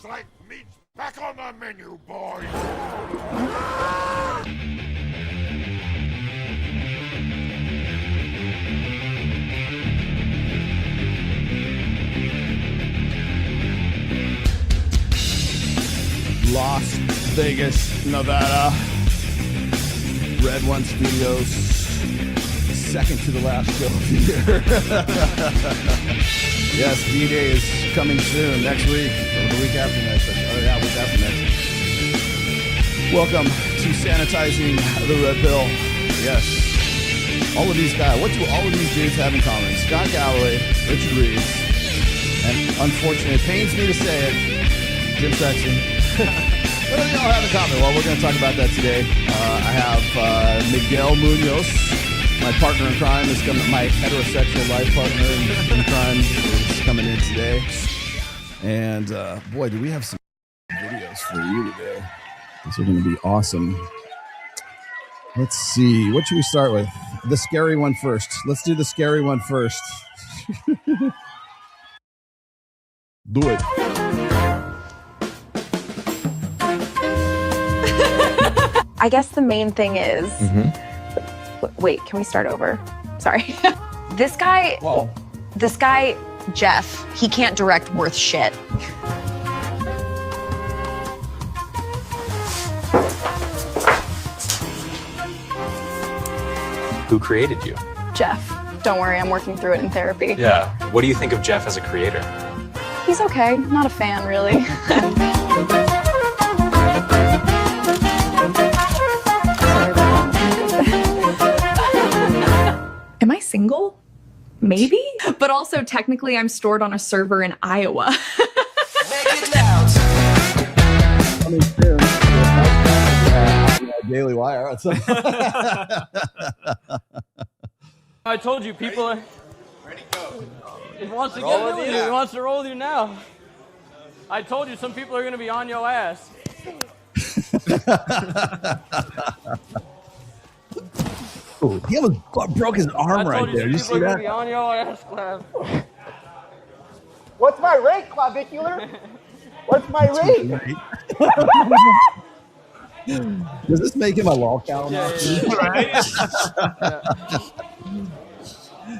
Looks like meat's back on the menu, boys. Las Vegas, Nevada. Red One Studios. Second to the last show of the year. Yes, D-Day is coming soon. Next week. Or the week after next. Oh yeah, week after next. Welcome to Sanitizing the Red Pill. Yes. All of these guys. What do all of these dudes have in common? Scott Galloway, Richard Reeves, and unfortunately, it pains me to say it, Jim Sexton. What do they all have in common? Well, we're going to talk about that today. I have Miguel Munoz, my partner in crime, is coming. My heterosexual life partner in crime is coming in today. And boy, do we have some videos for you today. These are going to be awesome. Let's see. What should we start with? The scary one first. Let's do the scary one first. Do it. I guess the main thing is, wait, can we start over? Sorry. This guy, Jeff, he can't direct worth shit. Who created you? Jeff, don't worry, I'm working through it in therapy. Yeah. What do you think of Jeff as a creator? He's okay, not a fan really. Am I single? Maybe? But also, technically, I'm stored on a server in Iowa. I mean, Daily Wire. I told you, people are... Ready, go. He wants to get with you. He wants to roll with you now. I told you, some people are going to be on your ass. Ooh, he almost broke his arm right there. You see that? Be on your ass, Clav. What's my rate, Clavicular? What's my rate? Does this make him a lolcow?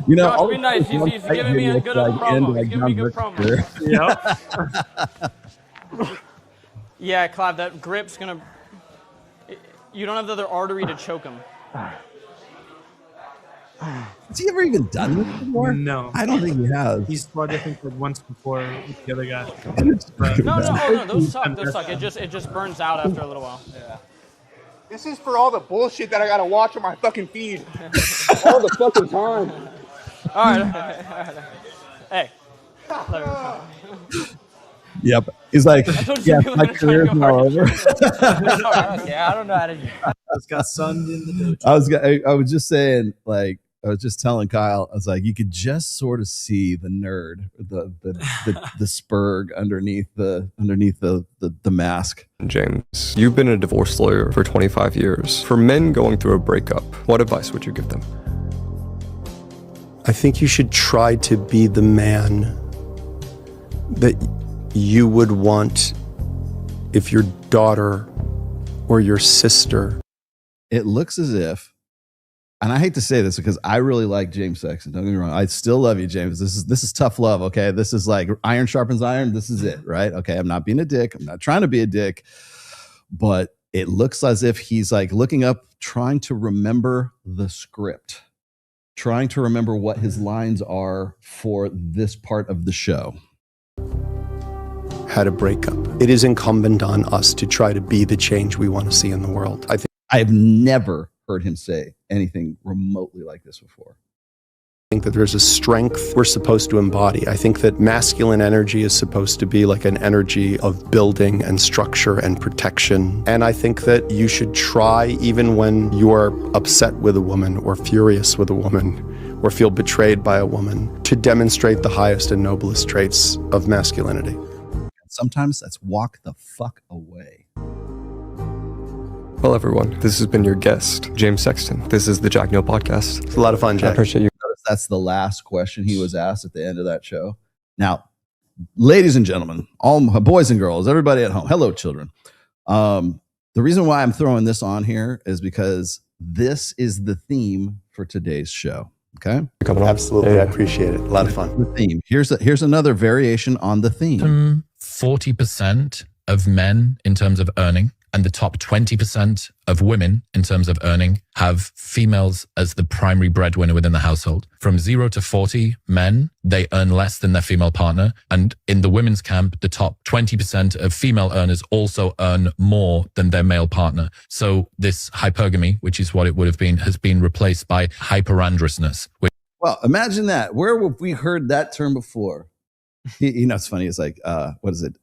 You know, Josh, be nice. He's giving me a good promo. He's giving me good promo. Yep. Yeah, Clav, that grip's gonna... You don't have the other artery to choke him. Has he ever even done this before? No. I don't think he has. He's fought, I think, once before with the other guy. No, those suck. It just burns out after a little while. Yeah. This is for all the bullshit that I gotta watch on my fucking feed. All the fucking time. All right. Hey. Yep. He's like, yeah, my career's now over. Yeah, I don't know how to do that. It's got sunned in the I was just saying, like, I was just telling Kyle, I was like, you could just sort of see the nerd, the spurg underneath the mask. James, you've been a divorce lawyer for 25 years. For men going through a breakup, what advice would you give them? I think you should try to be the man that you would want if your daughter or your sister. It looks as if, and I hate to say this because I really like James Sexton. Don't get me wrong. I still love you, James. This is tough love. Okay. This is like iron sharpens iron. This is it. Right. Okay. I'm not being a dick. I'm not trying to be a dick, but it looks as if he's like looking up, trying to remember the script, trying to remember what his lines are for this part of the show. Had a breakup. It is incumbent on us to try to be the change we want to see in the world. I think I've never heard him say anything remotely like this before. I think that there's a strength we're supposed to embody. I think that masculine energy is supposed to be like an energy of building and structure and protection. And I think that you should try, even when you are upset with a woman or furious with a woman or feel betrayed by a woman, to demonstrate the highest and noblest traits of masculinity. Sometimes that's walk the fuck away. Well, everyone, this has been your guest, James Sexton. This is the Jack Neal Podcast. It's a lot of fun, Jack. I appreciate you. That's the last question he was asked at the end of that show. Now, ladies and gentlemen, all my boys and girls, everybody at home, hello, children. The reason why I'm throwing this on here is because this is the theme for today's show. Okay. Absolutely. I appreciate it. A lot of fun. The theme. Here's another variation on the theme. 40% of men in terms of earning, and the top 20% of women in terms of earning have females as the primary breadwinner within the household. From 0 to 40 men, they earn less than their female partner. And in the women's camp, the top 20% of female earners also earn more than their male partner. So this hypergamy, which is what it would have been, has been replaced by hyperandrousness. Well, imagine that. Where have we heard that term before? You know, it's funny. It's like, what is it?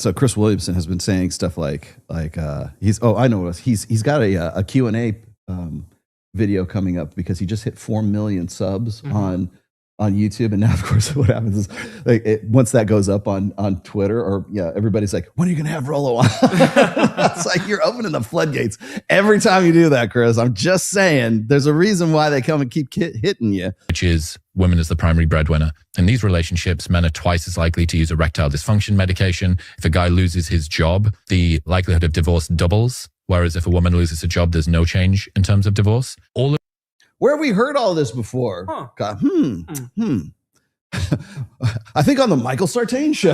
So Chris Williamson has been saying stuff like he's got a Q&A video coming up because he just hit 4 million subs on YouTube, and now of course what happens is like once that goes up on Twitter or everybody's like, when are you gonna have Rollo on? It's like you're opening the floodgates every time you do that, Chris. I'm just saying there's a reason why they come and keep hitting you, which is women as the primary breadwinner. In these relationships, men are twice as likely to use erectile dysfunction medication. If a guy loses his job, the likelihood of divorce doubles. Whereas if a woman loses a job, there's no change in terms of divorce. Where have we heard all this before? Huh. God, I think on the Michael Sartain show.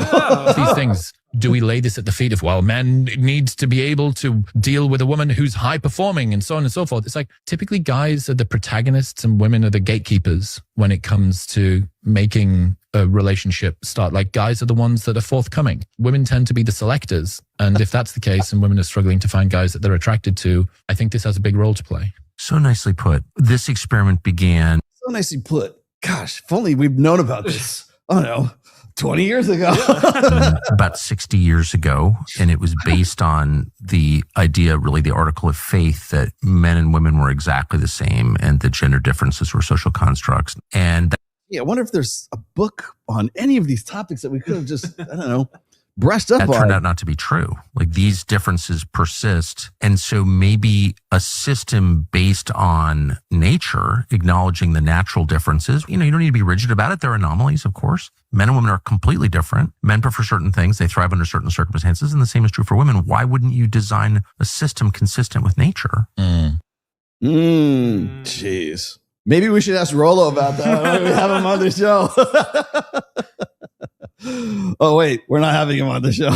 These things, do we lay this at the feet of, well, men needs to be able to deal with a woman who's high performing and so on and so forth? It's like typically guys are the protagonists and women are the gatekeepers when it comes to making a relationship start. Like guys are the ones that are forthcoming. Women tend to be the selectors. And if that's the case and women are struggling to find guys that they're attracted to, I think this has a big role to play. So nicely put. This experiment began. So nicely put. Gosh, if only we've known about this, 20 years ago. About 60 years ago. And it was based on the idea, really the article of faith, that men and women were exactly the same and that gender differences were social constructs. And I wonder if there's a book on any of these topics that we could have just, brushed up on. That turned out not to be true. Like these differences persist. And so maybe a system based on nature, acknowledging the natural differences, you don't need to be rigid about it. There are anomalies, of course. Men and women are completely different. Men prefer certain things. They thrive under certain circumstances. And the same is true for women. Why wouldn't you design a system consistent with nature? Jeez. Maybe we should ask Rollo about that. Maybe we have him on the show. Oh, wait, we're not having him on the show.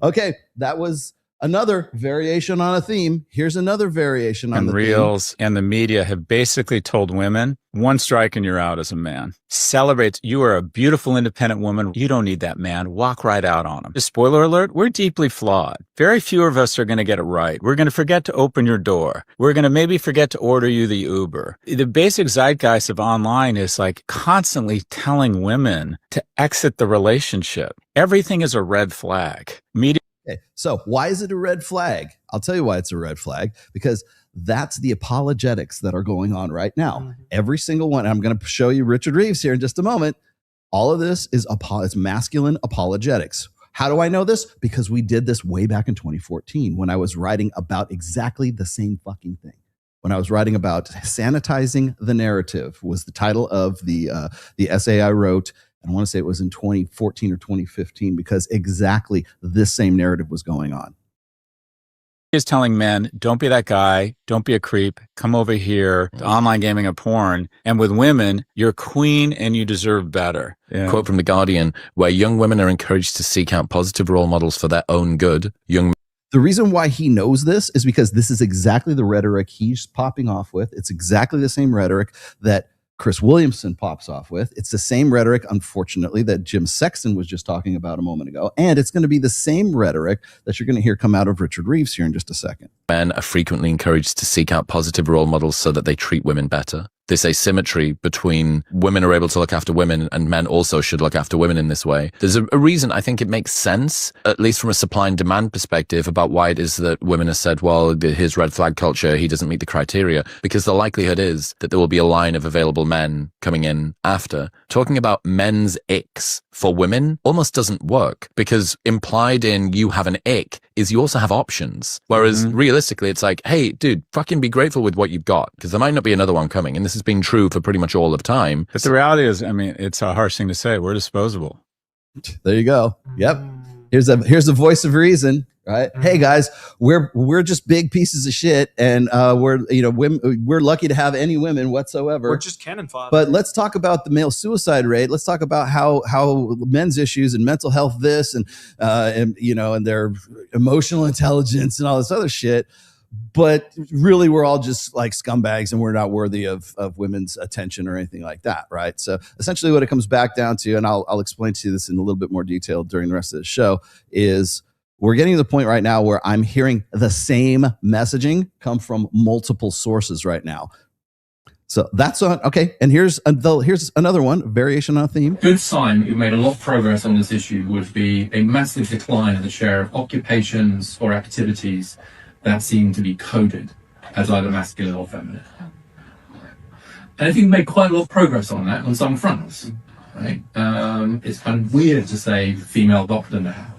Okay, that was another variation on a theme. Here's another variation on the Reels theme. and the media have basically told women, one strike and you're out as a man. Celebrate. You are a beautiful, independent woman. You don't need that man. Walk right out on him. Spoiler alert, we're deeply flawed. Very few of us are going to get it right. We're going to forget to open your door. We're going to maybe forget to order you the Uber. The basic zeitgeist of online is like constantly telling women to exit the relationship. Everything is a red flag. Media. Okay, so why is it a red flag? I'll tell you why it's a red flag, because that's the apologetics that are going on right now. Every single one. I'm going to show you Richard Reeves here in just a moment. All of this is it's masculine apologetics. How do I know this? Because we did this way back in 2014 when I was writing about exactly the same fucking thing. When I was writing about sanitizing the narrative was the title of the essay I wrote. I want to say it was in 2014 or 2015 because exactly this same narrative was going on. Is telling men, don't be that guy, don't be a creep, come over here, online gaming and porn. And with women, you're queen and you deserve better. Yeah. Quote from The Guardian, where young women are encouraged to seek out positive role models for their own good. The reason why he knows this is because this is exactly the rhetoric he's popping off with. It's exactly the same rhetoric that Chris Williamson pops off with. It's the same rhetoric, unfortunately, that Jim Sexton was just talking about a moment ago. And it's going to be the same rhetoric that you're going to hear come out of Richard Reeves here in just a second. Men are frequently encouraged to seek out positive role models so that they treat women better. This asymmetry between women are able to look after women and men also should look after women in this way. There's a reason I think it makes sense, at least from a supply and demand perspective, about why it is that women have said, well, his red flag culture, he doesn't meet the criteria, because the likelihood is that there will be a line of available men coming in after. Talking about men's icks for women almost doesn't work, because implied in you have an ick is you also have options. Whereas realistically, it's like, hey, dude, fucking be grateful with what you've got, because there might not be another one coming. And this has been true for pretty much all of time. But the reality is, I mean, it's a harsh thing to say. We're disposable. There you go. Yep. Here's a voice of reason, right? Hey guys, we're just big pieces of shit, and we're lucky to have any women whatsoever. We're just cannon fodder. But let's talk about the male suicide rate. Let's talk about how men's issues and mental health, this and their emotional intelligence and all this other shit. But really, we're all just like scumbags, and we're not worthy of women's attention or anything like that, right? So essentially what it comes back down to, and I'll explain to you this in a little bit more detail during the rest of the show, is we're getting to the point right now where I'm hearing the same messaging come from multiple sources right now. So that's on. Okay, and here's another one, variation on a theme. Good sign that you've made a lot of progress on this issue would be a massive decline in the share of occupations or activities that seem to be coded as either masculine or feminine. And I think we've made quite a lot of progress on that on some fronts, right? It's kind of weird to say female doctor now,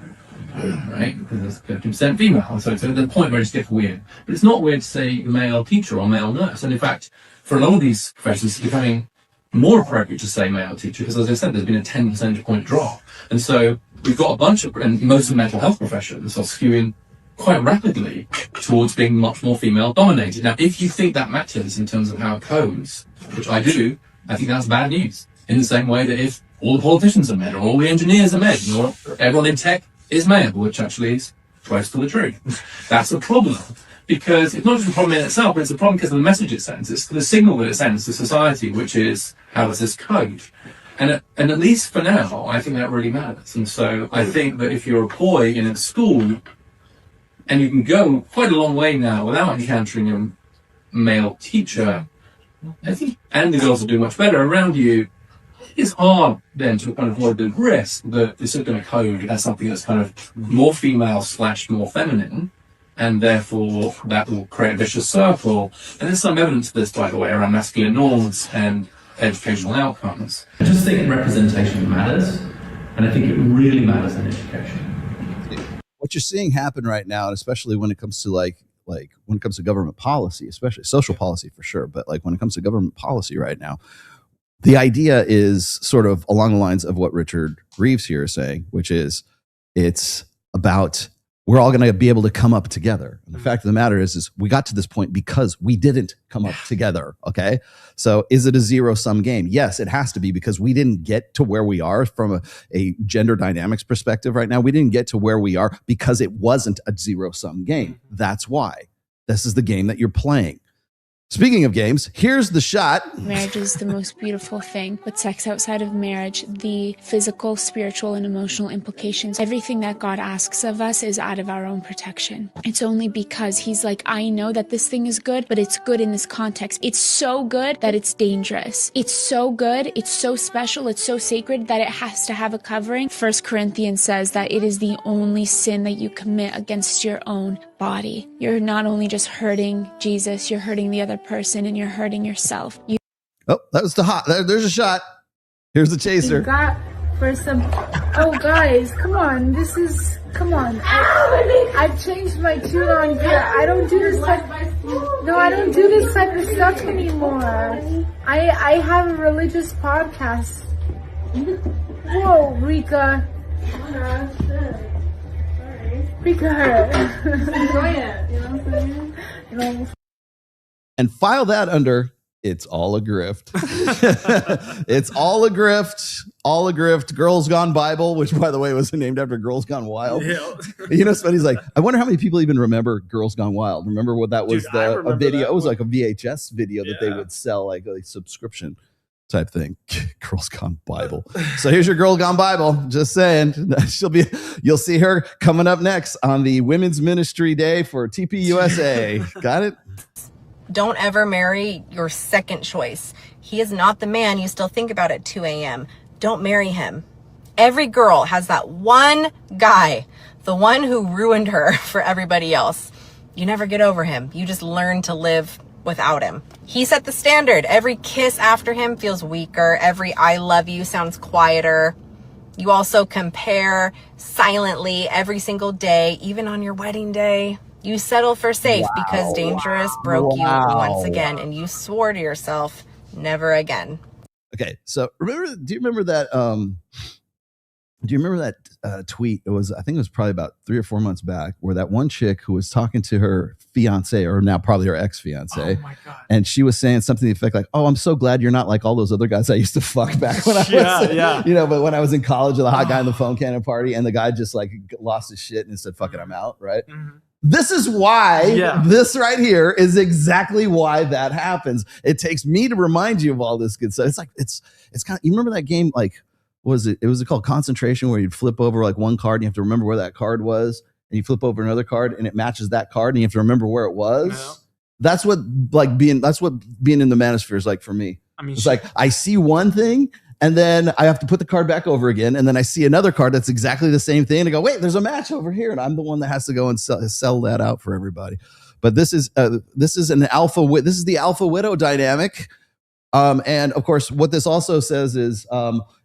right? Because there's 50% female, so it's at the point where it just gets weird. But it's not weird to say male teacher or male nurse. And in fact, for a lot of these professions, it's becoming more appropriate to say male teacher, because as I said, there's been a 10 percentage point drop. And so we've got a bunch of, and most of the mental health professions are skewing quite rapidly towards being much more female dominated. Now, if you think that matters in terms of how it codes, which I do, I think that's bad news. In the same way that if all the politicians are men, or all the engineers are men, or everyone in tech is male, which actually is close to the truth, that's a problem. Because it's not just a problem in itself, but it's a problem because of the message it sends. It's the signal that it sends to society, which is, how does this code? And at least for now, I think that really matters. And so I think that if you're a boy in a school, and you can go quite a long way now without encountering a male teacher, I think, and the girls are doing much better around you, it's hard then to kind of avoid the risk that this is going to code as something that's kind of more female / more feminine, and therefore that will create a vicious circle. And there's some evidence of this, by the way, around masculine norms and educational outcomes. I just think representation matters, and I think it really matters in education. What you're seeing happen right now, and especially when it comes to like when it comes to government policy, especially social policy for sure, but like when it comes to government policy right now, the idea is sort of along the lines of what Richard Reeves here is saying, which is it's about we're all going to be able to come up together. And the fact of the matter is we got to this point because we didn't come up together. Okay. So is it a zero-sum game? Yes, it has to be, because we didn't get to where we are from a gender dynamics perspective right now. We didn't get to where we are because it wasn't a zero-sum game. That's why. This is the game that you're playing. Speaking of games, here's the shot. Marriage is the most beautiful thing, but sex outside of marriage, the physical, spiritual, and emotional implications, everything that God asks of us is out of our own protection. It's only because he's like, I know that this thing is good, but it's good in this context. It's so good that it's dangerous. It's so good, it's so special, it's so sacred that it has to have a covering. 1 Corinthians says that it is the only sin that you commit against your own body. You're not only just hurting Jesus, you're hurting the other person, and you're hurting yourself. Oh, that was the hot. There's a shot. Here's the chaser. Got for some. Oh, guys, come on. This is. Come on. I've changed my tune on here. I don't do this type. No, I don't do this type of stuff anymore. I have a religious podcast. Whoa, Rika. Rika. Enjoy it. You know what I'm saying? And file that under it's all a grift. It's all a grift. All a grift. Girls Gone Bible, which by the way was named after Girls Gone Wild. Yeah. You know, somebody's like, I wonder how many people even remember Girls Gone Wild. Remember what that was? Dude, a video. It was like a VHS video that they would sell, like a subscription type thing. Girls Gone Bible. So here's your Girl Gone Bible. Just saying, you'll see her coming up next on the Women's Ministry Day for TPUSA. Got it? Don't ever marry your second choice. He is not the man you still think about at 2 a.m. Don't marry him. Every girl has that one guy, the one who ruined her for everybody else. You never get over him. You just learn to live without him. He set the standard. Every kiss after him feels weaker. Every I love you sounds quieter. You also compare silently every single day, even on your wedding day. You settle for safe because Dangerous broke you once again, and you swore to yourself, never again. Okay, so do you remember that? Tweet? It was, I think it was probably about 3 or 4 months back, where that one chick who was talking to her fiance, or now probably her ex-fiance, and she was saying something to the effect like, "Oh, I'm so glad you're not like all those other guys I used to fuck back when I was, but when I was in college, the hot guy in the phone cannon party, and the guy just like lost his shit and said, "Fuck it, I'm out." Right? Mm-hmm. This is why this right here is exactly why that happens. It takes me to remind you of all this good stuff. It's like it's kind of, you remember that game, like, was it called Concentration, where you'd flip over like one card and you have to remember where that card was, and you flip over another card and it matches that card and you have to remember where it was. Yeah. That's what being in the manosphere is like for me. I mean, it's like I see one thing and then I have to put the card back over again, and then I see another card that's exactly the same thing and I go, wait, there's a match over here, and I'm the one that has to go and sell that out for everybody. But this is the alpha widow dynamic. And of course, what this also says is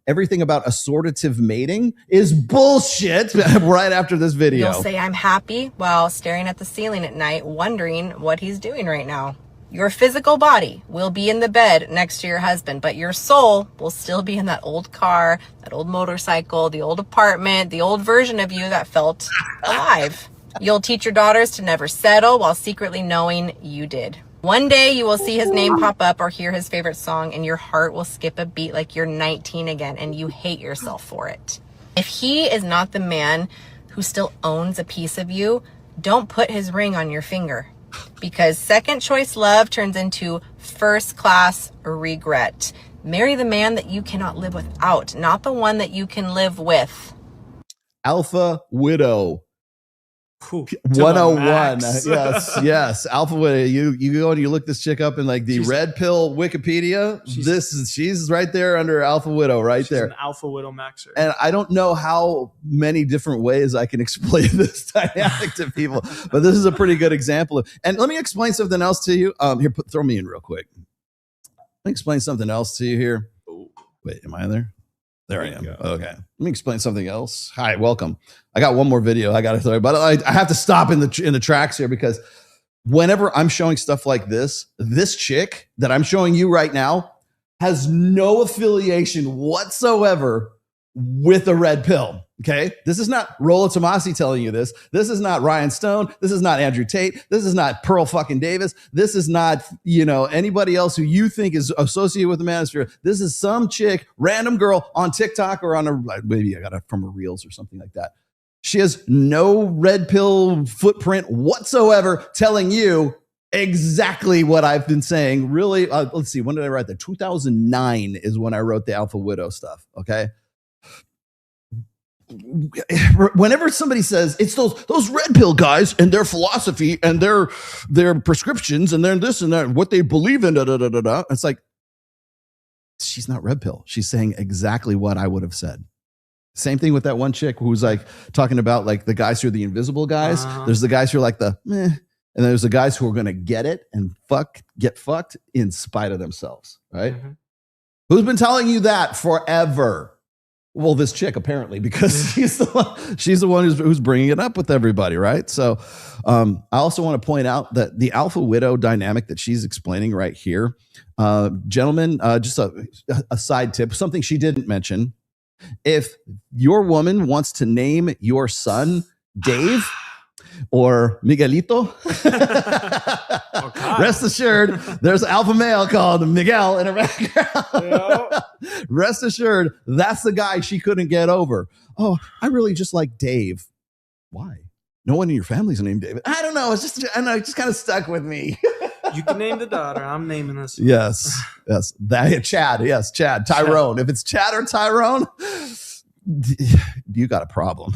everything about assortative mating is bullshit. Right after this video, you'll say I'm happy while staring at the ceiling at night, wondering what he's doing right now. Your physical body will be in the bed next to your husband, but your soul will still be in that old car, that old motorcycle, the old apartment, the old version of you that felt alive. You'll teach your daughters to never settle while secretly knowing you did. One day you will see his name pop up or hear his favorite song, and your heart will skip a beat like you're 19 again and you hate yourself for it. If he is not the man who still owns a piece of you, don't put his ring on your finger, because second choice love turns into first class regret. Marry the man that you cannot live without, not the one that you can live with. Alpha widow. 101. Yes. Alpha widow. You go and you look this chick up in like the red pill Wikipedia. She's right there under alpha widow, right there. An alpha widow maxer. And I don't know how many different ways I can explain this dynamic to people, but this is a pretty good example. And let me explain something else to you. Here, throw me in real quick. Let me explain something else to you here. Wait, am I there? There I am. Okay. Let me explain something else. Hi, welcome. I got one more video I got to throw, but I have to stop in the tracks here, because whenever I'm showing stuff like this chick that I'm showing you right now has no affiliation whatsoever with a red pill. Okay. This is not Rollo Tomasi telling you this. This is not Ryan Stone. This is not Andrew Tate. This is not Pearl fucking Davis. This is not, anybody else who you think is associated with the manosphere. This is some chick, random girl on TikTok or maybe I got it from her reels or something like that. She has no red pill footprint whatsoever telling you exactly what I've been saying. Really, let's see. When did I write that? 2009 is when I wrote the Alpha Widow stuff. Okay. Whenever somebody says it's those red pill guys and their philosophy and their prescriptions and their this and that, what they believe in, it's like, she's not red pill. She's saying exactly what I would have said. Same thing with that one chick who's like talking about like the guys who are the invisible guys. There's the guys who are like the meh, and there's the guys who are going to get it and get fucked in spite of themselves. Right? Mm-hmm. Who's been telling you that forever? Well, this chick apparently, because she's the one who's bringing it up with everybody, right? So, I also want to point out that the alpha widow dynamic that she's explaining right here, gentlemen, just a side tip, something she didn't mention. If your woman wants to name your son Dave or Miguelito, rest assured, there's an alpha male called Miguel in her background. Rest assured, that's the guy she couldn't get over. Oh, I really just like Dave. Why? No one in your family's named David. I don't know. It just kind of stuck with me. You can name the daughter. I'm naming this. Yes. Chad. Yes, Chad. Tyrone. If it's Chad or Tyrone, you got a problem.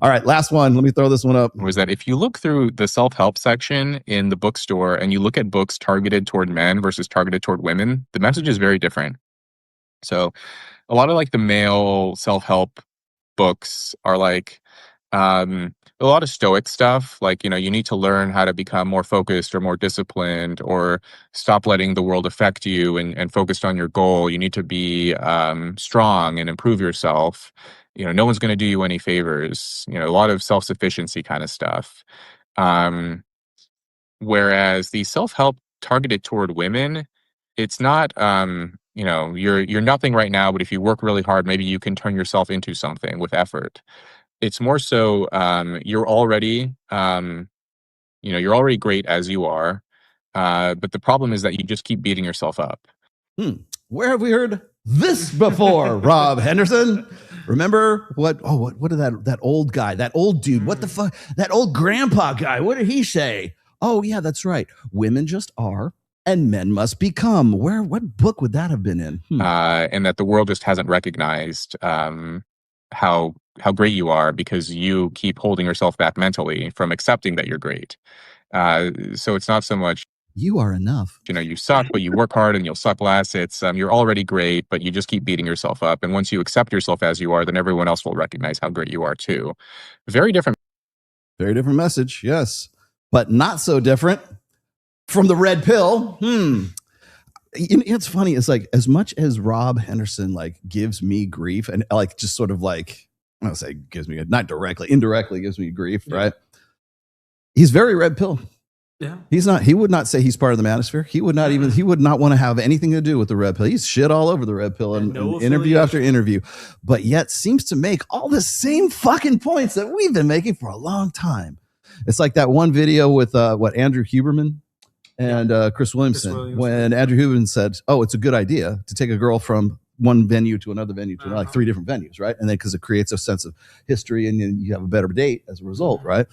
All right, last one. Let me throw this one up. Was that if you look through the self-help section in the bookstore and you look at books targeted toward men versus targeted toward women, the message is very different. So a lot of like the male self-help books are like, A lot of stoic stuff, like, you need to learn how to become more focused or more disciplined, or stop letting the world affect you and focused on your goal. You need to be strong and improve yourself. No one's going to do you any favors. A lot of self-sufficiency kind of stuff. Whereas the self-help targeted toward women, it's not, you're nothing right now, but if you work really hard, maybe you can turn yourself into something with effort. It's more so you're already great as you are, but the problem is that you just keep beating yourself up. Where have we heard this before, Rob Henderson? Remember what did that old guy, that old dude, what the fuck, that old grandpa guy, what did he say? Oh yeah, that's right. Women just are and men must become. What book would that have been in? And that the world just hasn't recognized how great you are because you keep holding yourself back mentally from accepting that you're great. So it's not so much you are enough. You suck, but you work hard and you'll suck less. It's you're already great, but you just keep beating yourself up. And once you accept yourself as you are, then everyone else will recognize how great you are too. Very different message, yes, but not so different from the red pill. It's funny. It's like, as much as Rob Henderson like gives me grief and like just sort of like, I don't say gives me, not directly, indirectly gives me grief, right? He's very red pill. Yeah. He would not say he's part of the manosphere. He would not want to have anything to do with the red pill. He's shit all over the red pill and interview after interview, but yet seems to make all the same fucking points that we've been making for a long time. It's like that one video with Andrew Huberman and Chris Williamson, when Andrew Huberman said, "Oh, it's a good idea to take a girl from one venue to another venue to like 3 different venues, right?" And then because it creates a sense of history and you have a better date as a result, right?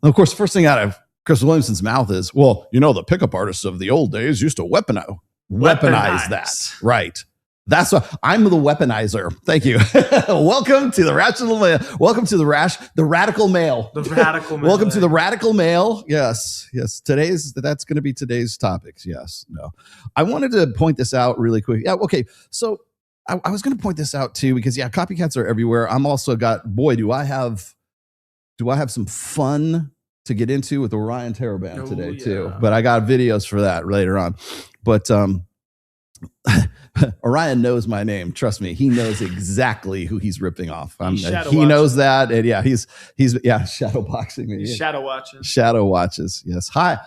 And of course, the first thing out of Chris Williamson's mouth is, well, the pickup artists of the old days used to weaponize that. Right. That's what I'm the weaponizer. Thank you. Welcome to the rational male. Welcome to the radical male. The radical male. Welcome to the radical male. Yes. That's going to be today's topics. Yes. No. I wanted to point this out really quick. Yeah. Okay. So I was going to point this out too, because copycats are everywhere. I'm also do I have some fun to get into with Orion Taraban today too, but I got videos for that later on. But Orion knows my name. Trust me, he knows exactly who he's ripping off. He knows that, and he's shadow boxing me. He's shadow watching. Shadow watches. Yes. Hi,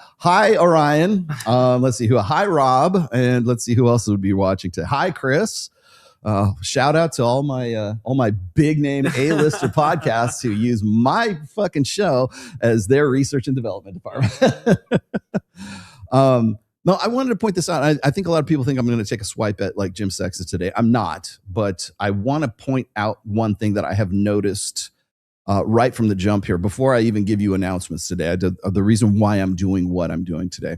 Orion. Let's see hi, Rob, and let's see who else would be watching today. Hi, Chris. Shout out to all my big name A-lister podcasts who use my fucking show as their research and development department. No, I wanted to point this out. I think a lot of people think I'm going to take a swipe at like Jim Sexton today. I'm not, but I want to point out one thing that I have noticed right from the jump here before I even give you announcements today. The reason why I'm doing what I'm doing today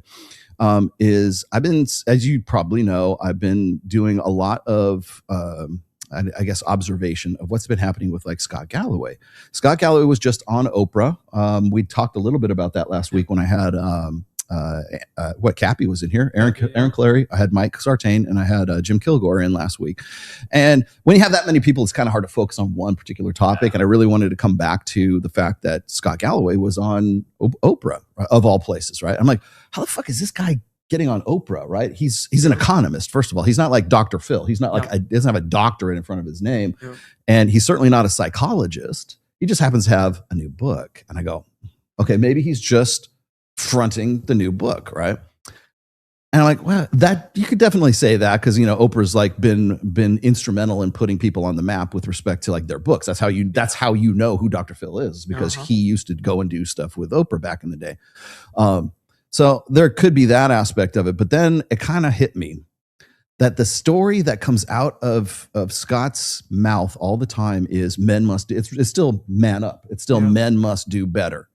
is I've been, as you probably know, I've been doing a lot of, I guess, observation of what's been happening with like Scott Galloway. Scott Galloway was just on Oprah. We talked a little bit about that last week when I had Cappy was in here, Aaron Clary, I had Mike Sartain, and I had Jim Kilgore in last week. And when you have that many people, it's kind of hard to focus on one particular topic. And I really wanted to come back to the fact that Scott Galloway was on Oprah, of all places, right? I'm like, how the fuck is this guy getting on Oprah, right? He's an economist, first of all. He's not like Dr. Phil. He's not like, he doesn't have a doctorate in front of his name. Yeah. And he's certainly not a psychologist. He just happens to have a new book. And I go, okay, maybe he's just fronting the new book, right? And I'm like, well, that you could definitely say that because Oprah's like been instrumental in putting people on the map with respect to like their books. That's how you know who Dr. Phil is, because he used to go and do stuff with Oprah back in the day. So there could be that aspect of it, but then it kind of hit me that the story that comes out of Scott's mouth all the time is men must. It's still man up. It's still men must do better.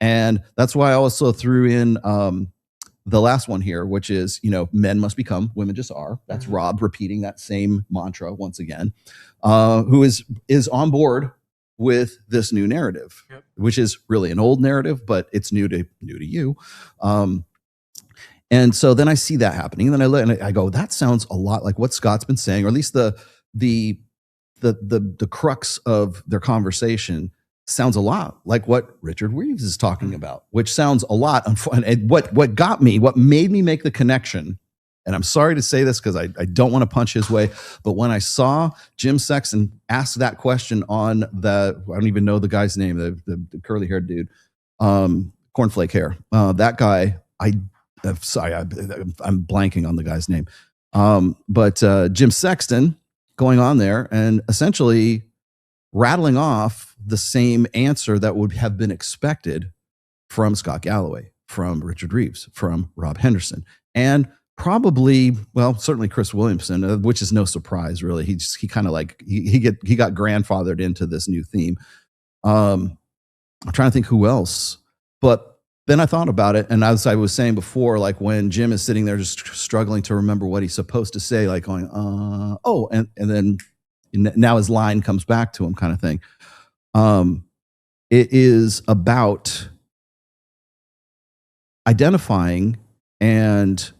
And that's why I also threw in the last one here, which is, men must become, women just are. That's Rob repeating that same mantra once again, who is on board with this new narrative, which is really an old narrative, but it's new to you. And so then I see that happening, and then I go, that sounds a lot like what Scott's been saying, or at least the crux of their conversation sounds a lot like what Richard Reeves is talking about, which sounds a lot. And what got me, what made me make the connection, and I'm sorry to say this because I don't want to punch his way, but when I saw Jim Sexton ask that question on I don't even know the guy's name, the curly haired dude, cornflake hair, that guy, I'm blanking on the guy's name. But Jim Sexton going on there and essentially rattling off the same answer that would have been expected from Scott Galloway, from Richard Reeves, from Rob Henderson, and probably, well, certainly Chris Williamson, which is no surprise, really. He kind of like, he got grandfathered into this new theme. I'm trying to think who else, but then I thought about it. And as I was saying before, like when Jim is sitting there just struggling to remember what he's supposed to say, like going, and then now his line comes back to him kind of thing. It is about identifying and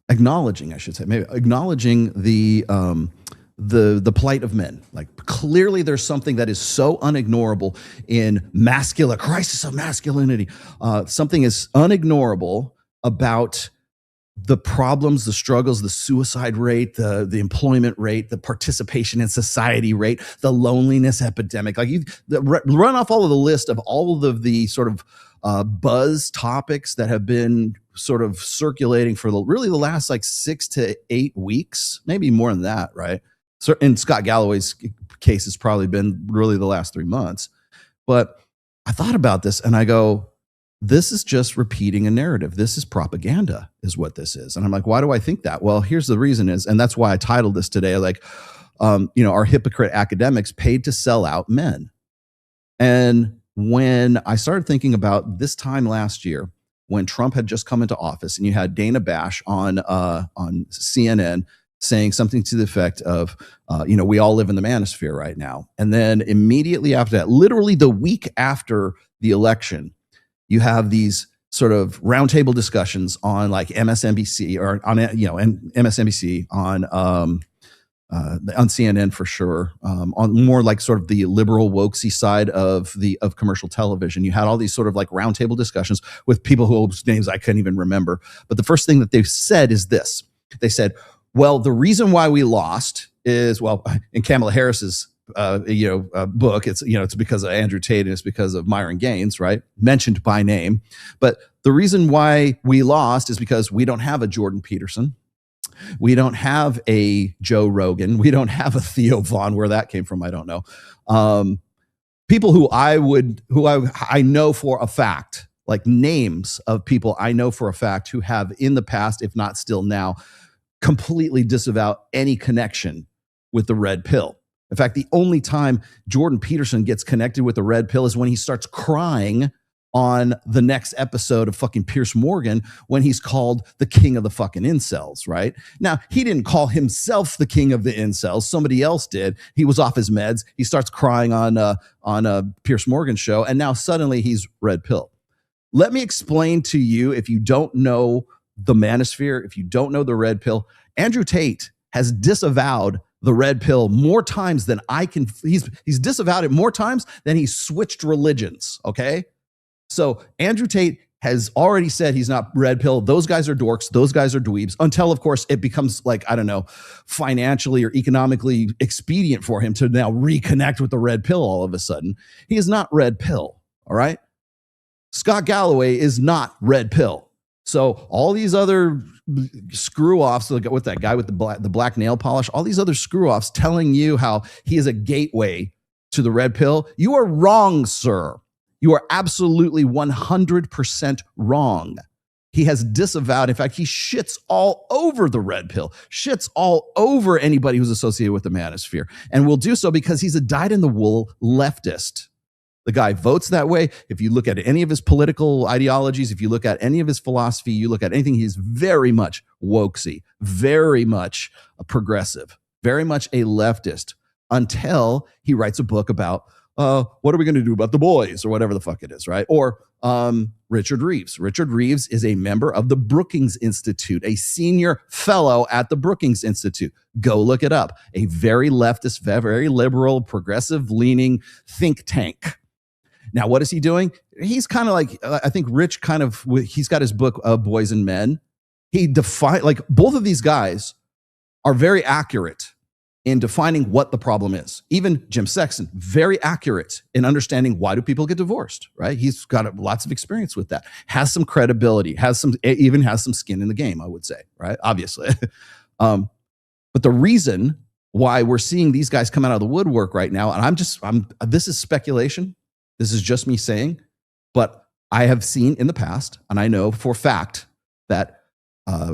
acknowledging, I should say, maybe acknowledging the plight of men. Like clearly there's something that is so unignorable in crisis of masculinity. Something is unignorable about the problems, the struggles, the suicide rate, the employment rate, the participation in society rate, the loneliness epidemic. Like run off all of the list of all of the sort of buzz topics that have been sort of circulating for the last like 6 to 8 weeks, maybe more than that, right? So in Scott Galloway's case, it's probably been really the last 3 months. But I thought about this and I go, this is just repeating a narrative. This is propaganda is what this is. And I'm like, why do I think that? Well, here's the reason is, and that's why I titled this today, like, are hypocrite academics paid to sell out men? And when I started thinking about this time last year, when Trump had just come into office and you had Dana Bash on CNN saying something to the effect of, we all live in the manosphere right now. And then immediately after that, literally the week after the election, you have these sort of roundtable discussions on like MSNBC or on, MSNBC on CNN for sure, on more like sort of the liberal wokesy side of commercial television. You had all these sort of like roundtable discussions with people whose names I couldn't even remember. But the first thing that they've said is this. They said, well, the reason why we lost is, well, in Kamala Harris's book, it's because of Andrew Tate and it's because of Myron Gaines, right? Mentioned by name. But the reason why we lost is because we don't have a Jordan Peterson. We don't have a Joe Rogan. We don't have a Theo Vaughn. Where that came from, I don't know. People who I know for a fact, like names of people I know for a fact who have in the past, if not still now, completely disavow any connection with the red pill. In fact, the only time Jordan Peterson gets connected with the red pill is when he starts crying on the next episode of fucking Piers Morgan when he's called the king of the fucking incels, right? Now, he didn't call himself the king of the incels. Somebody else did. He was off his meds. He starts crying on a Piers Morgan show, and now suddenly he's red pill. Let me explain to you, if you don't know the manosphere, if you don't know the red pill, Andrew Tate has disavowed the red pill more times than I can. He's disavowed it more times than he switched religions. Okay. So Andrew Tate has already said he's not red pill. Those guys are dorks. Those guys are dweebs, until of course it becomes like, I don't know, financially or economically expedient for him to now reconnect with the red pill all of a sudden. He is not red pill. All right. Scott Galloway is not red pill. So all these other screw-offs, like with that guy with the black nail polish, all these other screw-offs telling you how he is a gateway to the red pill, you are wrong, sir. You are absolutely 100% wrong. He has disavowed. In fact, he shits all over the red pill, shits all over anybody who's associated with the manosphere, and will do so because he's a dyed-in-the-wool leftist. The guy votes that way. If you look at any of his political ideologies, if you look at any of his philosophy, you look at anything, he's very much wokesy, very much a progressive, very much a leftist, until he writes a book about what are we going to do about the boys or whatever the fuck it is, right? Or Richard Reeves. Richard Reeves is a member of the Brookings Institute, a senior fellow at the Brookings Institute. Go look it up. A very leftist, very liberal, progressive-leaning think tank. Now, what is he doing? He's kind of like, I think Rich kind of, he's got his book, Boys and Men. He defined, like, both of these guys are very accurate in defining what the problem is. Even Jim Sexton, very accurate in understanding why do people get divorced, right? He's got lots of experience with that, has some credibility, even has some skin in the game, I would say, right? Obviously. But the reason why we're seeing these guys come out of the woodwork right now, and this is speculation. This is just me saying, but I have seen in the past, and I know for a fact that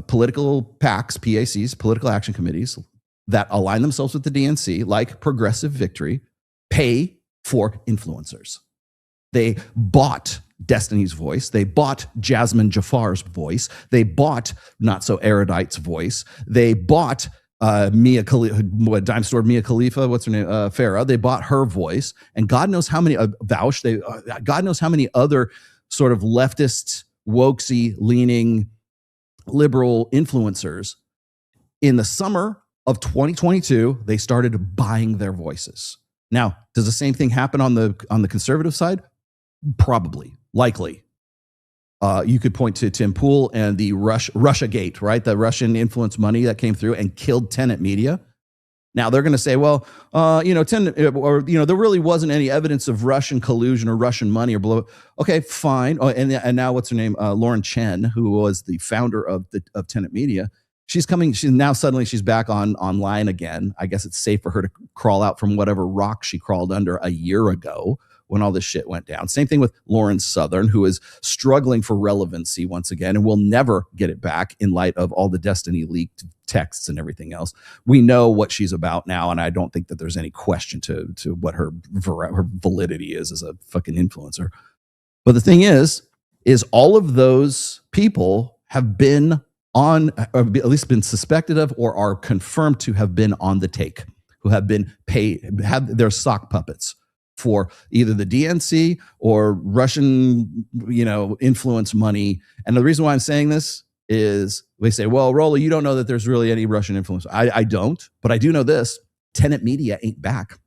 political PACs, PACs, political action committees that align themselves with the DNC, like Progressive Victory, pay for influencers. They bought Destiny's voice. They bought Jasmine Jafar's voice. They bought Not So Erudite's voice. They bought Mia Khalifa, Dime Store Mia Khalifa, what's her name? Farah. They bought her voice, and God knows how many Vouch. God knows how many other sort of leftist, wokesy leaning liberal influencers. In the summer of 2022, they started buying their voices. Now, does the same thing happen on the conservative side? Probably, likely. You could point to Tim Pool and the Russiagate, right? The Russian influence money that came through and killed Tenet Media. Now they're going to say, well, there really wasn't any evidence of Russian collusion or Russian money or blah. Okay, fine. Oh, and now what's her name? Lauren Chen, who was the founder of Tenet Media. She's back online again. I guess it's safe for her to crawl out from whatever rock she crawled under a year ago when all this shit went down. Same thing with Lauren Southern, who is struggling for relevancy once again and will never get it back in light of all the Destiny leaked texts and everything else. We know what she's about now, and I don't think that there's any question to what her validity is as a fucking influencer. But the thing is all of those people have been on, or at least been suspected of, or are confirmed to have been on the take, who have been paid, have their sock puppets for either the DNC or Russian, influence money. And the reason why I'm saying this is they say, well, Rollo, you don't know that there's really any Russian influence. I don't, but I do know this. Tenet Media ain't back.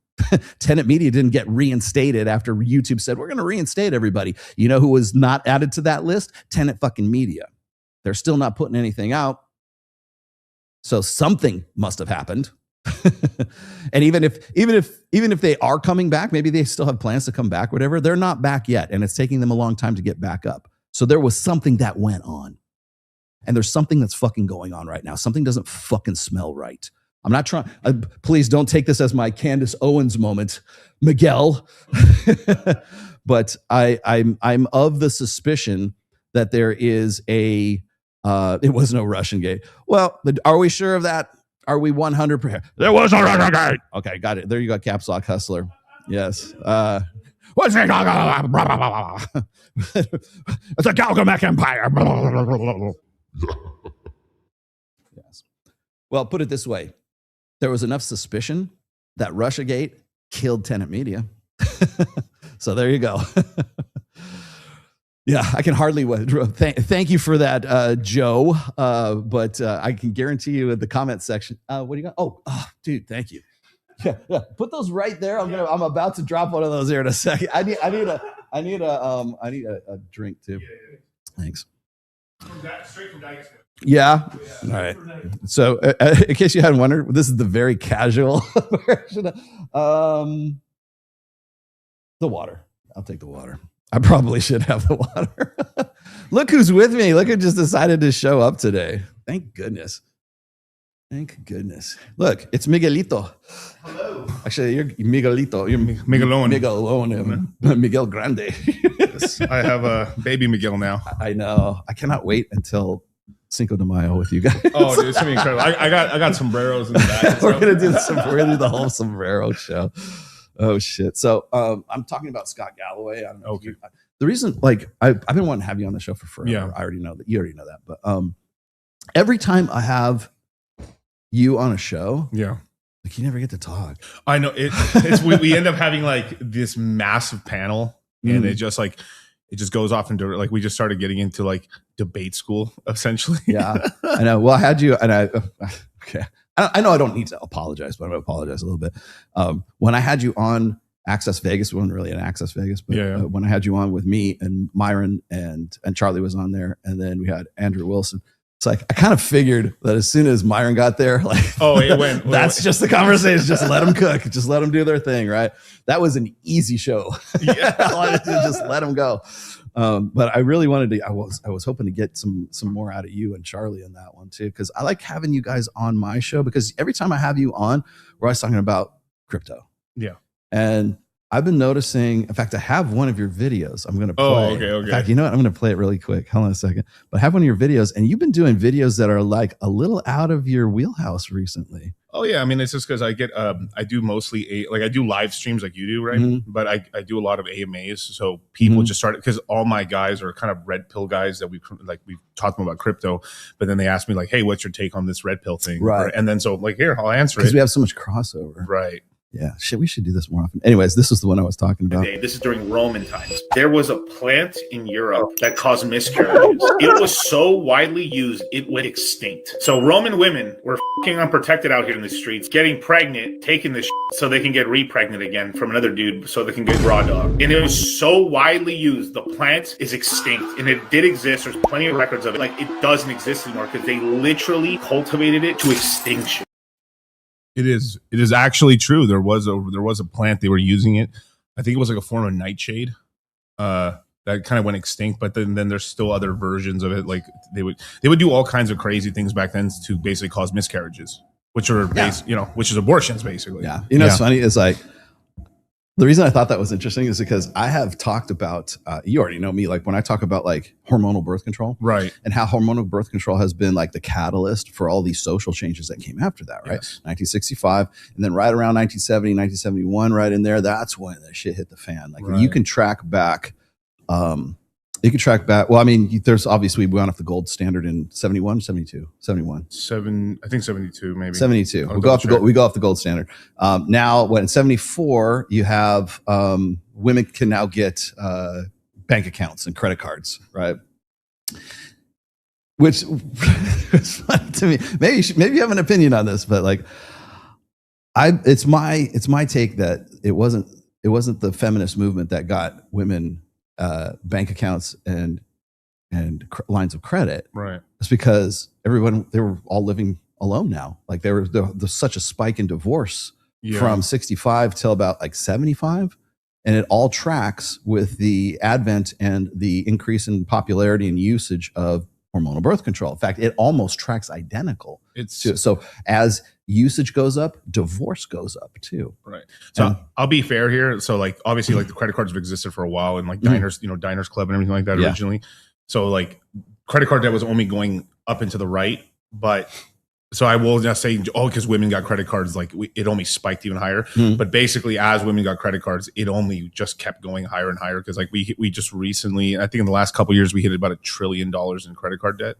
Tenet Media didn't get reinstated after YouTube said, we're going to reinstate everybody. You know who was not added to that list? Tenet fucking Media. They're still not putting anything out. So something must have happened. And even if they are coming back, maybe they still have plans to come back, whatever. They're not back yet, and it's taking them a long time to get back up. So there was something that went on. And there's something that's fucking going on right now. Something doesn't fucking smell right. I'm not trying, please don't take this as my Candace Owens moment, Miguel. But I'm of the suspicion that there is it was no Russian gate. Well, are we sure of that? Are we 100%? There was a Russian gate. Okay, got it. There you go, Caps Lock Hustler. Yes. What's he talking about? It's a Galgamech Empire. Yes. Well, put it this way. There was enough suspicion that Russiagate killed Tenet Media. So there you go. Yeah, I can hardly thank you for that, Joe. But I can guarantee you in the comment section. What do you got? Oh, dude, thank you. Yeah. Put those right there. I'm about to drop one of those here in a second. I need a drink too. Thanks. Straight from Dice. Yeah. All right. So, in case you hadn't wondered, this is the very casual version. The water. I'll take the water. I probably should have the water. Look who's with me. Look who just decided to show up today. Thank goodness. Thank goodness. Look, it's Miguelito. Hello. Actually, you're Miguelito. You're Miguelone. Miguel Grande. Yes, I have a baby Miguel now. I know. I cannot wait until Cinco de Mayo with you guys. Oh, dude, it's gonna be incredible. I got sombreros in the back. We're gonna do the whole sombrero show. Oh shit! So I'm talking about Scott Galloway. I don't know. Okay. The reason, I've been wanting to have you on the show for forever. Yeah. I already know that. You already know that. But every time I have you on a show, yeah, Like you never get to talk. I know it's we end up having like this massive panel, and it just goes off into like we just started getting into like debate school essentially. Yeah, I know. Well, I had you, and okay. I know I don't need to apologize, but I'm going to apologize a little bit. When I had you on Access Vegas, we weren't really in Access Vegas, but when I had you on with me and Myron and Charlie was on there, and then we had Andrew Willson. It's like I kind of figured that as soon as Myron got there, like, it went. That's just the conversation. Just let them cook. Just let them do their thing, right? That was an easy show. Yeah, I wanted to just let them go. But I really wanted to. I was hoping to get some more out of you and Charlie in that one too, because I like having you guys on my show because every time I have you on, we're always talking about crypto. Yeah, and I've been noticing. In fact, I have one of your videos. I'm going to play. Oh, okay. In fact, you know what? I'm going to play it really quick. Hold on a second. But I have one of your videos, and you've been doing videos that are like a little out of your wheelhouse recently. Oh yeah, I mean it's just because I get I do mostly I do live streams like you do, right? Mm-hmm. But I do a lot of AMAs, so people just started because all my guys are kind of red pill guys that we've talked about crypto, but then they ask me like, hey, what's your take on this red pill thing? Right. And then so like here I'll answer it because we have so much crossover. Right. Yeah, shit, we should do this more often. Anyways, this was the one I was talking about. This is during Roman times. There was a plant in Europe that caused miscarriages. It was so widely used, it went extinct. So Roman women were fucking unprotected out here in the streets, getting pregnant, taking this so they can get re-pregnant again from another dude so they can get raw dog. And it was so widely used, the plant is extinct. And it did exist. There's plenty of records of it. Like, it doesn't exist anymore because they literally cultivated it to extinction. It is actually true. There was a plant, they were using it. I think it was like a form of nightshade that kind of went extinct, but then there's still other versions of it. Like they would do all kinds of crazy things back then to basically cause miscarriages, which are which is abortions basically. Yeah. What's funny is like the reason I thought that was interesting is because I have talked about, you already know me, like when I talk about like hormonal birth control, right? And how hormonal birth control has been like the catalyst for all these social changes that came after that, right? Yes. 1965. And then right around 1970, 1971, right in there, that's when that shit hit the fan. Like you can track back, well, I mean, there's obviously we went off the gold standard in 71, 72, 71. I think 72 maybe. 72. We go off the gold standard. Now, when in 74, you have women can now get bank accounts and credit cards, right? Which is funny to me. Maybe you have an opinion on this, but like, it's my take that it wasn't the feminist movement that got women bank accounts and lines of credit. Right. It's because they were all living alone now. Like there's such a spike in divorce from 65 till about like 75. And it all tracks with the advent and the increase in popularity and usage of hormonal birth control. In fact, it almost tracks identical. So as usage goes up, divorce goes up too. Right. So I'll be fair here. So like obviously like the credit cards have existed for a while and like Diners Club and everything like that originally. So like credit card debt was only going up and to the right, but so I will just say, because women got credit cards, like it only spiked even higher. But basically, as women got credit cards, it only just kept going higher and higher. Because like we just recently, I think in the last couple of years, we hit about $1 trillion in credit card debt.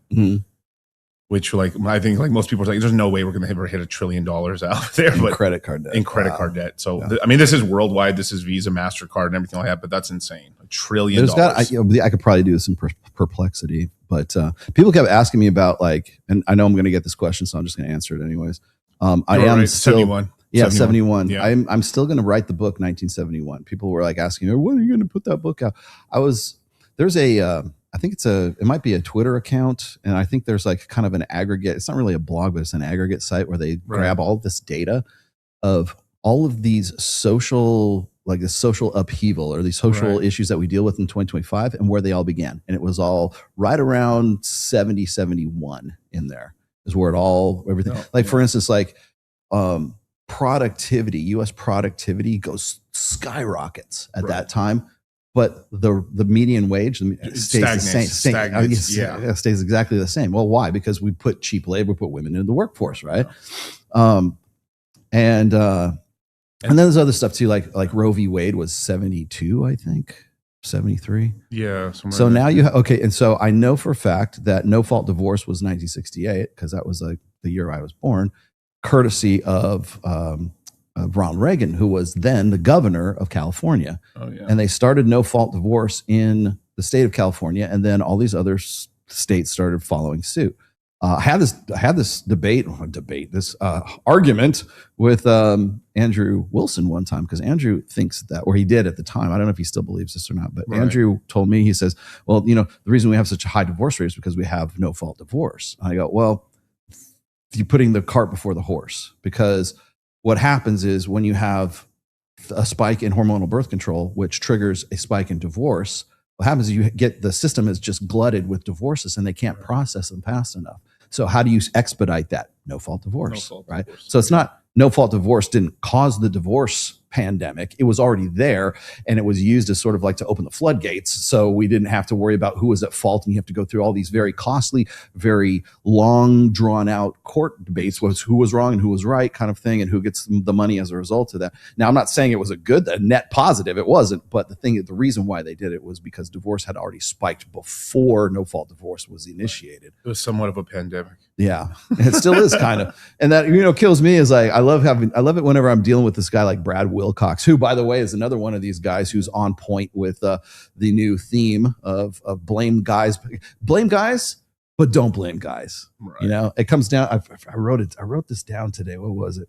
Which like I think like most people are like, there's no way we're going to ever hit $1 trillion out there. But credit card debt. In credit card debt. So I mean, this is worldwide. This is Visa, MasterCard, and everything like that. But that's insane. $1 trillion. I could probably do this in perplexity. But people kept asking me about like, and I know I'm going to get this question, so I'm just going to answer it anyways. I am still 71. Yeah, 71. Yeah. I'm still going to write the book 1971. People were like asking me, when are you going to put that book out? There's I think it might be a Twitter account. And I think there's like kind of an aggregate. It's not really a blog, but it's an aggregate site where they grab all this data of all of these social upheaval or these social issues that we deal with in 2025 and where they all began. And it was all right around 70, 71 in there is where everything. For instance, like productivity, US productivity goes skyrockets at that time. But the median wage stays the same. Stays exactly the same. Well, why? Because we put cheap labor, put women into the workforce, right? And then there's other stuff too, like Roe v. Wade was 72, I think, 73. Yeah. So now you and so I know for a fact that no fault divorce was 1968 because that was like the year I was born, courtesy of Ronald Reagan, who was then the governor of California. Oh, yeah. And they started no-fault divorce in the state of California, and then all these other states started following suit. I had this argument with Andrew Willson one time, because Andrew thinks that, or he did at the time. I don't know if he still believes this or not, but Right. Andrew told me, he says, well, the reason we have such a high divorce rate is because we have no-fault divorce. And I go, well, you're putting the cart before the horse, because what happens is when you have a spike in hormonal birth control, which triggers a spike in divorce, what happens is you get the system is just glutted with divorces and they can't process them fast enough. So how do you expedite that? No-fault divorce, right? So it's not no-fault divorce didn't cause the divorce pandemic. It was already there, and it was used as sort of like to open the floodgates. So we didn't have to worry about who was at fault, and you have to go through all these very costly, very long drawn out court debates, was who was wrong and who was right kind of thing, and who gets the money as a result of that. Now, I'm not saying it was a net positive. It wasn't, but the reason why they did it was because divorce had already spiked before no-fault divorce was initiated. It was somewhat of a pandemic. Yeah, it still is kind of. And that, kills me is like, I love it whenever I'm dealing with this guy like Brad Wilcox, who, by the way, is another one of these guys who's on point with the new theme of blame guys, but don't blame guys. Right. It comes down. I wrote this down today. What was it?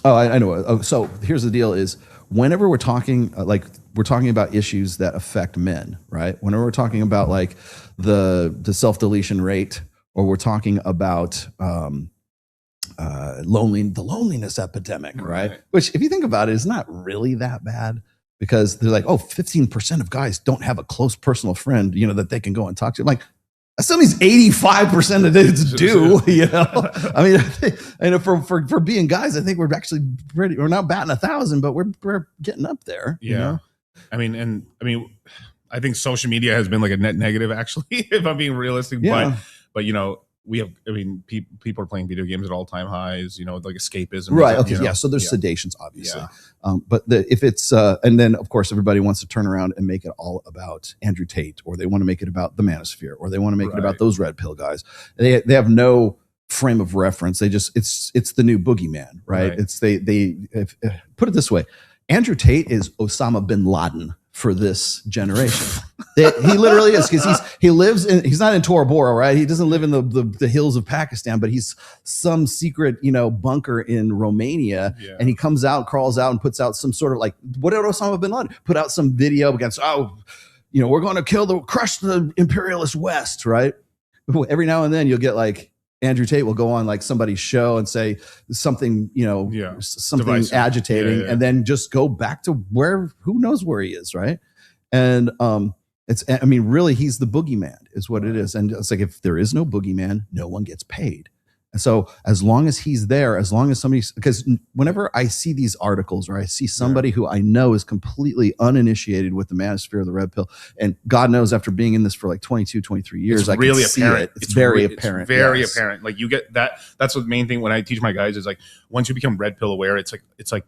I know. Oh, so here's the deal: is whenever we're talking about issues that affect men, right? Whenever we're talking about like the self-deletion rate, or we're talking about the loneliness epidemic, right? Which, if you think about it, is not really that bad, because they're like, 15% of guys don't have a close personal friend, that they can go and talk to. I'm like, that still means 85% of dudes do, I mean, for being guys, I think we're actually we're not batting 1,000, but we're getting up there. Yeah. I mean, I think social media has been like a net negative, actually, if I'm being realistic. Yeah. But we have, people are playing video games at all-time highs, like escapism. Right. Okay. Yeah. So there's sedations, obviously. Yeah. But if it's, and then of course, everybody wants to turn around and make it all about Andrew Tate, or they want to make it about the manosphere, or they want to make it about those red pill guys. They have no frame of reference. They just, it's the new boogeyman, right? It's put it this way. Andrew Tate is Osama bin Laden for this generation. He literally is, because he's not in Tora Bora, right? He doesn't live in the hills of Pakistan, but he's some secret, bunker in Romania. Yeah. And he comes out, crawls out, and puts out some sort of like, what did Osama bin Laden put out? Some video against, we're going to crush the imperialist West, right? Every now and then you'll get like, Andrew Tate will go on like somebody's show and say something, something divisive, agitating, and then just go back to who knows where he is, right? And really, he's the boogeyman, is what it is. And it's like, if there is no boogeyman, no one gets paid. And so as long as he's there, as long as because whenever I see these articles, or I see somebody who I know is completely uninitiated with the manosphere of the red pill, and God knows, after being in this for like 22, 23 years, I really can see apparent. it. It's very apparent. It's very apparent. Like, you get that. That's the main thing when I teach my guys, is like, once you become red pill aware, it's like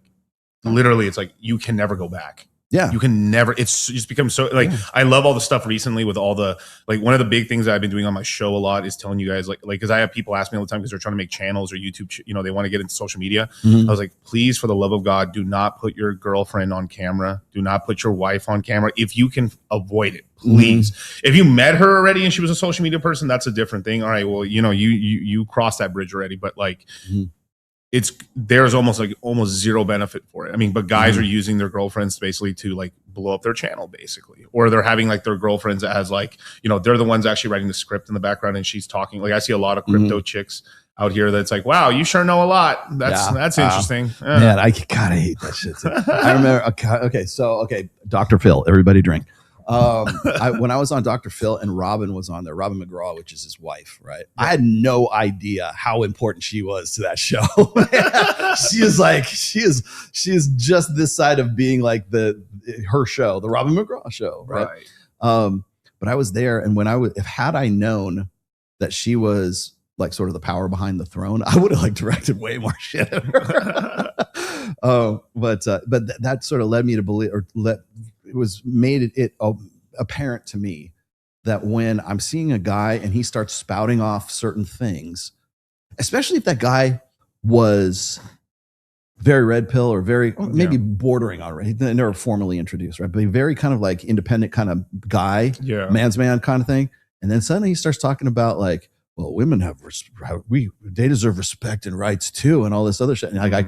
literally, it's like you can never go back. Yeah. You can never, it's just become so like, I love all the stuff recently with all the, like, one of the big things that I've been doing on my show a lot is telling you guys, like, cause I have people ask me all the time, cause they're trying to make channels or YouTube, they want to get into social media. I was like, please, for the love of God, do not put your girlfriend on camera. Do not put your wife on camera. If you can avoid it, please. If you met her already and she was a social media person, that's a different thing. All right. Well, you crossed that bridge already, but like, there's almost zero benefit for it. I mean, but guys are using their girlfriends basically to like blow up their channel, basically, or they're having like their girlfriends as like, they're the ones actually writing the script in the background, and she's talking. Like, I see a lot of crypto chicks out here that's like, wow, you sure know a lot. That's interesting. Man, I kind of hate that shit too. I remember. Okay, Dr. Phil, everybody drink. When I was on Dr. Phil and Robin was on there, Robin McGraw, which is his wife, right? I had no idea how important she was to that show. she is just this side of being like her show, the Robin McGraw show, right? But I was there, and had I known that she was like sort of the power behind the throne, I would have like directed way more shit at her. But that sort of led me to believe, it was made it apparent to me that when I'm seeing a guy and he starts spouting off certain things, especially if that guy was very red pill or very maybe bordering on it. They never formally introduced, right? But very kind of like independent kind of guy, man's man kind of thing. And then suddenly he starts talking about like, well, women they deserve respect and rights too, and all this other shit. And like,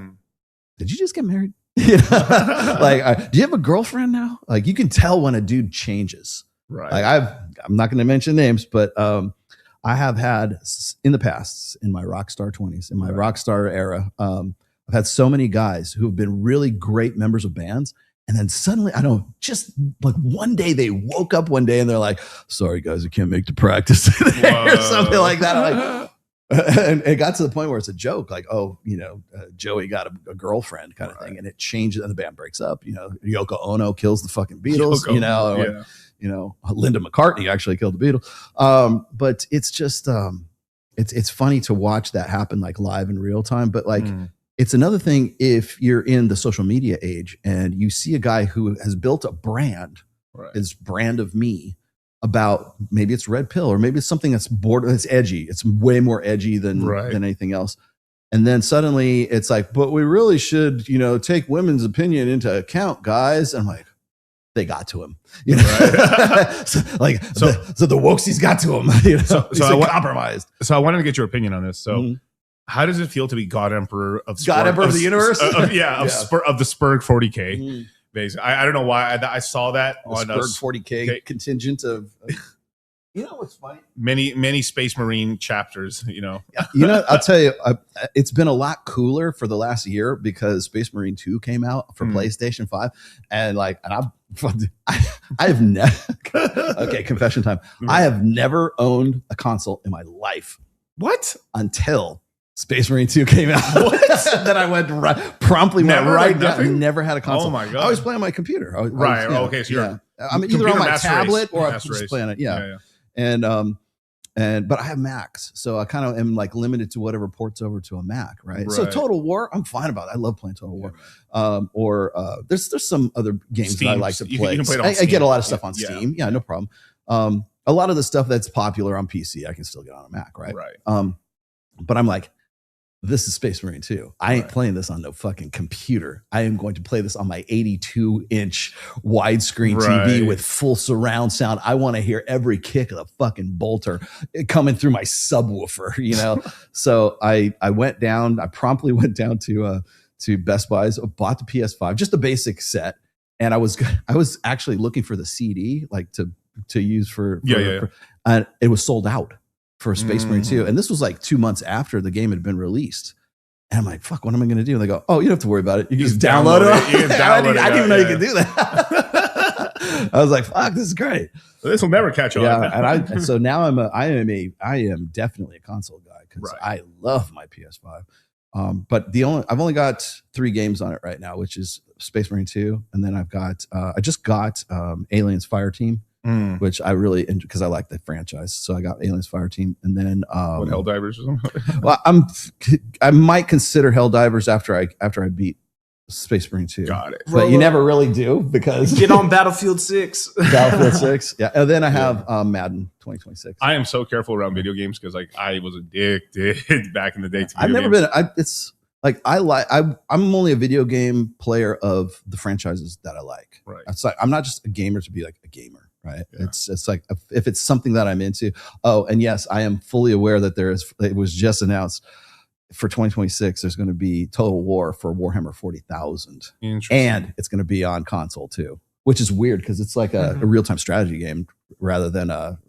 did you just get married? Like, do you have a girlfriend now? Like, you can tell when a dude changes. Right. Like I'm not going to mention names, but I have had in the past, in my rock star 20s, in my rock star era, I've had so many guys who have been really great members of bands. And then suddenly, I don't just like one day they woke up one day and they're like, sorry guys, I can't make the practice today or something like that. I'm like, and it got to the point where it's a joke, like, oh, Joey got a girlfriend kind of thing. And it changes and the band breaks up. Yoko Ono kills the fucking Beatles, Linda McCartney actually killed the Beatles. But it's just, it's funny to watch that happen like live in real time. But like, it's another thing if you're in the social media age and you see a guy who has built a brand, his brand of me, about maybe it's red pill or maybe it's something that's it's edgy. It's way more edgy than anything else. And then suddenly it's like, but we really should, take women's opinion into account, guys. And I'm like, they got to him, so the wokesies got to him. So compromised. So I wanted to get your opinion on this. So how does it feel to be God Emperor of Emperor of the universe? Of the Spurg 40K. Basically, I don't know why I saw that the on Spurg 40K contingent of. What's funny? Many Space Marine chapters. I'll tell you, it's been a lot cooler for the last year because Space Marine 2 came out for PlayStation 5, and I have never. Okay, confession time. I have never owned a console in my life. What? Until Space Marine 2 came out. Then I went promptly right down. Never had a console. Oh my god! I was playing on my computer. Okay, so you're I'm either on my tablet or I'm just playing it. Yeah. But I have Macs, so I kind of am like limited to whatever ports over to a Mac, right? So Total War, I'm fine about it. I love playing Total War. There's some other games Steam. That I like to play. You can play it on Steam. I get a lot of stuff on Steam. Yeah, no problem. A lot of the stuff that's popular on PC, I can still get on a Mac, right? But I'm like, this is Space Marine 2. I ain't playing this on no fucking computer. I am going to play this on my 82-inch widescreen TV with full surround sound. I want to hear every kick of the fucking bolter coming through my subwoofer, So I promptly went down to Best Buy's, bought the PS5, just the basic set. And I was actually looking for the CD, like to use for and it was sold out for Space Marine 2. And this was like 2 months after the game had been released. And I'm like, fuck, what am I going to do? And they go, oh, you don't have to worry about it. You can just download it. You can download it. I didn't even know you could do that. I was like, fuck, this is great. This will never catch on. Yeah, and so now I am definitely a console guy because I love my PS5. But I've only got 3 games on it right now, which is Space Marine 2, and then I've got I just got Aliens Fireteam, which I really because I like the franchise, so I got Aliens Fireteam, and then Helldivers or something. Well, I might consider Helldivers after I beat Space Marine 2. Got it. But you never really do because get on Battlefield 6. Battlefield 6. Yeah. And then I have Madden 2026. I am so careful around video games because I was addicted back in the day to I've never games. been it's like I'm only a video game player of the franchises that I like. Right. It's like I'm not just a gamer to be like a gamer. Right. Yeah. It's like if it's something that I'm into. Oh, and yes, I am fully aware that it was just announced for 2026, there's going to be Total War for Warhammer 40,000. And it's going to be on console too, which is weird because it's like a real-time strategy game rather than a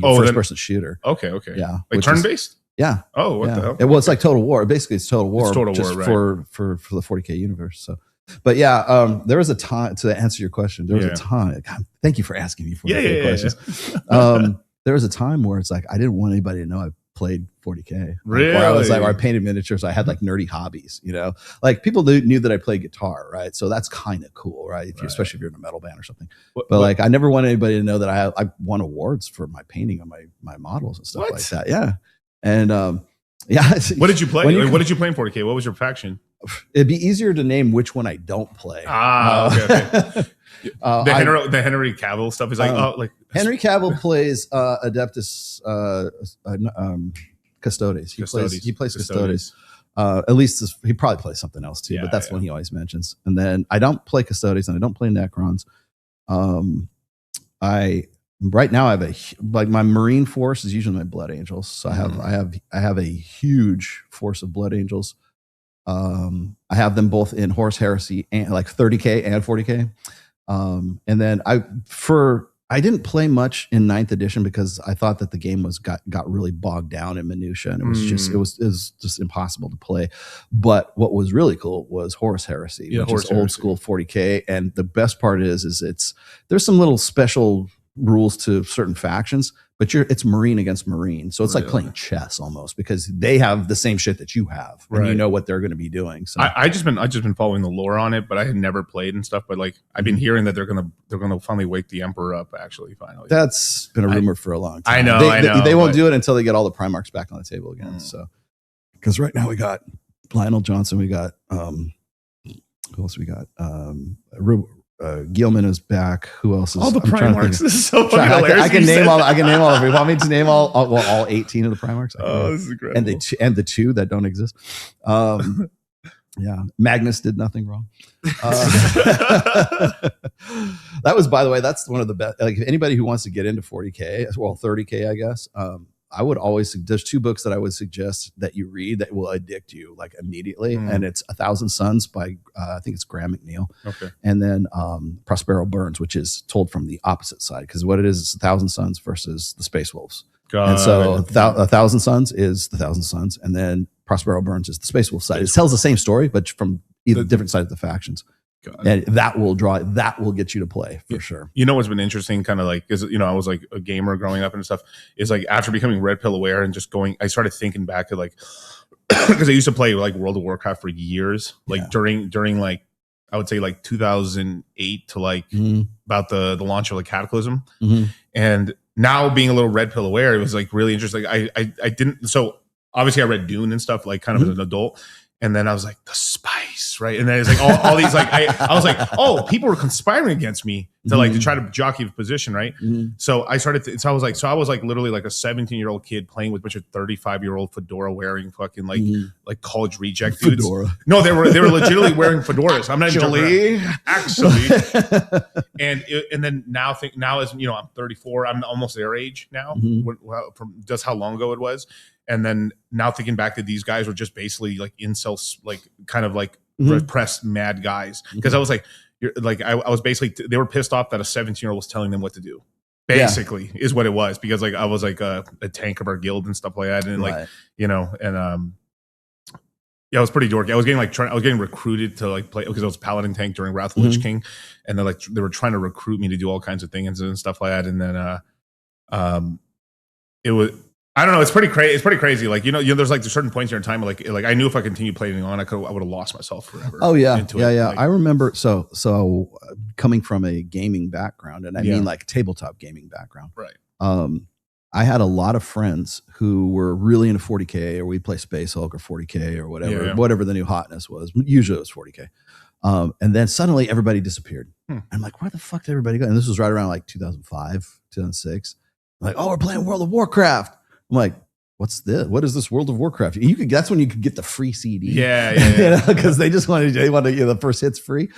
first-person shooter. Okay. Yeah. Like turn-based? Yeah. Oh, what the hell? It's like Total War. Basically, it's Total War. It's Total just War, for the 40K universe. So, but yeah, there was a time, to answer your question, there was a time. God, thank you for asking me 40K questions. There was a time where it's like I didn't want anybody to know I played 40K. Really? Where I was like, I painted miniatures. I had like nerdy hobbies, like people knew that I played guitar, right? So that's kind of cool, right? Especially if you're in a metal band or something. But like, I never want anybody to know that I won awards for my painting on my models and stuff like that. Yeah. And Yeah. What did you play? When you- What did you play in 40K? What was your faction? It'd be easier to name which one I don't play. Okay. The Henry Cavill stuff is like, Henry Cavill plays Adeptus Custodes. He plays Custodes. At least he probably plays something else too, but that's one he always mentions. And then I don't play Custodes and I don't play Necrons. Right now I have my Marine force is usually my Blood Angels. So I have a huge force of Blood Angels. I have them both in Horus Heresy and like 30K and 40K. And then I didn't play much in 9th edition because I thought that the game got really bogged down in minutia, and it was just impossible to play. But what was really cool was Horus Heresy, which is old school 40K. And the best part is there's some little special rules to certain factions, but it's Marine against Marine. So it's like playing chess almost, because they have the same shit that you have, and you know what they're going to be doing. So I just been following the lore on it, but I had never played and stuff. But like I've been hearing that they're gonna finally wake the Emperor up. Actually, finally, that's been a rumor for a long time. I know they won't do it until they get all the Primarchs back on the table again. So because right now we got Lionel Johnson, we got who else we got? Gilman is back. Who else is all the Primarchs? This is so fucking hilarious. I can name all of them. You want me to name all 18 of the Primarchs? Oh, this is incredible. And the two that don't exist. Yeah, Magnus did nothing wrong. That was, by the way, that's one of the best. Like anybody who wants to get into 40K, well, 30K, I guess. I would always, there's two books that I would suggest that you read that will addict you like immediately. And it's 1,000 Suns by, I think it's Graham McNeil. Okay. And then Prospero Burns, which is told from the opposite side. Because what it is 1,000 Suns versus the Space Wolves. And so 1,000 Suns is the 1,000 Suns. And then Prospero Burns is the Space Wolf side. It tells the same story, but from either different sides of the factions. And that will get you to play for sure. You know what's been interesting, kind of like, is I was like a gamer growing up and stuff. Is like after becoming Red Pill aware and just going, I started thinking back to like, because I used to play like World of Warcraft for years, like during like I would say like 2008 to like about the launch of like Cataclysm, and now being a little Red Pill aware, it was like really interesting. Like I didn't, so obviously I read Dune and stuff like kind of as an adult. And then I was like, the spice, right? And then it's like all these like I was like, oh, people were conspiring against me to like to try to jockey the position, right? So I started. So I was like literally like a 17-year-old kid playing with a bunch of 35-year-old fedora wearing fucking like college reject dudes. Fedora. No, they were legitimately wearing fedoras. I'm not Actually. And then now as you know, I'm 34. I'm almost their age now. From just how long ago it was. And then now thinking back that these guys were just basically like incels, like kind of like repressed mad guys. Because I was like, I was basically, they were pissed off that a 17-year-old was telling them what to do. Basically, is what it was. Because like I was like a tank of our guild and stuff like that, and like it was pretty dorky. I was getting recruited to like play because I was Paladin tank during Wrath of Lich King, and then like they were trying to recruit me to do all kinds of things and stuff like that. And then it was. I don't know. It's pretty crazy. It's pretty crazy. Like there's like certain points in your time. Like I knew if I continued playing on, I would have lost myself forever. Oh yeah, into it. Like, I remember. So coming from a gaming background, and I mean like tabletop gaming background. Right. I had a lot of friends who were really into 40K, or we'd play Space Hulk or 40K or whatever the new hotness was. Usually it was 40K. And then suddenly everybody disappeared. I'm like, where the fuck did everybody go? And this was right around like 2005, 2006. I'm like, oh, we're playing World of Warcraft. I'm like, what's this? What is this World of Warcraft? That's when you could get the free CD. Yeah. Because they wanted the first hits free.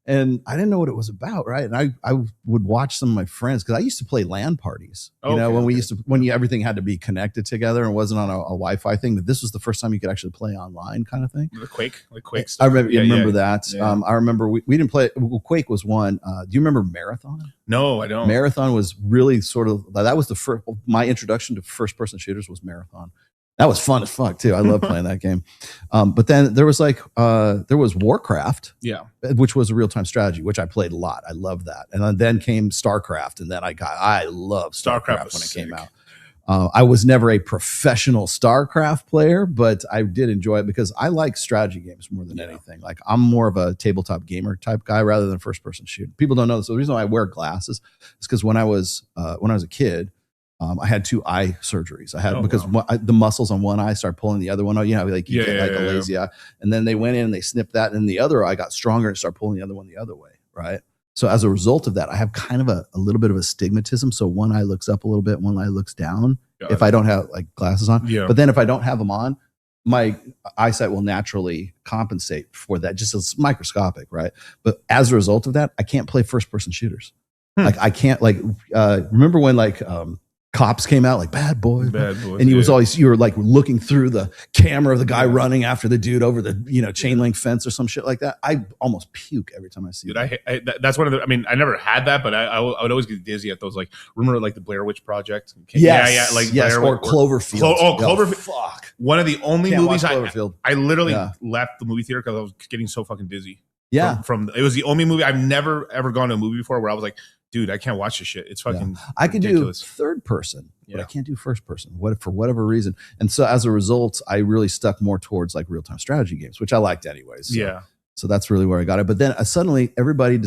And I didn't know what it was about, right? And I would watch some of my friends, because I used to play LAN parties. When everything had to be connected together and wasn't on a Wi-Fi thing. But this was the first time you could actually play online, kind of thing. The Quake stuff. I remember that. Yeah. I remember we didn't play. Quake was one. Do you remember Marathon? No, I don't. Marathon was really sort of, that was the first. My introduction to first-person shooters was Marathon. That was fun as fuck too. I love playing that game. But then there was Warcraft, which was a real-time strategy, which I played a lot. I loved that. And then came StarCraft, and then I loved StarCraft when it came out. I was never a professional StarCraft player, but I did enjoy it because I like strategy games more than anything. Like I'm more of a tabletop gamer type guy rather than first-person shooter. People don't know this. So the reason why I wear glasses is because when I was a kid, I had 2 eye surgeries. I had the muscles on one eye started pulling the other one out. You know, like you get a lazy eye. And then they went in and they snipped that, and the other eye got stronger and started pulling the other one the other way. Right. So as a result of that, I have kind of a little bit of astigmatism. So one eye looks up a little bit, one eye looks down. If I don't have like glasses on. Yeah. But then if I don't have them on, my eyesight will naturally compensate for that. Just it's microscopic, right? But as a result of that, I can't play first person shooters. Like I can't remember when Cops came out, like Bad Boys, and you were like looking through the camera of the guy running after the dude over the chain link fence or some shit like that. I almost puke every time I see it. That's one of the. I mean, I never had that, but I would always get dizzy at those. Like, remember like the Blair Witch Project? Yes, or Cloverfield. Cloverfield. Fuck. One of the only movies I literally left the movie theater because I was getting so fucking dizzy. Yeah, from it was the only movie I've never ever gone to a movie before where I was like, dude, I can't watch this shit. It's fucking I can ridiculous. do third person, but I can't do first person. For whatever reason. And so as a result, I really stuck more towards like real-time strategy games, which I liked anyways. So that's really where I got it. But then suddenly everybody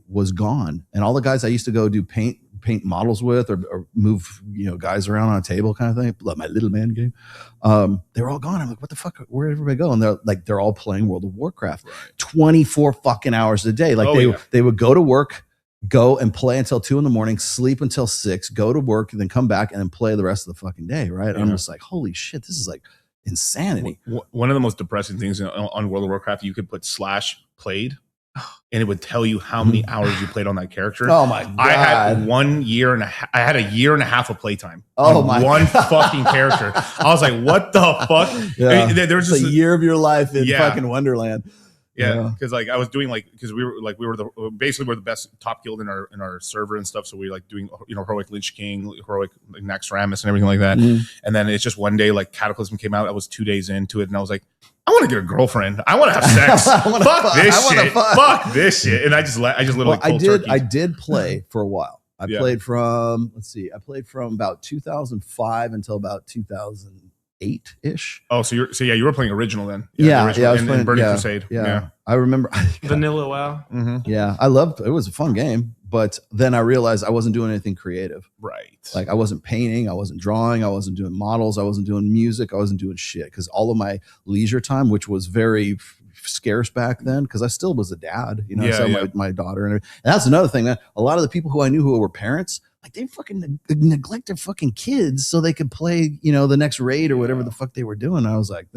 was gone. And all the guys I used to go do paint models with or move, guys around on a table kind of thing, like my little man game. They were all gone. I'm like, what the fuck? Where did everybody go? And they're all playing World of Warcraft 24 fucking hours a day. Like they would go to work, go and play until 2 a.m, sleep until 6, go to work, and then come back and then play the rest of the fucking day. Right. I'm just like, holy shit, this is like insanity. One of the most depressing things on World of Warcraft, you could put /played and it would tell you how many hours you played on that character. Oh my God. I had I had a year and a half of playtime on one fucking character. I was like, what the fuck? Yeah. There was just a year of your life in fucking Wonderland. Yeah, because like I was doing because we were the best top guild in our server and stuff. So we like doing heroic Lich King, heroic like, Naxxramas and everything like that. And then it's just one day like Cataclysm came out. I was 2 days into it, and I was like, I want to get a girlfriend. I want to have sex. Fuck this shit. And I just literally I did play for a while. I played from about 2005 until about 2008-ish. Oh, so you were playing original then? I was playing Burning yeah, Crusade. Yeah, I remember Vanilla WoW. Yeah, I loved it. It was a fun game, but then I realized I wasn't doing anything creative. Right. Like I wasn't painting, I wasn't drawing, I wasn't doing models, I wasn't doing music, I wasn't doing shit because all of my leisure time, which was very scarce back then, because I still was a dad, my daughter, and that's another thing, man. A lot of the people who I knew who were parents, like they fucking neglect their fucking kids so they could play, the next raid or whatever the fuck they were doing. I was like,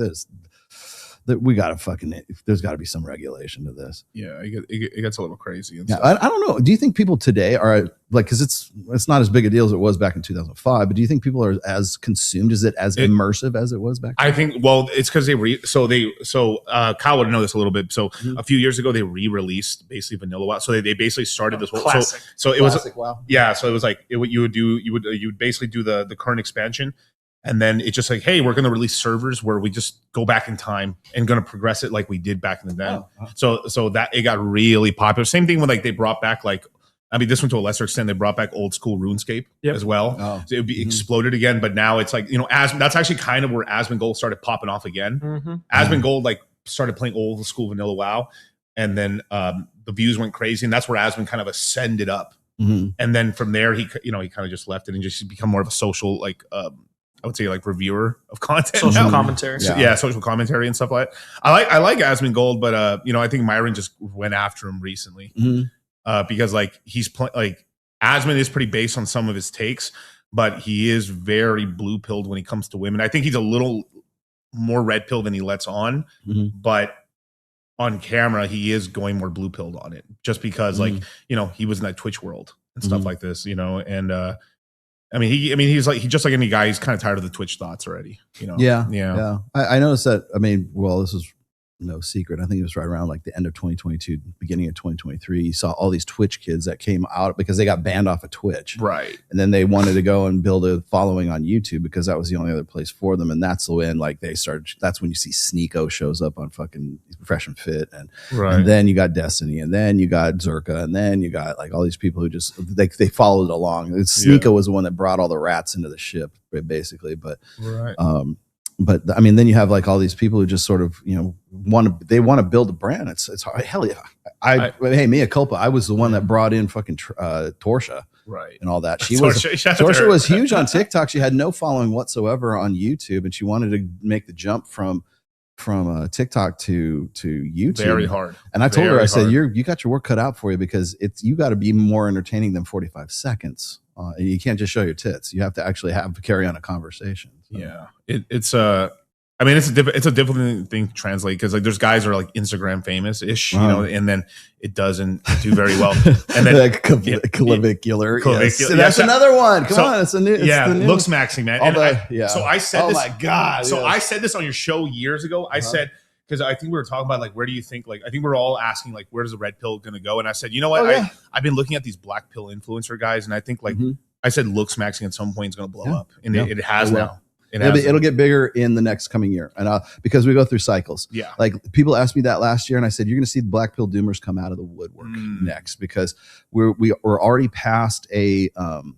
we gotta there's got to be some regulation to this. Yeah, it gets a little crazy. And stuff. I don't know. Do you think people today are like, because it's not as big a deal as it was back in 2005, but do you think people are as consumed? Is it as immersive as it was back then? I think, it's because Kyle would know this a little bit. So a few years ago, they re-released basically Vanilla WoW. So they basically started this whole classic. So it Classic was WoW. Yeah. So it was like you would basically do the current expansion. And then it's just like, hey, we're going to release servers where we just go back in time and going to progress it like we did back in the day. So that it got really popular. Same thing when like they brought back this one to a lesser extent, they brought back old school RuneScape as well. So it would be exploded again. But now it's like, that's actually kind of where Asmongold started popping off again. Asmongold like started playing old school vanilla WoW. And then the views went crazy. And that's where Asmon kind of ascended up. And then from there, he kind of just left it and just become more of a social, I would say like reviewer of content, social commentary. Social commentary and stuff like that. I like Asmongold, but I think Myron just went after him recently because like he's Asmon is pretty based on some of his takes, but he is very blue pilled when he comes to women. I think he's a little more red pill than he lets on, but on camera he is going more blue pilled on it just because he was in that Twitch world and stuff like this, and he's just like any guy. He's kind of tired of the Twitch thoughts already. Yeah. I noticed that. This is no secret. I think it was right around like the end of 2022, beginning of 2023. You saw all these Twitch kids that came out because they got banned off of Twitch, right? And then they wanted to go and build a following on YouTube because that was the only other place for them. And that's when they started. That's when you see Sneeko shows up on fucking Fresh and Fit, and then you got Destiny, and then you got Zerka, and then you got like all these people who just they followed along. Sneeko was the one that brought all the rats into the ship, basically, but But then you have like all these people who just sort of, want to build a brand. It's hard. Hell yeah. Hey, mea culpa. I was the one that brought in fucking Torsha right, and all that. Torsha was huge on TikTok. She had no following whatsoever on YouTube, and she wanted to make the jump from TikTok to YouTube. Very hard. And I told her, I said, hard. you got your work cut out for you, because you got to be more entertaining than 45 seconds. And you can't just show your tits. You have to actually carry on a conversation. So. Yeah, it's a difficult thing to translate, because like there's guys who are like Instagram famous ish, you know, and then it doesn't do very well. And then like clavicular. Yes. Yeah, That's another one. Come on, it's the new. Looksmaxx, man. So I said this. Oh my god. So I said this on your show years ago. I said, because I think we were talking about like, where do you think, like, I think we're all asking like, where's the red pill going to go? And I said, you know what? I've been looking at these black pill influencer guys, and I think like I said, Looksmaxx at some point is going to blow up, and it has now. It'll get bigger in the next coming year, and because we go through cycles. Yeah, like people asked me that last year, and I said you're going to see the black pill doomers come out of the woodwork next, because we're already past a.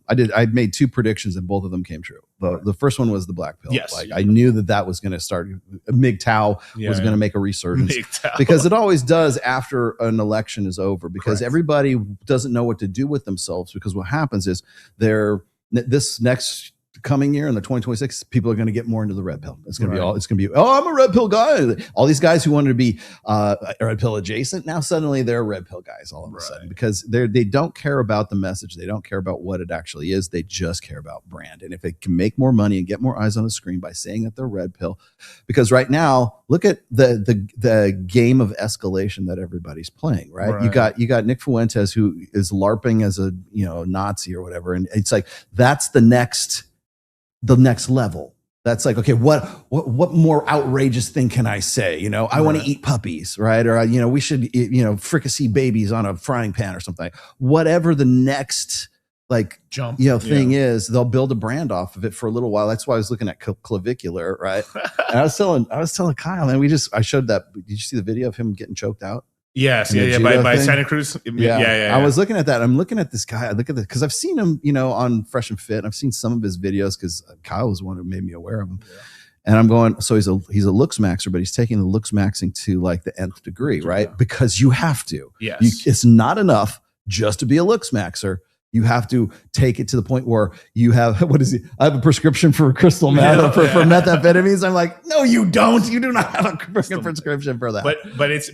I made 2 predictions, and both of them came true. The first one was the black pill. Yes, like I knew that was going to start. MGTOW was going to make a resurgence, because it always does after an election is over, because everybody doesn't know what to do with themselves, because what happens is this next coming year in the 2026, people are going to get more into the red pill. It's going to be I'm a red pill guy. All these guys who wanted to be red pill adjacent, now suddenly they're red pill guys all of a sudden, because they don't care about the message. They don't care about what it actually is. They just care about brand. And if it can make more money and get more eyes on the screen by saying that they're red pill, because right now, look at the game of escalation that everybody's playing, right? You got Nick Fuentes, who is LARPing as a Nazi or whatever, and it's like that's the next level. That's like, okay, what more outrageous thing can I say? I want to eat puppies, right? Or we should fricassee babies on a frying pan or something. Whatever the next like jump thing is, they'll build a brand off of it for a little while. That's why I was looking at Clavicular, right? And I was telling Kyle, man, I showed that. Did you see the video of him getting choked out? Yes, by Santa Cruz. Yeah. I was looking at that. I'm looking at this guy. I look at this because I've seen him, on Fresh and Fit. And I've seen some of his videos because Kyle was one who made me aware of him. Yeah. And I'm going, so he's a Looksmaxxer, but he's taking the Looksmaxxing to like the nth degree, right? Because you have to. Yes. It's not enough just to be a Looksmaxxer. You have to take it to the point where you have, I have a prescription for crystal meth, for methamphetamines. I'm like, no, you don't. You do not have a prescription for that. But it's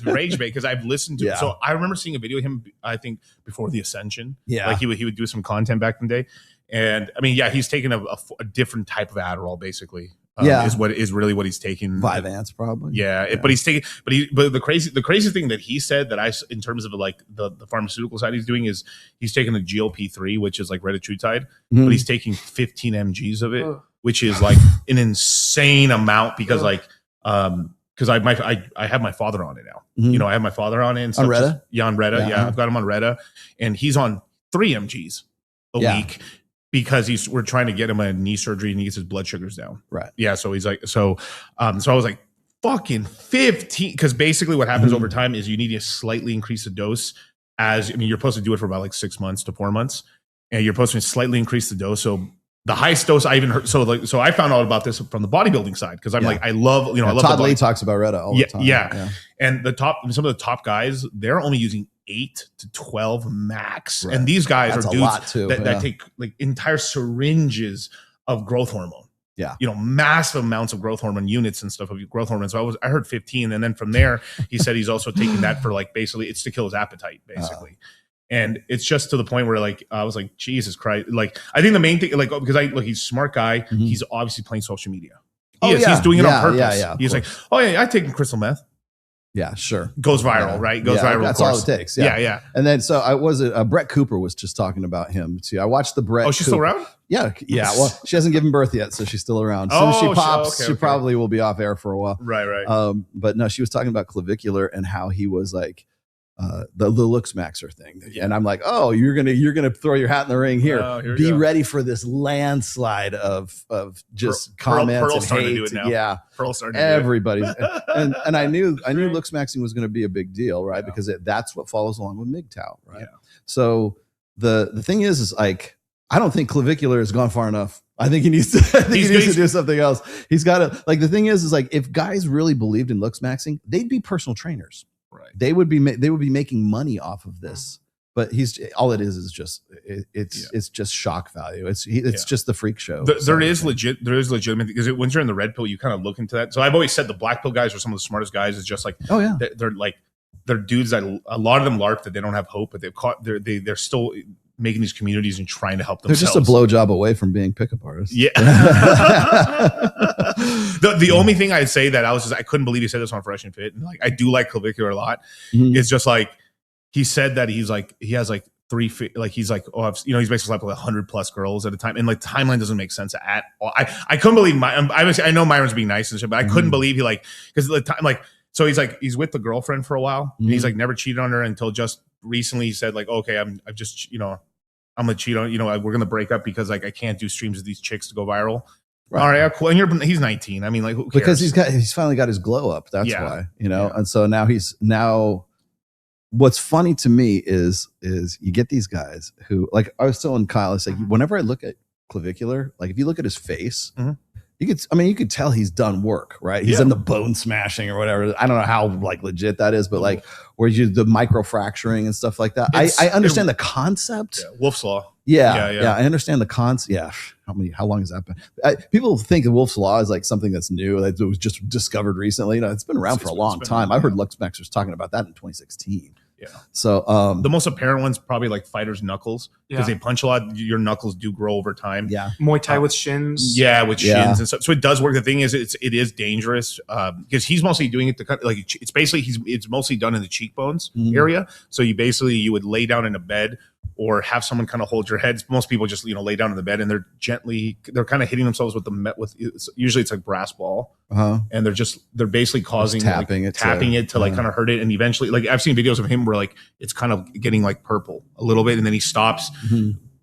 rage bait, because I've listened to it. So I remember seeing a video of him, I think before the Ascension. Yeah. Like he would do some content back in the day. And I mean, he's taking a different type of Adderall, basically. Is really what he's taking. Vyvanse, probably. Yeah. But he's taking, but the crazy thing that he said that in terms of like the pharmaceutical side he's doing is he's taking the GLP-3, which is like retatrutide, but he's taking 15 mgs of it, which is like an insane amount, because because I have my father on it now. I have my father on it and stuff. On Retta? On Retta. Yeah. I've got him on Retta, and he's on 3 mgs a week. Because we're trying to get him a knee surgery and he gets his blood sugars down. Right. Yeah. So he's like, so I was like, fucking 15. Because basically what happens over time is you need to slightly increase the dose. You're supposed to do it for about like 6 months to 4 months. And you're supposed to slightly increase the dose. So the highest dose I even heard. So I found out about this from the bodybuilding side, because I'm like, I love, I love Todd Lee talks about Retta all the time. Yeah. And some of the top guys, they're only using 8 to 12 max. Right. And these guys are dudes that take like entire syringes of growth hormone. Yeah. Massive amounts of growth hormone units and stuff of growth hormone. So I heard 15. And then from there, he said he's also taking that for like, basically it's to kill his appetite, basically. And it's just to the point where like, I was like, Jesus Christ. Like, I think the main thing, like, because he's a smart guy. He's obviously playing social media. He's doing it on purpose. He's like, I've taken crystal meth. Yeah, sure. Goes viral, right? Goes viral. That's all it takes. Yeah. And then Brett Cooper was just talking about him too. I watched the Brett. Oh, she's still around? Yeah. Well, she hasn't given birth yet, so she's still around. As soon as she pops, she probably will be off air for a while. Right. But no, she was talking about Clavicular and how he was like the Looksmaxxer thing. And I'm like, oh, you're gonna throw your hat in the ring here. Be ready for this landslide of just comments Pearl's and hate. To do it now. Pearl's starting to Everybody's and I knew Looksmaxxing was going to be a big deal, right? Because that's what follows along with MGTOW, right? Yeah. So the thing is like, I don't think Clavicular has gone far enough. I think he needs to do something else. He's got to, like, the thing is like, if guys really believed in Looksmaxxing, they'd be personal trainers. Right. They would be making money off of this. But all it is just it's just shock value. It's just the freak show. There is legitimate because once you're in the red pill, you kind of look into that. So I've always said the black pill guys are some of the smartest guys. It's just like they're dudes that a lot of them LARP that they don't have hope, but they're still making these communities and trying to help themselves. They're just a blowjob away from being pickup artists. Yeah. the only thing I'd say that I couldn't believe he said this on Fresh and Fit. And like I do like Clavicular a lot. It's just like he said that he has like he's like, he's basically slept with 100+ girls at a time, and like timeline doesn't make sense at all. I couldn't believe I know Myron's being nice and shit, but I couldn't believe he because the time so he's with the girlfriend for a while, and he's like never cheated on her until just recently. He said like, okay, I'm gonna cheat on we're gonna break up because like I can't do streams with these chicks to go viral. Right. All right, cool. And he's 19. I mean, like, who cares? Because he's finally got his glow up. That's why, and so now what's funny to me is you get these guys who, like I was telling Kyle, I said, whenever I look at Clavicular, like if you look at his face, you could tell he's done work, right? He's in the bone smashing or whatever. I don't know how like legit that is, but like where the micro fracturing and stuff like that. I understand the concept. Yeah, Wolf's Law. Yeah. I understand the concept. Yeah. How long has that been? People think of Wolf's Law is like something that's new, that was just discovered recently. It's been around for a long time. I heard Looksmaxx was talking about that in 2016. Yeah. So the most apparent one's probably like fighters' knuckles because they punch a lot. Your knuckles do grow over time. Yeah. Muay Thai with shins. Yeah, with shins and stuff. So it does work. The thing is, it is dangerous because he's mostly doing it to cut. Like it's mostly done in the cheekbones area. So you would lay down in a bed or have someone kind of hold your heads. Most people just lay down in the bed and they're kind of hitting themselves with usually it's like brass ball, and they're basically causing tapping it to like kind of hurt it, and eventually like I've seen videos of him where like it's kind of getting like purple a little bit, and then he stops,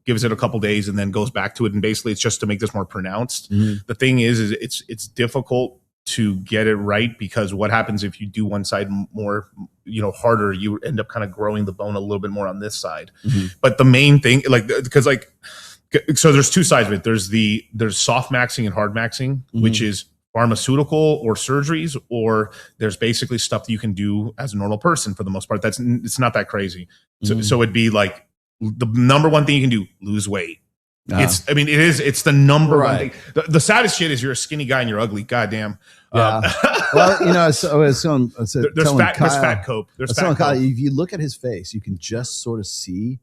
gives it a couple days, and then goes back to it, and basically it's just to make this more pronounced. The thing is it's difficult to get it right because what happens if you do one side more harder, you end up kind of growing the bone a little bit more on this side. But the main thing so there's two sides of it. There's soft maxing and hard maxing, which is pharmaceutical or surgeries, or there's basically stuff that you can do as a normal person for the most part. It's not that crazy. So it'd be like the number one thing you can do, lose weight. It's the number one thing. The saddest shit is you're a skinny guy and you're ugly. Goddamn. Well, there's fat cope. If you look at his face, you can just sort of see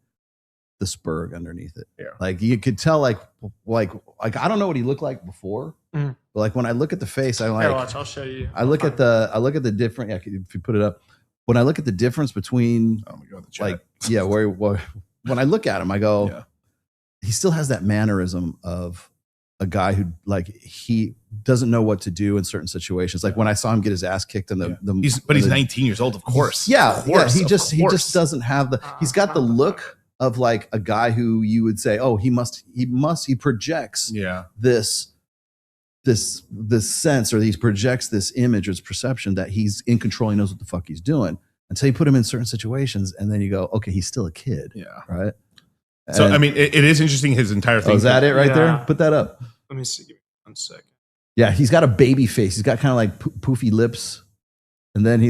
the spurg underneath it. Yeah. Like you could tell, like I don't know what he looked like before, but like when I look at the face, I'll show you. I look at the different. Yeah, if you put it up, when I look at the difference between, oh my god, the chat. When I look at him, I go, he still has that mannerism of a guy who he doesn't know what to do in certain situations. Like when I saw him get his ass kicked in he's 19 years old, of course. He just doesn't have he's got the look of like a guy who you would say, oh, he projects this sense, or he projects this image or this perception that he's in control. He knows what the fuck he's doing until you put him in certain situations. And then you go, okay, he's still a kid. Yeah. Right. So, it is interesting, his entire thing. Oh, is that it right there? Put that up. Let me see. Give me 1 second. Yeah, he's got a baby face. He's got kind of like poofy lips. And then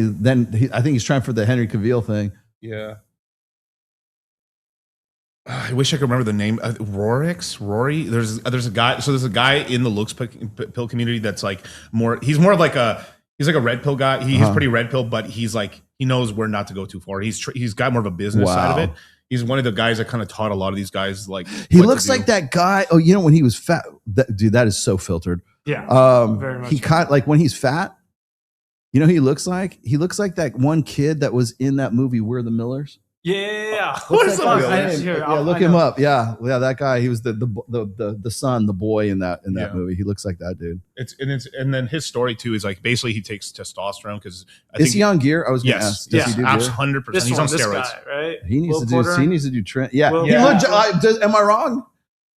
I think he's trying for the Henry Cavill thing. Yeah. I wish I could remember the name. Rory. There's a guy. So there's a guy in the looks pill community that's like he's more of like he's like a red pill guy. He's pretty red pill, but he's like, he knows where not to go too far. He's got more of a business side of it. He's one of the guys that kind of taught a lot of these guys like. He looks like that guy. Oh, when he was fat, dude, that is so filtered. Yeah, very much. He like when he's fat. Who he looks like? He looks like that one kid that was in that movie We're the Millers. Yeah. Look him up. Yeah, that guy. He was the son, the boy in that movie. He looks like that dude. And then his story too is like basically he takes testosterone because is he on gear? I was going to ask. Does he do 100%. He's on steroids, guy, right? He needs to do trend. Yeah. Am I wrong?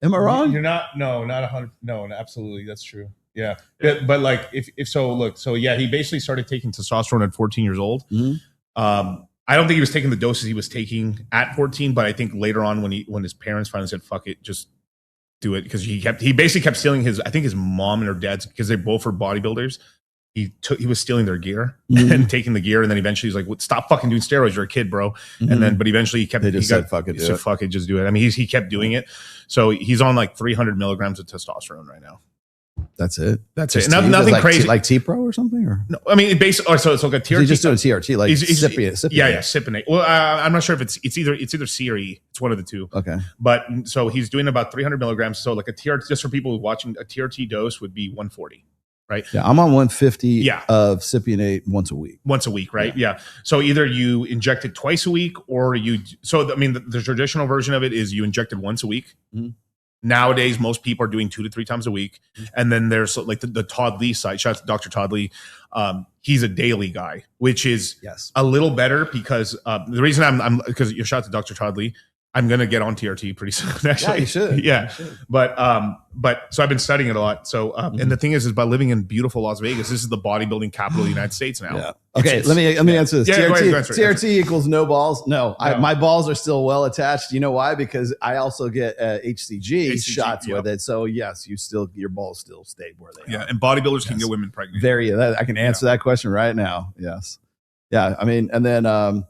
Am I wrong? You're not. No, not 100. No, absolutely, that's true. Yeah. But like if so, look. So yeah, he basically started taking testosterone at 14 years old. I don't think he was taking the doses he was taking at 14, but I think later on when his parents finally said, fuck it, just do it. Because he basically kept stealing his mom and her dad's, because they both were bodybuilders. he was stealing their gear and taking the gear, and then eventually he's like, well, "Stop fucking doing steroids, you're a kid, bro." And then, but eventually he kept. They just said, "Fuck it, fuck it, just do it." I mean, he kept doing it, so he's on like 300 milligrams of testosterone right now. That's it. That's it. Nothing like crazy, like T-Pro or something, or no? I mean, basically, so it's like a TRT. He's just doing TRT, like Cypionate. Yeah, Cypionate. Well, I'm not sure if it's either C or E. It's one of the two. Okay. But so he's doing about 300 milligrams. So like a TRT, just for people watching, a TRT dose would be 140. Right. Yeah, I'm on 150 of Cypionate once a week. Once a week, right? Yeah. So either you inject it twice a week, or you. So I mean, the traditional version of it is you inject it once a week. Mm-hmm. Nowadays, most people are doing 2 to 3 times a week, and then there's like the Todd Lee site. Shout out to Dr. Todd Lee. He's a daily guy, which is a little better because the reason I'm because you shout out to Dr. Todd Lee. I'm gonna get on TRT pretty soon. Actually, yeah, you should. Yeah, you should. But so I've been studying it a lot. So and the thing is by living in beautiful Las Vegas, this is the bodybuilding capital of the United States now. Yeah. Okay, let me answer this. Yeah, TRT equals no balls. No, my balls are still well attached. You know why? Because I also get HCG shots with it. So yes, your balls still stay where they are. Yeah, and bodybuilders can get women pregnant. I can answer that question right now. Yes. Yeah. I mean, and then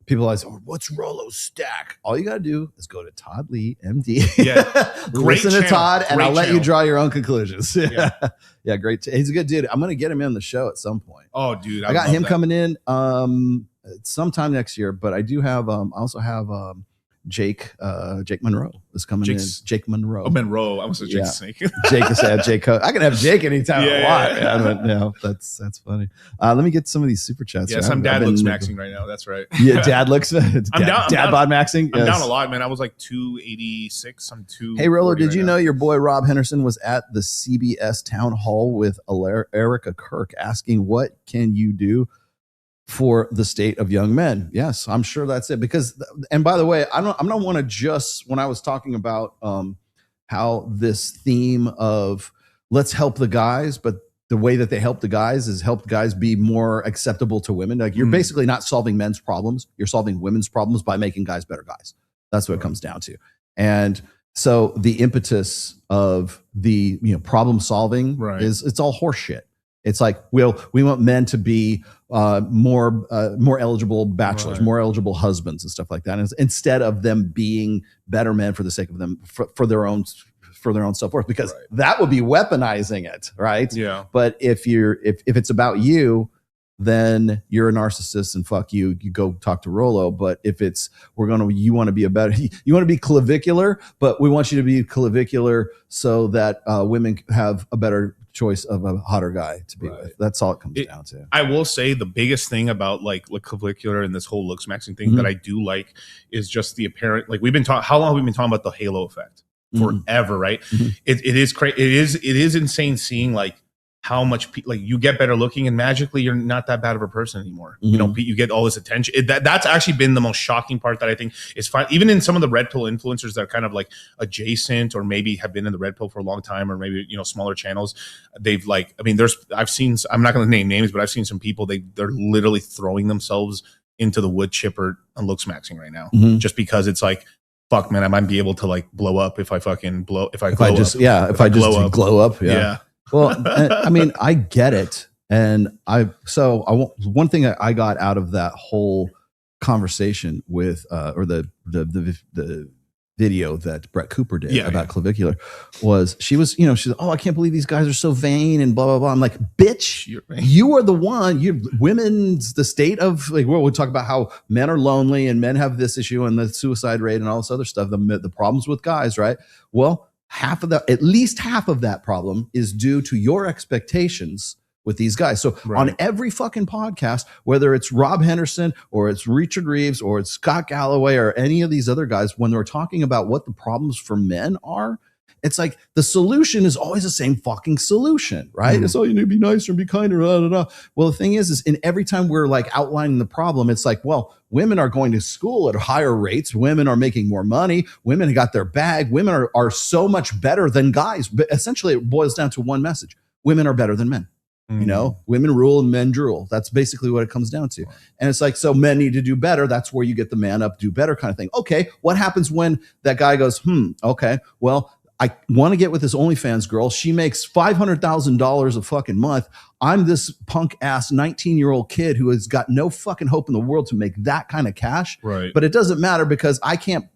people always, what's Rollo's stack? All you got to do is go to Todd Lee, MD. Yeah. Listen to Todd, and Great I'll let channel. you draw your own conclusions. Yeah. Yeah, great. He's a good dude. I'm going to get him in the show at some point. Oh, dude. I got love him that. coming in sometime next year, but I do have, I also have Jake Monroe is coming in. Jake Monroe. Oh, Monroe. I was a Jake Yeah. Snake. Jake is Jake. I can have Jake anytime I want. Yeah. But, that's funny. Let me get some of these super chats. Yes, I'm dad looks maxing right now. That's right. Yeah, dad looks. Dad bod maxing. I'm Yes. down a lot, man. I was like 286. I'm 2. Hey, Rollo, did you know your boy Rob Henderson was at the CBS town hall with Erica Kirk asking, what can you do for the state of young men? Yes, I'm sure that's it. Because, and by the way, I don't want to just, when I was talking about how this theme of let's help the guys, but the way that they help the guys is help guys be more acceptable to women. Like you're basically not solving men's problems. You're solving women's problems by making guys better guys. That's what it comes down to. And so the impetus of the problem solving is it's all horseshit. It's like, we want men to be more eligible bachelors, more eligible husbands and stuff like that. And instead of them being better men for the sake of them, for their own self-worth, because that would be weaponizing it. Right. Yeah. But if it's about you, then you're a narcissist and fuck you. You go talk to Rollo. But if it's, you want to be clavicular, but we want you to be clavicular so that women have a better choice of a hotter guy to be with. That's all it comes down to. I will say the biggest thing about like clavicular and this whole Looksmaxxing thing that I do like is just the apparent, like we've been talking, how long have we been talking about the halo effect? Forever, right? It is crazy. It is insane seeing like how much like you get better looking and magically you're not that bad of a person anymore. You get all this attention. That's actually been the most shocking part that I think is fine. Even in some of the red pill influencers that are kind of like adjacent or maybe have been in the red pill for a long time or maybe, smaller channels, they've like, I mean, I've seen, I'm not going to name names, but I've seen some people, they're literally throwing themselves into the wood chipper and Looksmaxxing right now just because it's like, fuck man, I might be able to like blow up if I fucking glow up. Glow up. Yeah. Well, I mean, I get it. And one thing I got out of that whole conversation with, or the video that Brett Cooper did about clavicular was she's oh, I can't believe these guys are so vain and blah, blah, blah. I'm like, bitch, you are the one, women's the state of like, we talk about how men are lonely and men have this issue and the suicide rate and all this other stuff, the problems with guys, right? Well, at least half of that problem is due to your expectations with these guys. So on every fucking podcast, whether it's Rob Henderson or it's Richard Reeves or it's Scott Galloway or any of these other guys, when they're talking about what the problems for men are, it's like the solution is always the same fucking solution, right? It's all you need to be nicer and be kinder. Blah, blah, blah. Well, the thing is in every time we're like outlining the problem, it's like, well, women are going to school at higher rates. Women are making more money. Women got their bag. Women are so much better than guys. But essentially it boils down to one message. Women are better than men. Women rule and men drool. That's basically what it comes down to. And it's like, so men need to do better. That's where you get the man up, do better kind of thing. Okay. What happens when that guy goes, okay, well, I want to get with this OnlyFans girl. She makes $500,000 a fucking month. I'm this punk ass 19-year-old kid who has got no fucking hope in the world to make that kind of cash. Right. But it doesn't matter because I can't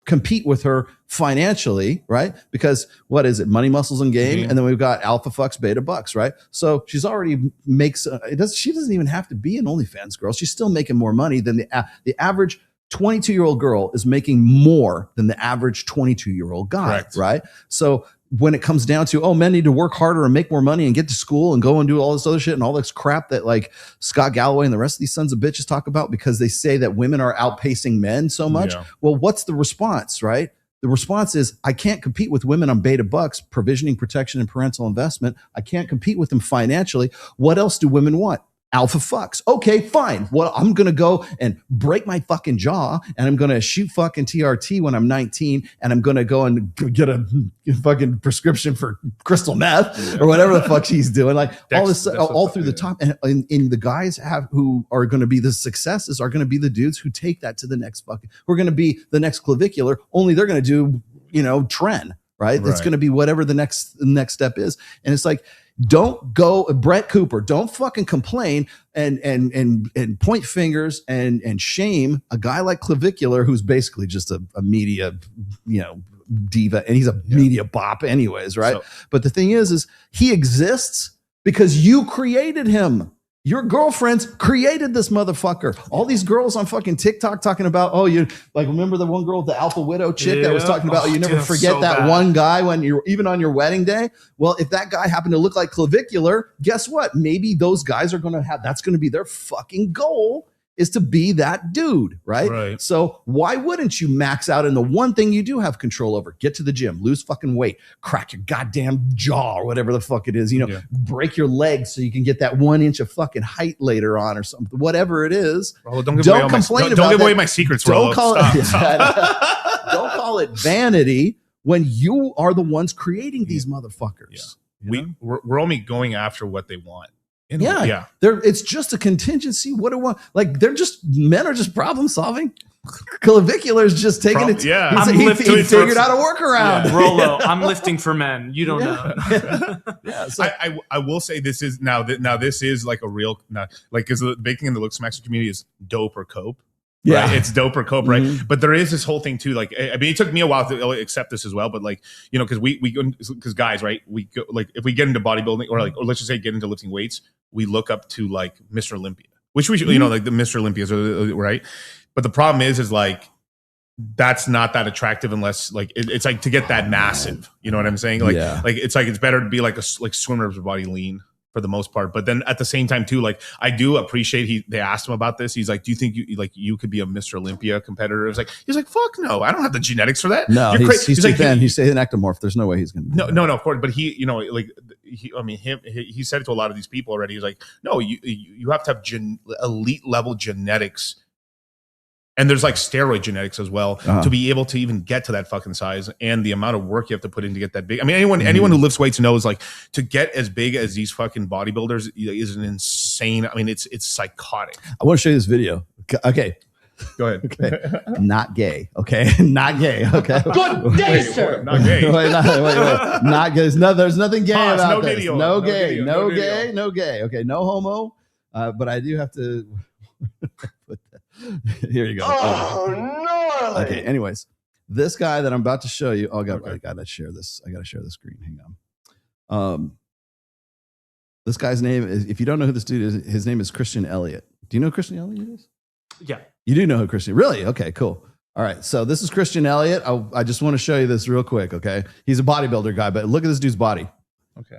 compete with her financially, right? Because what is it? Money, muscles, and game. And then we've got alpha fucks, beta bucks, right? So she's already makes, she doesn't even have to be an OnlyFans girl. She's still making more money than the average 22-year-old girl is making more than the average 22-year-old guy, right? So when it comes down to, men need to work harder and make more money and get to school and go and do all this other shit and all this crap that like Scott Galloway and the rest of these sons of bitches talk about because they say that women are outpacing men so much. Yeah. Well, what's the response, right? The response is, I can't compete with women on beta bucks, provisioning, protection, and parental investment. I can't compete with them financially. What else do women want? Alpha fucks. Okay, fine. Well, I'm going to go and break my fucking jaw and I'm going to shoot fucking TRT when I'm 19 and I'm going to go and get a fucking prescription for crystal meth or whatever the fuck she's doing. Like all this, all through the top. And the guys who are going to be the successes are going to be the dudes who take that to the next fucking, who are going to be the next clavicular, only they're going to do, trend, right? It's going to be whatever the next step is. And it's like, don't go, Brett Cooper, don't fucking complain and point fingers and shame a guy like Clavicular, who's basically just a media, diva, and he's a media bop anyways, right? But the thing is he exists because you created him. Your girlfriends created this motherfucker. All these girls on fucking TikTok talking about, you like, remember the one girl, the Alpha Widow chick that was talking about, you never forget that one guy when you're even on your wedding day. Well, if that guy happened to look like Clavicular, guess what? Maybe those guys are going to have, that's going to be their fucking goal, is to be that dude, right? So why wouldn't you max out in the one thing you do have control over? Get to the gym, lose fucking weight, crack your goddamn jaw or whatever the fuck it is, break your legs so you can get that 1 inch of fucking height later on or something, whatever it is. Rollo, don't give away my secrets, Rollo. Don't call it vanity when you are the ones creating these motherfuckers. We're only going after what they want. It's just a contingency. What do want? Like men are just problem solving. Clavicular is just taking it. Yeah, he figured out a workaround. Rollo, I'm lifting for men. You don't know. So I will say this is now this is like a real because the baking in the Looksmaxx community is dope or cope. Yeah, right? It's dope or cope, right? But there is this whole thing too. Like, I mean, it took me a while to accept this as well. But like, because guys, right? We go, like, if we get into bodybuilding or let's just say get into lifting weights, we look up to like Mr. Olympia, which we should, like the Mr. Olympias, right? But the problem is like that's not that attractive unless like it's like to get that massive. You know what I'm saying? Like, it's better to be like swimmers with body lean for the most part. But then at the same time too, like I do appreciate they asked him about this. He's like, do you think you could be a Mr. Olympia competitor? He's like, fuck no, I don't have the genetics for that. No, he's too thin. He's an ectomorph. There's no way he's going to. No, of course. But he said it to a lot of these people already. He's like, no, you have to have elite level genetics. And there's like steroid genetics as well to be able to even get to that fucking size, and the amount of work you have to put in to get that big. I mean, anyone who lifts weights knows like to get as big as these fucking bodybuilders is an insane. I mean, it's psychotic. I want to show you this video. Okay. Go ahead. Okay. Not gay. Okay. Not gay. Okay. Good day, sir. Not gay. Wait. Not gay. There's nothing gay about this. Video, no gay. No gay. No gay. Okay. No homo. But I do have to put that. Here you go. Oh, no. Okay. Anyways, this guy that I'm about to show you. I gotta share this. I gotta share the screen. Hang on. This guy's name is. If you don't know who this dude is, his name is Christian Elliott. Do you know who Christian Elliott is? Yeah. You do know who Christian. Really? Okay. Cool. All right. So this is Christian Elliott. I just want to show you this real quick. Okay. He's a bodybuilder guy, but look at this dude's body. Okay.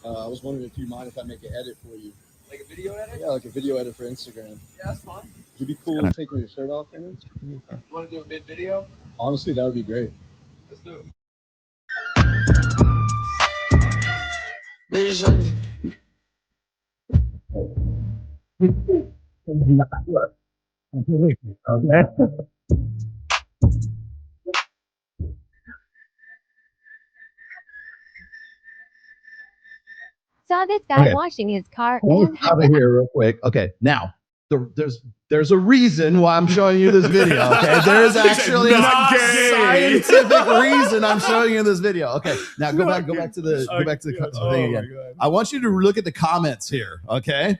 I was wondering if you mind if I make an edit for you. Like a video edit? Yeah, like a video edit for Instagram. Yeah, that's fine. Would it be cool to take your shirt off, man? You want to do a mid-video? Honestly, that would be great. Let's do it. Saw this guy washing his car. Out of here real quick. Okay. Now, there's a reason why I'm showing you this video. Okay, there is actually a scientific reason I'm showing you this video. Okay, now go back to the thing again. I want you to look at the comments here. Okay,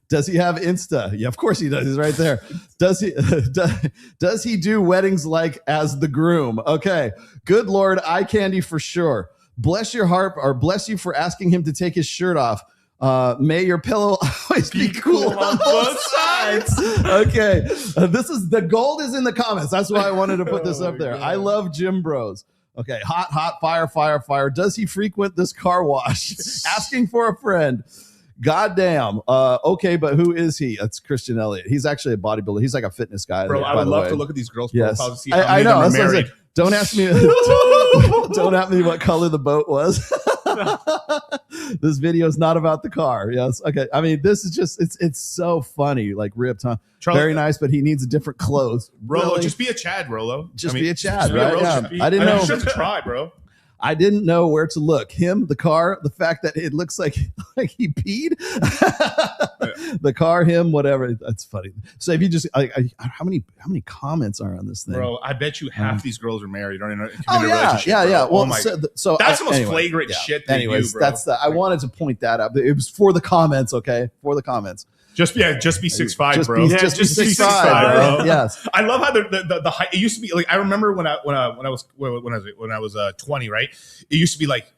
does he have Insta? Yeah, of course he does. He's right there. Does he do weddings like as the groom? Okay, good Lord, eye candy for sure. Bless your heart, or bless you for asking him to take his shirt off. May your pillow always be cool on both sides. Okay. This is the gold is in the comments. That's why I wanted to put this up there. I love gym bros. Okay. Hot, fire. Does he frequent this car wash? Asking for a friend. Goddamn. Okay, but who is he? That's Christian Elliott. He's actually a bodybuilder. He's like a fitness guy. Bro, I would love to look at these girls' profiles and see how I many know. of them are married. Don't ask me. Don't ask me what color the boat was. This video is not about the car. Yes. Okay. I mean, this is just it's so funny. Like ripped, huh? Charlie, very nice, but he needs a different clothes. Rollo, Really? just be a Chad, Rollo. Be a Chad, be a right? roast. Yeah. I didn't know. You should try, bro. I didn't know where to look. Him, the car, the fact that it looks like he peed. The car, him, whatever. That's funny. So if you just how many comments are on this thing? Bro, I bet you half these girls are married or in a Oh relationship. yeah. Bro. Well, Oh my- so that's the most anyway, flagrant yeah. shit they Anyways, do, bro. I wanted to point that out. It was for the comments, okay? For the comments. Just be 6'5", Just bro. be 6'5", bro. Yes. I love how the height. It used to be like I remember when I was 20, right? It used to be like,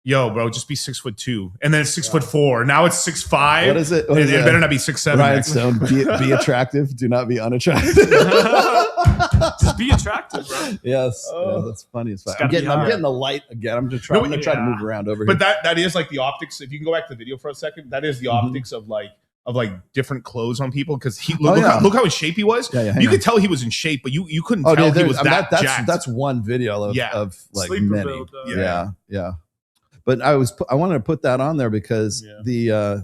yo, bro, just be 6'2", and then it's 6'4". Now it's 6'5". What is it? It better not be 6'7". Ryan Stone, be attractive. Do not be unattractive. Just be attractive, bro. Yes. Yeah, that's funny as fuck. gotta I'm be hard. getting the light again. I'm gonna try to move around over here. But that is like the optics. If you can go back to the video for a second, that is the optics of like different clothes on people because look how in shape he was. Yeah, you could tell he was in shape, but you couldn't tell he was jacked. That's one video of like Sleeper many. build, Yeah. But I wanted to put that on there because there we go.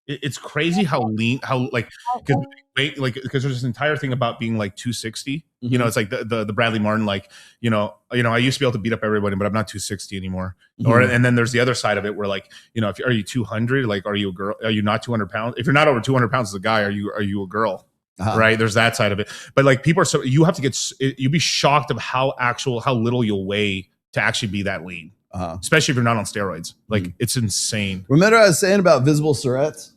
It's crazy how lean, because there's this entire thing about being like 260. You know, it's like the Bradley Martin, like, you know, I used to be able to beat up everybody, but I'm not 260 anymore. And then there's the other side of it where like, you know, are you 200? Like, are you a girl? Are you not 200 pounds? If you're not over 200 pounds as a guy, are you a girl? Right. There's that side of it. But like people are you have to you'd be shocked of how little you'll weigh to actually be that lean. Especially if you're not on steroids. Like it's insane. Remember what I was saying about visible Sarrets?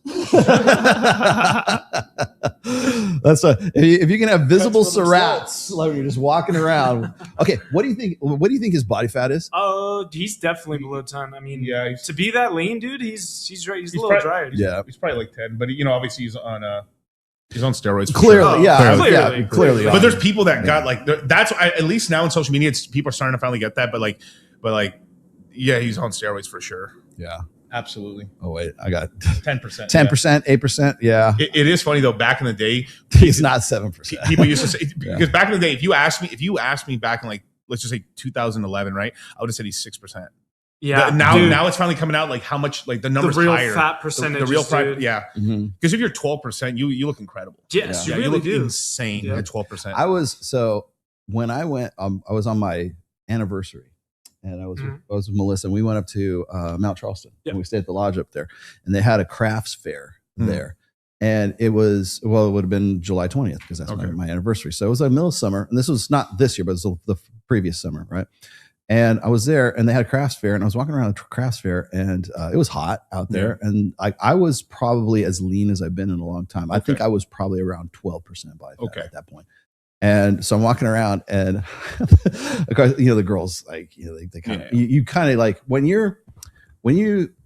That's if you can have visible Sarrets, like you're just walking around. Okay, what do you think his body fat is? Oh, he's definitely below 10. I mean, to be that lean, dude, he's right. He's a little probably, dry. Yeah, he's probably like 10. But you know, obviously he's on steroids. For Clearly, sure. Clearly. But there's people that got like that's at least now in social media, people are starting to finally get that. But like. Yeah, he's on steroids for sure. Yeah, absolutely. Oh wait, I got 10%, 10%, 8%. Yeah, it is funny though. Back in the day, he's not 7%. People used to say because back in the day, if you asked me back in like let's just say 2011, right? I would have said he's 6%. Yeah. Now it's finally coming out like how much like the numbers the real higher. fat percentage. The real fat, dude. yeah. Because if you're 12%, you look incredible. Yes, you really look do. insane at 12%. When I went, I was on my anniversary. And I was with Melissa, and we went up to Mount Charleston, and we stayed at the lodge up there, and they had a crafts fair there, and it would have been July 20th because that's my anniversary. So it was like middle of summer, and this was not this year, but it was the previous summer, right? And I was there, and they had a crafts fair, and I was walking around the crafts fair, and it was hot out there, and I was probably as lean as I've been in a long time. I think I was probably around 12% body fat at that point. And so I'm walking around, and of course, you know, the girls like, you know, they kind of, you kind of like when you,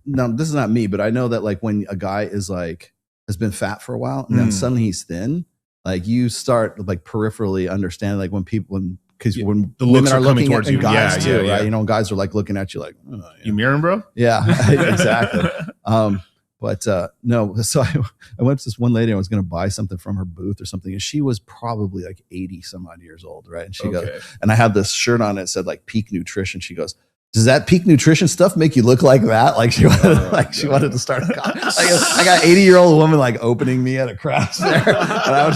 now this is not me, but I know that like when a guy is like, has been fat for a while and then suddenly he's thin, like you start like peripherally understanding like when when the women are looking at you, guys too, right? You know, guys are like looking at you like, oh, you mirroring, bro? Yeah, exactly. But no, so I went to this one lady. I was going to buy something from her booth or something, and she was probably like 80 some odd years old, right? And she goes, and I had this shirt on that said like Peak Nutrition. She goes, does that Peak Nutrition stuff make you look like that? Like she wanted, she wanted to start. I got 80-year-old woman like opening me at a crafts fair, and I was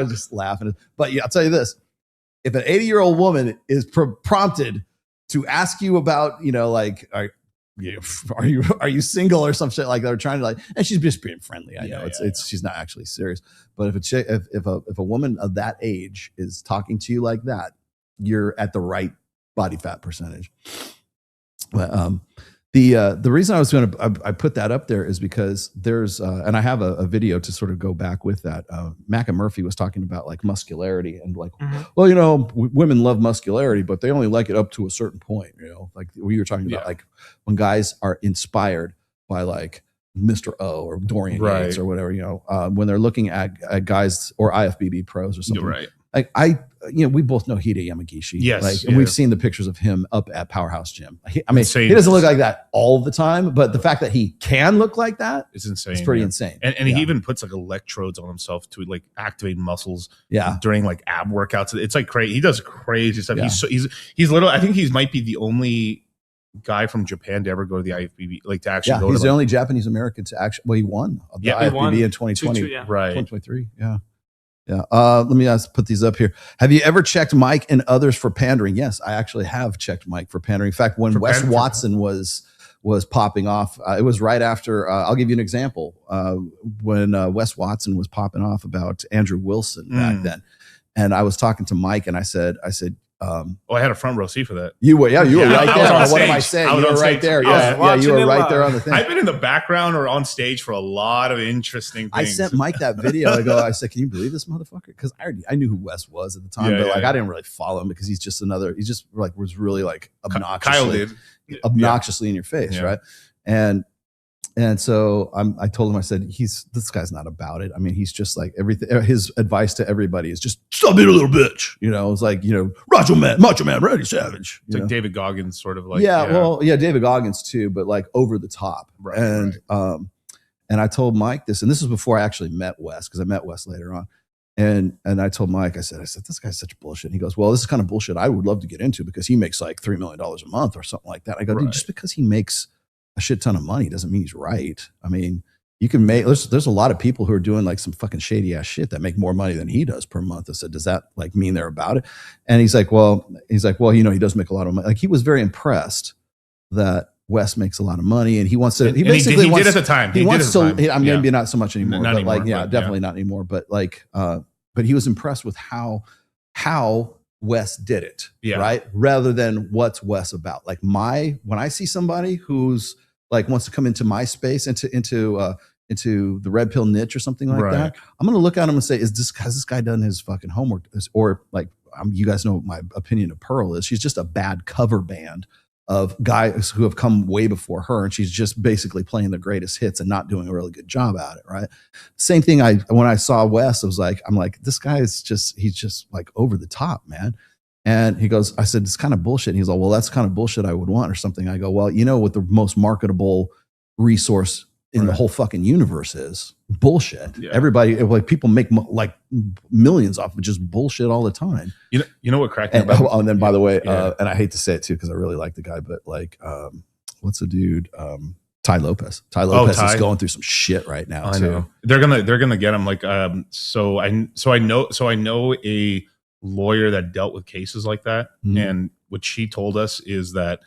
just laughing. But yeah, I'll tell you this: if an 80-year-old woman is prompted to ask you about, you know, like, are you single or some shit like that? They're trying to like, and she's just being friendly. I know she's not actually serious. But if a woman of that age is talking to you like that, you're at the right body fat percentage. But the reason I put that up there is because there's and I have a video to sort of go back with that. Mac and Murphy was talking about like muscularity and like, well, you know, women love muscularity, but they only like it up to a certain point. You know, like we were talking about, like when guys are inspired by like Mr. O or Dorian Yates or whatever, you know, when they're looking at guys or IFBB pros or something. Right. Like you know, we both know Hida Yamagishi. Yes. And we've seen the pictures of him up at Powerhouse Gym. I mean, he doesn't look like that all the time, but the fact that he can look like that is insane. It's pretty insane. And he even puts like electrodes on himself to like activate muscles. During like ab workouts. It's like crazy. He does crazy stuff. Yeah. He's little. I think he might be the only guy from Japan to ever go to the IFBB, like to actually go. He's to the only Japanese American to actually. Well, he won the IFBB in 2020. Right. 2023. Yeah. Yeah. Let me put these up here. Have you ever checked Mike and others for pandering? Yes, I actually have checked Mike for pandering. In fact, when Wes Watson was popping off, it was right after. I'll give you an example. When Wes Watson was popping off about Andrew Willson back then, and I was talking to Mike, and I said. I had a front row seat for that. You were right there. What am I saying? You were right there. Yeah, you were right there on the thing. I've been in the background or on stage for a lot of interesting things. I sent Mike that video. I said, "Can you believe this motherfucker?" Because I knew who Wes was at the time, but I didn't really follow him because he's just like was really like obnoxiously in your face, right? And so I told him, I said, this guy's not about it. I mean, he's just like everything. His advice to everybody is just stop being a little bitch. You know, it's like, you know, Macho Man, Randy Savage. It's like David Goggins sort of like. David Goggins too, but like over the top. Right. And I told Mike this, and this was before I actually met Wes, because I met Wes later on. And I told Mike, I said, this guy's such bullshit. And he goes, well, this is kind of bullshit I would love to get into because he makes like $3 million a month or something like that. I go, dude, just because he makes a shit ton of money doesn't mean he's right. I mean, you can make, there's a lot of people who are doing like some fucking shady ass shit that make more money than he does per month. I said, does that like mean they're about it? And he's like, well, you know, he does make a lot of money. Like he was very impressed that Wes makes a lot of money and he wants to, he basically did at the time. He wants to, maybe not so much anymore, but like, definitely not anymore. But like, but he was impressed with how Wes did it, right? Rather than what's Wes about. Like when I see somebody who's like wants to come into my space, into the red pill niche or something like that, I'm going to look at him and say, has this guy done his fucking homework? Or like, you guys know what my opinion of Pearl is. She's just a bad cover band of guys who have come way before her. And she's just basically playing the greatest hits and not doing a really good job at it. Right. Same thing. When I saw Wes, I'm like, this guy is he's just like over the top, man. And he goes, I said, it's kind of bullshit. And he's like, well, that's kind of bullshit I would want or something. I go, well, you know what the most marketable resource in the whole fucking universe is? Bullshit. Yeah. Everybody, like people make like millions off of just bullshit all the time. You know what cracked me about? And then by the way, and I hate to say it too, because I really like the guy, but like, what's the dude? Ty Lopez. Ty Lopez is going through some shit right now too. Know. They're gonna get him. Like, so I know a lawyer that dealt with cases like that, and what she told us is that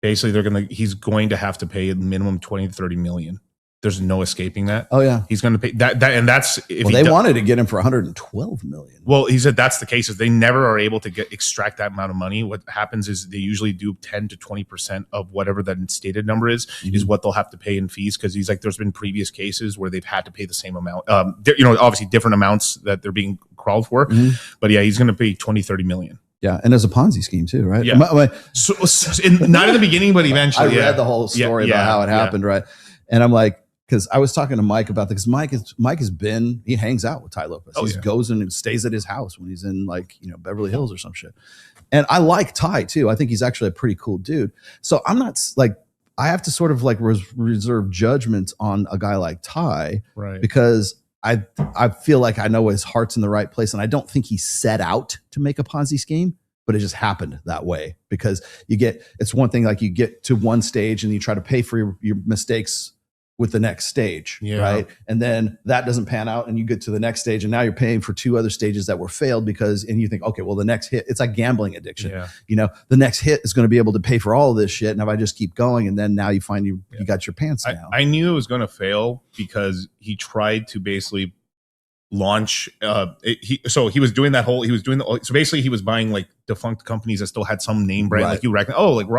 basically he's going to have to pay a minimum 20 to 30 million. There's no escaping that. Oh yeah, he's going to pay that, and that's if they wanted to get him for 112 million. Well, he said that's the case. Is they never are able to extract that amount of money. What happens is they usually do 10 to 20% of whatever that stated number is what they'll have to pay in fees. Because he's like, there's been previous cases where they've had to pay the same amount. You know, obviously different amounts that they're being crawled for. But yeah, he's going to pay 20, 30 million. Yeah, and there's a Ponzi scheme too, right? Yeah. So not in the beginning, but eventually. I read the whole story about how it happened, right? And I'm like, because I was talking to Mike about this. Mike he hangs out with Ty Lopez. He goes in and stays at his house when he's in like, you know, Beverly Hills or some shit. And I like Ty too. I think he's actually a pretty cool dude. So I'm not like, I have to sort of like reserve judgment on a guy like Ty, right? Because I feel like I know his heart's in the right place, and I don't think he set out to make a Ponzi scheme, but it just happened that way. Because it's one thing like you get to one stage and you try to pay for your mistakes with the next stage, right? And then that doesn't pan out and you get to the next stage and now you're paying for 2 other stages that were failed and you think, okay, well, the next hit, it's like gambling addiction. You know, the next hit is going to be able to pay for all of this shit. And if I just keep going, and then now you find you got your pants down. I knew it was going to fail because he tried to basically launch he was doing so basically he was buying like defunct companies that still had some name brand, like you reckon,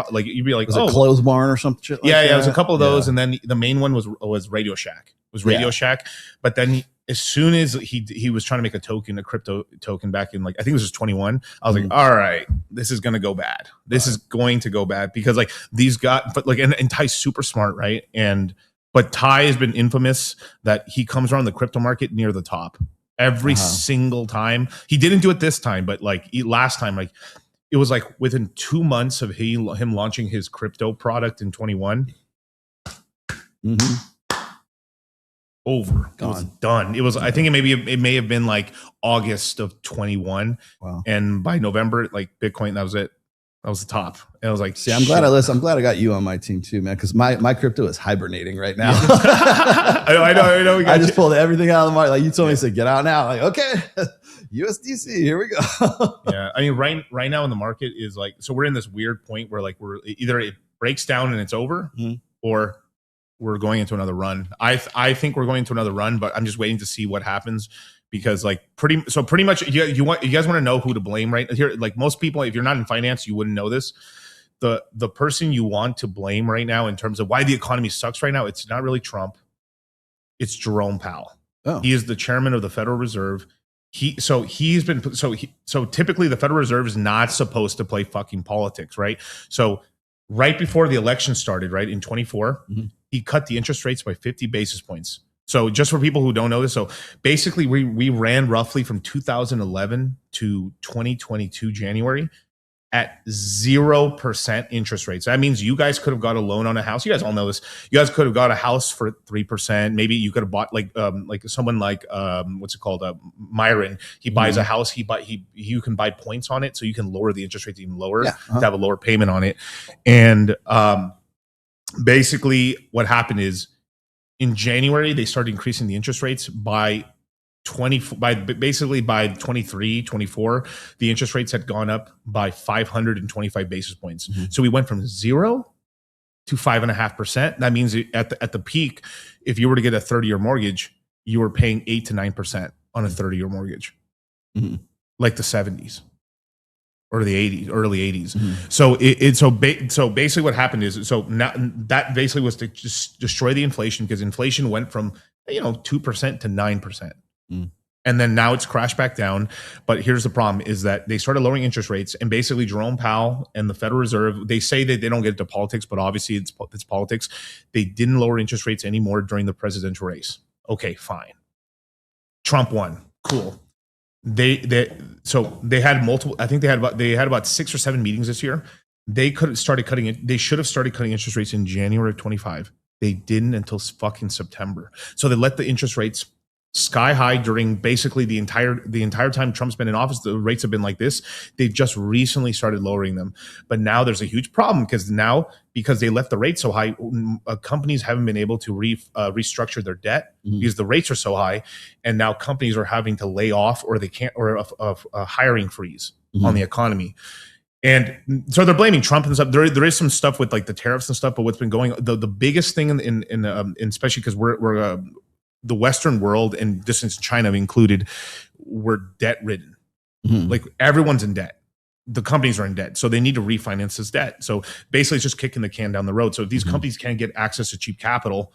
like you'd be like, was it Clothes Barn or some shit like it was a couple of those, and then the main one was Radio Shack. Shack, but then as soon as he was trying to make a crypto token back in, like, I think it was just 21, I was like, all right, this is gonna go bad. This is going to go bad because like these guys, but like and Ty's super smart, right? But Ty has been infamous that he comes around the crypto market near the top every single time. He didn't do it this time, but like last time, like it was like within 2 months of him launching his crypto product in 21. Over. Gone. It was done. It was, I think it may have been like August of 21. Wow. And by November, like Bitcoin, that was it. That was the top. And I was like, see, I'm glad I got you on my team too, man, because my crypto is hibernating right now. I know. I just pulled everything out of the market. Like you told me, said, get out now. Like, okay, USDC, here we go. Yeah. I mean, right now in the market is like, so we're in this weird point where like we're either it breaks down and it's over, or we're going into another run. I think we're going into another run, but I'm just waiting to see what happens. Because like pretty much you guys want to know who to blame right here. Like most people, if you're not in finance, you wouldn't know this. The person you want to blame right now in terms of why the economy sucks right now, it's not really Trump. It's Jerome Powell. Oh. He is the chairman of the Federal Reserve. So typically the Federal Reserve is not supposed to play fucking politics, right? So right before the election started, right, in 24, he cut the interest rates by 50 basis points. So just for people who don't know this, so basically we ran roughly from 2011 to 2022 January at 0% interest rates. That means you guys could have got a loan on a house. You guys all know this. You guys could have got a house for 3%. Maybe you could have bought like someone like what's it called? Myron. He buys a house. You can buy points on it, so you can lower the interest rates even lower to have a lower payment on it. And basically, what happened is, in January, they started increasing the interest rates by 23, 24, the interest rates had gone up by 525 basis points. So we went from 0 to 5.5%. That means at the peak, if you were to get a 30-year mortgage, you were paying 8 to 9% on a 30-year mortgage, like the 70s. Or the 80s, early 80s. So so basically what happened is, so now that basically was to just destroy the inflation, because inflation went from 2% to 9%. And then now it's crashed back down. But here's the problem is that they started lowering interest rates, and basically Jerome Powell and the Federal Reserve, they say that they don't get into politics, but obviously it's politics. They didn't lower interest rates anymore during the presidential race. Okay, fine. Trump won. Cool. They had multiple. I think they had about 6 or 7 meetings this year. They could have started cutting it. They should have started cutting interest rates in January of 25. They didn't until fucking September. So they let the interest rates sky high during basically the entire time Trump's been in office. The rates have been like this. They've just recently started lowering them, but now there's a huge problem because they left the rate so high, companies haven't been able to restructure their debt because the rates are so high, and now companies are having to lay off, or they can't, or a hiring freeze on the economy. And so they're blaming Trump and stuff. There is some stuff with like the tariffs and stuff, but what's been going, the biggest thing in especially because we're the Western world, and this is China included, we're debt ridden. Like everyone's in debt. The companies are in debt, so they need to refinance this debt. So basically it's just kicking the can down the road. So if these companies can't get access to cheap capital,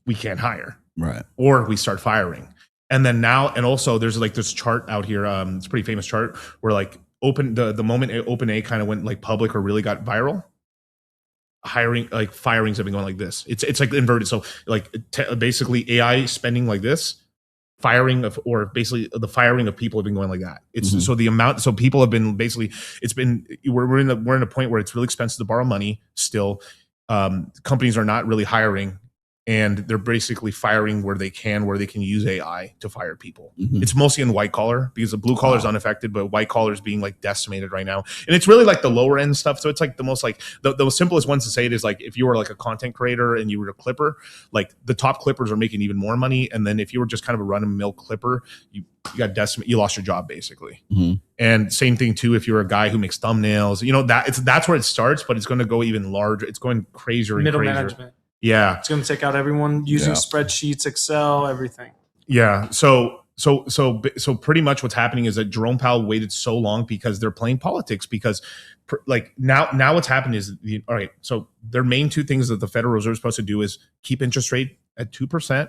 we can't hire, right? Or we start firing. And then now, and also there's like this chart out here. It's a pretty famous chart where like the moment OpenAI kind of went like public or really got viral, firings have been going like this. It's like inverted. So like basically AI spending like this, basically the firing of people have been going like that. It's so the amount, so people have been basically, we're in a point where it's really expensive to borrow money still. Companies are not really hiring. and they're basically firing where they can use AI to fire people. Mhm. It's mostly in white collar because the blue collar is unaffected, but white collar is being like decimated right now. And it's really like the lower end stuff. So it's like the most like the simplest ones to say it is like if you were like a content creator and you were a clipper, like the top clippers are making even more money. And then if you were just kind of a run of mill clipper, you got decimated, you lost your job basically. Mhm. And same thing too, if you're a guy who makes thumbnails, you know, that's where it starts, but it's going to go even larger. It's going crazier and Middle crazier. management. Yeah. It's going to take out everyone using Yeah. spreadsheets, Excel, everything. Yeah. So pretty much what's happening is that Jerome Powell waited so long because they're playing politics because like now what's happened is all right. So their main two things that the Federal Reserve is supposed to do is keep interest rate at 2%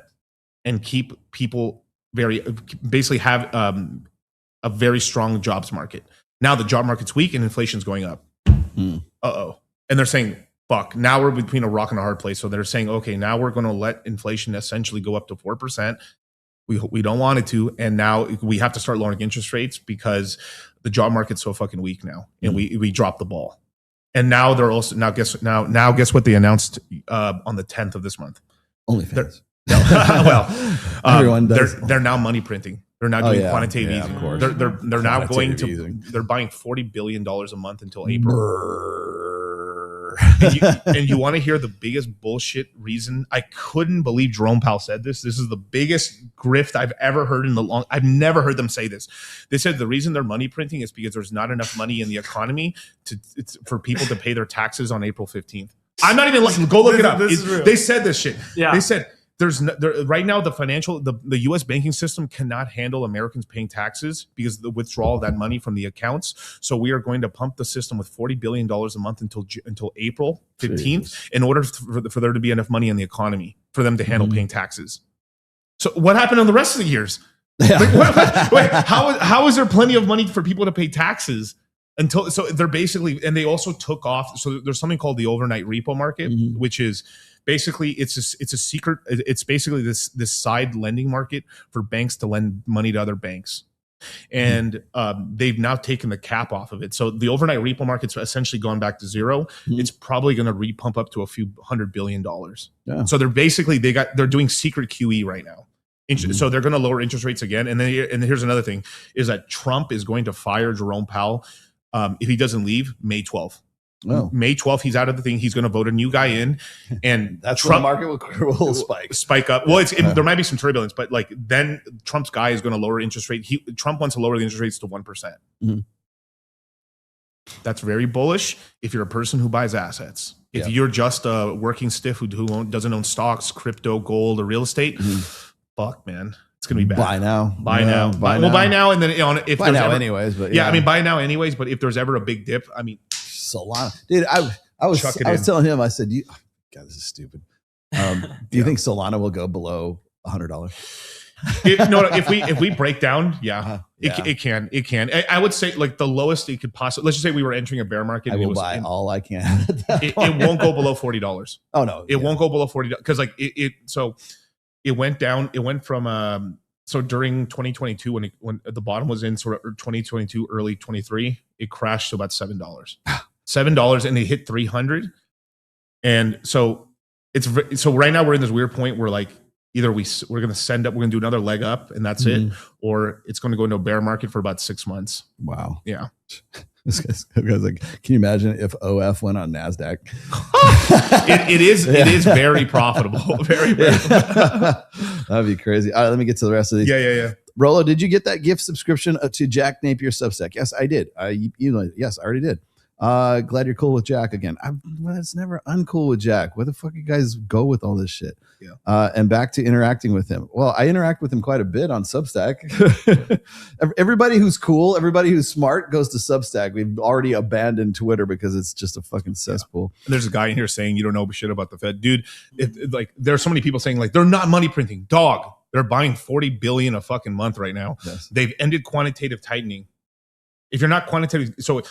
and keep people basically have a very strong jobs market. Now the job market's weak and inflation's going up. Uh-oh. And they're saying, fuck, now we're between a rock and a hard place. So they're saying, okay, now we're going to let inflation essentially go up to 4%. We don't want it to. And now we have to start lowering interest rates because the job market's so fucking weak now. And we dropped the ball. And now they're also, guess what they announced on the 10th of this month? OnlyFans. Everyone does. They're now money printing. They're now doing quantitative easing. Of course. They're now going to Quantitative they're buying $40 billion a month until April. and you want to hear the biggest bullshit reason? I couldn't believe Jerome Powell said this. This is the biggest grift I've ever heard I've never heard them say this. They said the reason they're money printing is because there's not enough money in the economy for people to pay their taxes on April 15th. I'm not even looking. Go look it up. They said this shit. Yeah. They said right now the U.S. banking system cannot handle Americans paying taxes because of the withdrawal of that money from the accounts. So we are going to pump the system with $40 billion a month until April 15th in order for there to be enough money in the economy for them to handle paying taxes. So what happened in the rest of the years? Wait, how is there plenty of money for people to pay taxes? So they're basically, and they also took off. So there's something called the overnight repo market, which is basically it's a secret. It's basically this side lending market for banks to lend money to other banks, and they've now taken the cap off of it. So the overnight repo market's essentially gone back to zero. It's probably going to repump up to a few $100 billion. Yeah. So they're doing secret QE right now. So they're going to lower interest rates again. And here's another thing is that Trump is going to fire Jerome Powell. If he doesn't leave, May 12th. Oh. May 12th, he's out of the thing. He's going to vote a new guy in, and That's Trump, when the market will spike up. Well, there might be some turbulence, but like then Trump's guy is going to lower interest rate. Trump wants to lower the interest rates to 1%. That's very bullish if you're a person who buys assets. If you're just a working stiff who doesn't own stocks, crypto, gold, or real estate, fuck, man. It's gonna be bad. Buy now. Buy now. Buy now, and then if buy now ever, anyways. But I mean, buy now anyways. But if there's ever a big dip, I mean, Solana, dude. I was telling him. I said, God, this is stupid. Do you think Solana will go below $100? If we break down, it can. I would say like the lowest it could possibly. Let's just say we were entering a bear market. I will buy all I can. It won't go below $40. Oh no, it won't go below $40 because like it went down. It went from so during 2022 when the bottom was in sort of 2022 early 23, it crashed to about $7. $7 and they hit 300, and so right now we're in this weird point where like either we're going to do another leg up and that's it, or it's going to go into a bear market for about 6 months. Wow. Yeah. This guy's like, can you imagine if OF went on NASDAQ? it is very profitable. Very, very That'd be crazy. All right, let me get to the rest of these. Yeah. Rollo, did you get that gift subscription to Jack Napier Substack? Yes, I did. Yes, I already did. Glad you're cool with Jack again. It's never uncool with Jack. Where the fuck you guys go with all this shit? Yeah. And back to interacting with him. Well, I interact with him quite a bit on Substack. Everybody who's cool, everybody who's smart goes to Substack. We've already abandoned Twitter because it's just a fucking cesspool. And there's a guy in here saying you don't know shit about the Fed, dude. Like there's so many people saying like they're not money printing. Dog, they're buying $40 billion a fucking month right now. Yes. They've ended quantitative tightening. If you're not quantitative, the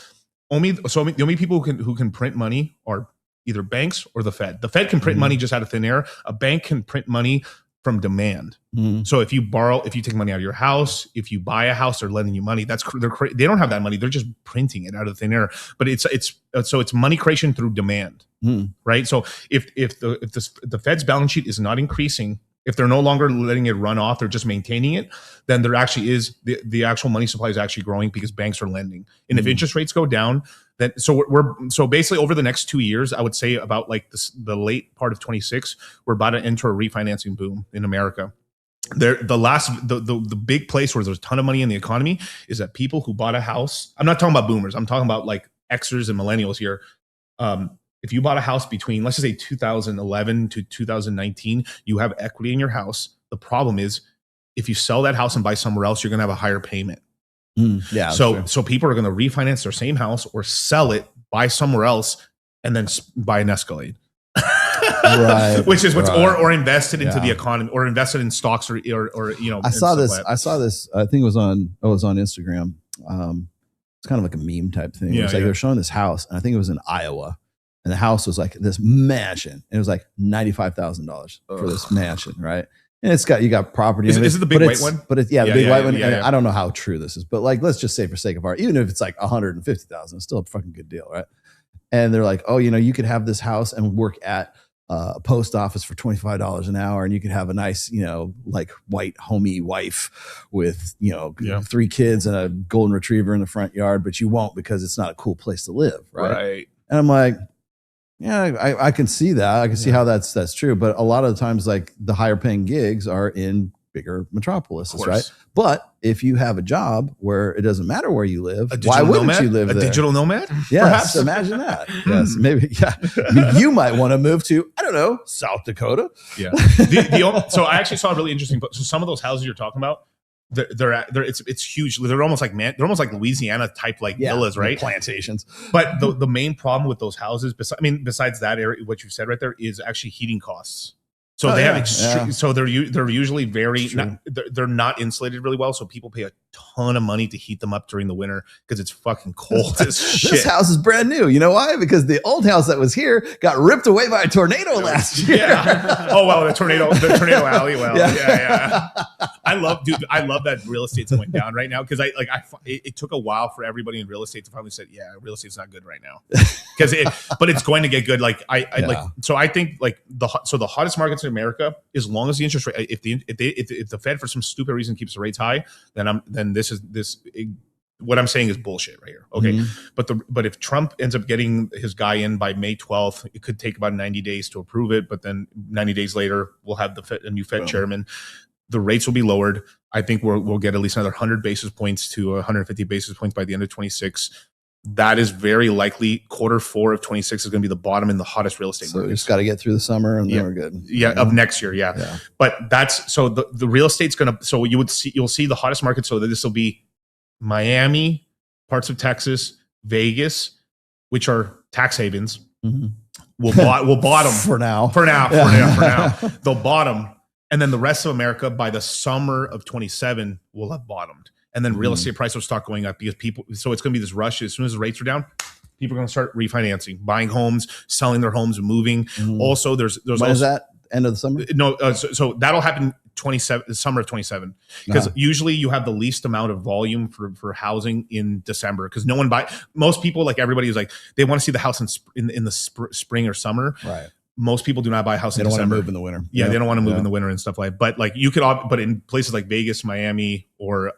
only people who can print money are either banks or the Fed. The Fed can print money just out of thin air. A bank can print money from demand. So if you take money out of your house, if you buy a house, they're lending you money. They don't have that money. They're just printing it out of thin air. But it's money creation through demand. right? So if the Fed's balance sheet is not increasing, if they're no longer letting it run off, they're just maintaining it, then there actually is the actual money supply is actually growing because banks are lending. And if interest rates go down, then so basically over the next 2 years, I would say about like the late part of 26, we're about to enter a refinancing boom in America. The big place where there's a ton of money in the economy is that people who bought a house. I'm not talking about boomers. I'm talking about like Xers and millennials here. If you bought a house between, let's just say 2011 to 2019, you have equity in your house. The problem is if you sell that house and buy somewhere else, you're going to have a higher payment. So people are going to refinance their same house or sell it, buy somewhere else, and then buy an Escalade. Right. Which is or invested into the economy or invested in stocks or you know. I saw this. I think it was on Instagram. It's kind of like a meme type thing. It was like they're showing this house, and I think it was in Iowa. And the house was like this mansion. And it was like $95,000 for this mansion, right? And you got property. Is it the big white one? But it's the big white one. And I don't know how true this is, but like, let's just say for sake of argument, even if it's like $150,000, it's still a fucking good deal, right? And they're like, oh, you know, you could have this house and work at a post office for $25 an hour, and you could have a nice, you know, like white homey wife with, you know, 3 kids and a golden retriever in the front yard, but you won't because it's not a cool place to live, right? And I'm like, yeah, I can see that. I can see how that's true. But a lot of the times, like the higher paying gigs are in bigger metropolises, right? But if you have a job where it doesn't matter where you live, why wouldn't you live there? A digital nomad? Yes, perhaps? Imagine that. Yes, maybe. Yeah, I mean, you might want to move to, I don't know, South Dakota. Yeah. So I actually saw a really interesting. So some of those houses you're talking about, it's huge. They're almost like Louisiana type like villas, right? Plantations. But the main problem with those houses, besides that area, what you said right there, is actually heating costs. So so they're usually they're not insulated really well. So people pay a ton of money to heat them up during the winter because it's fucking cold as shit. This house is brand new. You know why? Because the old house that was here got ripped away by a tornado last year. Yeah. Oh well, the tornado alley. Well, yeah. I love that real estate's going down right now because it took a while for everybody in real estate to finally say, yeah, real estate's not good right now but it's going to get good. So I think like the hottest markets in America, as long as the interest rate, if the Fed for some stupid reason keeps the rates high, then what I'm saying is bullshit right here. Okay. But if Trump ends up getting his guy in by May 12th, it could take about 90 days to approve it. But then 90 days later, we'll have a new Fed chairman. The rates will be lowered. I think we'll get at least another 100 basis points to 150 basis points by the end of 26. That is very likely Q4 of 26 is going to be the bottom in the hottest real estate market. So we just got to get through the summer and then we're good. Yeah, of next year. Yeah. But that's so the real estate's going to, so you'll see the hottest market. So this will be Miami, parts of Texas, Vegas, which are tax havens. Will bottom for now. They'll bottom. And then the rest of America by the summer of 27 will have bottomed. And then real estate prices will start going up because so it's going to be this rush. As soon as the rates are down, people are going to start refinancing, buying homes, selling their homes, and moving. Also, there's when is that? End of the summer? No, so that'll happen the summer of 27 because usually you have the least amount of volume for housing in December because no one most people, like everybody, is like they want to see the house in the spring or summer. Right. Most people do not buy a house in December. They don't want to move in the winter. Yeah, they don't want to move in the winter and stuff like that. But like you could, but in places like Vegas, Miami, or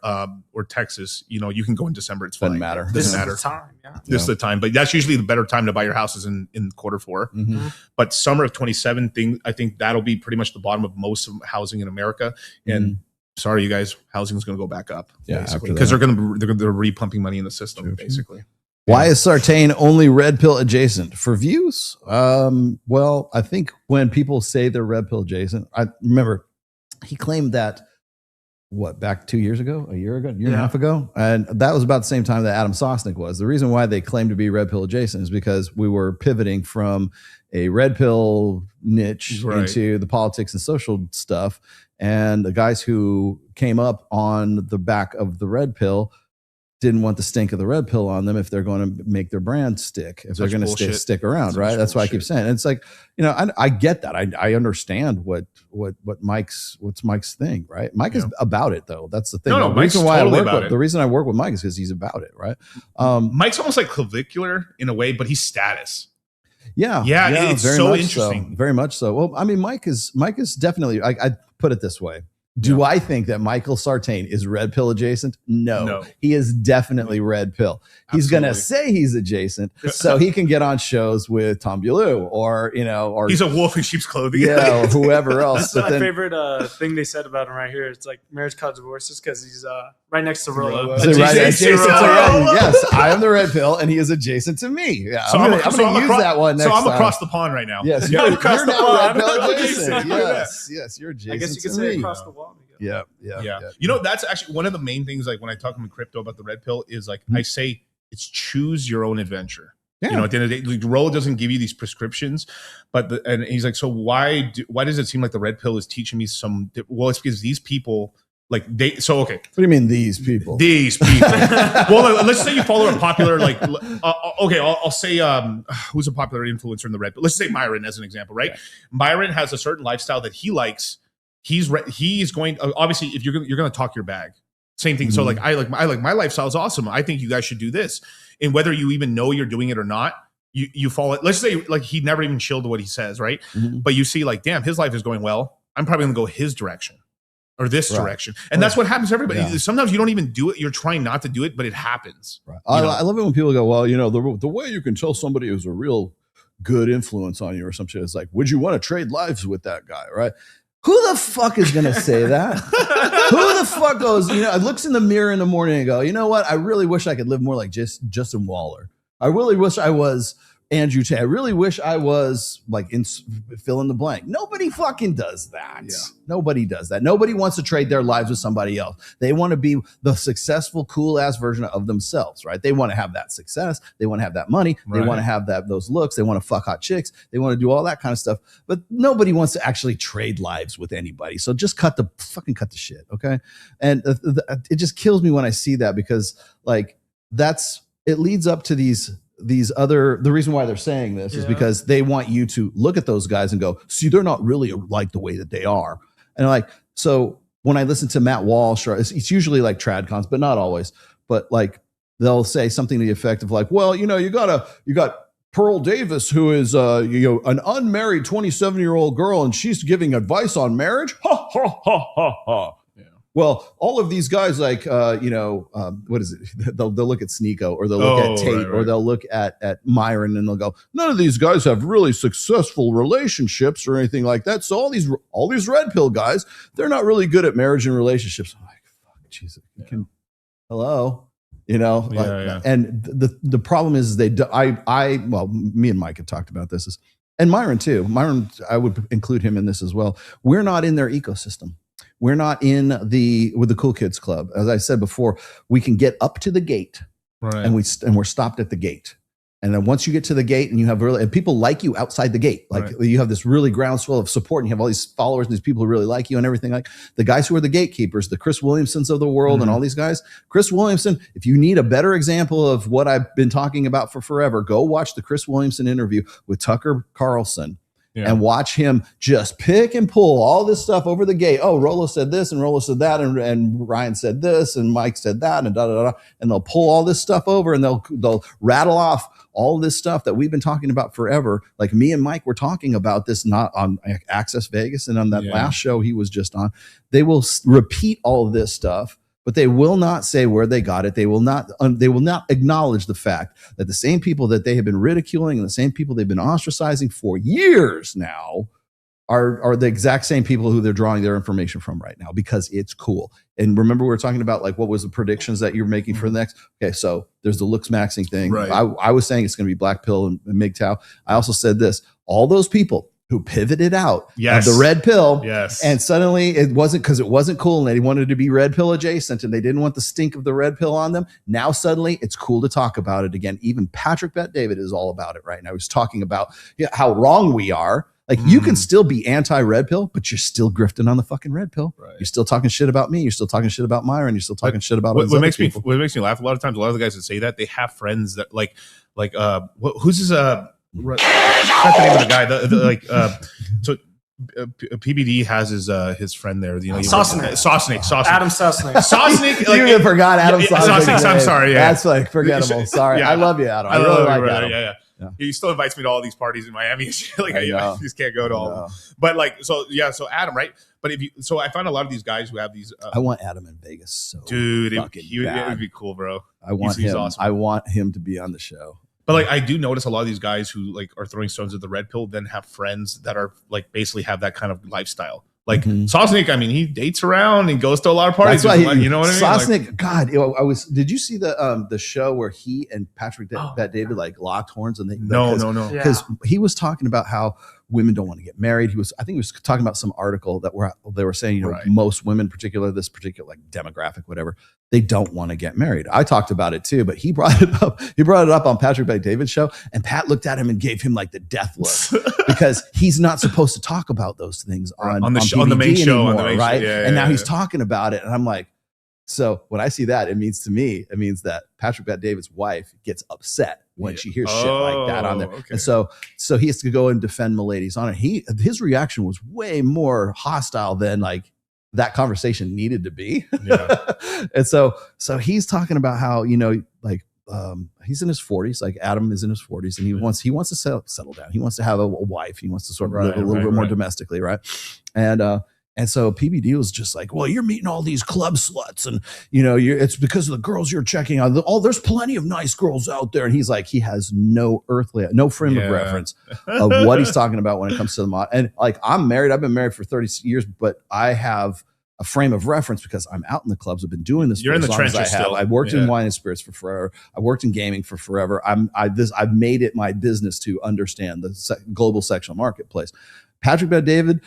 Texas, you know, you can go in December. It's fine. Doesn't matter. This is the time. Yeah. This is the time. But that's usually the better time to buy your houses in Q4. But summer of 27 I think that'll be pretty much the bottom of most of housing in America. And sorry, you guys, housing is going to go back up. Yeah, because they're repumping money in the system, basically. Why is Sartain only red pill adjacent? For views? Well, I think when people say they're red pill adjacent, I remember he claimed that, back 2 years ago, a year and a half ago? And that was about the same time that Adam Sosnick was. The reason why they claimed to be red pill adjacent is because we were pivoting from a red pill niche into the politics and social stuff. And the guys who came up on the back of the red pill didn't want the stink of the red pill on them if they're going to make their brand stick, if they're going to stick around, right? That's why I keep saying. And it's like, you know, I get that. I understand what Mike's thing, right? Mike is about it though. That's the thing. No, Mike's totally about it. The reason I work with Mike is because he's about it, right? Mike's almost like Clavicular in a way, but he's status. Yeah, it's very so much interesting. So, very much so. Well, I mean, Mike is definitely. I put it this way. Do I think that Michael Sartain is red pill adjacent? No. He is definitely red pill. He's going to say he's adjacent so he can get on shows with Tom Bellew or he's a wolf in sheep's clothing. Yeah, or whoever else. That's my favorite thing they said about him right here. It's like marriage cause divorces because he's right next to Rollo. Adjacent to Rollo. Yes, I am the red pill and he is adjacent to me. Yeah, so I'm going to use that one next time. So I'm across the pond right now. Yes, you're now red pill adjacent. Yes, you're adjacent. I guess you could say across the wall. Yeah. You know, that's actually one of the main things. Like when I talk in crypto about the red pill, is like I say it's choose your own adventure. Yeah. You know, at the end of the day, like, Rollo doesn't give you these prescriptions, and he's like, so why does it seem like the red pill is teaching me some? Well, it's because these people. Like okay. What do you mean these people? These people. Well, let's say you follow a popular okay. I'll say who's a popular influencer in the red pill. Let's say Myron as an example, right? Yeah. Myron has a certain lifestyle that he likes. He's going obviously if you're going to talk your bag. Same thing. Mm-hmm. So like I like my lifestyle is awesome. I think you guys should do this, and whether you even know you're doing it or not, you follow it. Let's say like he never even chilled what he says, right? Mm-hmm. But you see like, damn, his life is going well. I'm probably going to go his direction. Or this direction. And that's what happens to everybody. Yeah. Sometimes you don't even do it. You're trying not to do it, but it happens. Right. I love it when people go, well, the way you can tell somebody who's a real good influence on you or some shit is like, would you want to trade lives with that guy, right? Who the fuck is going to say that? Who the fuck goes, looks in the mirror in the morning and go, you know what? I really wish I could live more like Justin Waller. I really wish I was Andrew Tate. I really wish I was like in fill in the blank. Nobody fucking does that. Yeah. Nobody does that. Nobody wants to trade their lives with somebody else. They want to be the successful, cool ass version of themselves, right? They want to have that success. They want to have that money. Right. They want to have those looks. They want to fuck hot chicks. They want to do all that kind of stuff. But nobody wants to actually trade lives with anybody. So just cut the shit, okay? And it just kills me when I see that because like it leads up to the reason why they're saying this is because they want you to look at those guys and go, see, they're not really like the way that they are. And like, so when I listen to Matt Walsh, it's usually like tradcons, but not always, but like they'll say something to the effect of like, well, you got Pearl Davis, who is an unmarried 27-year-old girl, and she's giving advice on marriage. Ha ha ha ha ha. Well, all of these guys, like, what is it? They'll look at Sneeko or they'll look at Tate or they'll look at Myron and they'll go, none of these guys have really successful relationships or anything like that. So all these red pill guys, they're not really good at marriage and relationships. I'm like, fuck, Jesus, hello, And the problem is me and Mike have talked about this, and Myron too. Myron, I would include him in this as well. We're not in their ecosystem. We're not with the Cool Kids Club. As I said before, we can get up to the gate, right? And we're stopped at the gate. And then once you get to the gate, and you have and people like you outside the gate, like you have this really groundswell of support, and you have all these followers and these people who really like you and everything. Like the guys who are the gatekeepers, the Chris Williamsons of the world, and all these guys. Chris Williamson, if you need a better example of what I've been talking about for forever, go watch the Chris Williamson interview with Tucker Carlson. Yeah. And watch him just pick and pull all this stuff over the gate. Oh, Rollo said this and Rollo said that and Ryan said this and Mike said that and da-da-da. And they'll pull all this stuff over and they'll rattle off all this stuff that we've been talking about forever. Like me and Mike were talking about this not on Access Vegas and on that last show he was just on. They will repeat all of this stuff, but they will not say where they got it. They will not acknowledge the fact that the same people that they have been ridiculing and the same people they've been ostracizing for years now are the exact same people who they're drawing their information from right now because it's cool. And remember, we were talking about like what was the predictions that you're making for the next. Okay, so there's the Looksmaxxing thing. Right. I was saying it's going to be Black Pill and MGTOW. I also said this: all those people who pivoted out of the red pill. Yes. And suddenly it wasn't because it wasn't cool and they wanted to be red pill adjacent and they didn't want the stink of the red pill on them. Now suddenly it's cool to talk about it again. Even Patrick Bet-David is all about it right now. He's talking about how wrong we are. Like you can still be anti-red pill, but you're still grifting on the fucking red pill. Right. You're still talking shit about me. You're still talking shit about Myron. You're still talking shit about what makes me laugh. A lot of times, a lot of the guys that say that they have friends that who's his that's the name of the guy. So PBD has his friend there. Saucesnake. Adam Saucesnake. Saucesake. You forgot Adam Saucesake. I'm sorry. Yeah. That's like forgettable. Sorry. I love you, Adam. I really like Adam. Yeah. Yeah. He still invites me to all these parties in Miami. Like I just can't go to all of them. But like, so Adam, right? But I find a lot of these guys who have these. I want Adam in Vegas. So dude, it would bad. be cool, bro. He's him. Awesome. I want him to be on the show. But like, I do notice a lot of these guys who like are throwing stones at the red pill, then have friends that are like basically have that kind of lifestyle. Like Sosnick, I mean, he dates around and goes to a lot of parties. That's why you know what I mean? Sosnick, God, did you see the show where he and Patrick Bet David like locked horns and No. Because he was talking about how women don't want to get married. I think he was talking about some article that they were saying, most women, this particular like demographic, whatever, they don't want to get married. I talked about it too, but he brought it up. He brought it up on Patrick Bet David's show, and Pat looked at him and gave him like the death look because he's not supposed to talk about those things on the main show, right? And now he's talking about it, and I'm like, so when I see that, it means that Patrick Bet David's wife gets upset when she hears shit like that on there. Okay. And so he has to go and defend Milady's honor. His reaction was way more hostile than like that conversation needed to be. Yeah. And so he's talking about how, he's in his 40s, like Adam is in his 40s, and he wants to settle down. He wants to have a wife. He wants to sort of live a little bit more domestically, right? And so PBD was just like, well, you're meeting all these club sluts, and it's because of the girls you're checking out. There's plenty of nice girls out there, and he's like, he has no frame of reference of what he's talking about when it comes to the mod. And like, I'm married. I've been married for 30 years, but I have a frame of reference because I'm out in the clubs. I've been doing this for as long as I have. Still. I've worked in wine and spirits for forever. I worked in gaming for forever. I've made it my business to understand the global sexual marketplace. Patrick Bet David,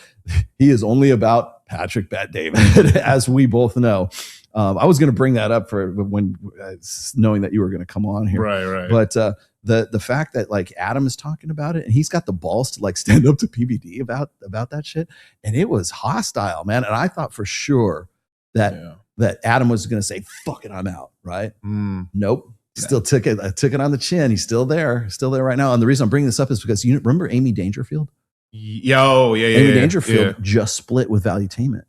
he is only about Patrick Bet David, as we both know. I was going to bring that up for when knowing that you were going to come on here, right? But the fact that like Adam is talking about it, and he's got the balls to like stand up to PBD about that shit, and it was hostile, man. And I thought for sure that Adam was going to say, "Fuck it, I'm out." Right? Nope. Still took it on the chin. He's still there right now. And the reason I'm bringing this up is because you remember Amy Dangerfield. Amy Dangerfield just split with Valuetainment.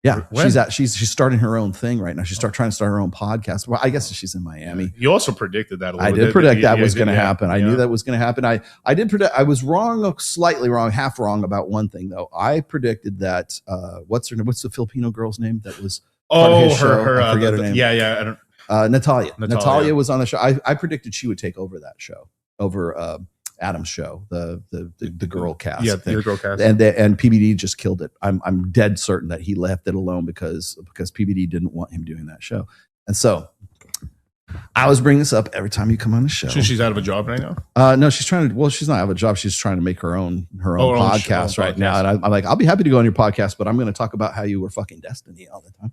Yeah, she's starting her own thing right now. She's trying to start her own podcast. Well, I guess she's in Miami. You also predicted that a little bit. I did predict that was going to happen. I knew that was going to happen. I did predict. I was slightly wrong, half wrong about one thing though. I predicted that what's the Filipino girl's name that was her I forget her name. I don't. Natalia. Natalia was on the show. I predicted she would take over that show over Adam's show, the girl cast. Yeah, the girl cast. And PBD just killed it. I'm dead certain that he left it alone because PBD didn't want him doing that show. And so I was bringing this up every time you come on the show. So she's out of a job right now? No, she's she's not out of a job. She's trying to make her own podcast right now. And I'm like, I'll be happy to go on your podcast, but I'm going to talk about how you were fucking Destiny all the time.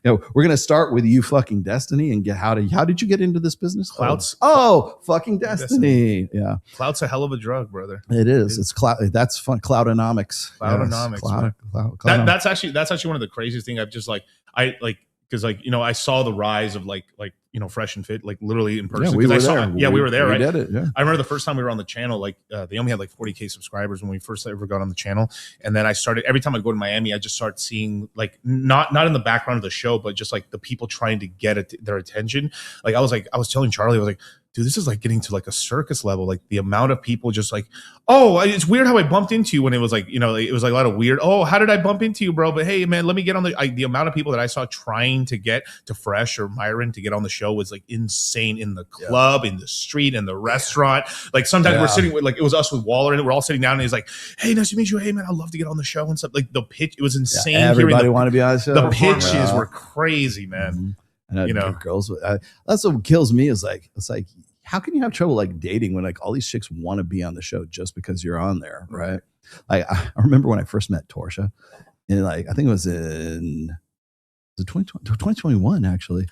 We're going to start with you fucking Destiny and how did you get into this business? Clout's. Oh, fucking Destiny. Yeah. Clout's a hell of a drug, brother. It is. It's clout. That's fun. Cloudonomics. Cloudonomics. Yes. Cloud. That's actually one of the craziest things. I've just because I saw the rise of Fresh and Fit, like literally in person. Yeah, we were there. We were there, right? We did it, yeah. I remember the first time we were on the channel, they only had 40K subscribers when we first ever got on the channel. And then I started, every time I go to Miami, I just start seeing not in the background of the show, but just the people trying to get their attention. I was telling Charlie, I was like, dude, this is getting to a circus level. The amount of people just it's weird how I bumped into you when it was it was a lot of weird. Oh, how did I bump into you, bro? But hey, man, let me get on the amount of people that I saw trying to get to Fresh or Myron to get on the show was insane in the club, in the street, in the restaurant. Sometimes we're sitting with it was us with Waller and we're all sitting down and he's like, hey, nice to meet you. Hey, man, I'd love to get on the show and stuff. The pitch, it was insane. Yeah, everybody wanted to be on the show. The pitches were crazy, man. Mm-hmm. Girls. That's what kills me is how can you have trouble dating when all these chicks want to be on the show just because you're on there, right? I remember when I first met Torsha, and I think it was in 2021 actually,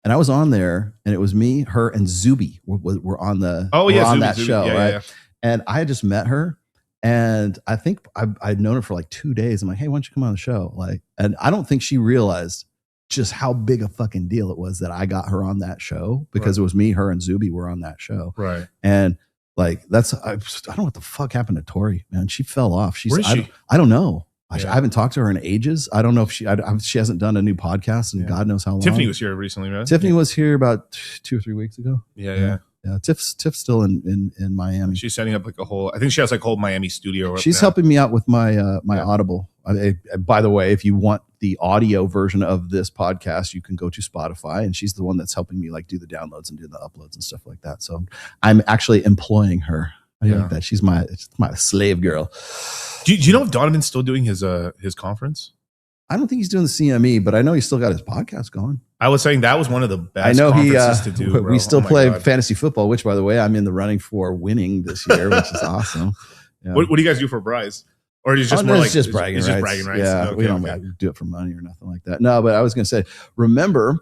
and I was on there, and it was me, her, and Zuby were on the that show, right? Yeah. And I had just met her, and I think I'd known her for 2 days. I'm like, hey, why don't you come on the show? And I don't think she realized just how big a fucking deal it was that I got her on that show because it was me, her, and Zuby were on that show. Right. And I don't know what the fuck happened to Tori, man. She fell off. Where is she? I don't know. I haven't talked to her in ages. I don't know if she hasn't done a new podcast in God knows how long. Tiffany was here recently, right? Tiffany was here about 2 or 3 weeks ago. Yeah. Yeah, Tiff's still in Miami. She's setting up like a whole. I think she has like a whole Miami studio. She's helping me out with my my Audible. By the way, if you want the audio version of this podcast, you can go to Spotify, and she's the one that's helping me like do the downloads and do the uploads and stuff like that. So I'm actually employing her. I like that. She's my slave girl. Do you know if Donovan's still doing his conference? I don't think he's doing the CME, but I know he's still got his podcast going. I was saying that was one of the best. I know conferences to do. Bro. We still play fantasy football, which, by the way, I'm in the running for winning this year, which is awesome. Yeah. What do you guys do for a prize? Or is it just more like just bragging rights? Just bragging rights. Yeah, okay, we don't do it for money or nothing like that. No, but I was going to say, remember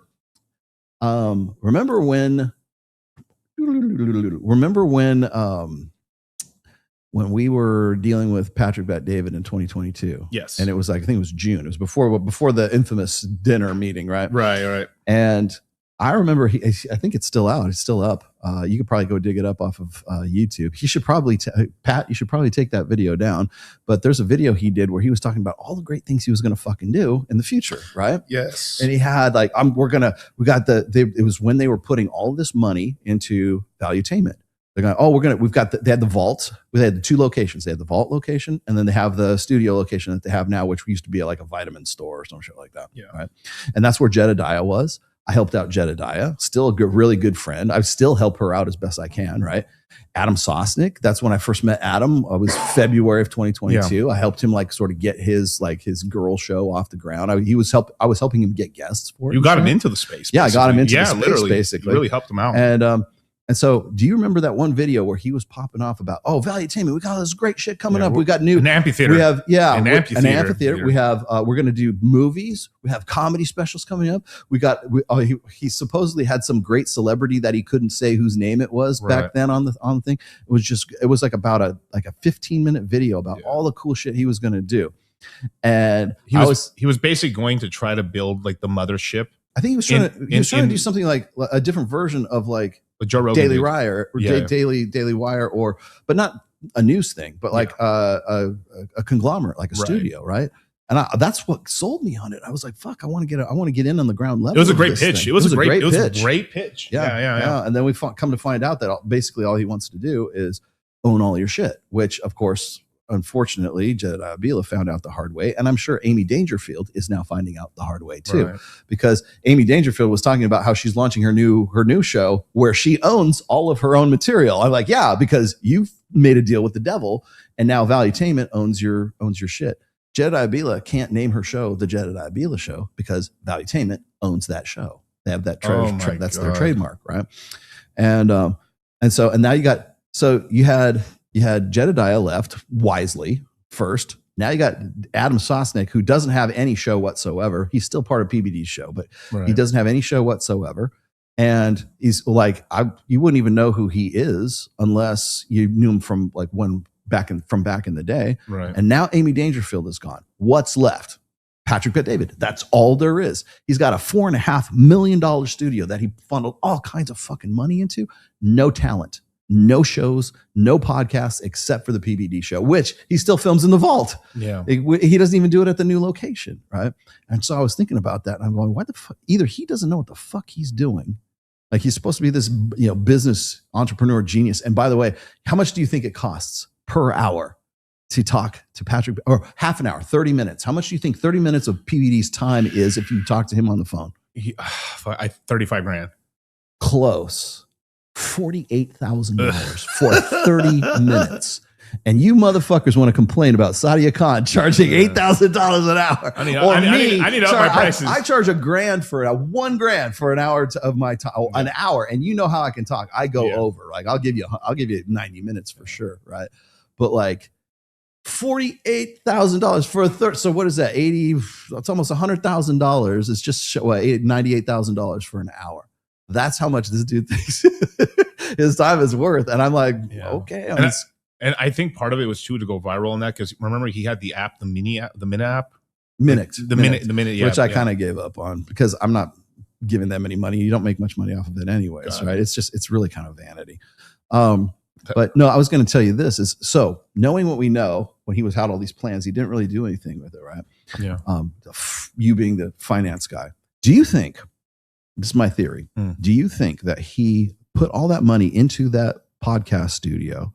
when we were dealing with Patrick Bet-David in 2022. Yes. And it was like, I think it was June. It was before the infamous dinner meeting, right? Right. And I remember, I think it's still out. It's still up. You could probably go dig it up off of YouTube. He should probably, Pat, you should probably take that video down. But there's a video he did where he was talking about all the great things he was going to fucking do in the future, right? Yes. And he had like, it was when they were putting all this money into Valuetainment. They're going, they had the vault. They had the two locations. They had the vault location, and then they have the studio location that they have now, which used to be like a vitamin store or some shit like that. Yeah. Right. And that's where Jedediah was. I helped out Jedediah, still a really good friend. I still help her out as best I can. Right. Adam Sosnick. That's when I first met Adam. It was February of 2022. Yeah. I helped him like sort of get his girl show off the ground. I was helping him get guests for it. You got him into the space. Yeah. I got him into the space, literally. Basically. You really helped him out. And so, do you remember that one video where he was popping off about, Valuetainment, we got all this great shit coming up. We got an amphitheater. We have an amphitheater. We have we're going to do movies. We have comedy specials coming up. He supposedly had some great celebrity that he couldn't say whose name it was back then on the thing. It was like about a 15-minute video about all the cool shit he was going to do. And he was basically going to try to build like the mothership. I think he was trying to do something like a different version of like Joe Rogan Daily Wire or Daily Wire, but not a news thing, but like a conglomerate, like a studio, right? And that's what sold me on it. I was like, "Fuck, I want to get in on the ground level." It was a great pitch. It was a great pitch. Yeah. And then we come to find out that basically all he wants to do is own all your shit, which of course, unfortunately, Jedediah Bila found out the hard way. And I'm sure Amy Dangerfield is now finding out the hard way too, because Amy Dangerfield was talking about how she's launching her new show where she owns all of her own material. I'm like, yeah, because you've made a deal with the devil and now Valuetainment owns your shit. Jedediah Bila can't name her show the Jedediah Bila Show because Valuetainment owns that show. They have that that's their trademark, right? And now you had Jedediah left wisely first. Now you got Adam Sosnick, who doesn't have any show whatsoever. He's still part of PBD's show, but he doesn't have any show whatsoever. And he's like, you wouldn't even know who he is unless you knew him from like back in the day. Right. And now Amy Dangerfield is gone. What's left? Patrick Bet-David. That's all there is. He's got a $4.5 million studio that he funneled all kinds of fucking money into. No talent. No shows, no podcasts except for the PBD show, which he still films in the vault. Yeah. He doesn't even do it at the new location, right? And so I was thinking about that and I'm going, why the fuck? Either he doesn't know what the fuck he's doing. Like he's supposed to be this, business entrepreneur genius. And by the way, how much do you think it costs per hour to talk to Patrick, or half an hour, 30 minutes? How much do you think 30 minutes of PBD's time is if you talk to him on the phone? $35,000. Close. $48,000 for 30 minutes. And you motherfuckers want to complain about Sadia Khan charging $8,000 an hour. I need to up my prices. I charge $1,000 for an hour of my time, an hour. And you know how I can talk. I go over. Like I'll give you 90 minutes for sure, right? But like $48,000 for a third. So what is that? It's almost $100,000. It's just $98,000 for an hour. That's how much this dude thinks his time is worth. And I'm like, okay. And I think part of it was too to go viral on that because remember he had the app, the Minute app, Minute, which I kind of gave up on because I'm not giving them any money. You don't make much money off of it anyways, right? It's really kind of vanity. But no, I was going to tell you this is so knowing what we know when he had all these plans, he didn't really do anything with it, right? Yeah. You being the finance guy, do you think? This is my theory. Do you think that he put all that money into that podcast studio,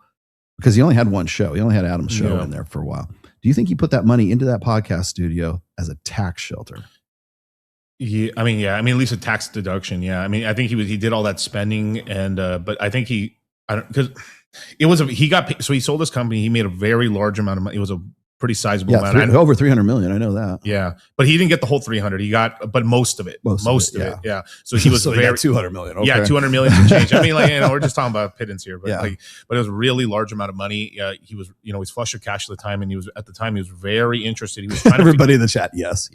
because he only had one show. He only had Adam's show in there for a while. Do you think he put that money into that podcast studio as a tax shelter? Yeah, I mean, at least a tax deduction. Yeah, I mean, I think he did all that spending, and but I think he sold his company. He made a very large amount of money. It was a pretty sizable amount. Over 300 million. I know that. Yeah, but he didn't get the whole 300. He got, but most of it. Most of it. Yeah. So he was so he got 200 million. Okay. Yeah, 200 million to change. I mean, we're just talking about pittance here, but but it was a really large amount of money. He was, he's flush with cash at the time, and he was very interested. He was trying everybody in the chat. Yes.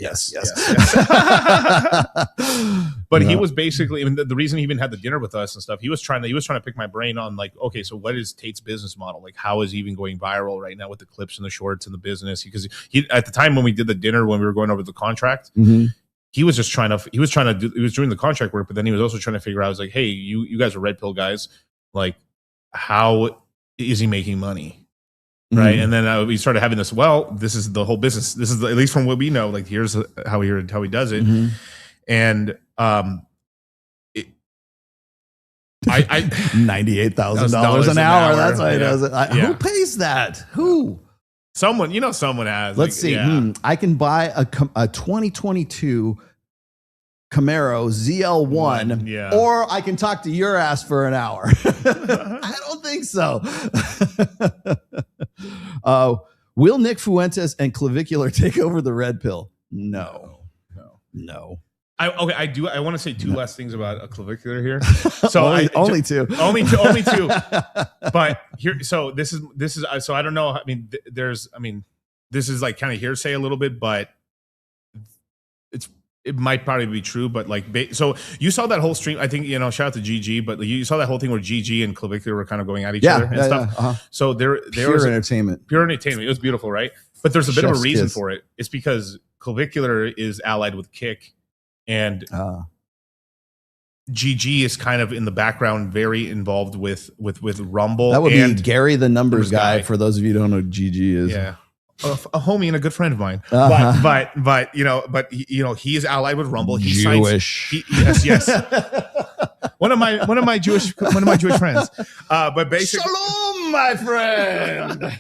But he was basically, I mean, the reason he even had the dinner with us and stuff, he was trying to pick my brain on like, okay, so what is Tate's business model? Like, how is he even going viral right now with the clips and the shorts and the business? Because he at the time when we did the dinner, when we were going over the contract, he was doing the contract work, but then he was also trying to figure out, I was like, hey, you guys are red pill guys, like, how is he making money? Right. And then we started having this, this is the whole business. This is at least from what we know, like, here's how he does it. And I $98,000 an hour. That's how he does it. Who pays that? Who? Someone has. Let's see. I can buy a 2022 Camaro ZL1, or I can talk to your ass for an hour. I don't think so. Will Nick Fuentes and Clavicular take over the red pill? No. I want to say two last things about a Clavicular here. So only two. Only two. But here, so this is. So I don't know. I mean, this is like kind of hearsay a little bit, but it might probably be true. But like, so you saw that whole stream. I think shout out to GG, but you saw that whole thing where GG and Clavicular were kind of going at each other and stuff. Yeah. So there pure was entertainment. Pure entertainment. It was beautiful, right? But there's a bit of a reason for it. It's because Clavicular is allied with Kick. And GG is kind of in the background, very involved with Rumble. That would be Gary, the numbers guy. For those of you who don't know who GG is, a homie and a good friend of mine. But he is allied with Rumble. He's Jewish. Yes. one of my Jewish friends. But basically, Shalom, my friend.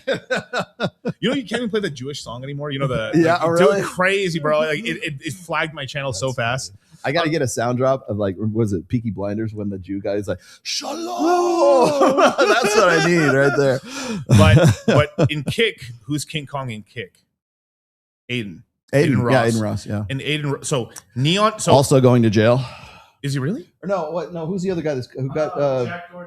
You can't even play the Jewish song anymore. Really? Crazy, bro. Like it flagged my channel so fast. I got to get a sound drop of like, was it Peaky Blinders when the Jew guy is like, Shalom? That's what I need right there. But in Kick, who's King Kong in Kick? Aiden Ross. Yeah, Aiden Ross. Yeah. And Aiden. So Neon. So also going to jail. Is he really? Or no, what? No, who's the other guy who got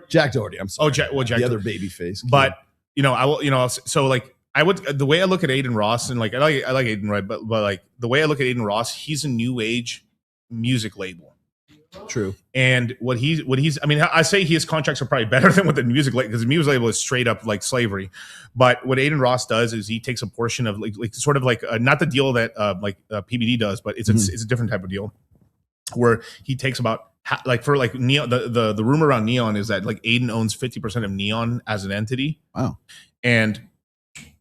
Jack Doherty? I'm sorry. Jack the other baby face. But I will. So like I would. The way I look at Aiden Ross, and like I like Aiden, right? But like the way I look at Aiden Ross, he's a new age music label. True. And what he's. I mean, I say his contracts are probably better than what the music label, because the music label is straight up like slavery. But what Aiden Ross does is he takes a portion of like sort of like not the deal that PBD does, but it's a different type of deal, where he takes about for like Neon. The rumor around Neon is that like Aiden owns 50% of Neon as an entity. Wow. And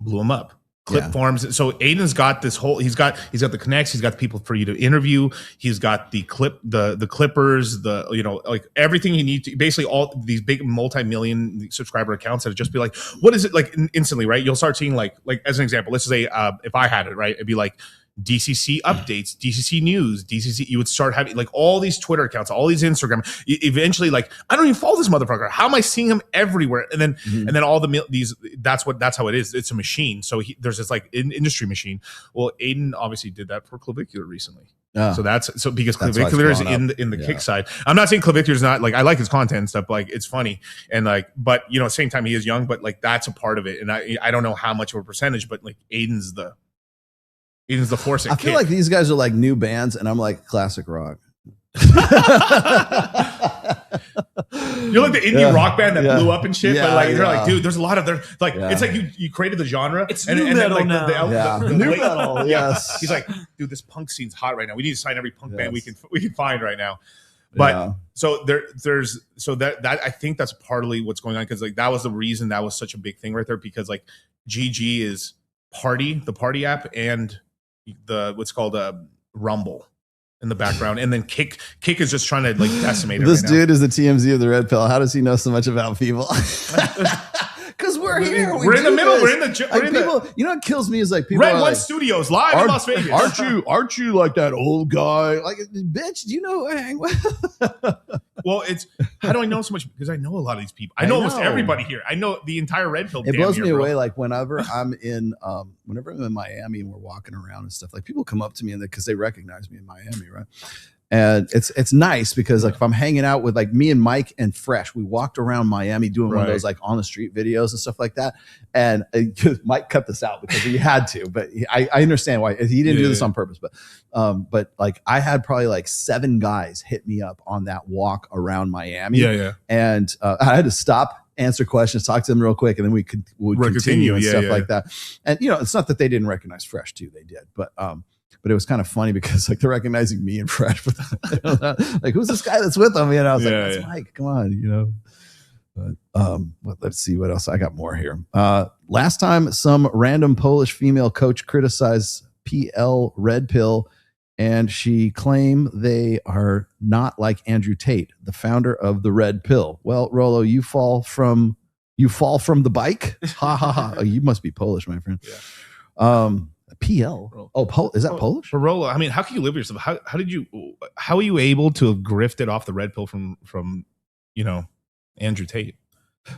blew him up. Clip forms. So Aiden's got this whole. He's got the connects. He's got the people for you to interview. He's got the clippers. Like everything you need to. Basically, all these big multi-million subscriber accounts that just be like, what is it like instantly? Right? You'll start seeing like as an example. Let's say if I had it right, it'd be like DCC updates, DCC news, DCC. You would start having like all these Twitter accounts, all these Instagram. Eventually, like I don't even follow this motherfucker. How am I seeing him everywhere? And then all these. That's how it is. It's a machine. So there's this like industry machine. Well, Aiden obviously did that for Clavicular recently. So because Clavicular is in the Kick side. I'm not saying Clavicular is not like, I like his content and stuff. Like it's funny and like, but same time he is young. But like that's a part of it. And I don't know how much of a percentage, but like Aiden's the force. I feel like these guys are like new bands, and I'm like classic rock. You're like the indie rock band that blew up and shit, but like you're like, dude, there's a lot of it's like you created the genre. It's new metal now. The new metal. Yes, he's like, dude, this punk scene's hot right now. We need to sign every punk band we can find right now. But so there's that I think that's partly what's going on, because like that was the reason that was such a big thing right there, because like GG is the party app, and the what's called Rumble. in the background, and then Kick is just trying to like decimate it. This right dude is the TMZ of the Red Pill. How does he know so much about people? Because we're here. We're in the middle. We're in the. People, you know what kills me is like people. Red are One like, Studios live in Las Vegas. Aren't you like that old guy? Like, bitch, do you know who I hang with? Well, it's how do I know so much? Because I know a lot of these people. I know almost everybody here. I know the entire Red Pill. It blows me away. Like whenever I'm in Miami and we're walking around and stuff, like people come up to me and because they recognize me in Miami, right? And it's nice because like if I'm hanging out with like me and Mike and Fresh, we walked around Miami doing one of those like on the street videos and stuff like that. And Mike cut this out because he had to, but I understand why he didn't do this on purpose. But like I had probably like 7 guys hit me up on that walk around Miami. And I had to stop, answer questions, talk to them real quick, and then we would continue and stuff like that. And you know, it's not that they didn't recognize Fresh too, they did, but it was kind of funny because like they're recognizing me and Fresh, but like who's this guy that's with them? You know, I was like, that's Mike. Come on, you know. But let's see what else I got more here. Last time, some random Polish female coach criticized PL Red Pill, and she claimed they are not like Andrew Tate, the founder of the Red Pill. Well, Rollo, you fall from the bike. Ha ha ha! Oh, you must be Polish, my friend. PL. Oh, is that Polish? For Rollo, I mean, how can you live with yourself? How are you able to have grifted off the Red Pill from you know, Andrew Tate?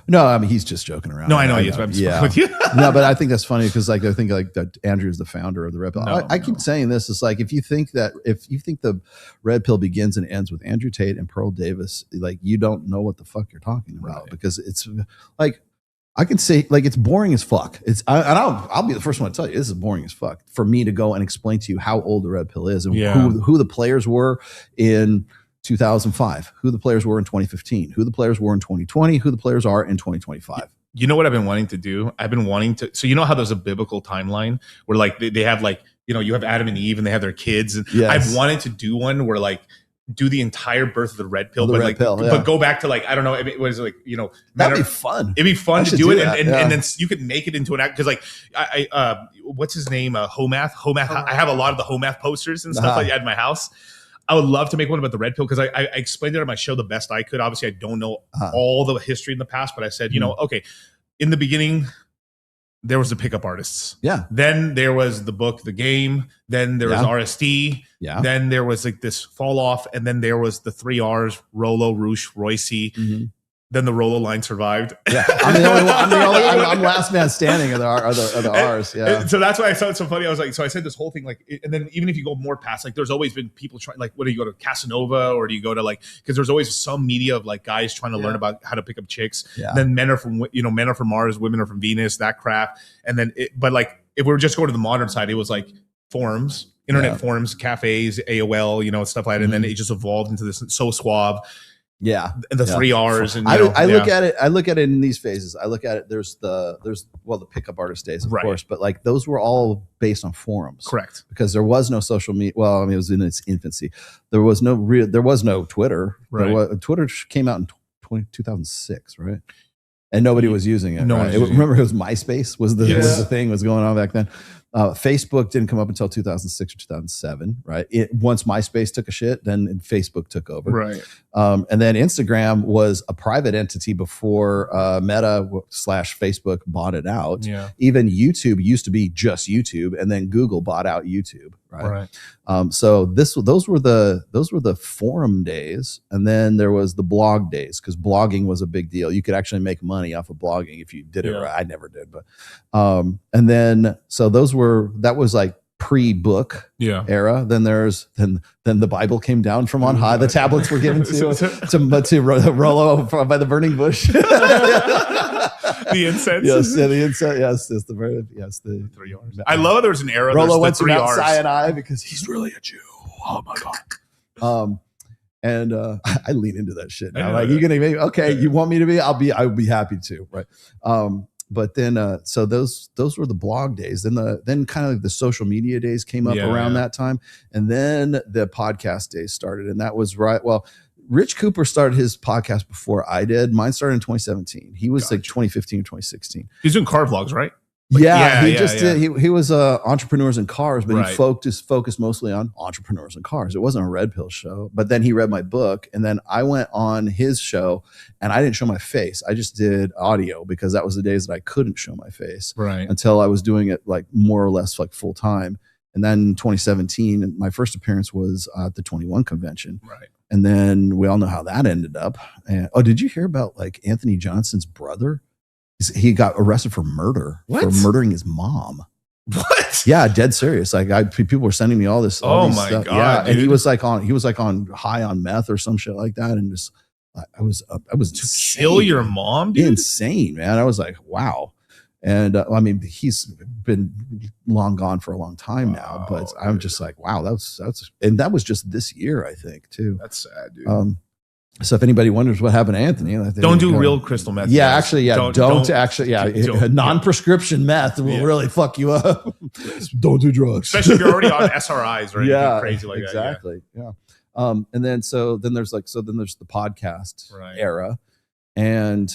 No, I mean he's just joking around. No, I know he is. With you. No, but I think that's funny because like I think like that Andrew is the founder of the Red Pill. I keep saying this. It's like if you think the Red Pill begins and ends with Andrew Tate and Pearl Davis, like you don't know what the fuck you're talking about because it's like. I can say like it's boring as fuck. I'll be the first one to tell you this is boring as fuck for me to go and explain to you how old the Red Pill is and who the players were in 2005, who the players were in 2015, who the players were in 2020, who the players are in 2025. You know what I've been wanting to do? I've been wanting to. So you know how there's a biblical timeline where like they have like you know you have Adam and Eve and they have their kids. And I've wanted to do one where like. Do the entire birth of the Red Pill, but go back to like I don't know. It was like you know that'd be fun. It'd be fun to do it, and then you could make it into an act because like I what's his name? Homath. I have a lot of the Homath posters and stuff like that at my house. I would love to make one about the Red Pill because I explained it on my show the best I could. Obviously, I don't know all the history in the past, but I said you know okay, in the beginning. There was the pickup artists. Yeah. Then there was the book, The Game. Then there was RSD. Yeah. Then there was like this fall off. And then there was the 3 R's, Rollo, Roosh, Royce. Then the Rollo line survived. Yeah. I'm the only one. I'm last man standing of the R's. Yeah. So that's why I thought it so funny. I was like, so I said this whole thing like, and then even if you go more past, like there's always been people trying, like, what do you go to Casanova or do you go to like, because there's always some media of like guys trying to learn about how to pick up chicks. Yeah. Then men are from Mars, women are from Venus, that crap. And then, but like, if we were just going to the modern side, it was like forums, internet forums, cafes, AOL, you know, stuff like that. And then it just evolved into this So Suave. Yeah, and the 3 R's, and I look at it. I look at it in these phases. I look at it. There's the pickup artist days, of course, but like those were all based on forums, correct? Because there was no social media. Well, I mean, it was in its infancy. There was no Twitter. Right. Twitter came out in 2006, right? And nobody was using it. Remember, it was MySpace was the thing was going on back then. Facebook didn't come up until 2006 or 2007, right? Once MySpace took a shit, then Facebook took over. Right. And then Instagram was a private entity before Meta/Facebook bought it out. Yeah. Even YouTube used to be just YouTube, and then Google bought out YouTube. Right. So those were the forum days, and then there was the blog days because blogging was a big deal. You could actually make money off of blogging if you did it right. I never did, but and then so that was like pre-book era. Then then the Bible came down from on high. The tablets were given to Rollo by the burning bush. The incense. The incense. Yes, the 3 R's. I love there's an era. Rollo went to Mount Sinai because he's really a Jew. Oh my god. And I lean into that shit now. Like, you're gonna make you want me to be? I would be happy to, right? But then so those were the blog days. Then kind of like the social media days came up around that time, and then the podcast days started, and that was right. Well, Rich Cooper started his podcast before I did. Mine started in 2017. He was like 2015 or 2016. He's doing car vlogs, right? Like, did. He was entrepreneurs in cars, but Right. he focused mostly on entrepreneurs in cars. It wasn't a red pill show, but then he read my book, and then I went on his show, and I didn't show my face. I just did audio because that was the days that I couldn't show my face, Right. until I was doing it like more or less like full time. And then 2017, my first appearance was at the 21 convention, Right. and then we all know how that ended up. And did you hear about like Anthony Johnson's brother? He got arrested for murder, for murdering his mom. What? Yeah, dead serious. Like people were sending me all this. All these my stuff. God, Yeah, and he dude. was like on high on meth or some shit like that, and just I was Kill your mom, dude? Insane, man. I was like, wow. And I mean, he's been long gone for a long time now, but I'm just like, wow, that's and that was just this year, I think, too. That's sad, dude. So if anybody wonders what happened to Anthony, Don't do real crystal meth. Yeah, guys. actually, yeah, don't actually, yeah, non-prescription meth will really fuck you up. Don't do drugs, Especially if you're already on SRIs or anything yeah, crazy like exactly. Yeah. And then there's the podcast era, and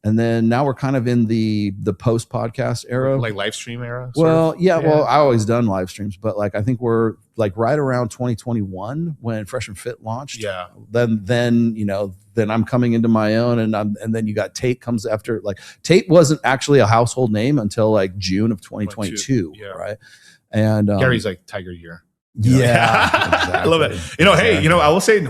then now we're kind of in the post podcast era, like live stream era. Well, yeah, well, I always done live streams, but like I think we're like right around 2021 when Fresh and Fit launched. Yeah. Then I'm coming into my own, and then you got Tate comes after. Like Tate wasn't actually a household name until like June of 2022, right? And Gary's like Tiger Year. Yeah, I love it. Hey, I will say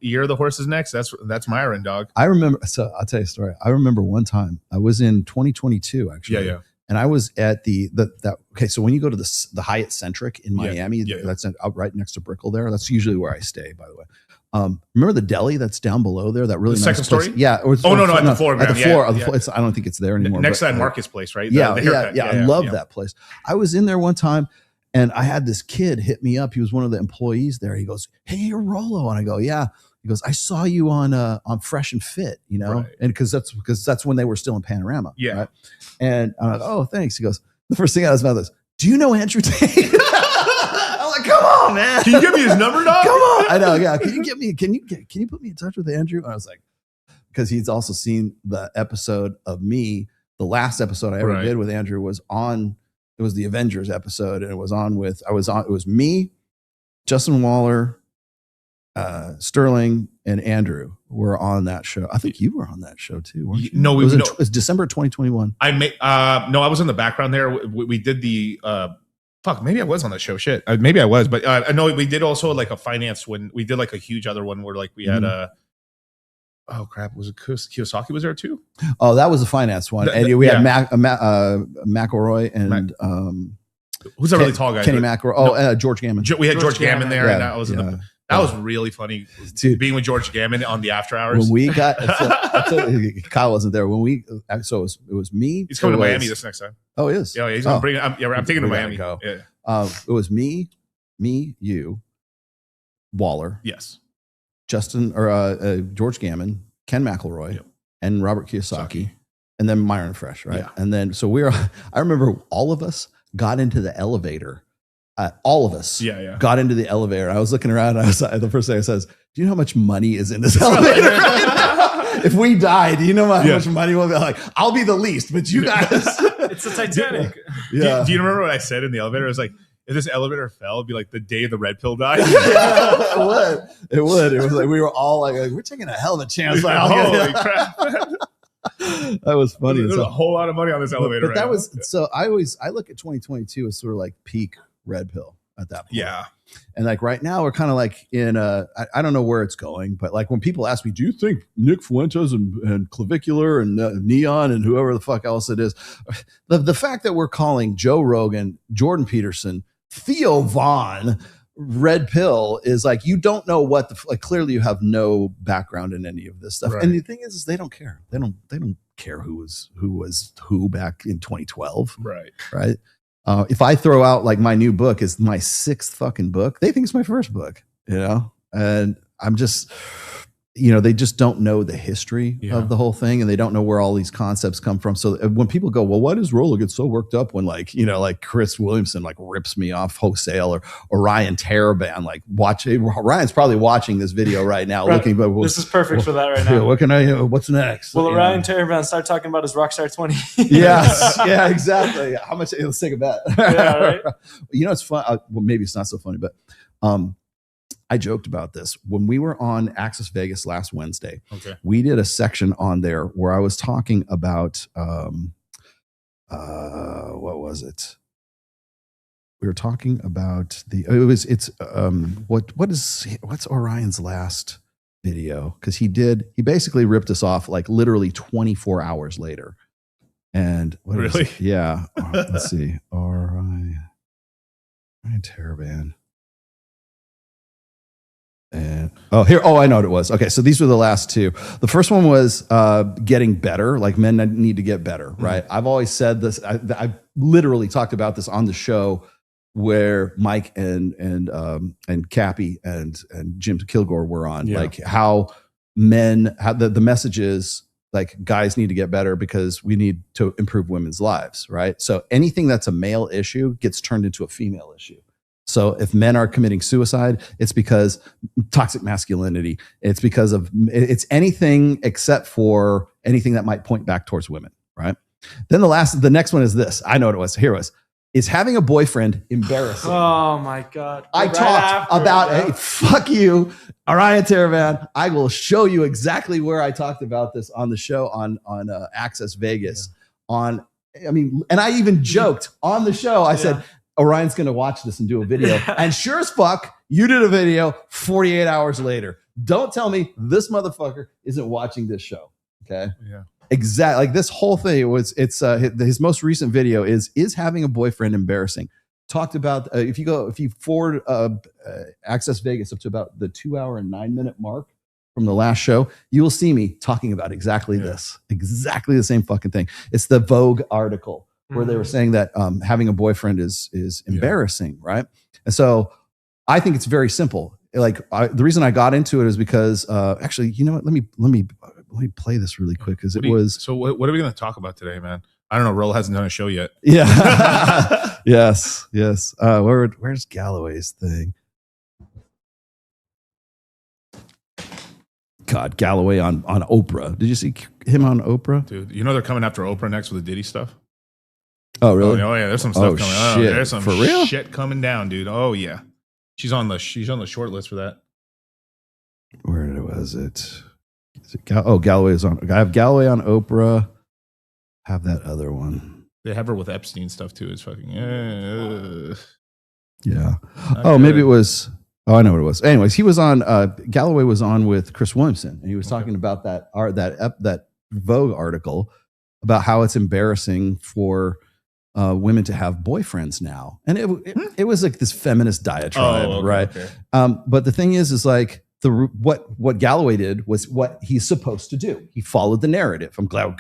Year of the Horse is next. That's Myron, dog. I remember. So I'll tell you a story. I remember one time I was in 2022 actually. Yeah. And I was at okay. So when you go to the Hyatt Centric in Miami, that's out right next to Brickell there. That's usually where I stay, by the way. Remember the deli that's down below there? That really The nice second place? story? Yeah. No, at the floor. At the floor. I don't think it's there anymore. Next but, side Marcus Place, right? Yeah, The haircut. I love that place. I was in there one time, and I had this kid hit me up. He was one of the employees there. He goes, "Hey, you're Rollo," and I go, "Yeah." He goes, "I saw you on Fresh and Fit, Right. and because that's when they were still in Panorama, Yeah. right?" And I'm like, "Oh, thanks." He goes, the first thing out of his mouth is, "Do you know Andrew Tate?" I'm like, "Come on, man! Can you give me his number, dog? Come on!" I know, yeah. Can you put me in touch with Andrew? And I was like, because he's also seen the episode of me. The last episode I ever did with Andrew was on. It was the Avengers episode, and it was me, Justin Waller, Sterling, and Andrew were on that show. I think you were on that show too, weren't you? No, it was December 2021. No, I was in the background there. We did the maybe I was on that show. Shit, maybe I was, but I know we did also like a finance when we did like a huge other one where like we had oh crap, was it Kiyosaki was there too? Oh, that was a finance one, and we had McElroy and who's that really tall guy? Kenny McElroy. Oh, George Gammon. We had George Gammon there, and that was that was Yeah. really funny, Dude. being with George Gammon on the after hours. When we got, Kyle wasn't there. It was me. He's coming to Miami this next time. Oh, he is. Yeah, he's gonna bring. I'm taking him to Miami. Go. Yeah. It was me, you, Waller. Yes. Justin or George Gammon, Ken McElroy, and Robert Kiyosaki, and then Myron Fresh, right? Yeah. And then I remember all of us got into the elevator. All of us got into the elevator. I was looking around. The first thing I says, "Do you know how much money is in this elevator?" If we die, do you know how much money will be? Like, I'll be the least, but you guys. It's the Titanic. Yeah. Do you remember what I said in the elevator? I was like, if this elevator fell, it'd be like the day the red pill died. It would. It was like we were all like we're taking a hell of a chance. Holy crap. That was funny. There's a whole lot of money on this elevator. But that was so. I look at 2022 as sort of like peak red pill at that point. Yeah. And like right now we're kind of like in I don't know where it's going, but like when people ask me, do you think Nick Fuentes and Clavicular and Neon and whoever the fuck else it is, the fact that we're calling Joe Rogan, Jordan Peterson, Theo Vaughn red pill is like, you don't know what clearly you have no background in any of this stuff. Right. And the thing is they don't care. They don't care who was who back in 2012. Right. If I throw out like my new book is my 6th fucking book, they think it's my first book, and I'm just, they just don't know the history of the whole thing, and they don't know where all these concepts come from. So when people go, well, why does Rollo get so worked up when like Chris Williamson like rips me off wholesale, or Orion Taraban, like Ryan's probably watching this video right now, looking. But this is perfect for that right now. What what's next? Well, Orion Taraban start talking about his Rockstar 20. Yes, yeah, exactly. How much? Let's take a bet. Yeah, right. It's fun. Well, maybe it's not so funny, but I joked about this when we were on Access Vegas last Wednesday. Okay. We did a section on there where I was talking about what was it? We were talking about what's Orion's last video? Because he basically ripped us off like literally 24 hours later. And really? Yeah. Let's see. Orion Taraban. And I know what it was. Okay, so these were the last two. The first one was getting better, like men need to get better, right? I've always said this. I literally talked about this on the show where Mike and Cappy and Jim Kilgore were on, like how the message is like guys need to get better because we need to improve women's lives, right? So anything that's a male issue gets turned into a female issue. So if men are committing suicide, it's because toxic masculinity. It's because of it's anything except for anything that might point back towards women, right? Then the next one is this. I know what it was. Here it was. Is having a boyfriend embarrassing? Oh my God! I talked about hey, fuck you, Orion Taraban. I will show you exactly where I talked about this on the show on Access Vegas. And I even joked on the show. I said, Orion's going to watch this and do a video. And sure as fuck, you did a video 48 hours later. Don't tell me this motherfucker isn't watching this show. Okay. Yeah. Exactly. Like this whole thing his most recent video is having a boyfriend embarrassing. Talked about, if you forward Access Vegas up to about the 2 hour and 9 minute mark from the last show, you will see me talking about exactly this, exactly the same fucking thing. It's the Vogue article where they were saying that having a boyfriend is embarrassing, right? And so I think it's very simple. Like the reason I got into it is because actually, you know what? Let me play this really quick because So what are we going to talk about today, man? I don't know. Rollo hasn't done a show yet. Yeah. yes. Where's Galloway's thing? God, Galloway on Oprah. Did you see him on Oprah? Dude, you know they're coming after Oprah next with the Diddy stuff? Oh, really? Oh, yeah. There's some stuff coming. Oh, shit. There's some For real? shit coming down, dude. Oh, yeah. She's on the short list for that. Where was it? Galloway is on. I have Galloway on Oprah. Have that other one. They have her with Epstein stuff too. It's fucking yeah. Maybe it was. Oh, I know what it was. Anyways, he was on. Galloway was on with Chris Williamson, and he was talking about that Vogue article about how it's embarrassing for women to have boyfriends now, and it was like this feminist diatribe, right? Okay. But the thing is like what Galloway did was what he's supposed to do. He followed the narrative. I'm glad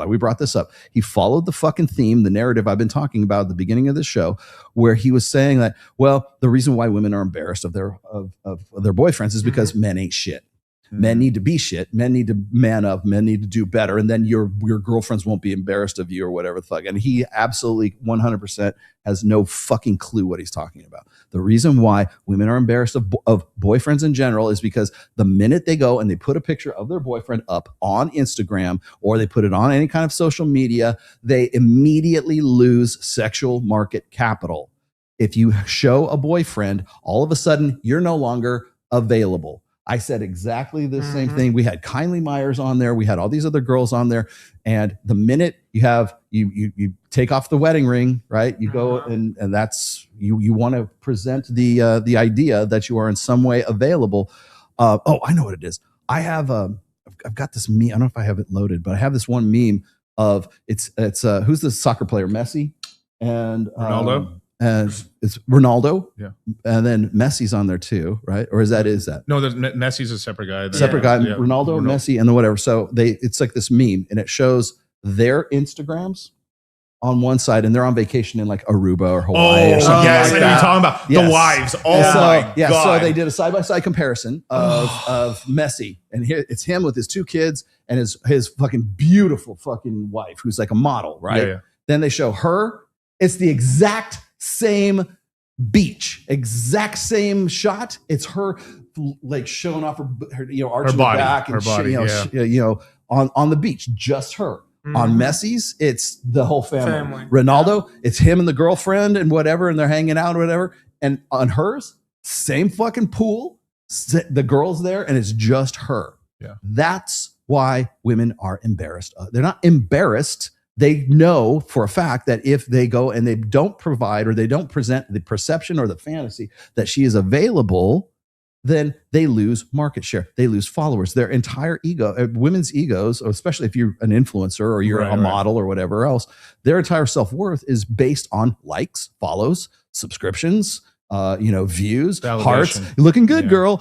we brought this up. He followed the fucking theme, the narrative I've been talking about at the beginning of the show, where he was saying that, well, the reason why women are embarrassed of their boyfriends is because men ain't shit. Men need to be shit. Men need to man up. Men need to do better. And then your girlfriends won't be embarrassed of you or whatever the fuck. And he absolutely 100% has no fucking clue what he's talking about. The reason why women are embarrassed of boyfriends in general is because the minute they go and they put a picture of their boyfriend up on Instagram or they put it on any kind of social media, they immediately lose sexual market capital. If you show a boyfriend, all of a sudden you're no longer available. I said exactly the same thing. We had Kindly Myers on there. We had all these other girls on there. And the minute you have, you take off the wedding ring, right? You go and that's, you want to present the idea that you are in some way available. I know what it is. I've got this meme. I don't know if I have it loaded, but I have this one meme of it's who's the soccer player? Messi and Ronaldo. And it's Ronaldo, yeah, and then Messi's on there too, right? Or is that? No, Messi's a separate guy. Yeah. Ronaldo, Messi, and then whatever. So it's like this meme, and it shows their Instagrams on one side, and they're on vacation in like Aruba or Hawaii or something yes, like I know that. you're talking about the wives. Oh my God! God. So they did a side by side comparison of Messi, and here it's him with his 2 kids and his fucking beautiful fucking wife, who's like a model, right? Yeah. Then they show her. It's the exact same beach, exact same shot. It's her like showing off her arching body, her back her and body, on the beach, just her. Mm-hmm. On Messi's, it's the whole family. Ronaldo, it's him and the girlfriend and whatever, and they're hanging out or whatever. And on hers, same fucking pool, the girl's there, and it's just her. Yeah, that's why women are embarrassed. They're not embarrassed. They know for a fact that if they go and they don't provide or they don't present the perception or the fantasy that she is available, then they lose market share. They lose followers. Their entire ego, women's egos, especially if you're an influencer or you're a model or whatever else, their entire self-worth is based on likes, follows, subscriptions, views, validation. Hearts, looking good, girl,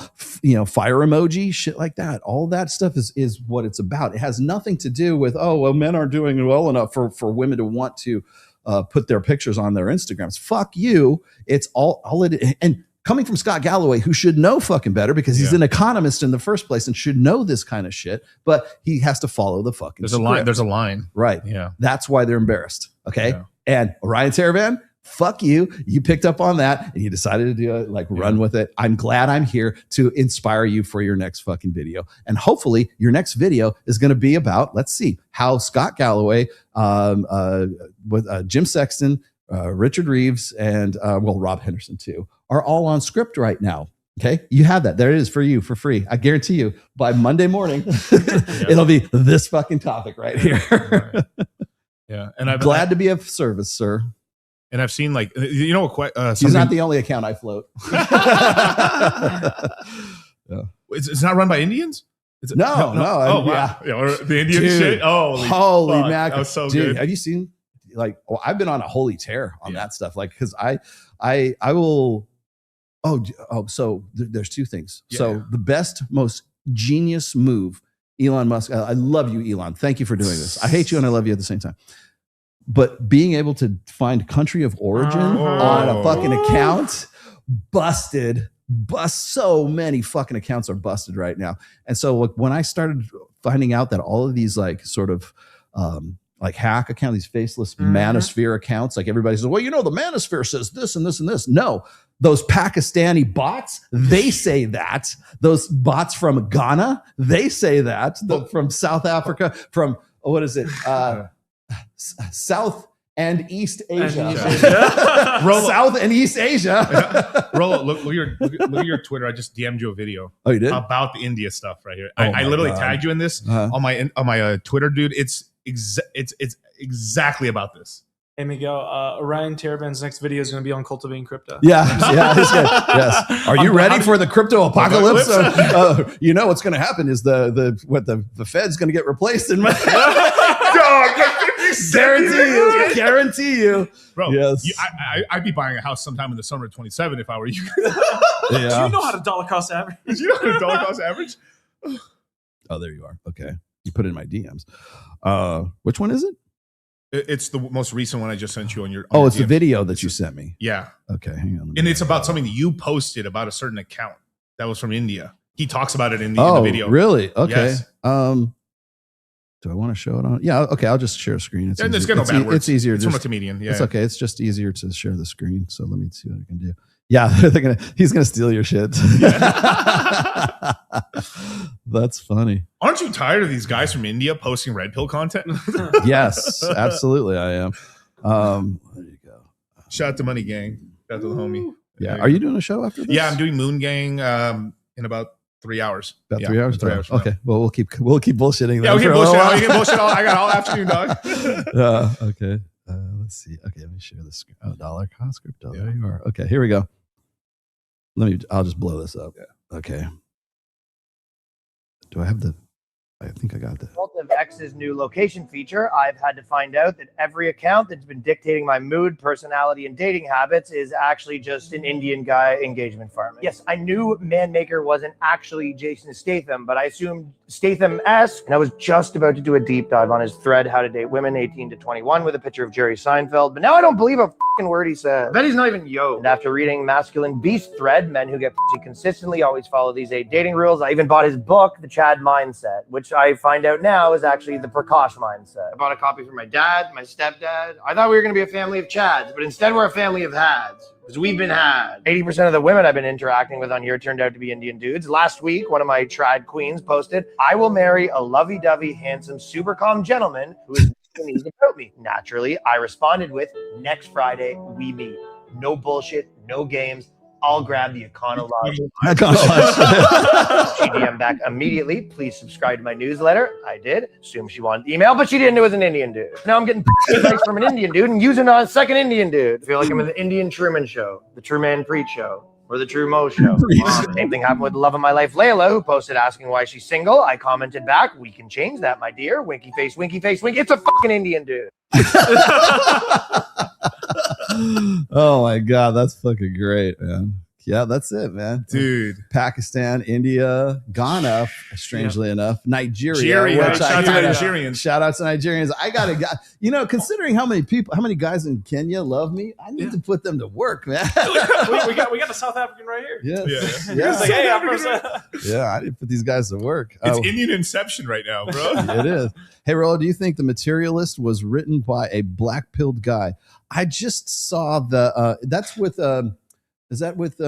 fire emoji, shit like that. All that stuff is what it's about. It has nothing to do with, men aren't doing well enough for women to want to put their pictures on their Instagrams. Fuck you. It's all it, and coming from Scott Galloway, who should know fucking better because he's an economist in the first place and should know this kind of shit, but he has to follow the fucking script. There's a line. Right. Yeah. That's why they're embarrassed. Okay. And Orion Taraban, fuck you. You picked up on that and you decided to do it, run with it. I'm glad I'm here to inspire you for your next fucking video. And hopefully your next video is going to be about, let's see, how Scott Galloway, with Jim Sexton, Richard Reeves, and Rob Henderson too, are all on script right now. Okay. You have that. There it is for you for free. I guarantee you by Monday morning, it'll be this fucking topic right here. Yeah. And I'm glad to be of service, sir. And I've seen he's not the only account I float. It's not run by Indians? No. Oh, wow. Yeah, the Indian shit? Holy mackerel. That was so good. Have you seen, I've been on a holy tear on that stuff. Because I will, so there's 2 things. Yeah. So the best, most genius move, Elon Musk, I love you, Elon. Thank you for doing this. I hate you and I love you at the same time. But being able to find country of origin on a fucking account, so many fucking accounts are busted right now. And so when I started finding out that all of these hack account, these faceless manosphere accounts, everybody says, well, the manosphere says this and this and this. No, those Pakistani bots, they say that. Those bots from Ghana, they say that. From South Africa, from, what is it? South and East Asia. South and East Asia. Rollo, look at your Twitter. I just DM'd you a video. Oh, you did? About the India stuff right here. I literally tagged you in this on my Twitter, dude. It's exactly about this. Hey, Miguel, Orion Taraban's next video is going to be on cultivating crypto. Yeah, he's good. Yes. Are you ready for the crypto apocalypse? What's going to happen is the Fed's going to get replaced in guarantee you, bro. Yes, I'd be buying a house sometime in the summer of 27 if I were you. Do you know how to dollar cost average? Do you know how to dollar cost average? Oh, there you are. Okay, you put it in my DMs. Which one is it? It's the most recent one I just sent you on your. It's the video that you sent me. Yeah. Okay, hang on. And it's about something that you posted about a certain account that was from India. He talks about it in the video. Really? Okay. Yes. Do I want to show it on? Yeah. Okay. I'll just share a screen. It's easier. It's from a comedian. Yeah. It's okay. It's just easier to share the screen. So let me see what I can do. Yeah. He's going to steal your shit. Yeah. That's funny. Aren't you tired of these guys from India posting red pill content? Yes, absolutely. I am. There you go. Shout out to Money Gang. Shout out to the homie. Yeah. Are you doing a show after this? Yeah. I'm doing Moon Gang in about 3 hours. About 3 hours? 3 hours. Okay. Well, we'll keep bullshitting. Yeah, we can bullshit. You can bullshit all. I got all afternoon, dog. Okay. Let's see. Okay, let me share this. Dollar cost crypto. There you are. Okay, here we go. I'll just blow this up. Yeah. Okay. Do I have I think I got that. of X's new location feature, I've had to find out that every account that's been dictating my mood, personality, and dating habits is actually just an Indian guy engagement farming. Yes, I knew Manmaker wasn't actually Jason Statham, but I assumed Statham-esque, and I was just about to do a deep dive on his thread, How to Date Women 18 to 21, with a picture of Jerry Seinfeld, but now I don't believe a fucking word he said. I bet he's not even yo. And after reading Masculine Beast thread, Men Who Get Pussy Consistently Always Follow These 8 Dating Rules, I even bought his book, The Chad Mindset, which I find out now is actually the Prakash Mindset. I bought a copy for my dad, my stepdad. I thought we were going to be a family of Chads, but instead we're a family of Hads. Because we've been had. 80% of the women I've been interacting with on here turned out to be Indian dudes. Last week, one of my trad queens posted, I will marry a lovey-dovey, handsome, super calm gentleman who is needs about me. Naturally, I responded with, next Friday, we meet. No bullshit, no games. I'll grab the Econology. She DM'd back immediately. Please subscribe to my newsletter. I did. Assume she wanted email, but she didn't. It was an Indian dude. Now I'm getting advice from an Indian dude and using a second Indian dude. I feel like I'm in the Indian Truman Show, the Truman Preach Show, or the True Mo Show. Same thing happened with the love of my life, Layla, who posted asking why she's single. I commented back, we can change that, my dear. Winky face, winky face, winky. It's a fucking Indian dude. Oh my God, that's fucking great, man. Yeah, that's it, man. Dude. Pakistan, India, Ghana, strangely enough, Nigeria. Nigerians. Shout out to Nigerians. I gotta, considering how many guys in Kenya love me, I need to put them to work, man. we got the South African right here. Yes. Yeah. He's like, hey, I'm from Yeah, I need to put these guys to work. It's Indian Inception right now, bro. It is. Hey, Rollo, do you think The Materialist was written by a black-pilled guy? I just saw that's with is that with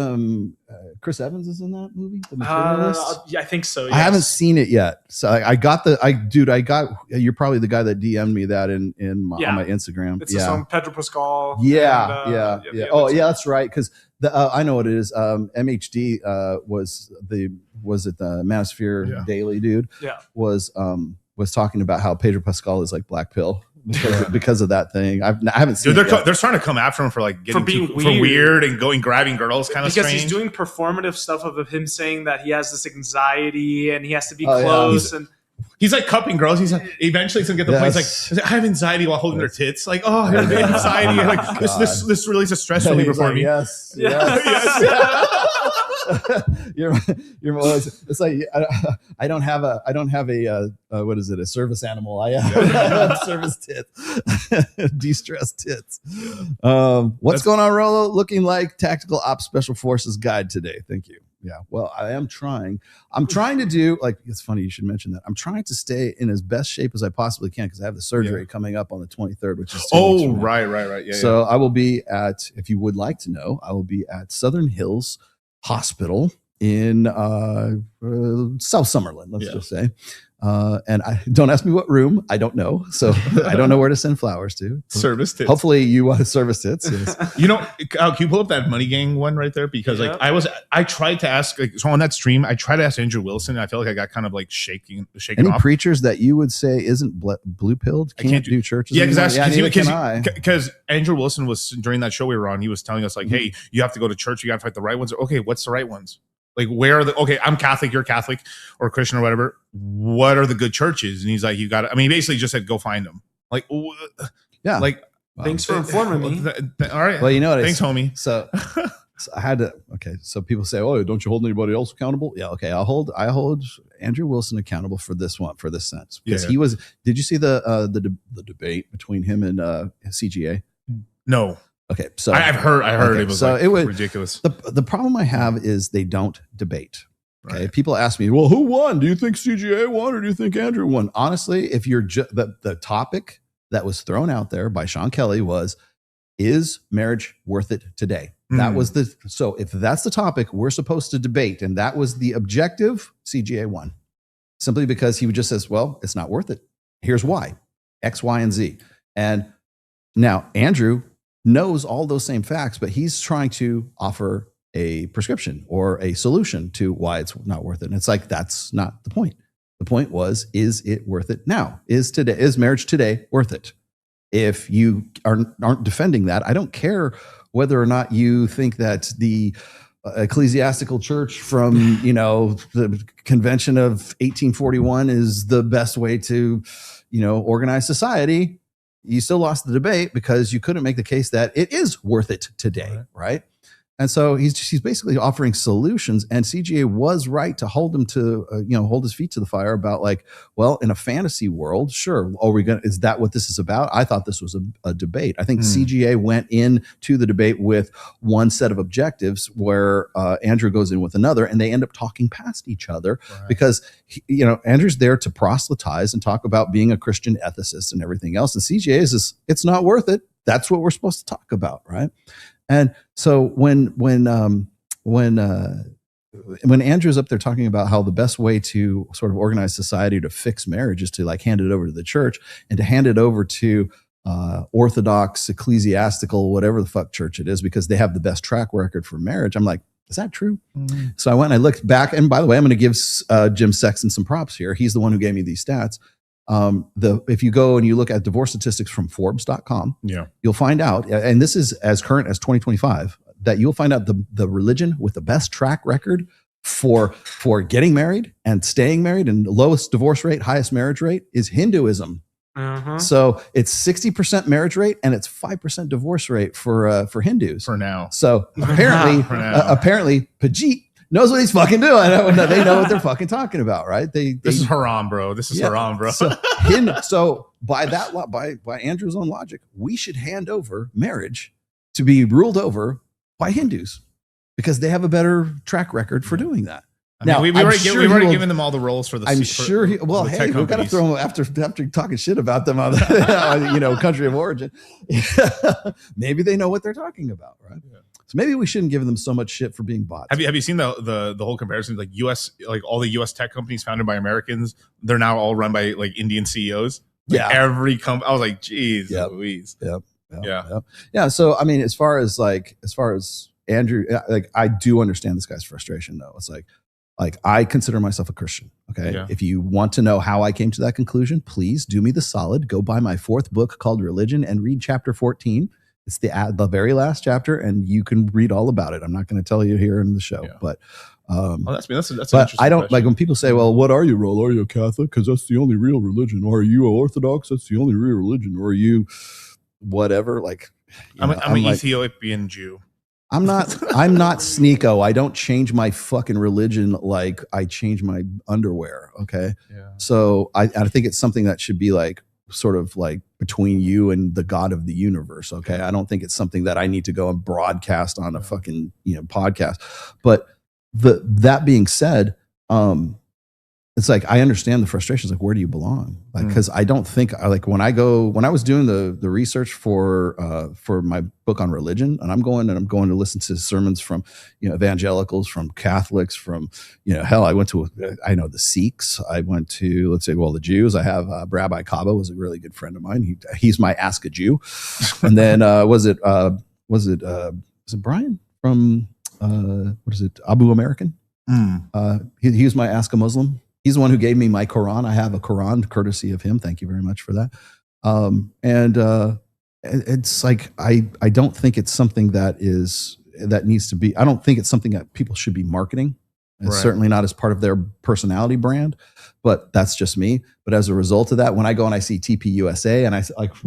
Chris Evans is in that movie? The Materialist? Yeah, I think so. Yes. I haven't seen it yet. So you're probably the guy that DM'd me that on my Instagram. It's the song Pedro Pascal. Yeah. Oh, yeah, that's right. Because I know what it is. MHD was it the Manosphere Daily dude? Yeah. Was talking about how Pedro Pascal is like black pill. Because of that thing, I haven't seen. Dude, they're trying to come after him for like getting for weird and grabbing girls, kind of because strange. He's doing performative stuff of him saying that he has this anxiety and he has to be close and. He's like cupping girls. He's like, eventually he's gonna get the point. He's like, I have anxiety while holding their tits. Like, oh, I have anxiety. Like this really is a stress reliever for me. Yes. You're it's like I don't have a what is it, a service animal. I have service tits. De-stressed tits. What's going on, Rollo? Looking like Tactical Ops Special Forces guide today. Thank you. Yeah, well, I'm trying to do, like, it's funny you should mention that. I'm trying to stay in as best shape as I possibly can because I have the surgery coming up on the 23rd, which is 2 weeks from now. Right. Yeah. So I will be at, if you would like to know, I will be at Southern Hills Hospital in South Summerlin, let's just say. And I don't ask me what room. I don't know. So I don't know where to send flowers to. Service tits. Hopefully you want service tits. Yes. Can you pull up that Money Gang one right there? Because I tried to ask, so on that stream, I tried to ask Andrew Wilson. I feel like I got kind of like shaken Any off. preachers that you would say isn't blue pilled can't do churches? Yeah, because Andrew Wilson was, during that show we were on, he was telling us like, hey, you have to go to church. You got to fight the right ones. Okay, what's the right ones? Like, where are I'm Catholic, you're Catholic or Christian or whatever. What are the good churches? And he's like, he basically just said, go find them. Like, yeah. Like, thanks for informing me. All right. Well, you know what? Thanks, homie. So I had to, so people say, oh, don't you hold anybody else accountable? Yeah. Okay. I hold Andrew Wilson accountable for this sense. Because he was, did you see the debate between him and CGA? No. Okay, so I've heard it was ridiculous. The problem I have is they don't debate. Okay, right. People ask me, well, who won? Do you think CGA won or do you think Andrew won? Honestly, if you're the topic that was thrown out there by Sean Kelly was, is marriage worth it today? That was so if that's the topic we're supposed to debate, and that was the objective, CGA won. Simply because he just says, well, it's not worth it. Here's why, X, Y, and Z. And now Andrew knows all those same facts, but he's trying to offer a prescription or a solution to why it's not worth it. And it's like, that's not the point. The point was, is it worth it now? Is marriage today worth it? If you aren't defending that, I don't care whether or not you think that the ecclesiastical church from, you know, the convention of 1841 is the best way to, you know, organize society. You still lost the debate because you couldn't make the case that it is worth it today, right? And so he's basically offering solutions, and CGA was right to hold him to, hold his feet to the fire about like, well, in a fantasy world, sure. Is that what this is about? I thought this was a debate. I think CGA went into the debate with one set of objectives where Andrew goes in with another, and they end up talking past each other because, Andrew's there to proselytize and talk about being a Christian ethicist and everything else. And CGA is it's not worth it. That's what we're supposed to talk about. Right. And so when Andrew's up there talking about how the best way to sort of organize society to fix marriage is to like hand it over to the church and to hand it over to Orthodox, ecclesiastical, whatever the fuck church it is, because they have the best track record for marriage. I'm like, is that true? Mm-hmm. So I went and I looked back, and by the way, I'm going to give Jim Sexton some props here. He's the one who gave me these stats. If you go and you look at divorce statistics from Forbes.com, you'll find out, and this is as current as 2025, that you'll find out the religion with the best track record for getting married and staying married and lowest divorce rate, highest marriage rate is Hinduism. So it's 60% marriage rate and it's 5% divorce rate for Hindus for now. So apparently Pajit knows what he's fucking doing. They know what they're fucking talking about, right? This is haram, bro. This is haram, bro. So by Andrew's own logic, we should hand over marriage to be ruled over by Hindus because they have a better track record for doing that. Now we've already given them all the roles for the. I'm sure. We've got to throw them after talking shit about them on the country of origin. Maybe they know what they're talking about, right? Yeah. So maybe we shouldn't give them so much shit for being bots. Have you seen the whole comparison? Like all the US tech companies founded by Americans, they're now all run by like Indian CEOs. Every company. I was like, geez, Louise. Yeah. So I mean, as far as Andrew, like I do understand this guy's frustration though. It's like I consider myself a Christian. Okay. Yeah. If you want to know how I came to that conclusion, please do me the solid. Go buy my 4th book called Religion and read chapter 14. It's the very last chapter, and you can read all about it. I'm not going to tell you here in the show, but that's an interesting I don't question. like when people say, "Well, what are you, Rollo? Are you a Catholic? Because that's the only real religion." Or are you Orthodox? That's the only real religion. Or are you whatever? Like, I'm an Ethiopian Jew. I'm not Sneeko. I don't change my fucking religion like I change my underwear. Okay. Yeah. So I think it's something that should be like sort of like between you and the God of the universe. Okay. I don't think it's something that I need to go and broadcast on a fucking, podcast. But that being said, it's like, I understand the frustrations. Like, where do you belong? Like, cause I don't think when I was doing the research for my book on religion, and I'm going to listen to sermons from, evangelicals, from Catholics, from, hell, I know the Sikhs. I went to, the Jews. I have Rabbi Kaba was a really good friend of mine. He's my Ask a Jew. And then, was it Brian from, Abu American? He was my Ask a Muslim. He's the one who gave me my Quran. I have a Quran courtesy of him. Thank you very much for that. It's like, I don't think it's something that needs to be, I don't think it's something that people should be marketing. It's certainly not as part of their personality brand, but that's just me. But as a result of that, when I go and I see TPUSA and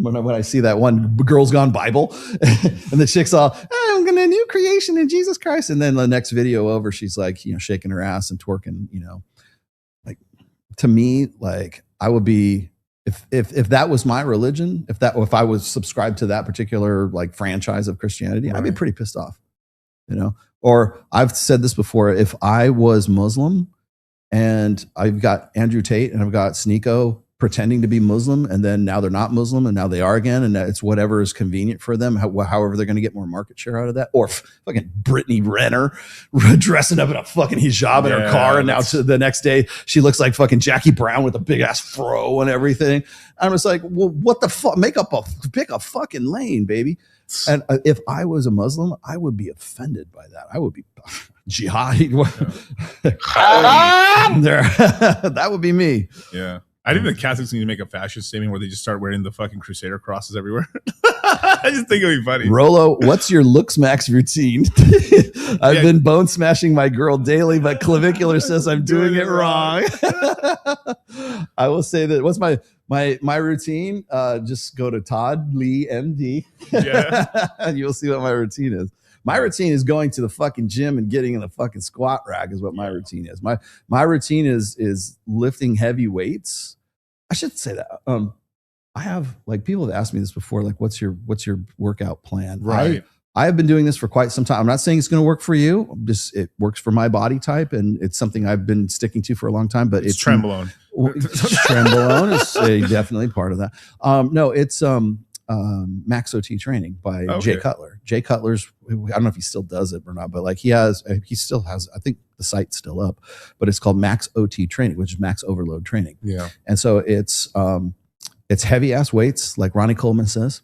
when I see that one Girls Gone Bible and the chick's all, I'm going to new creation in Jesus Christ. And then the next video over, she's like, shaking her ass and twerking, like to me, like I would be, if that was my religion, if I was subscribed to that particular like franchise of Christianity, I'd be pretty pissed off, or I've said this before, if I was Muslim and I've got Andrew Tate and I've got Sneeko pretending to be Muslim, and then now they're not Muslim and now they are again, and it's whatever is convenient for them, however they're going to get more market share out of that, or fucking Brittany Renner dressing up in a fucking hijab in her car, and now to the next day she looks like fucking Jackie Brown with a big ass fro and everything. I'm just like, well, what the fuck? Pick a fucking lane, baby. And if I was a Muslim, I would be offended by that. I would be jihadi. That would be me. Yeah. I think the Catholics need to make a fashion statement where they just start wearing the fucking Crusader crosses everywhere. I just think it'd be funny. Rollo, what's your Looksmaxx routine? I've been bone smashing my girl daily, but Clavicular says I'm doing it wrong. I will say that what's my routine? Just go to Todd Lee MD. And you'll see what my routine is. My routine is going to the fucking gym and getting in the fucking squat rack is what my routine is. My routine is lifting heavy weights. I should say that. I have like people have asked me this before, like what's your workout plan? Right. I have been doing this for quite some time. I'm not saying it's going to work for you. It works for my body type, and it's something I've been sticking to for a long time. But it's Trenbolone. Trenbolone is definitely part of that. No, it's Max OT Training by Jay Cutler. Jay Cutler's, I don't know if he still does it or not, but like he still has, I think the site's still up, but it's called Max OT Training, which is Max Overload Training. Yeah. And so it's heavy ass weights, like Ronnie Coleman says.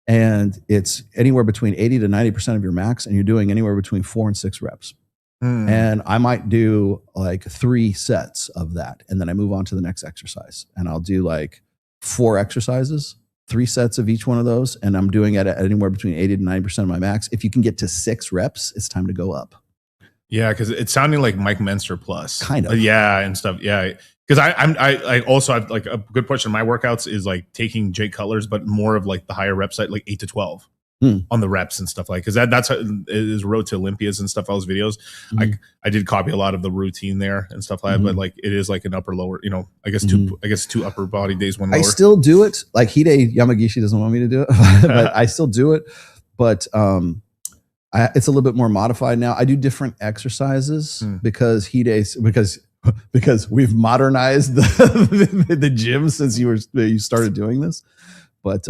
And it's anywhere between 80 to 90% of your max, and you're doing anywhere between 4 and 6 reps. And I might do like 3 sets of that. And then I move on to the next exercise. And I'll do like 4 exercises, 3 sets of each one of those. And I'm doing it at anywhere between 80 to 90% of my max. If you can get to 6 reps, it's time to go up. Yeah, because it's sounding like Mike Menster plus. Kind of. Yeah, and stuff. Yeah. Because I also have like a good portion of my workouts is like taking Jay Cutler's, but more of like the higher rep side, like 8 to 12 on the reps and stuff like, because that's how it is Road to Olympias and stuff, all those videos. I did copy a lot of the routine there and stuff like that, but like it is like an upper lower, I guess two upper body days, one lower. I still do it. Like Hide Yamagishi doesn't want me to do it, but I still do it. But it's a little bit more modified now. I do different exercises because because we've modernized the gym since you started doing this. But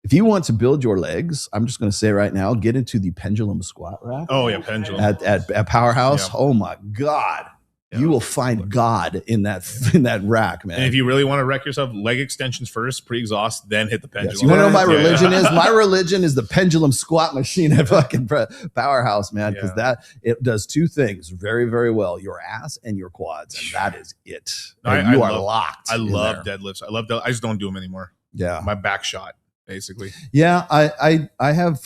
if you want to build your legs, I'm just going to say right now, get into the pendulum squat rack. Oh yeah, pendulum at Powerhouse. Yeah. Oh my God. Yeah. You will find God in that rack, man. And if you really want to wreck yourself, leg extensions first, pre-exhaust, then hit the pendulum. Yes. You want to know what my religion is? My religion is the pendulum squat machine at fucking Powerhouse, man, because it does 2 things very, very well: your ass and your quads, and that is it. You are locked. I love deadlifts. I just don't do them anymore. Yeah, my back shot basically. Yeah, I have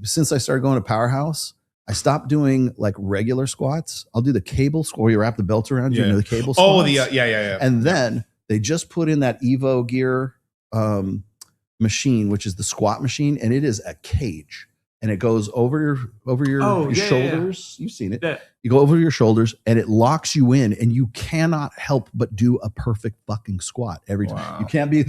since I started going to Powerhouse, I stopped doing like regular squats. I'll do the cable squat where you wrap the belt around you, the cable squats. Oh, yeah. And then they just put in that Evo Gear machine, which is the squat machine, and it is a cage. And it goes over your shoulders. You've seen it. Yeah. You go over your shoulders, and it locks you in, and you cannot help but do a perfect fucking squat every time. You can't be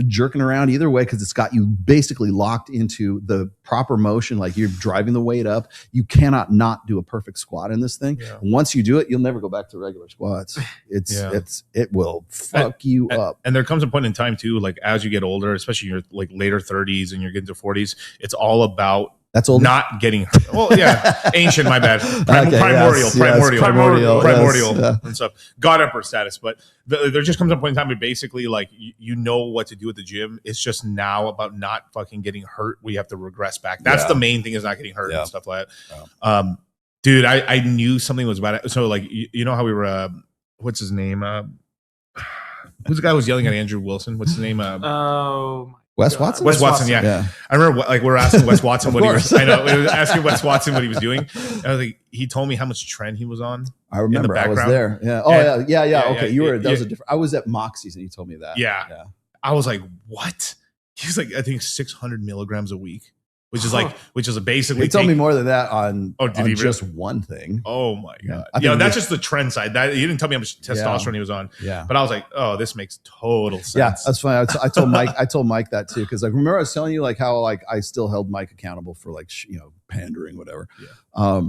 jerking around either way because it's got you basically locked into the proper motion, like you're driving the weight up. You cannot not do a perfect squat in this thing. Yeah. Once you do it, you'll never go back to regular squats. It will fuck you up. And there comes a point in time too, like as you get older, especially in your like later 30s and you're getting to 40s, it's all about not getting hurt. Well, yeah, ancient, my bad. Primordial and stuff. God Emperor status. But there just comes a point in time where basically like you know what to do at the gym. It's just now about not fucking getting hurt. We have to regress back. That's the main thing, is not getting hurt and stuff like that. Dude, I knew something was bad. So like you know how we were what's his name? Who's the guy who was yelling at Andrew Wilson? What's his name? Wes Watson? Wes Watson, yeah. I remember like we were asking Wes Watson what he was. I know, we were asking Wes Watson what he was doing. And I was like, he told me how much trend he was on. I remember. I was there. Yeah. Oh, yeah. Okay, you were. That was a different. I was at Moxie's and he told me that. Yeah. I was like, what? He's like, I think 600 milligrams a week, which is basically. He told me more than that on just one thing. Oh my God! Yeah, that's just the trend side. That he didn't tell me how much testosterone he was on. Yeah, but I was like, oh, this makes total sense. Yeah, that's fine. I told Mike. I told Mike that too, because like remember I was telling you like how like I still held Mike accountable for like pandering, whatever. Yeah.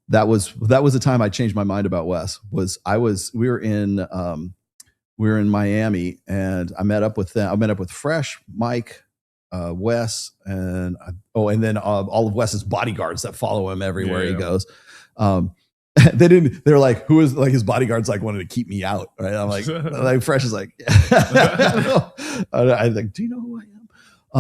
That was the time I changed my mind about Wes. We were in Miami and I met up with them. I met up with Fresh, Mike, Wes, and then all of Wes's bodyguards that follow him everywhere he goes. They're like, who is like his bodyguards like wanted to keep me out, right? I'm like Fresh is like, I was like, do you know who I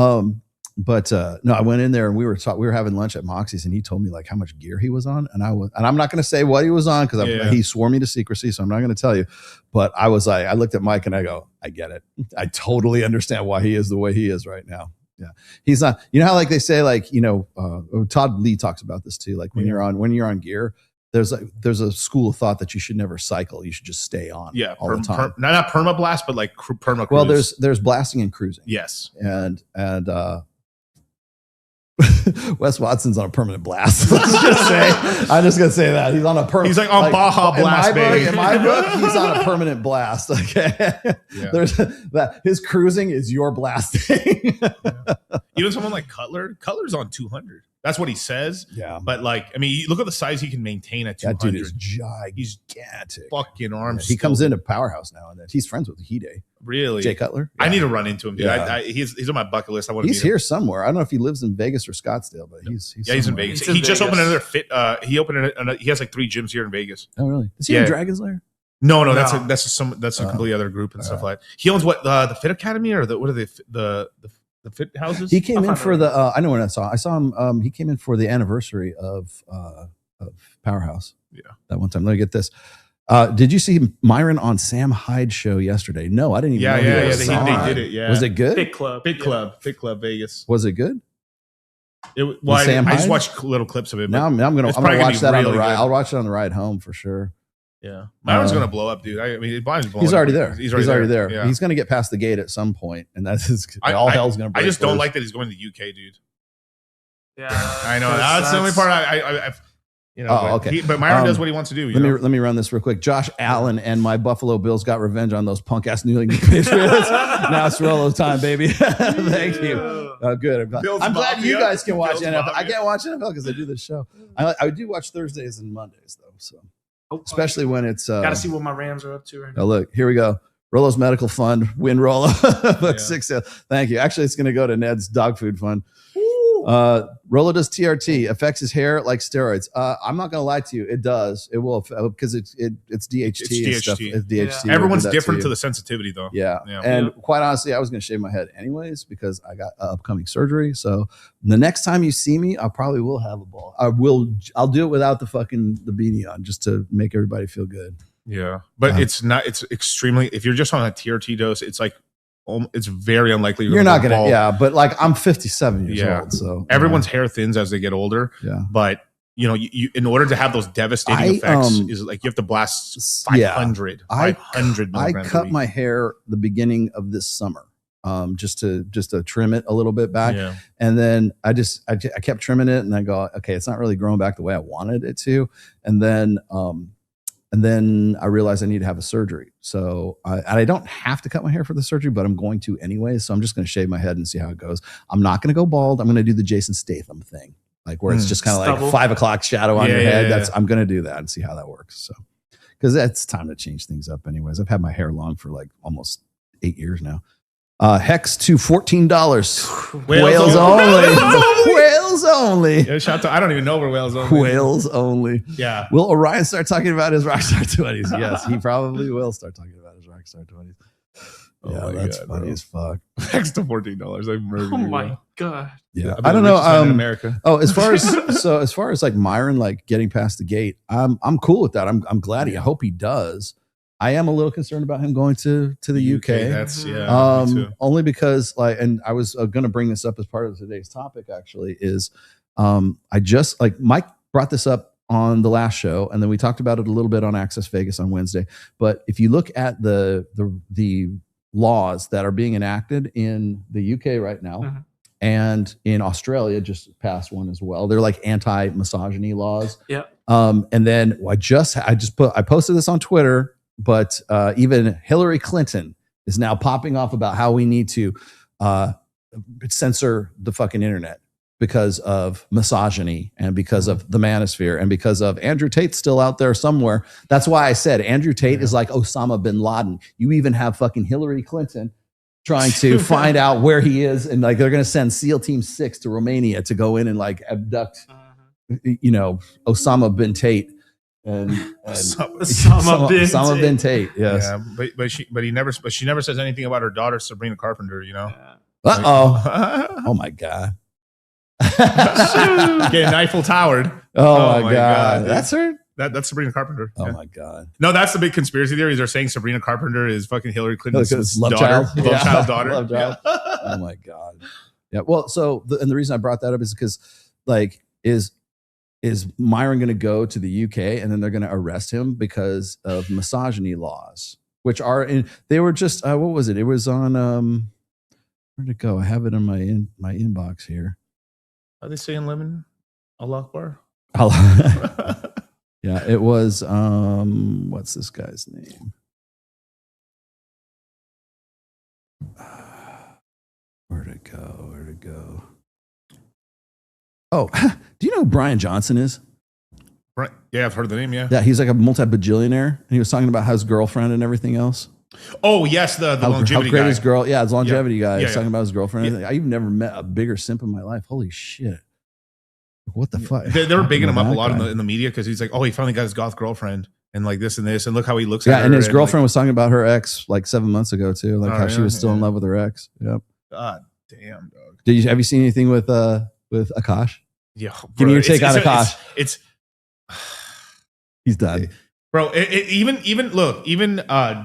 am? But no, I went in there and we were having lunch at Moxie's, and he told me like how much gear he was on, and I'm not going to say what he was on because he swore me to secrecy, so I'm not going to tell you. But I was like, I looked at Mike and I go, I get it. I totally understand why he is the way he is right now. Yeah, he's not. You know how like they say like Todd Lee talks about this too. Like when you're on gear, there's a school of thought that you should never cycle. You should just stay on. Yeah, all the time. Not perma blast, but like perma cruise. Well, there's blasting and cruising. Yes, and Wes Watson's on a permanent blast. Let's just say, I'm just gonna say that he's on a permanent. He's like on Baja Blast, baby. In my book, he's on a permanent blast. Okay, there's that. His cruising is your blasting. Even someone like Cutler's on 200. That's what he says. Yeah, but like, I mean, look at the size he can maintain at 200. That dude is gigantic. He's fucking arms. He comes into Powerhouse now, and he's friends with Hide. Really, Jay Cutler. I need to run into him, dude. Yeah. He's on my bucket list. I want to. He's here somewhere. I don't know if he lives in Vegas or Scottsdale, but he's in Vegas. He just opened another fit. He has like 3 gyms here in Vegas. Oh, really? Is he in Dragon's Lair? No. That's a completely other group and stuff like that. He owns what the Fit Academy or what are they the fit houses? He came in for the. I know when I saw him. He came in for the anniversary of Powerhouse. Yeah, that one time. Let me get this. Did you see Myron on Sam Hyde's show yesterday? No, I didn't even know. They did it. Yeah, was it good? Fit Club Vegas. Was it good? I just watched little clips of it. Now I'm gonna watch that on the ride. I'll watch it on the ride home for sure. Yeah, Myron's gonna blow up, dude. I mean, he's already there. He's already there. Yeah. He's gonna get past the gate at some point, and that's all hell's gonna break. I just don't like that he's going to the UK, dude. Yeah, I know. That's the only part I've okay. But Myron does what he wants to do. Let me run this real quick. Josh Allen and my Buffalo Bills got revenge on those punk ass New England Patriots. Now it's Rollo time, baby. Thank you. Good. I'm glad you guys can watch NFL. I can't watch NFL because I do this show. I do watch Thursdays and Mondays though. So especially when it's gotta see what my Rams are up to right now. Oh, look, here we go. Rollo's Medical Fund, win Rollo. Thank you. Actually, it's going to go to Ned's dog food fund. Rollo does TRT, affects his hair like steroids. I'm not going to lie to you. It does. It will, because it's DHT. It's Stuff. It's DHT. Yeah. Everyone's different to the sensitivity, though. Yeah. And quite honestly, I was going to shave my head anyways because I got upcoming surgery. So the next time you see me, I probably will have a ball. I'll do it without the beanie on just to make everybody feel good. Yeah, but it's extremely. If you're just on a TRT dose, it's like it's very unlikely you're not gonna. Yeah, but like I'm 57 years old, so everyone's hair thins as they get older. Yeah, but you in order to have those devastating effects, is like you have to blast 500. 500. I cut my hair the beginning of this summer, just to trim it a little bit back, and then I kept trimming it, and I go, okay, it's not really growing back the way I wanted it to, and then I realized I need to have a surgery. So I don't have to cut my hair for the surgery, but I'm going to anyway. So I'm just going to shave my head and see how it goes. I'm not going to go bald. I'm going to do the Jason Statham thing, like where it's just kind of like a 5 o'clock shadow on your head. I'm going to do that and see how that works. So, because it's time to change things up anyways. I've had my hair long for like almost 8 years now. Hex to $14. Wales only. Wales only. Yeah, shout out. I don't even know where Wales only. Wales only. Yeah. Will Orion start talking about his Rockstar 20s? Yes, he probably will start talking about his Rockstar 20s. Yeah, that's funny as fuck. Hex to $14. I murdered. Oh my god. Yeah, I don't know. In America. Oh, as far as like Myron like getting past the gate, I'm cool with that. I'm glad. I hope he does. I am a little concerned about him going to the UK. That's me too. Only because and I was going to bring this up as part of today's topic. Actually, is I just like Mike brought this up on the last show, and then we talked about it a little bit on Access Vegas on Wednesday. But if you look at the laws that are being enacted in the UK right now, and in Australia, just passed one as well. They're like anti-misogyny laws. Yeah. And then I posted this on Twitter. But even Hilary Clinton is now popping off about how we need to censor the fucking internet because of misogyny and because of the manosphere and because of Andrew Tate still out there somewhere. That's why I said Andrew Tate is like Osama bin Laden. You even have fucking Hillary Clinton trying to find out where he is. And like, they're going to send SEAL Team 6 to Romania to go in and like abduct, Osama bin Tate. And Osama bin Tate, yes. Yeah, but she never says anything about her daughter Sabrina Carpenter. Oh my God. Getting Eiffel Towered. Oh my God. Dude. That's her? That's Sabrina Carpenter. Oh my God. No, that's the big conspiracy theory. They're saying Sabrina Carpenter is fucking Hillary Clinton's love daughter. child. Love child daughter. Love child. Oh my God. Yeah. Well, so and the reason I brought that up is because like is Myron going to go to the UK and then they're going to arrest him because of misogyny laws, which are in, they were just, what was it? It was on, where'd it go? I have it in my inbox here. Are they saying lemon? Allah Akbar? Yeah, it was, what's this guy's name? Where'd it go? Oh, do you know who Brian Johnson is? Right. Yeah, I've heard the name. Yeah. Yeah, he's like a multi-bajillionaire, and he was talking about his girlfriend and everything else. Oh yes, the longevity how great guy. his girl, yeah, his longevity guy. Yeah, He's talking about his girlfriend. Yeah. I've never met a bigger simp in my life. Holy shit! What the fuck? They were bigging him up a lot in the media because he's like, oh, he finally got his goth girlfriend, and like this and this, and look how he looks. Yeah, at her, and his girlfriend like, was talking about her ex like 7 months ago too, like how she was still in love with her ex. Yep. God damn, dog. Have you seen anything with Akaash? Yeah, give me your take on Akaash. It's he's done, bro. Even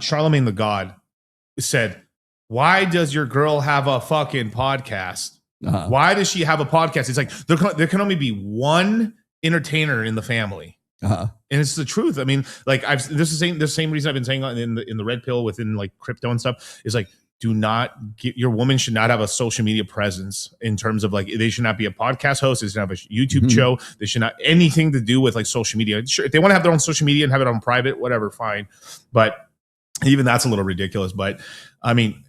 Charlemagne the God said, "Why does your girl have a fucking podcast? Why does she have a podcast?" It's like there can only be one entertainer in the family, and it's the truth. I mean, like this is the same reason I've been saying in the red pill within like crypto and stuff is like, do not get, your woman should not have a social media presence in terms of like, they should not be a podcast host. They should have a YouTube show. They should not anything to do with like social media. Sure, if they want to have their own social media and have it on private, whatever, fine. But even that's a little ridiculous. But I mean,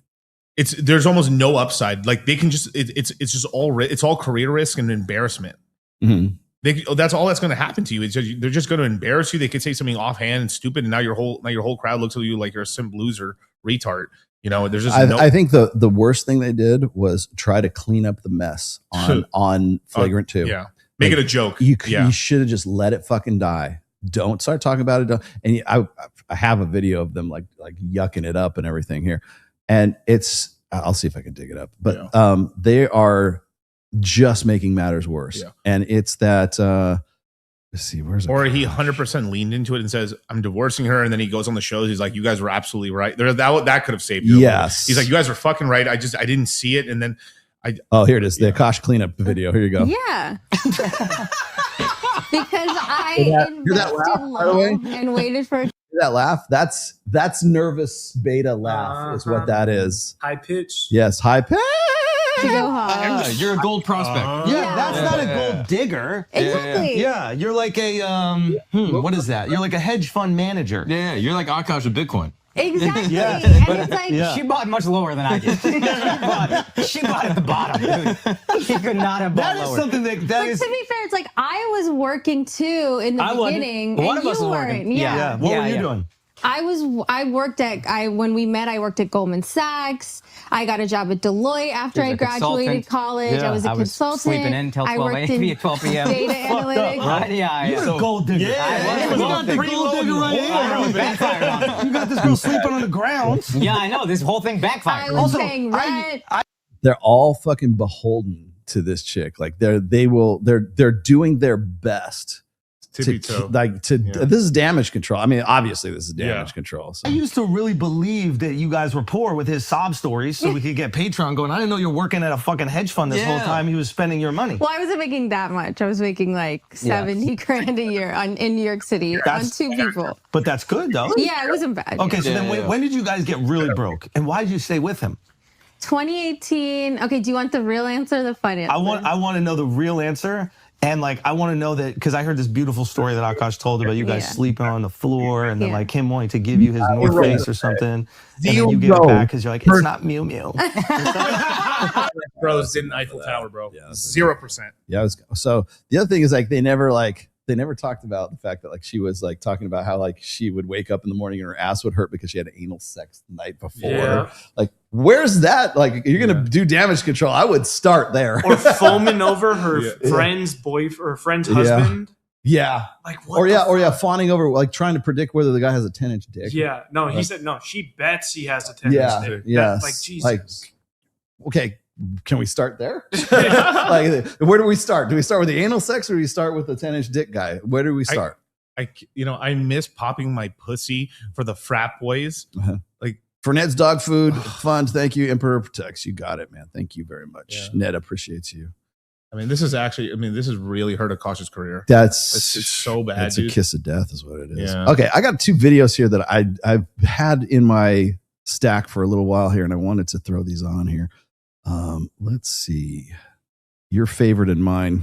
there's almost no upside. Like they can just, it's just it's all career risk and embarrassment. That's all that's going to happen to you. They're just going to embarrass you. They could say something offhand and stupid, and now your whole crowd looks at you like you're a simp loser retard. You know, there's just I think the worst thing they did was try to clean up the mess on Flagrant 2. Yeah, make it a joke. You should have just let it fucking die. Don't start talking about it. And I have a video of them like yucking it up and everything here, and I'll see if I can dig it up. But they are just making matters worse, and it's that. Let's see, or he 100% leaned into it and says, "I'm divorcing her," and then he goes on the shows. He's like, "You guys were absolutely right." That could have saved you. Yes, he's like, "You guys were fucking right. I didn't see it," and then here it is, the Akaash cleanup video. Here you go. Yeah. Because I invested low and waited for that laugh. That's nervous beta laugh is what that is. High pitch. Yes, high pitch. To go hard. You're a gold prospect. That's not a gold digger. Exactly. Yeah, you're like a what is that? You're like a hedge fund manager. Yeah, you're like Akaash with Bitcoin. Exactly. Yeah. And it's like She bought much lower than I did. she bought at the bottom. She could not have bought lower. That is something that but is. to be fair, it's like I was working too in the beginning. One and of us you was weren't. working. Yeah. What were you doing? When we met, I worked at Goldman Sachs. I got a job at Deloitte after I graduated college. I was a consultant. Sleeping in till 12 a.m. 12 p.m. Data analytics. Right? Yeah. You're a gold digger. Yeah. You got the gold digger right here. You got this girl sleeping on the ground. Yeah, I know. This whole thing backfired. I was paying rent. They're all fucking beholden to this chick. Like they're doing their best. This is damage control. I mean, obviously this is damage control. So. I used to really believe that you guys were poor with his sob stories so we could get Patreon going. I didn't know you're working at a fucking hedge fund this whole time he was spending your money. Well, I wasn't making that much. I was making like 70 grand a year in New York City on 2 people. But that's good though. Yeah, it wasn't bad. Okay, so then when did you guys get really broke? And why did you stay with him? 2018. Okay, do you want the real answer or the fun answer? I want to know the real answer. And like, I want to know that because I heard this beautiful story that Akaash told about you guys sleeping on the floor and then like him wanting to give you his North Face or something. And then you give it back because you're like, it's not Mew Mew. Bros in Eiffel Tower, bro. 0%. Yeah. So the other thing is like, they never talked about the fact that like she was like talking about how like she would wake up in the morning and her ass would hurt because she had anal sex the night before. Yeah. Like, where's that? Like, you're gonna do damage control. I would start there. Or foaming over her friend's boyfriend or friend's husband. Yeah. Like what? Fawning over, like trying to predict whether the guy has a 10-inch dick. Yeah. No, he said no. She bets he has a 10-inch dick. Yeah. Like Jesus. Okay. can we start there? Like, where do we start? Do we start with the anal sex, or do we start with the 10-inch dick guy? Where do we start? I miss popping my pussy for the frat boys. Like for Ned's dog food fund. Thank you. Emperor protects. You got it, man. Thank you very much. Yeah. Ned appreciates you. I mean, this has really hurt Akaash's career. It's so bad. It's a kiss of death is what it is. Yeah. Okay, I got 2 videos here that I've had in my stack for a little while here, and I wanted to throw these on here. Let's see. Your favorite and mine.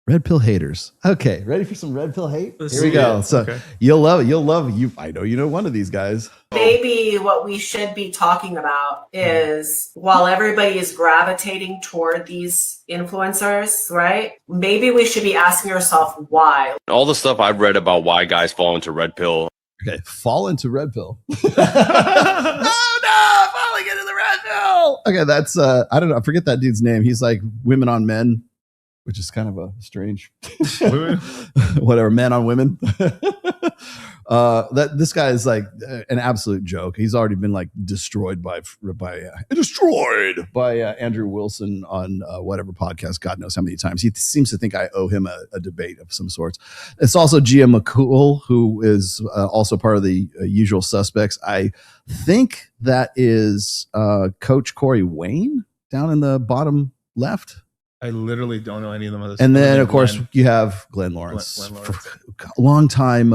Red pill haters. Okay, ready for some red pill hate? Here we go. So you'll love it. You'll love it. I know you know one of these guys. Maybe what we should be talking about is while everybody is gravitating toward these influencers, right? Maybe we should be asking ourselves why. All the stuff I've read about why guys fall into red pill. Okay, fall into red pill. Oh no, falling into the red pill. Okay, that's I don't know. I forget that dude's name. He's like women on men, which is kind of a strange whatever, men on women. This guy is like an absolute joke. He's already been like destroyed by Andrew Willson on whatever podcast, God knows how many times. He seems to think I owe him a debate of some sorts. It's also Gia McCool, who is also part of the usual suspects. I think that is Coach Corey Wayne down in the bottom left. I literally don't know any of them. And then, of course, you have Glenn Lawrence, longtime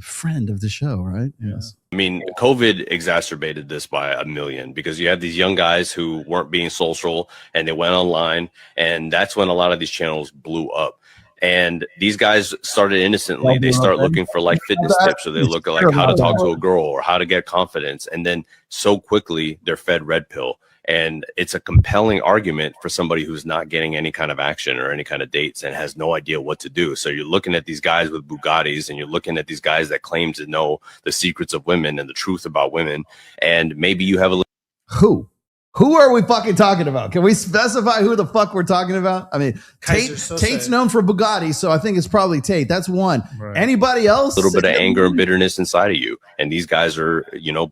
friend of the show, right? Yes. I mean, COVID exacerbated this by a million because you had these young guys who weren't being social and they went online, and that's when a lot of these channels blew up. And these guys started innocently. They start looking for like fitness tips, or they look at like how to talk to a girl or how to get confidence. And then so quickly they're fed red pill. And it's a compelling argument for somebody who's not getting any kind of action or any kind of dates and has no idea what to do. So you're looking at these guys with Bugattis, and you're looking at these guys that claim to know the secrets of women and the truth about women. And maybe you have a Who are we fucking talking about? Can we specify who the fuck we're talking about? I mean, Tate's known for Bugatti, so I think it's probably Tate. That's one. Right. Anybody else? A little bit of anger and bitterness inside of you. And these guys are,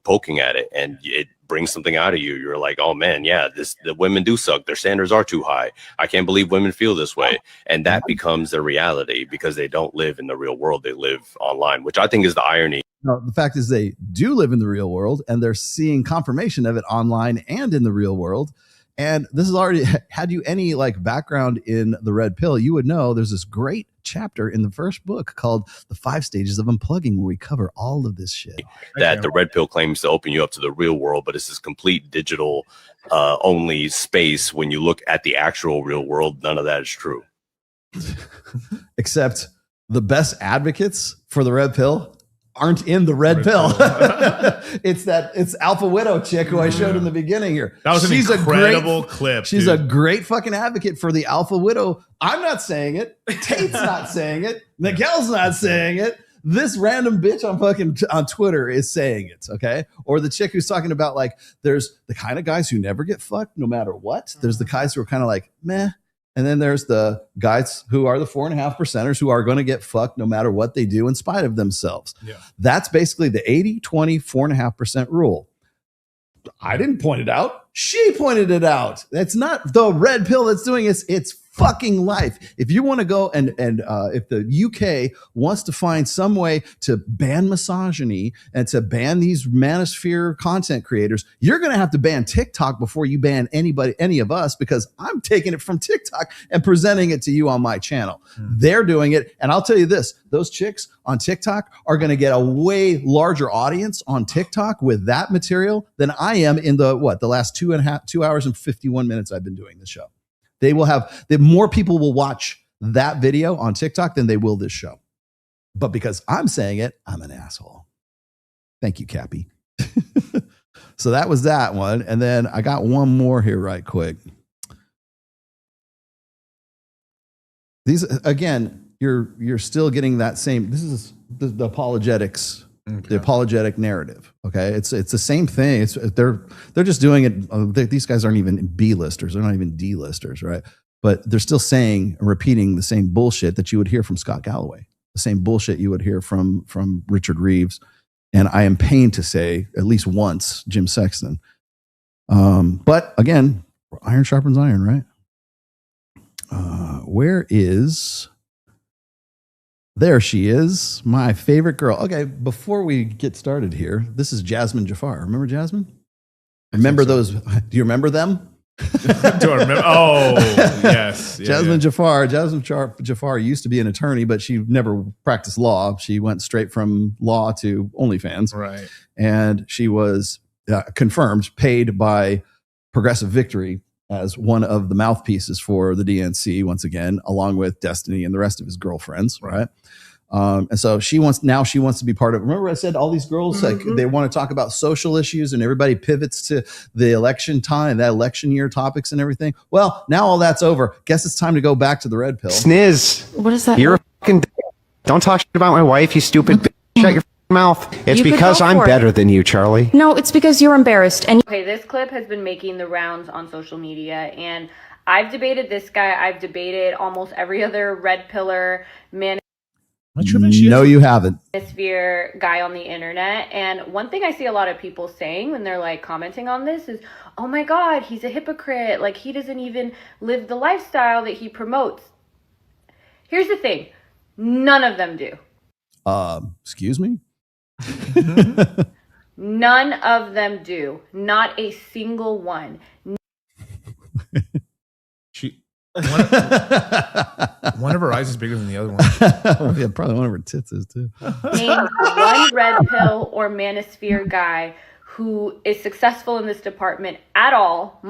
poking at it, and it brings something out of you. You're like, oh man, yeah, the women do suck. Their standards are too high. I can't believe women feel this way. And that becomes their reality because they don't live in the real world. They live online, which I think is the irony. No, the fact is they do live in the real world, and they're seeing confirmation of it online and in the real world. And this has already had you any like background in the red pill. You would know there's this great chapter in the first book called The 5 Stages of Unplugging, where we cover all of this shit. That the red pill claims to open you up to the real world, but it's this complete digital only space. When you look at the actual real world, none of that is true. Except the best advocates for the red pill aren't in the red pill. It's Alpha Widow chick who I showed in the beginning here. That was an incredible clip. She's a great fucking advocate for the Alpha Widow. I'm not saying it. Tate's not saying it. Miguel's not saying it. This random bitch on Twitter is saying it, okay? Or the chick who's talking about like, there's the kind of guys who never get fucked no matter what. There's the guys who are kind of like, meh. And then there's the guys who are the 4.5%ers who are going to get fucked no matter what they do in spite of themselves. Yeah. That's basically the 80, 20, 4.5% rule. I didn't point it out. She pointed it out. That's not the red pill that's doing it. It's fucking life. If you want to go and if the UK wants to find some way to ban misogyny and to ban these manosphere content creators, you're going to have to ban TikTok before you ban any of us, because I'm taking it from TikTok and presenting it to you on my channel. They're doing it. And I'll tell you this, those chicks on TikTok are going to get a way larger audience on TikTok with that material than I am in the last 2 hours and 51 minutes I've been doing this show. They will have more people will watch that video on TikTok than they will this show. But because I'm saying it, I'm an asshole. Thank you, Cappy. So that was that one. And then I got one more here right quick. These, again, you're still getting that same, this is the apologetics. Okay. The apologetic narrative. Okay. It's the same thing. They're just doing it. These guys aren't even B-listers. They're not even D-listers. Right. But they're still saying and repeating the same bullshit that you would hear from Scott Galloway, the same bullshit you would hear from Richard Reeves And I am pained to say at least once Jim Sexton. But again, iron sharpens iron, right? Where is... There she is, my favorite girl. Okay, before we get started here, this is Jasmine Jafar. Remember Jasmine? Remember those? Do you remember them? Do I remember? Oh, yes. Yeah, Jasmine Jafar. Jasmine Jafar used to be an attorney, but she never practiced law. She went straight from law to OnlyFans. Right. And she was confirmed, paid by Progressive Victory as one of the mouthpieces for the DNC once again, along with Destiny and the rest of his girlfriends, right? And so she wants to be part of. Remember, I said all these girls like they want to talk about social issues, and everybody pivots to the election time, that election year topics and everything. Well, now all that's over. Guess it's time to go back to the red pill. Sniz. What is that? You're a fucking. Don't talk shit about my wife, you stupid bitch. Shut your mouth. It's You could because go I'm for it. better than you, Charlie. No, it's because you're embarrassed. And Okay, this clip has been making the rounds on social media, and I've debated this guy. I've debated almost every other red pillar No, you haven't. manosphere guy on the internet. And one thing I see a lot of people saying when they're like commenting on this is, oh my God, he's a hypocrite. Like, he doesn't even live the lifestyle that he promotes. Here's the thing. None of them do. Excuse me? None of them do. Not a single one. One of her eyes is bigger than the other one. Yeah, probably one of her tits is too. Name one red pill or manosphere guy who is successful in this department at all.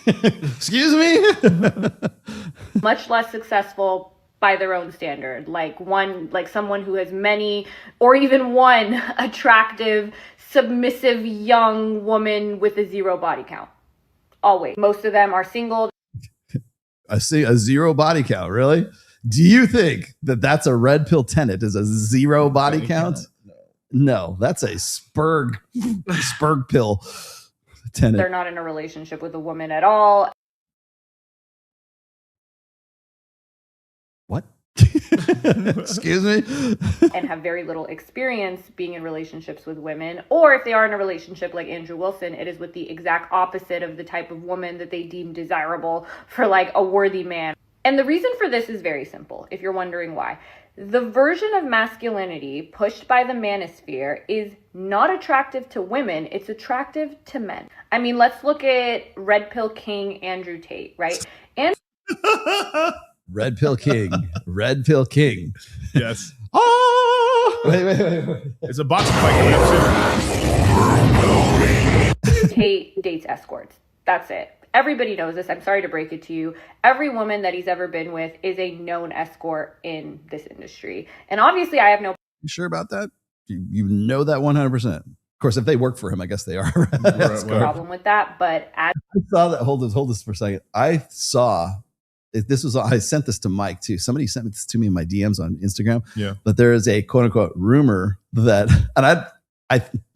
Excuse me? Much less successful by their own standard. Like someone who has many or even one attractive, submissive young woman with a 0 body count. Always. Most of them are single. I see a 0 body count. Really? Do you think that that's a red pill tenet? Is a 0 body count? No, that's a spurg pill tenet. They're not in a relationship with a woman at all. What? Excuse me? And have very little experience being in relationships with women. Or if they are in a relationship like Andrew Willson, it is with the exact opposite of the type of woman that they deem desirable for like a worthy man. And the reason for this is very simple, if you're wondering why. The version of masculinity pushed by the manosphere is not attractive to women, it's attractive to men. I mean, let's look at Red Pill King Andrew Tate, right? And Red Pill King. Red Pill King. Yes. Oh! Wait. It's a boxing fight coming up soon. Tate dates escorts. That's it. Everybody knows this. I'm sorry to break it to you. Every woman that he's ever been with is a known escort in this industry. And obviously I have no You sure about that? You know that 100%. Of course, if they work for him, I guess they are. problem with that. But as I saw that. Hold this for a second. I saw this was. I sent this to Mike too. Somebody sent this to me in my DMs on Instagram. Yeah. But there is a quote unquote rumor that, and I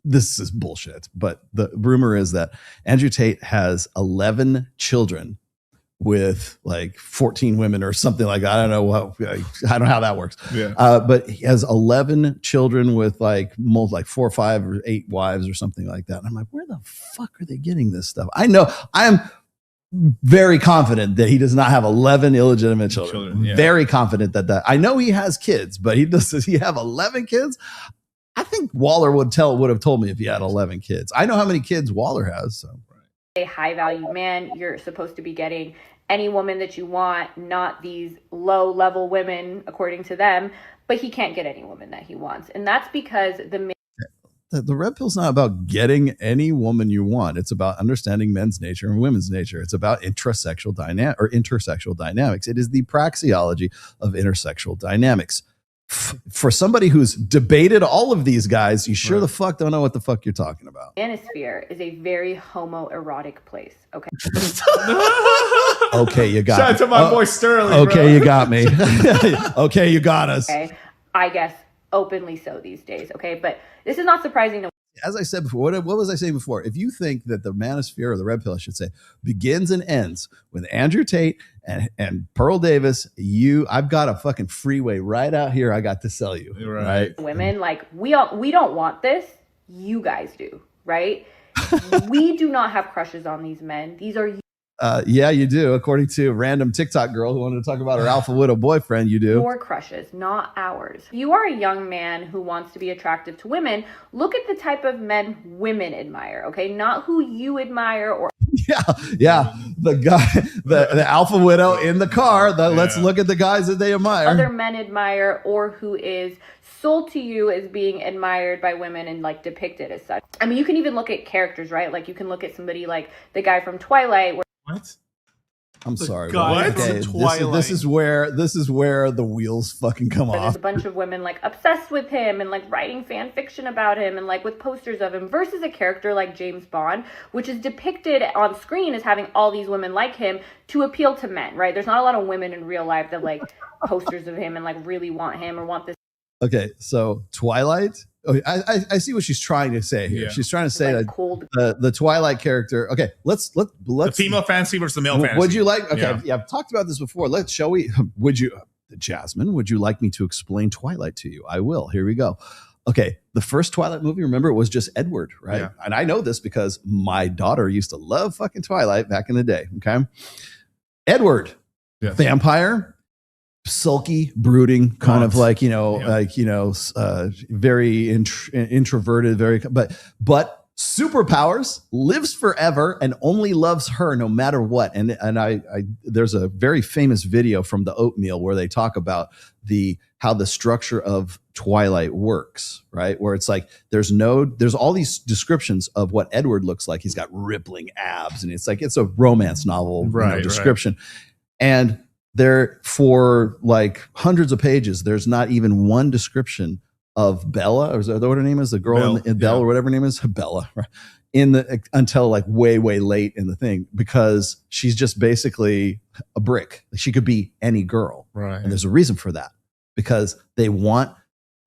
this is bullshit. But the rumor is that Andrew Tate has 11 children with like 14 women or something like that. I don't know how that works. Yeah. But he has 11 children with like 4, 5, or 8 wives or something like that. And I'm like, where the fuck are they getting this stuff? I know I'm very confident that he does not have 11 illegitimate children. Yeah. Very confident that I know he has kids, but does he have 11 kids? I think Waller would have told me if he had 11 kids. I know how many kids Waller has. So. a high value man, you're supposed to be getting any woman that you want, not these low level women, according to them, but he can't get any woman that he wants. And that's because the red pill's not about getting any woman you want. It's about understanding men's nature and women's nature. It's about intersexual dynamics. It is the praxeology of intersexual dynamics. For somebody who's debated all of these guys, you sure the fuck don't know what the fuck you're talking about. manosphere is a very homoerotic place. Okay. Okay, you got Shout out to my boy Sterling. Okay, you got me. Okay, you got us. Okay. I guess openly so these days. Okay. But this is not surprising to as I said before, what was I saying before? If you think that the manosphere, or the red pill, I should say, begins and ends with Andrew Tate and Pearl Davis, I've got a fucking freeway right out here. I got to sell you, right? Women, like we don't want this. You guys do, right? We do not have crushes on these men. These are yeah, you do. According to a random TikTok girl who wanted to talk about her alpha widow boyfriend, you do. your crushes, not ours. If you are a young man who wants to be attractive to women, look at the type of men women admire, okay? Not who you admire or Yeah. The guy, the alpha widow in the car. Let's look at the guys that they admire. other men admire, or who is sold to you as being admired by women and like depicted as such. I mean, you can even look at characters, right? Like you can look at somebody like the guy from Twilight. What? I'm sorry. guy but- from Twilight. This is where the wheels fucking come There's off. a bunch of women like obsessed with him and like writing fan fiction about him and like with posters of him, versus a character like James Bond, which is depicted on screen as having all these women like him to appeal to men, right? There's not a lot of women in real life that like posters of him and like really want him or want this. Okay, so Twilight. Oh, I see what she's trying to say here. Yeah. She's trying to say Like that the Twilight character. Okay, let's The female fantasy versus the male fantasy. Would you like? Okay, Yeah. I've talked about this before. Shall we? Would you, Jasmine? Would you like me to explain Twilight to you? I will. Here we go. Okay, the first Twilight movie, remember, it was just Edward, right? Yeah. And I know this because my daughter used to love fucking Twilight back in the day. Okay, Edward, Yes. vampire. Sulky, brooding, kind of like very introverted, but superpowers, lives forever, and only loves her no matter what. And I there's a very famous video from the Oatmeal where they talk about how the structure of Twilight works, right? Where it's like there's all these descriptions of what Edward looks like. He's got rippling abs, and it's a romance novel description, and there, for like hundreds of pages, there's not even one description of Bella, or is that what her name is? The girl in Bella, or whatever her name is, Bella, right? Until like way, way late in the thing, because she's just basically a brick. She could be any girl. Right. And there's a reason for that, because they want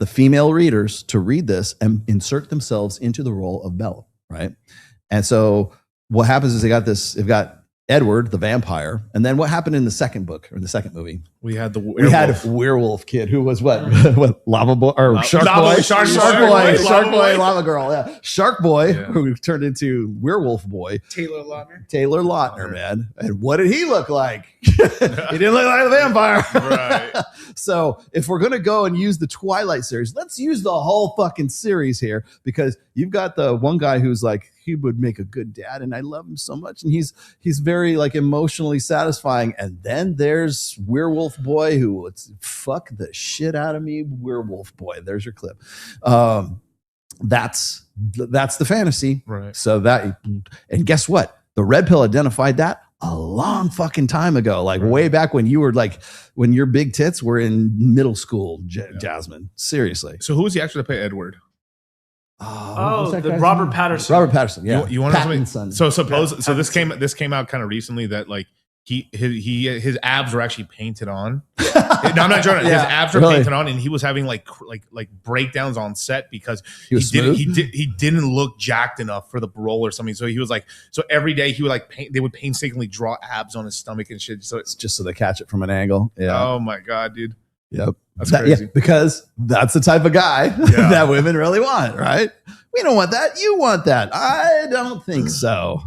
the female readers to read this and insert themselves into the role of Bella, right? And so what happens is they've got Edward, the vampire, and then what happened in the second book, or the second movie? We had the We had a werewolf kid who was what Lava Boy or Shark Boy, Shark Boy, Lava Girl, yeah, Shark Boy, who turned into Werewolf Boy, Taylor Lautner. Taylor Lautner, man. And what did he look like? He didn't look like a vampire, right? So if we're gonna go and use the Twilight series, let's use the whole fucking series here, because you've got the one guy who's like, he would make a good dad, and I love him so much, and he's very like emotionally satisfying. And then there's Werewolf Boy, who would fuck the shit out of me. Werewolf Boy, there's your clip. That's the fantasy, right? So and guess what? The Red Pill identified that a long fucking time ago, like way back when you were like, when your big tits were in middle school, Jasmine. Seriously. So who was the actor to play Edward? Robert Patterson. Robert Patterson. Yeah. You want to son. So this came out kind of recently that like his abs were actually painted on. No, I'm not joking. His abs were painted on, and he was having like breakdowns on set because he didn't look jacked enough for the role or something. So he was like, so every day he would like they would painstakingly draw abs on his stomach and shit. So it's just so they catch it from an angle. Yeah. Oh my god, dude. Yep. That's crazy. Yeah, because that's the type of guy that women really want, right? We don't want that. You want that. I don't think so.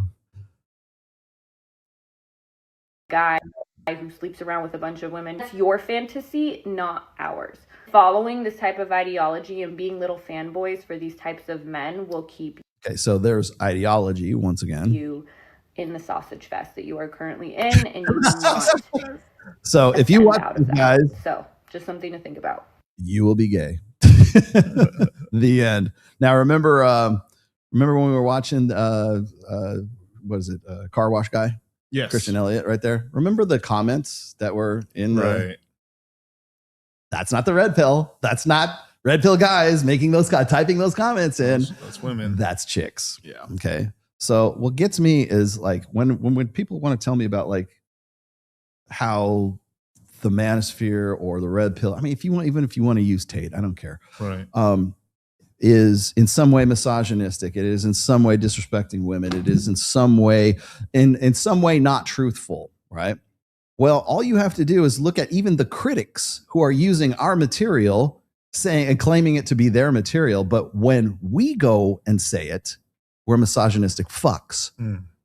Guy who sleeps around with a bunch of women. It's your fantasy, not ours. Following this type of ideology and being little fanboys for these types of men will keep Okay, so there's ideology once again. you in the sausage fest that you are currently in, and you want So if you watch out of this, that. guys, So just something to think about. you will be gay. The end. Now remember when we were watching what is it? Car Wash Guy? Yes. Christian Elliott right there. Remember the comments that were in the That's not the Red Pill. That's not Red Pill guys making typing those comments in. That's women. That's chicks. Yeah. Okay. So what gets me is like when people want to tell me about like how the manosphere or the Red Pill. I mean, even if you want to use Tate, I don't care. Right. is in some way misogynistic. It is in some way disrespecting women. It is in some way not truthful, right? Well, all you have to do is look at even the critics who are using our material, saying and claiming it to be their material. But when we go and say it, we're misogynistic fucks.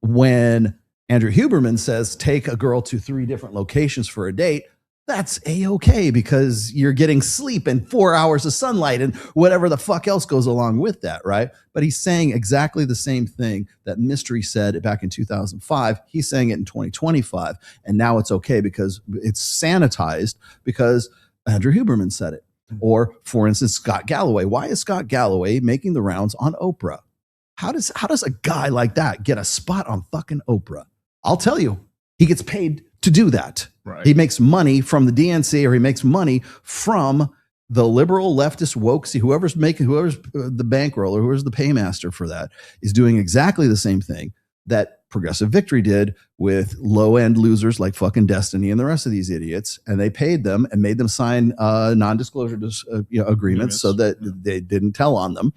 When Andrew Huberman says, take a girl to 3 different locations for a date, that's A-okay because you're getting sleep and 4 hours of sunlight and whatever the fuck else goes along with that, right? But he's saying exactly the same thing that Mystery said back in 2005. He's saying it in 2025. And now it's okay because it's sanitized because Andrew Huberman said it. Or, for instance, Scott Galloway. Why is Scott Galloway making the rounds on Oprah? How does a guy like that get a spot on fucking Oprah? I'll tell you, he gets paid to do that. Right. He makes money from the DNC, or he makes money from the liberal leftist woke. See, whoever's the bankroll or whoever's the paymaster for that is doing exactly the same thing that Progressive Victory did with low-end losers like fucking Destiny and the rest of these idiots. And they paid them and made them sign non-disclosure agreements so that they didn't tell on them.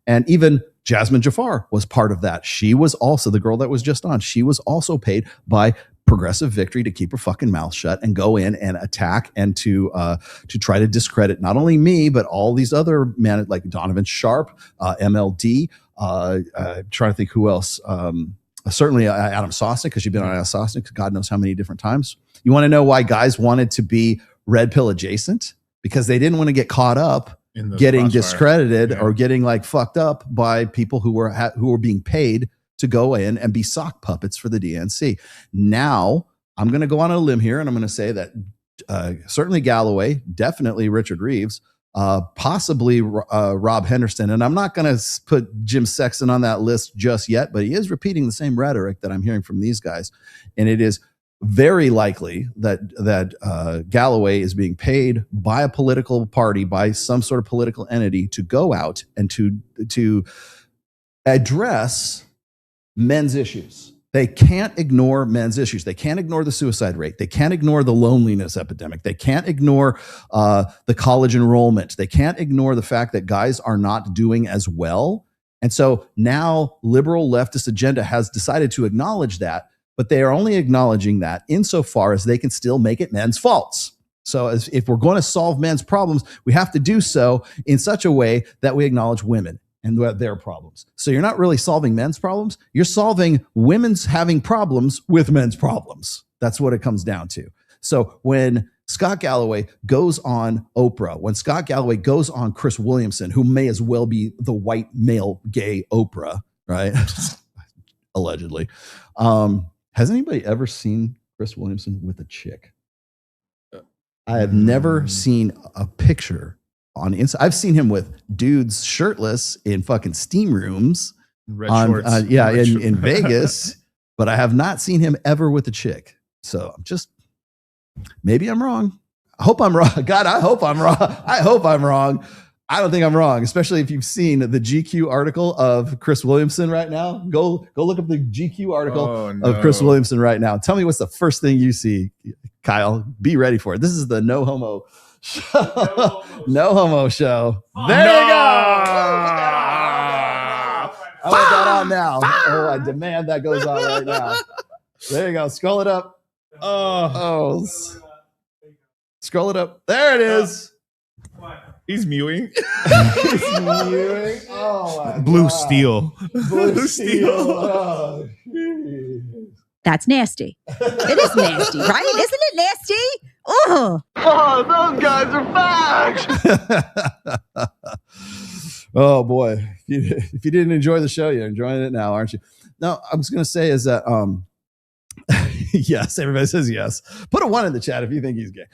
And even Jasmine Jafar was part of that. She was also the girl that was just on. She was also paid by Progressive Victory to keep her fucking mouth shut and go in and attack and to try to discredit not only me, but all these other men like Donovan Sharp, MLD, trying to think who else. Certainly Adam Sosnick, because you've been on Adam Sosnick God knows how many different times. You want to know why guys wanted to be red pill adjacent? Because they didn't want to get caught up getting discredited or getting like fucked up by people who were being paid to go in and be sock puppets for the DNC. Now, I'm going to go on a limb here, and I'm going to say that certainly Galloway, definitely Richard Reeves, possibly Rob Henderson, and I'm not going to put Jim Sexton on that list just yet, but he is repeating the same rhetoric that I'm hearing from these guys, and it is very likely that Galloway is being paid by a political party, by some sort of political entity, to go out and to address men's issues. They can't ignore men's issues. They can't ignore the suicide rate. They can't ignore the loneliness epidemic. They can't ignore the college enrollment. They can't ignore the fact that guys are not doing as well. And so now liberal leftist agenda has decided to acknowledge that, but they are only acknowledging that insofar as they can still make it men's faults. So if we're going to solve men's problems, we have to do so in such a way that we acknowledge women and their problems. So you're not really solving men's problems. You're solving women's having problems with men's problems. That's what it comes down to. So when Scott Galloway goes on Oprah, when Scott Galloway goes on Chris Williamson, who may as well be the white male gay Oprah, right? Allegedly. Has anybody ever seen Chris Williamson with a chick? I have never seen a picture on Insta. I've seen him with dudes shirtless in fucking steam rooms, in Vegas, but I have not seen him ever with a chick. So I'm just, maybe I'm wrong. I hope I'm wrong. God, I hope I'm wrong. I hope I'm wrong. I don't think I'm wrong, especially if you've seen the GQ article of Chris Williamson right now. Go look up the GQ article of Chris Williamson right now. Tell me what's the first thing you see, Kyle. Be ready for it. This is the No Homo show. No Homo show. There you go. I want that on now. Oh, I demand that goes on right now. There you go. Scroll it up. Oh. Scroll it up. There it is. He's mewing. He's mewing. Oh my Blue God. Steel. Blue Steel. Oh, that's nasty. It is nasty, right? Isn't it nasty? Oh, those guys are back. Oh boy. If you didn't enjoy the show, you're enjoying it now, aren't you? No, I was going to say is that yes, everybody says yes. Put a 1 in the chat if you think he's gay.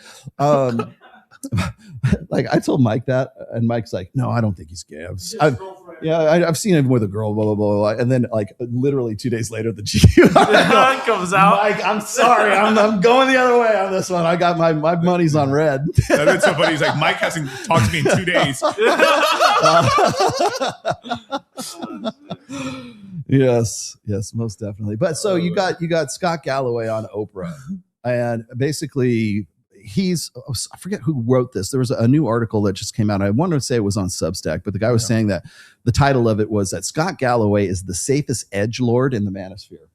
Like I told Mike that, and Mike's like, "No, I don't think he's gay." I've seen him with a girl, blah blah blah, blah. And then like literally 2 days later, the GQ comes out. Mike, I'm sorry, I'm going the other way on this one. I got my money's on red. That's so funny. He's like, Mike hasn't talked to me in 2 days. Yes, most definitely. But so you got Scott Galloway on Oprah, and basically he's, I forget who wrote this. There was a new article that just came out. I wanted to say it was on Substack, but the guy was saying that the title of it was that Scott Galloway is the safest edgelord in the manosphere.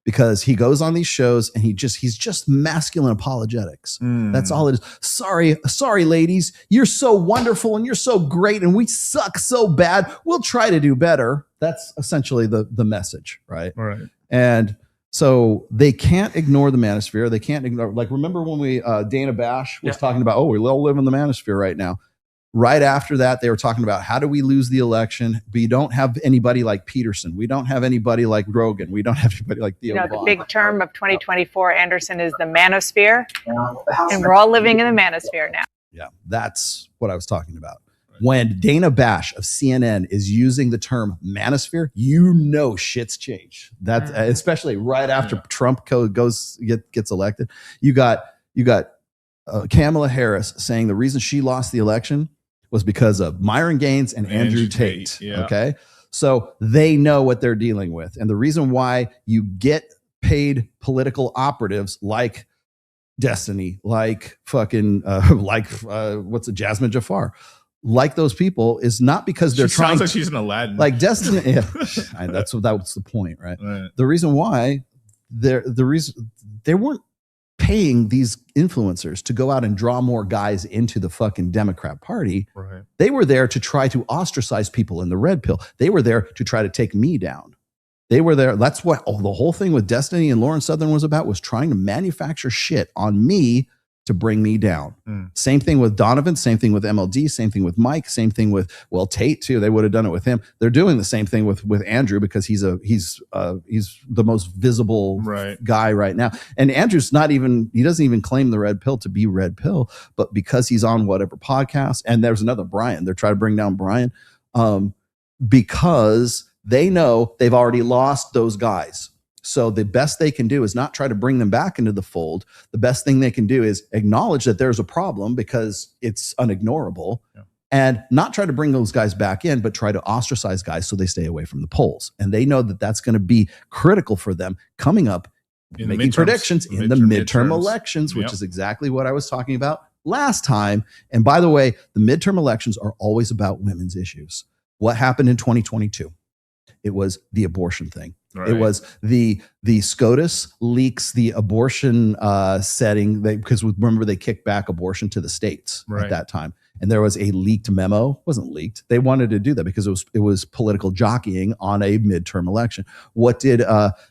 Because he goes on these shows and he's just masculine apologetics. That's all it is. Sorry, ladies. You're so wonderful and you're so great and we suck so bad. We'll try to do better. That's essentially the message, right? Right. And so they can't ignore the manosphere. They can't ignore, like, remember when we Dana Bash was talking about, we all live in the manosphere right now. Right after that, they were talking about how do we lose the election? We don't have anybody like Peterson. We don't have anybody like Rogan. We don't have anybody like Theo The Vaughn. big term of 2024, Anderson, is the manosphere. And we're all living in the manosphere now. Yeah, that's what I was talking about. When Dana Bash of CNN is using the term manosphere, shit's changed. That's especially right after Trump gets elected. You got Kamala Harris saying the reason she lost the election was because of Myron Gaines and Andrew Tate. Okay. So they know what they're dealing with. And the reason why you get paid political operatives like Destiny, like fucking, Jasmine Jafar, like those people, is not because they're trying. Sounds like she's an Aladdin. Like Destiny. That's the point, right? The reason why they weren't paying these influencers to go out and draw more guys into the fucking Democrat Party. Right. They were there to try to ostracize people in the red pill. They were there to try to take me down. They were there. That's what the whole thing with Destiny and Lauren Southern was about, was trying to manufacture shit on me to bring me down. Same thing with Donovan, same thing with MLD, same thing with Mike, same thing with, Tate too. They would have done it with him. They're doing the same thing with Andrew because he's the most visible guy right now. And Andrew's he doesn't even claim the red pill to be red pill, but because he's on whatever podcast, and there's another Brian, they're trying to bring down Brian because they know they've already lost those guys. So the best they can do is not try to bring them back into the fold. The best thing they can do is acknowledge that there's a problem because it's unignorable, and not try to bring those guys back in, but try to ostracize guys so they stay away from the polls. And they know that that's going to be critical for them coming up, making predictions in the midterm elections, which is exactly what I was talking about last time. And by the way, the midterm elections are always about women's issues. What happened in 2022? It was the abortion thing. Right. It was the SCOTUS leaks the abortion setting, because remember they kicked back abortion to the states at that time, and there was a leaked memo. It wasn't leaked. They wanted to do that because it was political jockeying on a midterm election. What did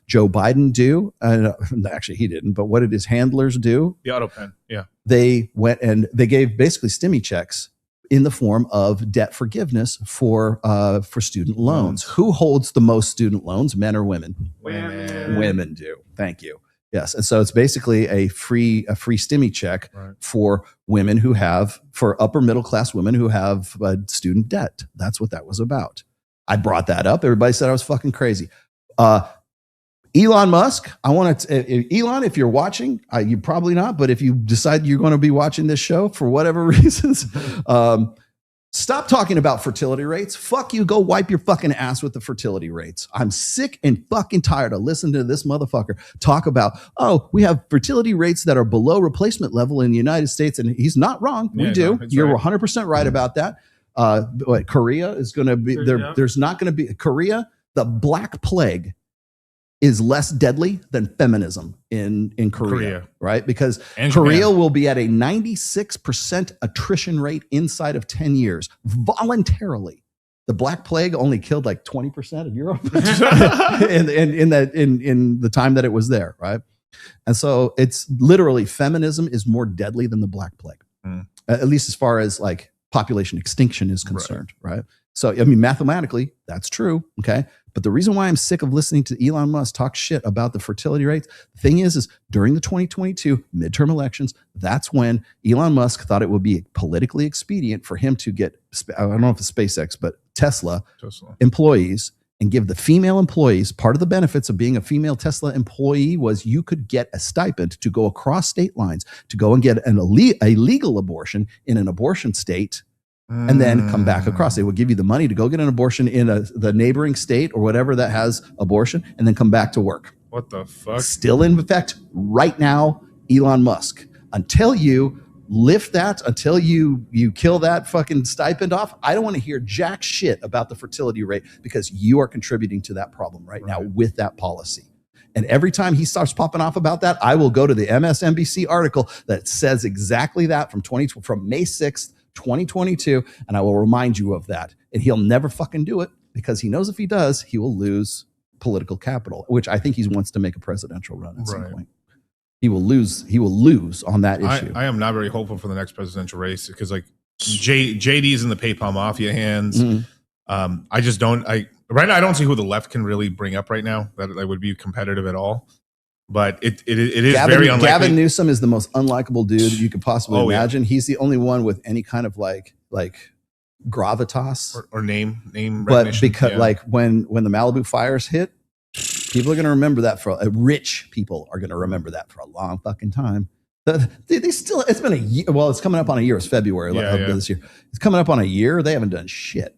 Joe Biden do? Actually, he didn't. But what did his handlers do? The auto pen. Yeah, they went and they gave basically stimmy checks in the form of debt forgiveness for student loans. Who holds the most student loans, men or women? Women do. Thank you. Yes. And so it's basically a free stimmy check for women for upper middle class women who have student debt. That's what that was about. I brought that up. Everybody said I was fucking crazy. Elon Musk, Elon, if you're watching, you probably not, but if you decide you're going to be watching this show for whatever reasons, stop talking about fertility rates. Fuck you. Go wipe your fucking ass with the fertility rates. I'm sick and fucking tired of listening to this motherfucker talk about, we have fertility rates that are below replacement level in the United States. And he's not wrong. We do. You're 100% right about that. Korea is going to be there. There's not going to be Korea. The Black Plague is less deadly than feminism in Korea, right? Because Korea will be at a 96% attrition rate inside of 10 years, voluntarily. The Black Plague only killed like 20% of Europe in the time that it was there, right? And so it's literally, feminism is more deadly than the Black Plague, at least as far as like population extinction is concerned, right? So, I mean, mathematically, that's true, okay? But the reason why I'm sick of listening to Elon Musk talk shit about the fertility rates, the thing is during the 2022 midterm elections, that's when Elon Musk thought it would be politically expedient for him to get, I don't know if it's SpaceX, but Tesla employees, and give the female employees, part of the benefits of being a female Tesla employee was you could get a stipend to go across state lines to go and get a legal abortion in an abortion state, and then come back across. They would give you the money to go get an abortion in the neighboring state or whatever that has abortion, and then come back to work. What the fuck? Still in effect right now, Elon Musk. until you lift that, until you kill that fucking stipend off, I don't want to hear jack shit about the fertility rate, because you are contributing to that problem right now with that policy. And every time he starts popping off about that, I will go to the MSNBC article that says exactly that from May 6th, 2022, and I will remind you of that. And he'll never fucking do it, because he knows if he does, he will lose political capital, which I think he wants to make a presidential run at some point. He will lose on that issue. I am not very hopeful for the next presidential race, because like JD's in the PayPal mafia hands. I just don't. Right now I don't see who the left can really bring up right now that would be competitive at all. But it is very unlikely. Gavin Newsom is the most unlikable dude you could possibly imagine. He's the only one with any kind of like gravitas or name but recognition. Because like when the Malibu fires hit, people are going to remember that rich people are going to remember that for a long fucking time. They still, it's been a year. Well, it's coming up on a year. It's February this year. It's coming up on a year. They haven't done shit.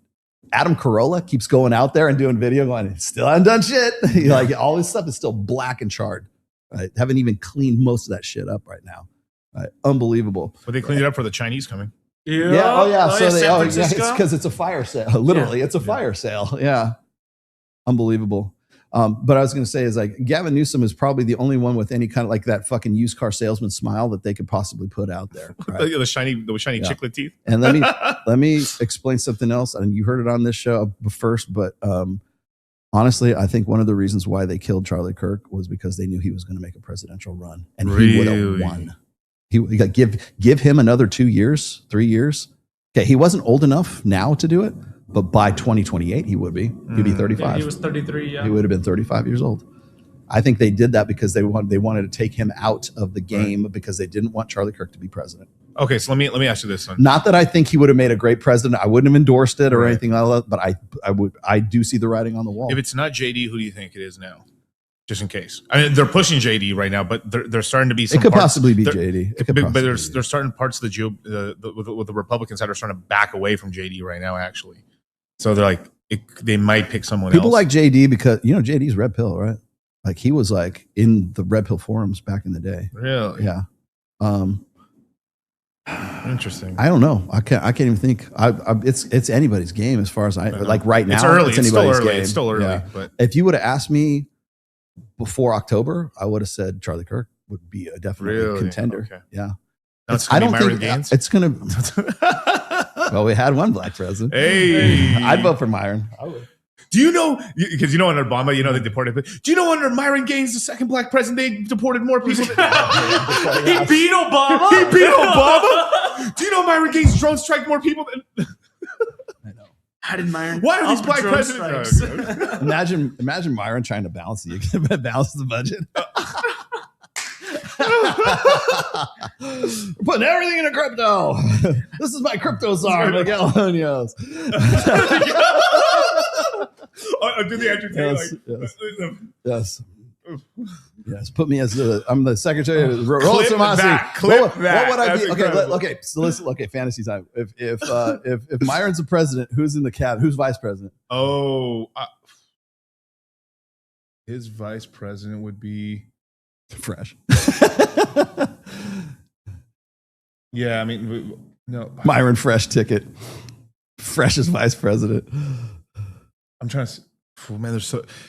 Adam Carolla keeps going out there and doing video going, still haven't done shit. Like all this stuff is still black and charred. Right? Haven't even cleaned most of that shit up right now. Right? Unbelievable. But they cleaned it up for the Chinese coming. It's because it's a fire sale. Literally, it's a fire sale. Yeah. Unbelievable. But I was going to say is like Gavin Newsom is probably the only one with any kind of like that fucking used car salesman smile that they could possibly put out there. Right? the shiny chiclet teeth. And let me explain something else. And you heard it on this show first, but honestly, I think one of the reasons why they killed Charlie Kirk was because they knew he was going to make a presidential run, and he would have won. He got give him another 2 years, 3 years. Okay, he wasn't old enough now to do it. But by 2028, he would be. He'd be 35. Yeah, he was 33. Yeah, he would have been 35 years old. I think they did that because they wanted to take him out of the game because they didn't want Charlie Kirk to be president. Okay, so let me ask you this one. Not that I think he would have made a great president. I wouldn't have endorsed it or anything like that. But I do see the writing on the wall. If it's not JD, who do you think it is now? Just in case. I mean, they're pushing JD right now, but they're starting to be some. It could possibly be JD. But there's certain parts of with the Republicans that are starting to back away from JD right now, actually. So they're like, they might pick someone else. People like JD because, JD's Red Pill, right? Like he was like in the Red Pill forums back in the day. Really? Yeah. Interesting. I don't know. I can't even think. It's anybody's game as far as like right now. It's early. It's anybody's game. It's still early. Yeah. But if you would have asked me before October, I would have said Charlie Kirk would be a definite contender. Okay. Yeah. I don't think it's going to. Well, we had one black president. Hey, I'd vote for Myron. I would. Do you know? Because under Obama, they deported. Do you know under Myron Gaines, the second black president, they deported more people? He beat Obama. He beat Obama. Do you know Myron Gaines' drone strike more people than? I know. How did Myron? Why are these black presidents? Imagine Myron trying to balance the budget. Putting everything into crypto. This is my crypto czar, Miguel Munoz. Do the actual Yes. Put me as I'm the secretary of Rollo. What would I be? Okay. So listen. Okay, fantasy time. If Myron's the president, who's in the cabinet? Who's vice president? His vice president would be Fresh. Yeah, I mean, no. Myron Fresh ticket. Fresh as vice president. I'm trying to.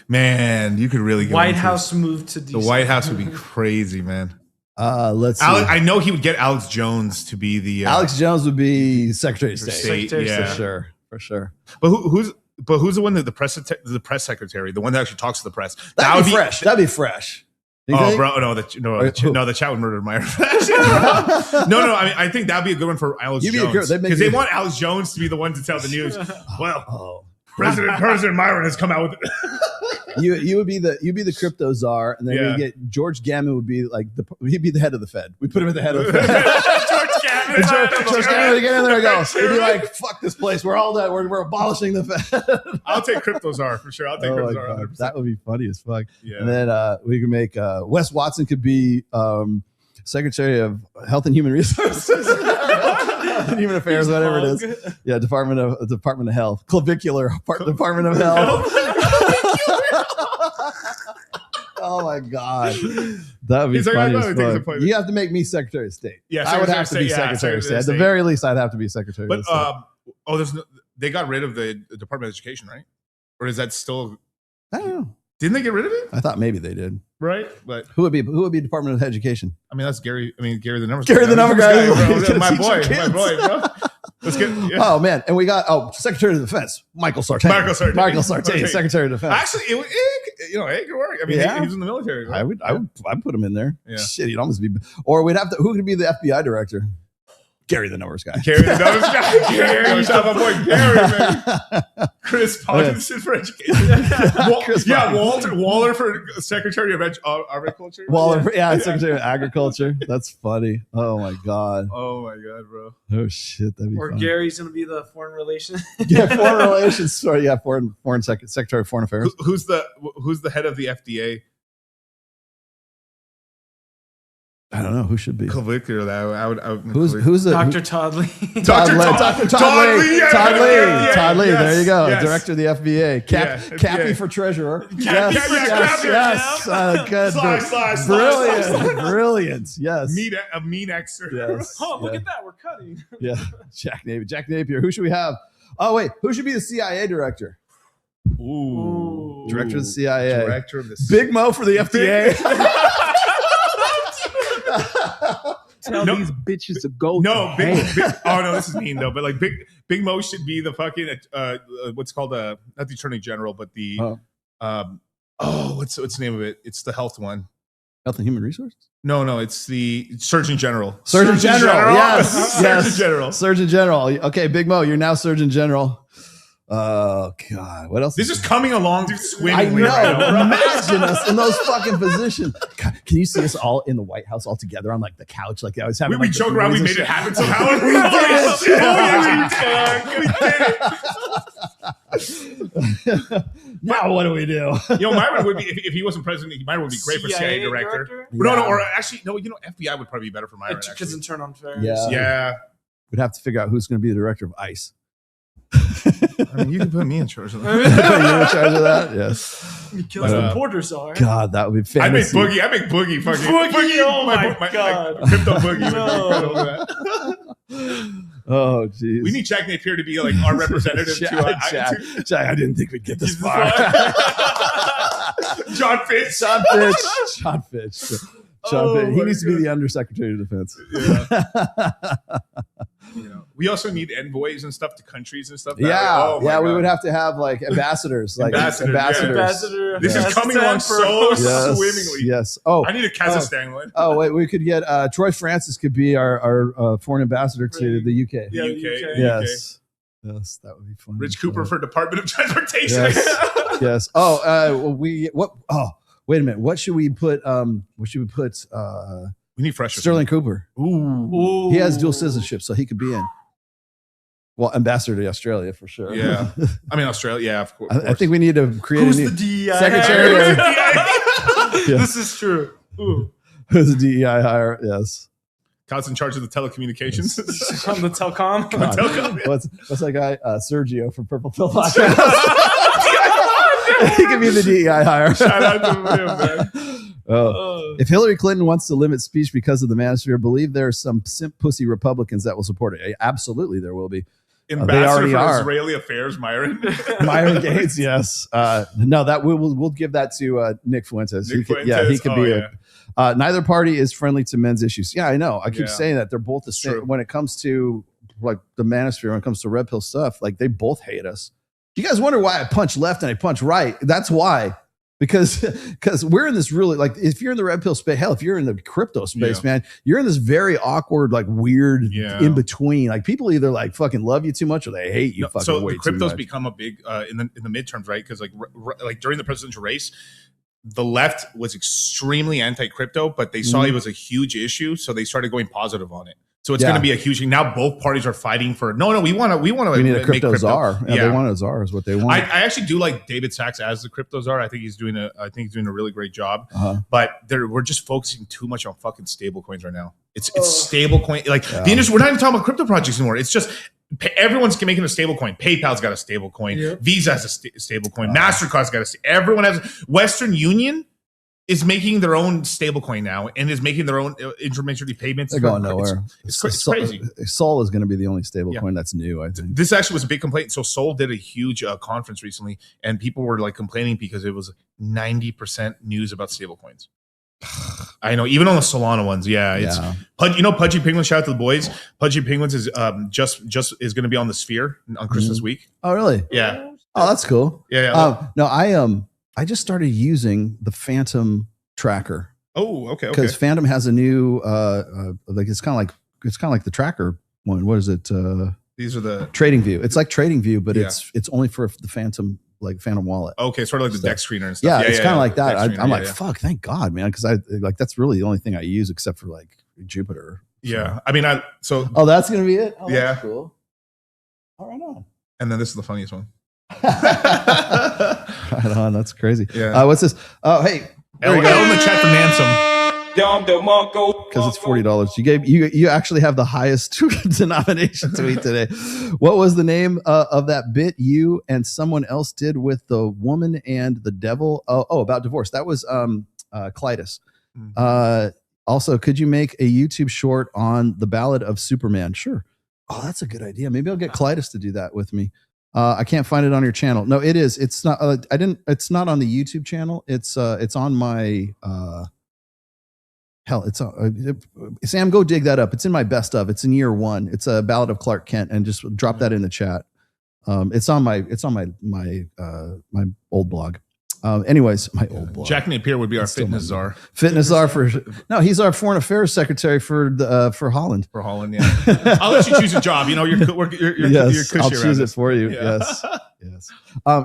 Man, you could really go White House moved to DC. The White House would be crazy, man. Let's see. I know he would get Alex Jones to be the. Alex Jones would be Secretary of State. For sure. But who's the one that the press secretary, the one that actually talks to the press? That'd be fresh. That'd be fresh. Oh, bro, no, the chat would murder Myron. No. I mean, I think that'd be a good one for Alex Jones because they want Alex Jones to be the one to tell the news. Well, President Myron has come out with it. you'd be the crypto czar, and then we get George Gammon would be like he'd be the head of the Fed. We put him at the head of the Fed. George Gammon would get in there and go. He'd be like, "Fuck this place. We're all dead. We're abolishing the Fed." I'll take crypto czar for sure. I'll take crypto czar. 100%. That would be funny as fuck. Yeah. And then we could make Wes Watson could be Secretary of Health and Human Resources. Human Affairs, whatever it is. Yeah, Department of Health. Clavicular, Department of Health. Oh my god, that would be He's like, funny I as thought it takes fuck. appointment. You have to make me Secretary of State. Yeah, I would have to Secretary be of State, yeah, Secretary of State. Secretary At of the State. very least, I'd have to be Secretary. But of State. they got rid of the Department of Education, right? Or is that still? I don't know. Didn't they get rid of it? I thought maybe they did. Right, but who would be Department of Education? I mean, that's Gary. I mean, Gary the numbers. Gary the number guy. Bro. My boy, bro. Let's get. Yeah. Oh man, and we got Secretary of Defense, Michael Sartain. Michael Sartain, Secretary of Defense. Actually, it could work. I mean, he was in the military. Right? I'd put him in there. Yeah. Shit, he'd almost be. Or we'd have to. Who could be the FBI director? Gary the numbers guy. Gary the numbers guy. Gary, shout out my boy Gary, man. Chris Parkinson for education. Waller for Secretary of Agriculture. Waller, Secretary of Agriculture. That's funny. Oh my god. Oh my god, bro. Oh shit, that'd be. Or funny. Gary's gonna be the foreign relations. Foreign relations. Sorry, foreign Secretary of Foreign Affairs. Who's the head of the FDA? I don't know who should be. Clavicular. I would who's the Dr. Todd Lee? Dr. Todd Lee. Todd Lee. Yes, There you go. yes. Director of the FBA. Cappy for treasurer. Yes. Brilliant. Brilliant. Yes. A mean extra. Yes. Oh, look at that. We're cutting. Yeah. Jack Napier. Who should we have? Oh wait, who should be the CIA director? Ooh. Director of the CIA. Director of the Big Mo for the FDA. Tell these bitches to go. No, big. Oh no, this is mean though. But like Big Mo should be the fucking what's called not the Attorney General, but the what's the name of it? It's the health one. Health and Human Resources? No, it's the Surgeon General. Surgeon General. Yes. Surgeon General. Surgeon General. Okay, Big Mo, you're now Surgeon General. Oh God! What else? This is coming along swimmingly. I know. Right now. Imagine us in those fucking positions. God, can you see us all in the White House all together on like the couch? Like I was having. We joke around. We made it happen somehow. We did it. Now what do we do? Myron would be if he wasn't president. Myron would be great for CIA director. Yeah. No, or actually, no. FBI would probably be better for Myron. Because internal affairs. Yeah. We'd have to figure out who's going to be the director of ICE. I mean, you can put me in charge of that. You're in charge of that? Yes. Because the porters are. God, that would be fantasy. I make Boogie fucking. Boogie, oh my God. Crypto Boogie. No. Oh, jeez. We need Jack Napier to be like our representative. Jack, I didn't think we'd get this far. John Fitch. John Fitch. He needs to be the Undersecretary of Defense. Yeah. We also need envoys and stuff to countries and stuff. We would have to have like ambassadors. Ambassador. This is coming along so swimmingly. Yes. Oh, I need a Kazakhstan one. Oh, wait, we could get Troy Francis could be our foreign ambassador to the UK. The UK. Yes. Yes, that would be fun. Rich Cooper for Department of Transportation. Yes. Oh, wait a minute. What should we put? We need fresh. Sterling Cooper. Ooh. He has dual citizenship, so he could be in. Well, ambassador to Australia for sure. Yeah. I mean, Australia. Yeah, of course. I think we need to create Who's a new the DEI secretary. This is true. Ooh. Who's the DEI hire? Yes. God's in charge of the telecommunications. From the telecom. What's that guy? Sergio from Purple Pill Podcast. He could be the DEI hire. Shout out to him, man. If Hillary Clinton wants to limit speech because of the manosphere, believe there are some simp pussy Republicans that will support it. Absolutely, there will be. Ambassador for Israeli Affairs, Myron. Myron Gates, yes. No, that we'll give that to Nick Fuentes. He could be. Neither party is friendly to men's issues. Yeah, I know. I keep saying that they're both the same. True. When it comes to like the manosphere, when it comes to red pill stuff, like they both hate us. You guys wonder why I punch left and I punch right? That's why. Because we're in this really, like, if you're in the red pill space, hell, if you're in the crypto space, man, you're in this very awkward, like weird in between. Like people either like fucking love you too much or they hate you fucking way too much. So the crypto's become a big in the midterms, right? Because like during the presidential race, the left was extremely anti-crypto, but they saw it was a huge issue, so they started going positive on it. So it's going to be a huge thing. Now both parties are fighting for we want to. We need a crypto czar. Yeah, they want a czar is what they want. I actually do like David Sachs as the crypto czar. I think he's doing a really great job. But we're just focusing too much on fucking stable coins right now. It's stable coin. Like the industry, we're not even talking about crypto projects anymore. It's just everyone's making a stable coin. PayPal's got a stable coin. Visa has a stable coin. MasterCard's got everyone has. Western Union is making their own stablecoin now and is making their own interventory payments. They're going nowhere. It's crazy. Sol is going to be the only stablecoin that's new, I think. This actually was a big complaint. So Sol did a huge conference recently, and people were like complaining because it was 90% news about stablecoins. I know, even on the Solana ones, it's Pudgy Penguins. Shout out to the boys. Pudgy Penguins is just is going to be on the Sphere on Christmas week. Oh, really? Yeah. Oh, that's cool. Yeah. No, I just started using the Phantom tracker. Oh, okay. Because Phantom has a new like it's kind of like the tracker one. What is it? These are the Trading View. It's like Trading View, but it's only for the Phantom, like Phantom wallet. Okay, sort of like the deck screener and stuff. Yeah, it's kind of like that. I'm like, yeah. fuck, thank God, man, because I like that's really the only thing I use except for like Jupiter. Yeah, I mean, oh, that's gonna be it. Oh, yeah, that's cool. All right, on. And then this is the funniest one. Right on, that's crazy. Yeah. What's this? Oh, hey, L in the chat for Nansom. Because it's $40. You actually have the highest denomination tweet today. What was the name of that bit you and someone else did with the woman and the devil? Oh, about divorce. That was Clytus. Also, could you make a YouTube short on the Ballad of Superman? Sure. Oh, that's a good idea. Maybe I'll get Clytus to do that with me. I can't find it on your channel. No, it is. It's not. It's not on the YouTube channel. It's on my. Hell, it's Sam. Go dig that up. It's in my best of. It's in year 1. It's a Ballad of Clark Kent, and just drop that in the chat. It's on my my old blog. Anyways, my old blog. Jack Napier would be our fitness czar. Fitness czar he's our foreign affairs secretary for Holland. For Holland, yeah. I'll let you choose a job. You know, you're yes, cushy I'll choose it for you. Yeah. Yes.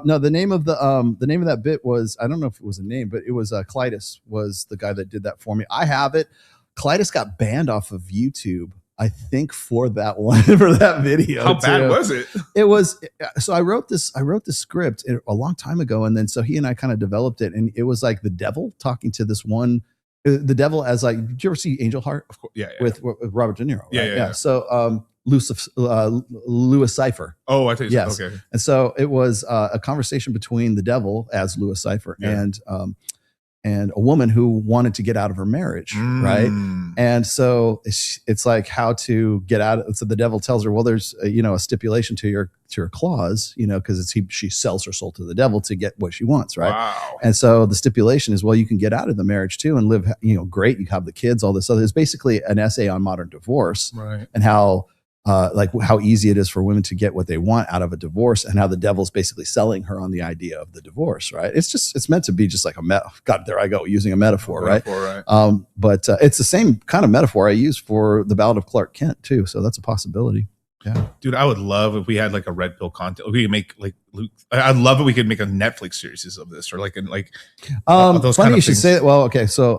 No, the name of that bit was, I don't know if it was a name, but it was Clytus was the guy that did that for me. I have it. Clytus got banned off of YouTube, I think, for that one, for that video. How bad was it? It was, so I wrote this script a long time ago, and then so he and I kind of developed it, and it was like the devil talking to this one, the devil as like, did you ever see Angel Heart? Of course, yeah. With Robert De Niro. Right? Yeah. So Louis Cypher. Oh, I think yes. Okay. And so it was a conversation between the devil as Louis Cypher and a woman who wanted to get out of her marriage, right? And so it's like how to get out. So the devil tells her, well, there's a stipulation to your clause, because she sells her soul to the devil to get what she wants, right? Wow. And so the stipulation is, well, you can get out of the marriage too and live, great. You have the kids, all this other. It's basically an essay on modern divorce, right? And how how easy it is for women to get what they want out of a divorce, and how the devil's basically selling her on the idea of the divorce, right? It's meant to be just like God, there I go, using a metaphor, right? But it's the same kind of metaphor I use for the Ballad of Clark Kent too. So that's a possibility. Yeah, dude, I would love if we had like a red pill content. We could make like, I'd love if we could make a Netflix series of this, or those funny kind of you should things. say it. Well, okay, so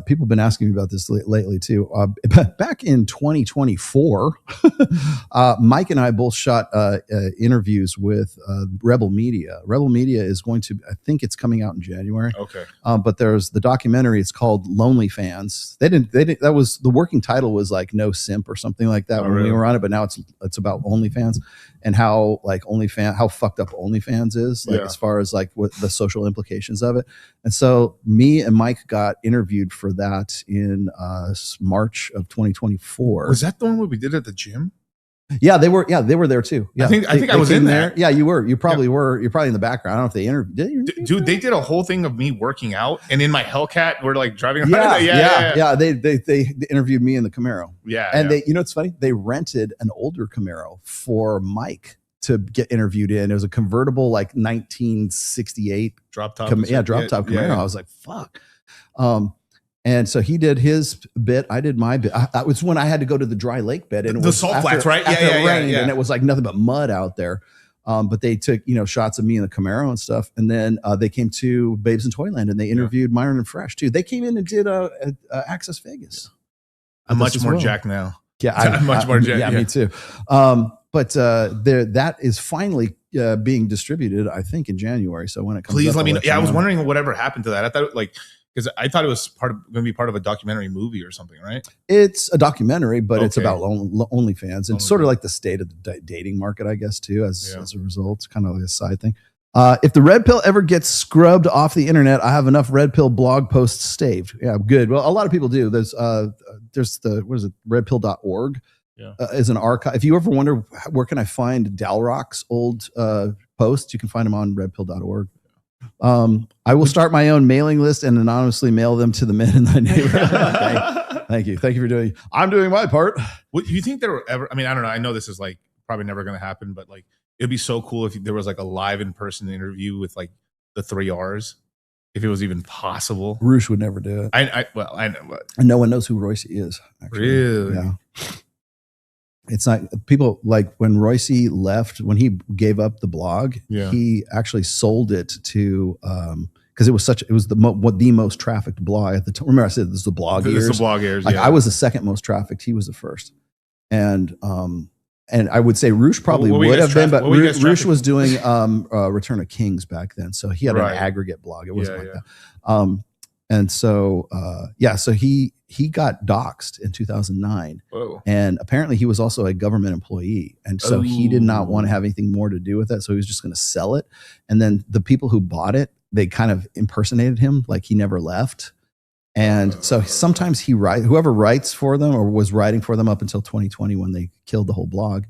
people have been asking me about this lately too. Back in 2024, Mike and I both shot interviews with Rebel Media. Rebel Media is going to, I think it's coming out in January. Okay. But there's the documentary. It's called Lonely Fans. They didn't. That was the working title was like No Simp or something like that when we were on it. But now it's about OnlyFans and how how fucked up OnlyFans is, as far as like what the social implications of it. And so me and Mike got interviewed for that in March of 2024. Was that the one where we did at the gym? Yeah, they were there too. Yeah, I think I was in there. Yeah, you were. You probably were. You're probably in the background. I don't know if they interviewed. Dude, they did a whole thing of me working out, and in my Hellcat, we're like driving around. Yeah. They interviewed me in the Camaro. Yeah, and they, it's funny. They rented an older Camaro for Mike to get interviewed in. It was a convertible, like 1968 drop top. Drop top Camaro. I was like, fuck. And so he did his bit. I did my bit. That was when I had to go to the dry lake bed, and it the was salt flats, right? After it rained, and it was like nothing but mud out there. But they took shots of me in the Camaro and stuff, and then they came to Babes in Toyland and they interviewed Myron and Fresh too. They came in and did Access Vegas. I'm much more jacked now. Yeah, I'm much more jacked. Yeah, me too. But that is finally being distributed, I think, in January. So when it comes, please up, let me know. I'll let you I was know. wondering whatever happened to that. I thought because I thought it was going to be part of a documentary movie or something, right? It's a documentary, but it's about OnlyFans. It's sort of like the state of the dating market, I guess, too, as a result. It's kind of like a side thing. If the red pill ever gets scrubbed off the internet, I have enough red pill blog posts saved. Yeah, good. Well, a lot of people do. There's the, what is it? Redpill.org is an archive. If you ever wonder where can I find Dalrock's old posts, you can find them on redpill.org. I will start my own mailing list and anonymously mail them to the men in the neighborhood. Thank you. Thank you for doing. I'm doing my part. What do you think there were ever? I mean, I don't know. I know this is like probably never going to happen, but like it'd be so cool if there was like a live in person interview with like the 3 R's, if it was even possible. Roosh would never do it. I know, but and no one knows who Royce is. Actually. Really? Yeah. It's not people like when Royce left, when he gave up the blog, he actually sold it to because it was the most trafficked blog at the time. Remember I said this is the blog This ears. is the blog ears. Like I was the second most trafficked, he was the first. And I would say Roosh probably would have been, but Roosh was doing Return of Kings back then. So he had an aggregate blog. It wasn't like that. And so so he got doxxed in 2009. Whoa. And apparently he was also a government employee. And so he did not want to have anything more to do with it. So he was just going to sell it. And then the people who bought it, they kind of impersonated him like he never left. And so sometimes whoever writes for them or was writing for them up until 2020 when they killed the whole blog.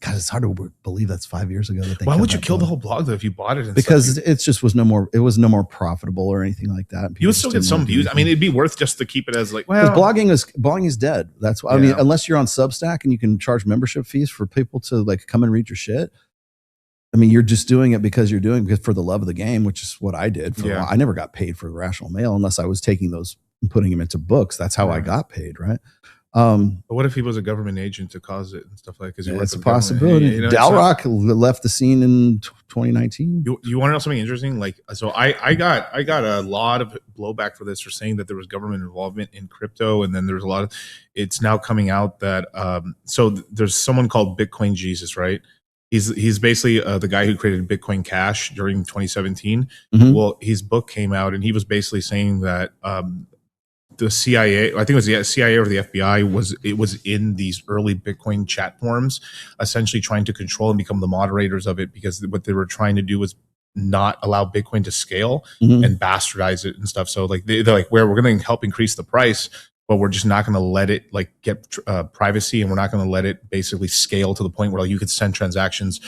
God, it's hard to believe that's 5 years ago. Why would you kill the whole blog though if you bought it? Because it just was no more profitable or anything like that. You would still get some views. I mean, it'd be worth just to keep it as like, well, blogging is dead. That's why I mean, unless you're on Substack and you can charge membership fees for people to like come and read your shit. I mean, you're just doing it because you're doing it for the love of the game, which is what I did. I never got paid for Rational Mail unless I was taking those and putting them into books. That's how I got paid, right? But what if he was a government agent to cause it and stuff like that? Because it's a possibility. You know, Dalrock left the scene in 2019. You want to know something interesting? Like, so I got a lot of blowback for this for saying that there was government involvement in crypto, and then there's a lot of. It's now coming out that so there's someone called Bitcoin Jesus, right? He's basically the guy who created Bitcoin Cash during 2017. Mm-hmm. Well, his book came out, and he was basically saying that. The CIA, I think it was the CIA or the FBI, was in these early Bitcoin chat forums, essentially trying to control and become the moderators of it, because what they were trying to do was not allow Bitcoin to scale and bastardize it and stuff. So like they're like, we're going to help increase the price, but we're just not going to let it like get privacy, and we're not going to let it basically scale to the point where like, you could send transactions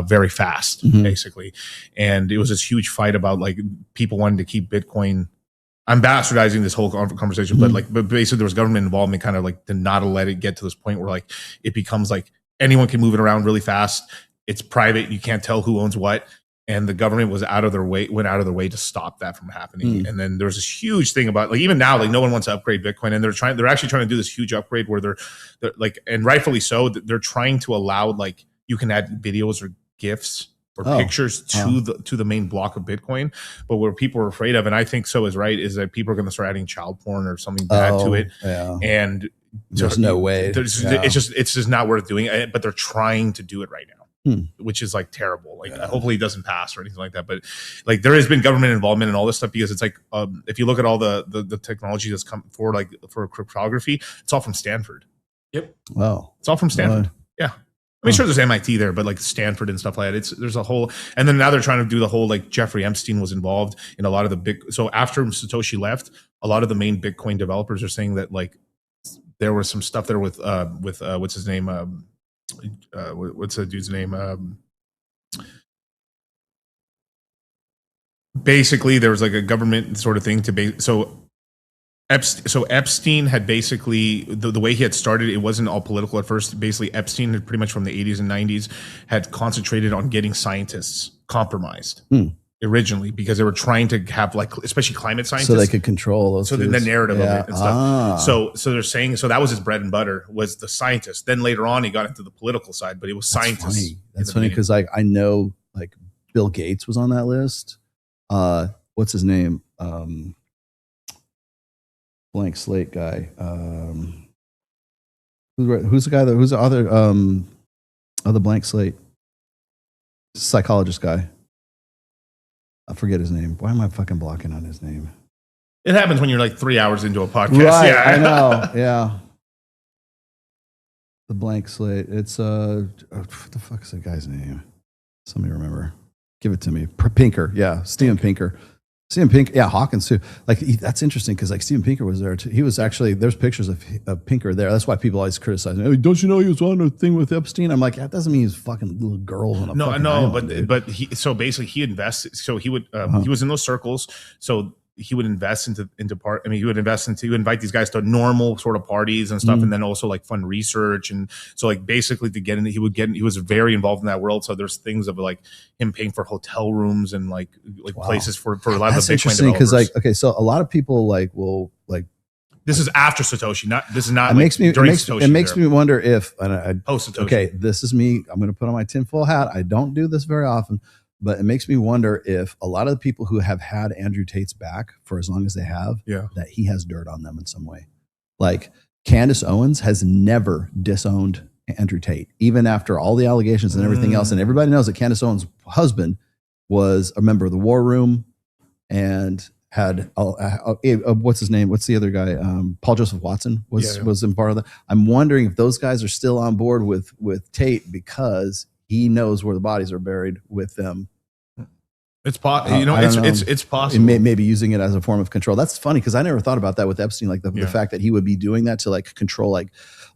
very fast, basically. And it was this huge fight about like people wanting to keep Bitcoin. I'm bastardizing this whole conversation, but basically there was government involvement kind of like to not let it get to this point where like it becomes like anyone can move it around really fast. It's private. You can't tell who owns what. And the government went out of their way to stop that from happening. And then there's this huge thing about like, even now, like no one wants to upgrade Bitcoin, and they're actually trying to do this huge upgrade where they're like, and rightfully so, they're trying to allow like, you can add videos or GIFs or pictures to the main block of Bitcoin. But what people are afraid of, and I think so is right, is that people are going to start adding child porn or something bad to it. Yeah. And there's no way. It's just not worth doing it. But they're trying to do it right now, which is like terrible. Like hopefully it doesn't pass or anything like that. But like there has been government involvement in all this stuff, because it's like if you look at all the technology that's come for like for cryptography, it's all from Stanford. Yep. Wow. It's all from Stanford. Yeah. I mean, sure, there's MIT there, but like Stanford and stuff like that. There's a whole, and then now they're trying to do the whole like Jeffrey Epstein was involved in a lot of the big. So after Satoshi left, a lot of the main Bitcoin developers are saying that like there was some stuff there with what's his name? What's the dude's name? Basically, there was like a government sort of thing to So Epstein had basically, the way he had started, it wasn't all political at first. Basically, Epstein had pretty much from the 80s and 90s had concentrated on getting scientists compromised originally, because they were trying to have like, especially climate scientists. So they could control those. So the narrative of it and stuff. So they're saying, so that was his bread and butter, was the scientist. Then later on, he got into the political side, but it was scientists. That's funny because I know like Bill Gates was on that list. What's his name? Blank slate guy. Who's the guy that? Who's the other blank slate psychologist guy? I forget his name. Why am I fucking blocking on his name? It happens when you're like 3 hours into a podcast. Right, Yeah, I know. Yeah, the blank slate. It's what the fuck is that guy's name? Somebody remember? Give it to me. Pinker. Yeah. Steven Pinker. Steven Pinker. Yeah. Hawkins too. Like that's interesting because like Steven Pinker was there too. He was actually, there's pictures of Pinker there. That's why people always criticize him. Hey, don't you know he was on a thing with Epstein? I'm like, that doesn't mean he's fucking little girls on a fucking island, but he, so basically he invested. So he would, he was in those circles. So he would invest into part. I mean, he would invite these guys to normal sort of parties and stuff, and then also like fund research. And so like basically to get in, he was very involved in that world. So there's things of like him paying for hotel rooms and like places for a lot of the Bitcoin developers. Because like, okay, so a lot of people like will like. This is after Satoshi, this is not. It makes me wonder if post Satoshi. Okay, this is me. I'm going to put on my tinfoil hat. I don't do this very often. But it makes me wonder if a lot of the people who have had Andrew Tate's back for as long as they have, that he has dirt on them in some way. Like Candace Owens has never disowned Andrew Tate, even after all the allegations and everything else. And everybody knows that Candace Owens' husband was a member of the War Room and had, what's his name? What's the other guy? Paul Joseph Watson was in part of that. I'm wondering if those guys are still on board with Tate because he knows where the bodies are buried with them. It's possible. It's possible. Maybe using it as a form of control. That's funny because I never thought about that with Epstein. Like the fact that he would be doing that to like control. Like,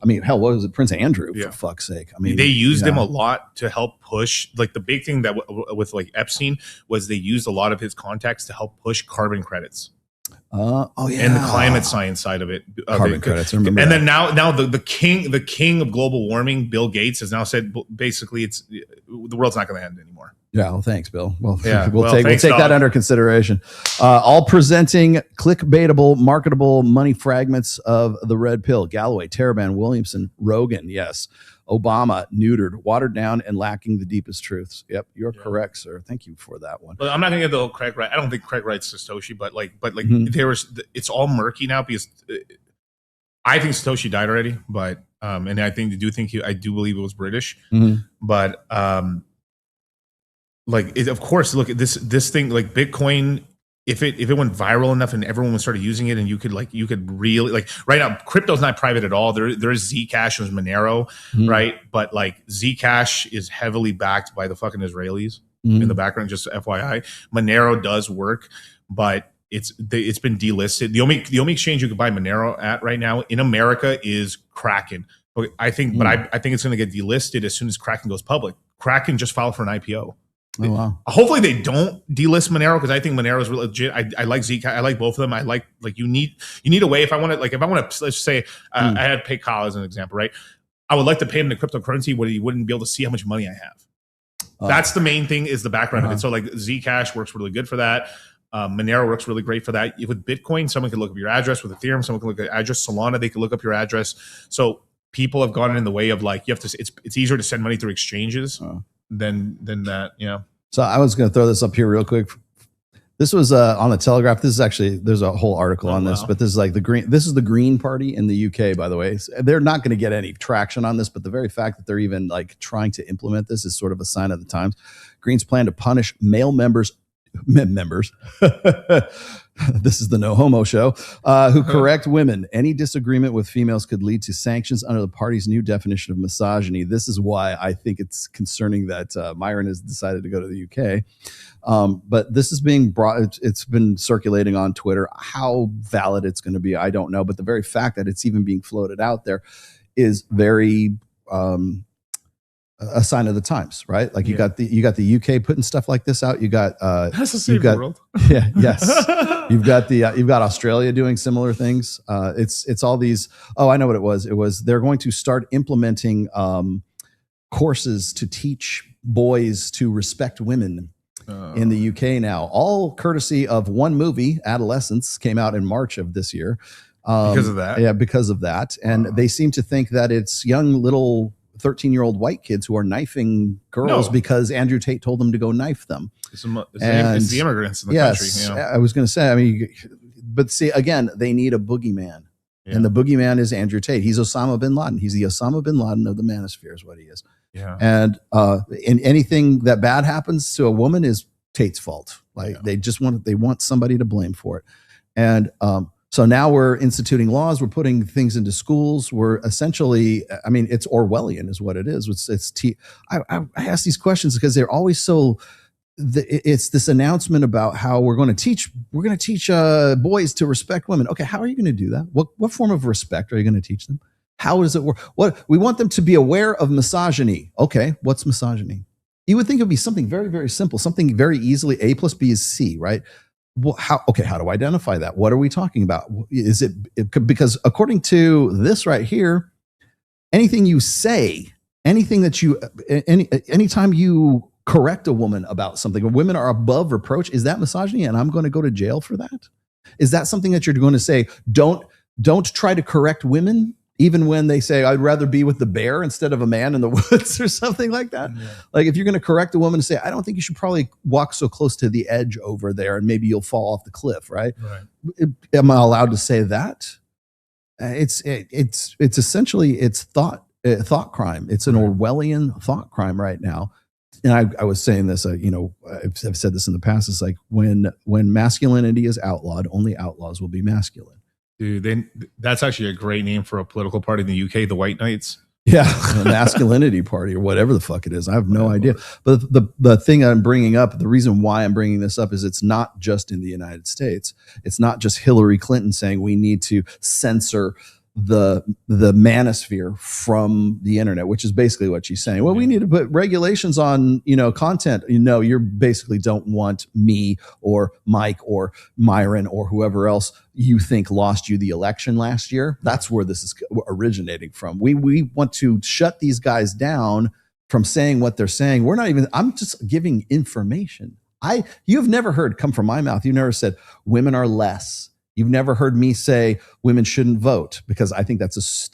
I mean, hell, what was it, Prince Andrew? For fuck's sake! I mean, they used him a lot to help push. Like the big thing that with like Epstein was they used a lot of his contacts to help push carbon credits. And the climate science side of it, carbon credits. I remember and that. then now the king of global warming, Bill Gates, has now said basically the world's not going to end anymore. Yeah, well, thanks, Bill. Well, yeah, we'll take that under consideration. All presenting clickbaitable, marketable money fragments of the red pill. Galloway, Taraban, Williamson, Rogan, yes. Obama, neutered, watered down, and lacking the deepest truths. Yep, you're correct, sir. Thank you for that one. But I'm not going to get the whole Craig Wright. I don't think Craig Wright's Satoshi, but it's all murky now because I think Satoshi died already. But and I do believe it was British. But of course, look at this thing like Bitcoin. If it went viral enough and everyone started using it, and you could really like right now, crypto's not private at all. There is Zcash, there's Monero, right? But like Zcash is heavily backed by the fucking Israelis in the background. Just FYI, Monero does work, but it's been delisted. The only exchange you can buy Monero at right now in America is Kraken. I think, but I think it's going to get delisted as soon as Kraken goes public. Kraken just filed for an IPO. Oh wow! Hopefully they don't delist Monero because I think Monero is really legit. I like Zcash. I like both of them. I like you need a way. If I want to let's say I had to pay Kyle as an example, right? I would like to pay him the cryptocurrency where he wouldn't be able to see how much money I have. That's the main thing is the background of it. So like Zcash works really good for that. Monero works really great for that. With Bitcoin, someone can look up your address. With Ethereum, someone can look at address. Solana, they can look up your address. So people have gone in the way of like you have to. It's easier to send money through exchanges. Than that, So I was going to throw this up here real quick. This was on the Telegraph. This is actually there's a whole article on this, but this is like This is the Green Party in the UK, by the way. They're not going to get any traction on this, but the very fact that they're even like trying to implement this is sort of a sign of the times. Greens plan to punish male members. This is the No Homo show, who correct women. Any disagreement with females could lead to sanctions under the party's new definition of misogyny. This is why I think it's concerning that Myron has decided to go to the UK. But this is being brought, it's been circulating on Twitter. How valid it's going to be, I don't know. But the very fact that it's even being floated out there is very a sign of the times, right? Like you got the UK putting stuff like this out. You got that's the same world. Yeah, yes. You've got Australia doing similar things. It's all these. Oh, I know what it was. It was they're going to start implementing courses to teach boys to respect women in the UK now. All courtesy of one movie, Adolescence, came out in March of this year. Because of that, yeah, because of that, and they seem to think that it's young little 13-year-old white kids who are knifing girls because Andrew Tate told them to go knife them. It's the immigrants in the country. I was going to say, I mean, but see, again, they need a boogeyman. And the boogeyman is Andrew Tate. He's Osama bin Laden. He's the Osama bin Laden of the manosphere is what he is. Yeah. And in anything that bad happens to a woman is Tate's fault. Like they want somebody to blame for it. And so now we're instituting laws. We're putting things into schools. We're essentially, I mean, it's Orwellian is what it is. I ask these questions because they're always so it's this announcement about how we're going to teach boys to respect women. Okay, how are you going to do that? What form of respect are you going to teach them? How does it work? What we want them to be aware of misogyny. Okay, what's misogyny? You would think it would be something very, very simple, something very easily A plus B is C, right? Well, how do I identify that? What are we talking about? Is it because according to this right here, anything you say, anything that you, anytime you correct a woman about something, or women are above reproach, is that misogyny? And I'm going to go to jail for that? Is that something that you're going to say? Don't try to correct women, even when they say, I'd rather be with the bear instead of a man in the woods or something like that. Yeah. Like if you're going to correct a woman and say, I don't think you should probably walk so close to the edge over there and maybe you'll fall off the cliff. Right. Am I allowed to say that? It's essentially, it's thought crime. It's an Orwellian thought crime right now. And I was saying this, I've said this in the past. It's like when masculinity is outlawed, only outlaws will be masculine. Dude, that's actually a great name for a political party in the UK, the White Knights. Yeah, the masculinity party or whatever the fuck it is. I have no idea. But the thing I'm bringing up, the reason why I'm bringing this up is it's not just in the United States. It's not just Hilary Clinton saying we need to censor the manosphere from the internet, which is basically what she's saying. Well, we need to put regulations on, content. You basically don't want me or Mike or Myron or whoever else you think lost you the election last year. That's where this is originating from. We want to shut these guys down from saying what they're saying. I'm just giving information. You've never heard come from my mouth. You've never said women are less. You've never heard me say women shouldn't vote, because I think that's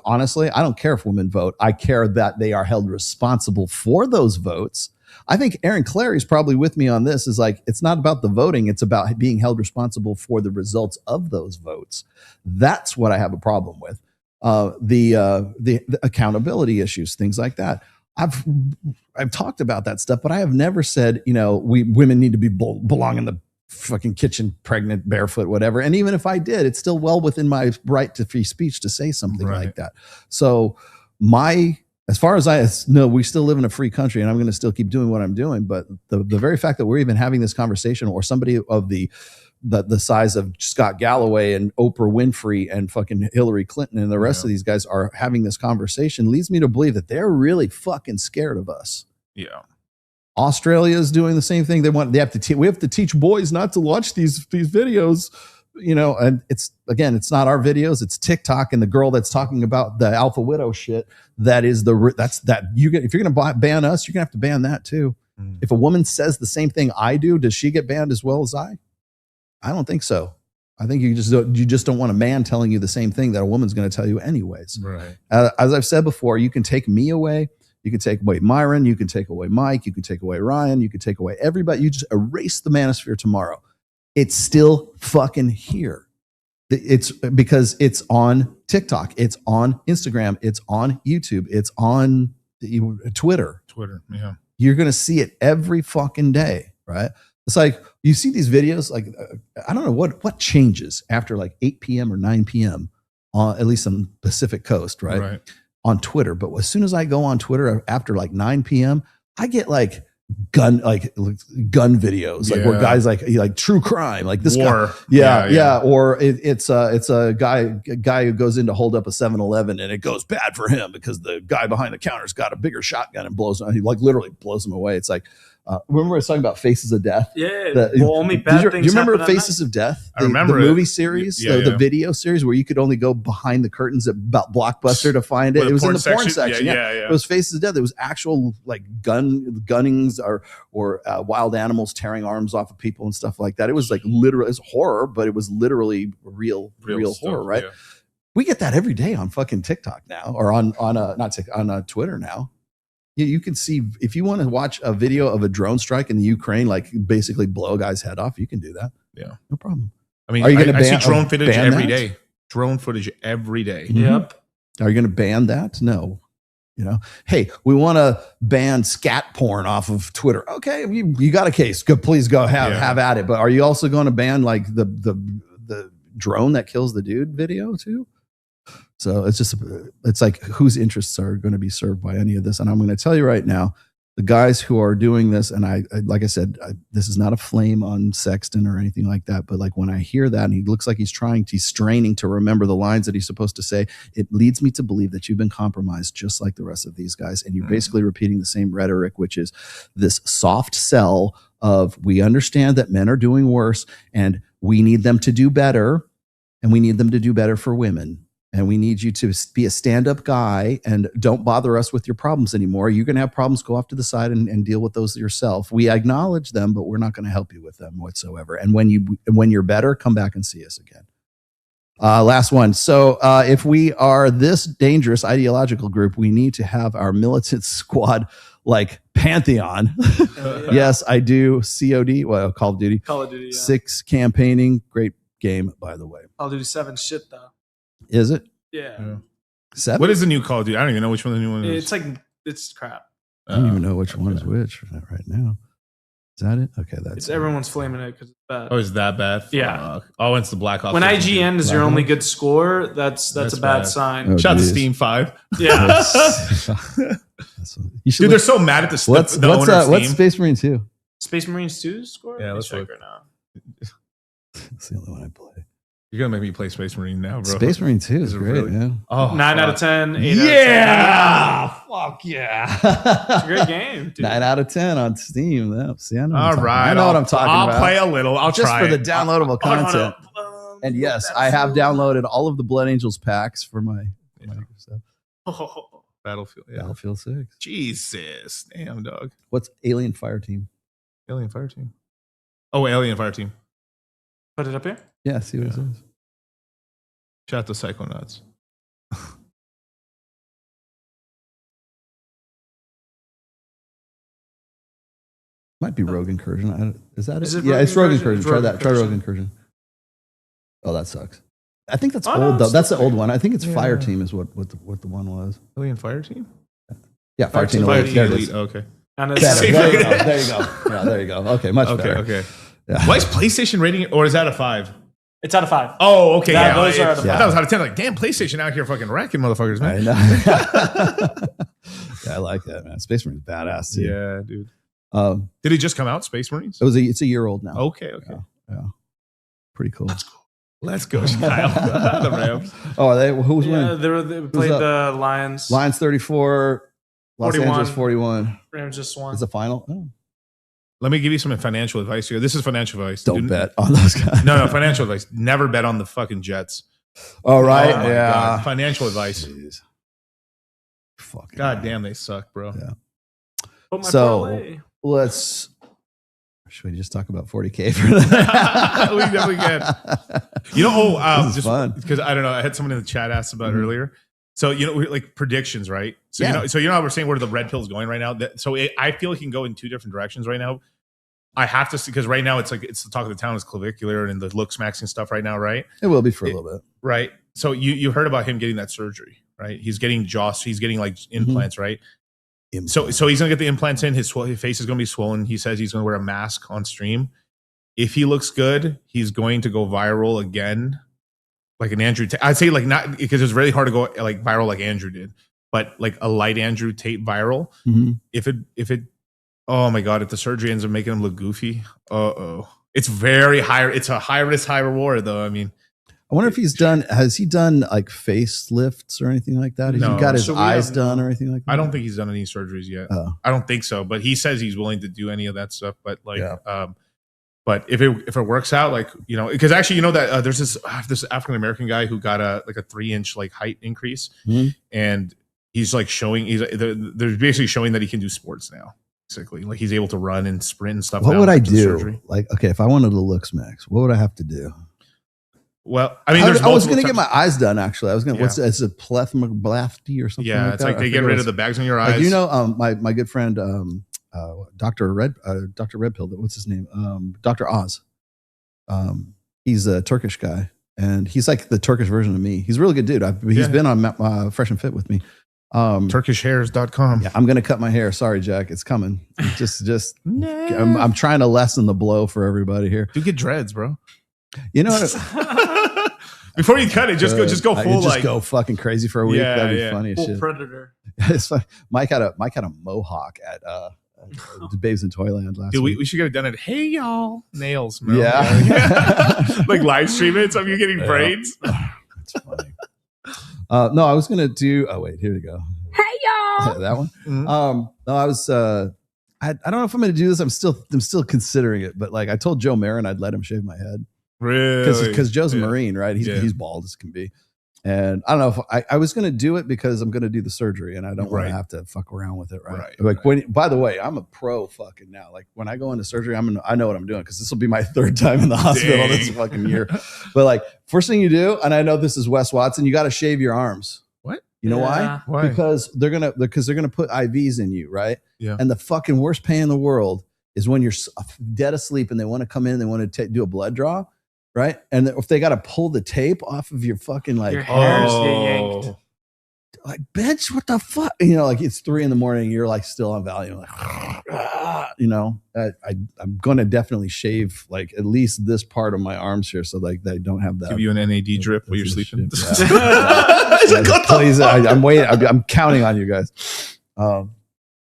honestly, I don't care if women vote. I care that they are held responsible for those votes. I think Aaron Clary's probably with me on this. Is like, it's not about the voting. It's about being held responsible for the results of those votes. That's what I have a problem with. The accountability issues, things like that. I've talked about that stuff, but I have never said, women need to belong in the fucking kitchen, pregnant, barefoot, whatever. And even if I did, it's still well within my right to free speech to say something like that. So as far as I know, we still live in a free country, and I'm going to still keep doing what I'm doing. But the very fact that we're even having this conversation, or somebody of the size of Scott Galloway and Oprah Winfrey and fucking Hillary Clinton and the rest of these guys are having this conversation, leads me to believe that they're really fucking scared of us. Yeah. Australia is doing the same thing. We have to teach boys not to watch these videos, and it's not our videos. It's TikTok and the girl that's talking about the alpha widow shit. If you're going to ban us, you're going to have to ban that too. If a woman says the same thing I do, does she get banned as well as I? I don't think so. I think you just don't want a man telling you the same thing that a woman's going to tell you anyways. Right. As I've said before, you can take me away. You can take away Myron. You can take away Mike. You can take away Ryan. You can take away everybody. You just erase the manosphere tomorrow. It's still fucking here. It's because it's on TikTok. It's on Instagram. It's on YouTube. It's on Twitter. Yeah. You're going to see it every fucking day, right? It's like you see these videos. Like I don't know what changes after like 8 p.m. or 9 p.m. At least on the Pacific Coast, right? On Twitter. But as soon as I go on Twitter after like 9 p.m., I get like gun videos, like where guys like true crime, like this guy. Yeah. Or it's a guy who goes in to hold up a 7-Eleven and it goes bad for him because the guy behind the counter's got a bigger shotgun and he like literally blows him away. It's like, remember I was talking about Faces of Death? Yeah. Do you remember Faces of Death? I remember the movie series, the video series where you could only go behind the curtains at about Blockbuster to find it. It was in the porn section. Yeah. It was Faces of Death. It was actual like gunnings or wild animals tearing arms off of people and stuff like that. It was like literally, it's horror, but it was literally real stuff, horror, right? Yeah. We get that every day on fucking TikTok now, or on Twitter now. You can see, if you want to watch a video of a drone strike in the Ukraine, like basically blow a guy's head off, you can do that. Yeah. No problem. I mean, I see drone footage every day. Drone footage every day. Mm-hmm. Yep. Are you going to ban that? No. Hey, we want to ban scat porn off of Twitter. Okay, you got a case. Please go have at it. But are you also going to ban like the drone that kills the dude video too? So it's like whose interests are going to be served by any of this. And I'm going to tell you right now, the guys who are doing this, and I like I said, this is not a flame on Sexton or anything like that, but like when I hear that and he looks like he's straining to remember the lines that he's supposed to say, it leads me to believe that you've been compromised just like the rest of these guys. And you're basically repeating the same rhetoric, which is this soft sell of we understand that men are doing worse and we need them to do better, and we need them to do better for women. And we need you to be a stand-up guy and don't bother us with your problems anymore. You're going to have problems, go off to the side and deal with those yourself. We acknowledge them, but we're not going to help you with them whatsoever. And when you're better, come back and see us again. Last one. So if we are this dangerous ideological group, we need to have our militant squad like Pantheon. Yes, I do. COD, well, Call of Duty. Call of Duty, yeah. 6 campaigning. Great game, by the way. Call of Duty 7 shit though. Is it? Yeah. 7? What is the new Call of Duty? I don't even know which one the new one is. It's like, it's crap. I don't even know which one is which right now. Is that it? Okay, that's everyone's flaming it because it's bad. Oh, is that bad? Yeah. Oh, it's the Black Ops. When IGN is your only good score, that's a bad sign. Oh, Shout out to geez. Steam 5. Yeah. Dude, they're so mad at the owner of Steam. What's Space Marine 2? Space Marines 2 score? Yeah, let's check look. right now. That's the only one I play. You're gonna make me play Space Marine now, bro. Space Marine 2 is great, really? yeah. Oh, 9 out of 10. 8 Yeah! Fuck yeah. It's a great game, dude. 9 out of 10 on Steam. See, I know All right. I know what I'm talking about. I'll play a little. I'll just try for the it. downloadable content. And yes, I have downloaded all of the Blood Angels packs for my stuff. Battlefield. Yeah. Battlefield 6. Jesus. Damn, dog. What's Alien Fireteam? Alien Fireteam. Oh, Alien Fireteam. Put it up here? Yeah, see what it says. Shout out to Psychonauts. Might be Rogue Incursion. Is that it? Is it Yeah, Rogue it's Rogue Incursion? Incursion. It's Try Rogue Rogue Incursion. Oh, that sucks. I think that's Oh, old no, though. it's That's the still old one. I think it's Yeah. Fire Team is what the one was. Alien Fireteam? Yeah, Fire Team. Fire Elite. There it Elite. is. Okay. And Better. it's There you go. There you go. Yeah, there you go. Okay, much Okay, better. okay. Yeah. Why is PlayStation rating it, or is that a 5? It's out of 5. Oh, okay. Yeah, Yeah, those are out of I 5. thought it was out of 10. Like, damn, PlayStation out here fucking wrecking motherfuckers, I man. know. Yeah, I like that, man. Space Marine's badass too. Yeah, dude. Um, Did it just come out, Space Marines? it's a year old now. Okay. Yeah. Pretty cool. Let's go, Kyle. The Rams. Oh, are they? Who's Yeah, winning? they played the Lions. Lions 34, Los 41. Angeles 41. Rams just won. It's the final. Oh. Let me give you some financial advice here. This is financial advice. Don't bet on those guys. No, financial advice. Never bet on the fucking Jets. Oh, right. Oh, my yeah. God. Financial advice. Jeez. Fucking God damn, they suck, bro. Yeah. Put my So parlay. let's. Should we just talk about 40K for that? We definitely can. You know, This is just fun. because I don't know, I had someone in the chat asked about earlier. So you know, like predictions, right? So Yeah. you know how we're saying where the red pill is going right now. I feel it can go in two different directions right now. I have to see, because right now it's like it's the talk of the town is Clavicular and the Looksmaxx and stuff right now, right? It will be for a little bit, right? So you heard about him getting that surgery, right? He's getting he's getting like implants, right? So he's gonna get the implants in. His face is gonna be swollen. He says he's gonna wear a mask on stream. If he looks good, he's going to go viral again, like an Andrew. I'd say like not because it's really hard to go like viral like Andrew did, but like a light Andrew Tate viral. If it, oh my God, if the surgery ends up making him look goofy, it's very high. It's a high risk, high reward, though. I mean, I wonder if has he done like facelifts or anything like that? Has he got his eyes done or anything like that? I don't think he's done any surgeries yet. I don't think so, but he says he's willing to do any of that stuff. But like, but if it works out, like, you know, because actually, you know that there's this African American guy who got a 3-inch like height increase, and he's like showing they're basically showing that he can do sports now. Basically, like he's able to run and sprint and stuff. What now would I after the do? surgery. Like, okay, if I wanted to Looksmaxx, what would I have to do? Well, I mean, I was going to get my eyes done. Actually, I was going to. Yeah. It's a plethmoplasty or something. Yeah, like it's that. like they I get forget rid what of the bags on your eyes. Like, you know, my good friend, Dr. Redpill. What's his name? Dr. Oz. He's a Turkish guy, and he's like the Turkish version of me. He's a really good dude. He's been on Fresh and Fit with me. TurkishHairs.com. Yeah, I'm gonna cut my hair. Sorry, Jack. It's coming. Just I'm trying to lessen the blow for everybody here. Do get dreads, bro. You know what? Before you cut it, just go full just like go fucking crazy for a week. Yeah, That'd be yeah. funny as Full shit. predator. It's fun. Mike had a mohawk at Babes in Toyland last Dude, week. we should get it done at Hey Y'all Nails, bro. Yeah. Like live stream it. So if you're getting braids. That's funny. No, I was gonna do. Oh wait, here we go. Hey y'all. That one. Mm-hmm. No, I was. I don't know if I'm gonna do this. I'm still considering it. But like I told Joe Marin, I'd let him shave my head. Really? Because Joe's a Marine, right? He's bald as can be. And I don't know if I was going to do it because I'm going to do the surgery and I don't want to have to fuck around with it. Right. Like by the way, I'm a pro fucking now. Like when I go into surgery, I know what I'm doing because this will be my 3rd time in the hospital this fucking year. But like first thing you do, and I know this is Wes Watson, you got to shave your arms. What? You know why? Why? Because they're going to put IVs in you. Right. Yeah. And the fucking worst pain in the world is when you're dead asleep and they want to come in, they want to do a blood draw. Right. And if they got to pull the tape off of your fucking like, your hairs get yanked. Like, bitch, what the fuck? You know, like it's 3 a.m. and you're like still on Valium. Like, you know, I'm going to definitely shave like at least this part of my arms here. So like they don't have that. Give you an NAD drip while you're sleeping. Please. I'm waiting. I'm counting on you guys.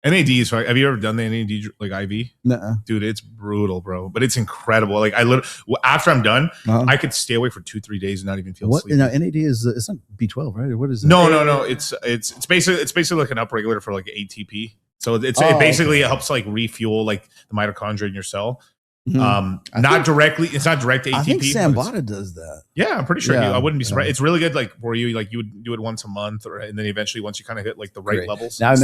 NAD is fine. Have you ever done the NAD like IV? Nuh-uh. Dude, it's brutal, bro. But it's incredible. Like I literally, after I'm done, I could stay away for 2-3 days and not even feel sleepy. Now NAD is it's not B12, right? Or what is it? No. It's basically like an upregulator for like ATP. So it basically helps like refuel like the mitochondria in your cell. Mm-hmm. Not directly. It's not direct ATP. I think Sambata does that. Yeah, I'm pretty sure. Yeah, I wouldn't be surprised. It's really good. Like for you, like you would do it once a month, and then eventually once you kind of hit like the right levels. Now I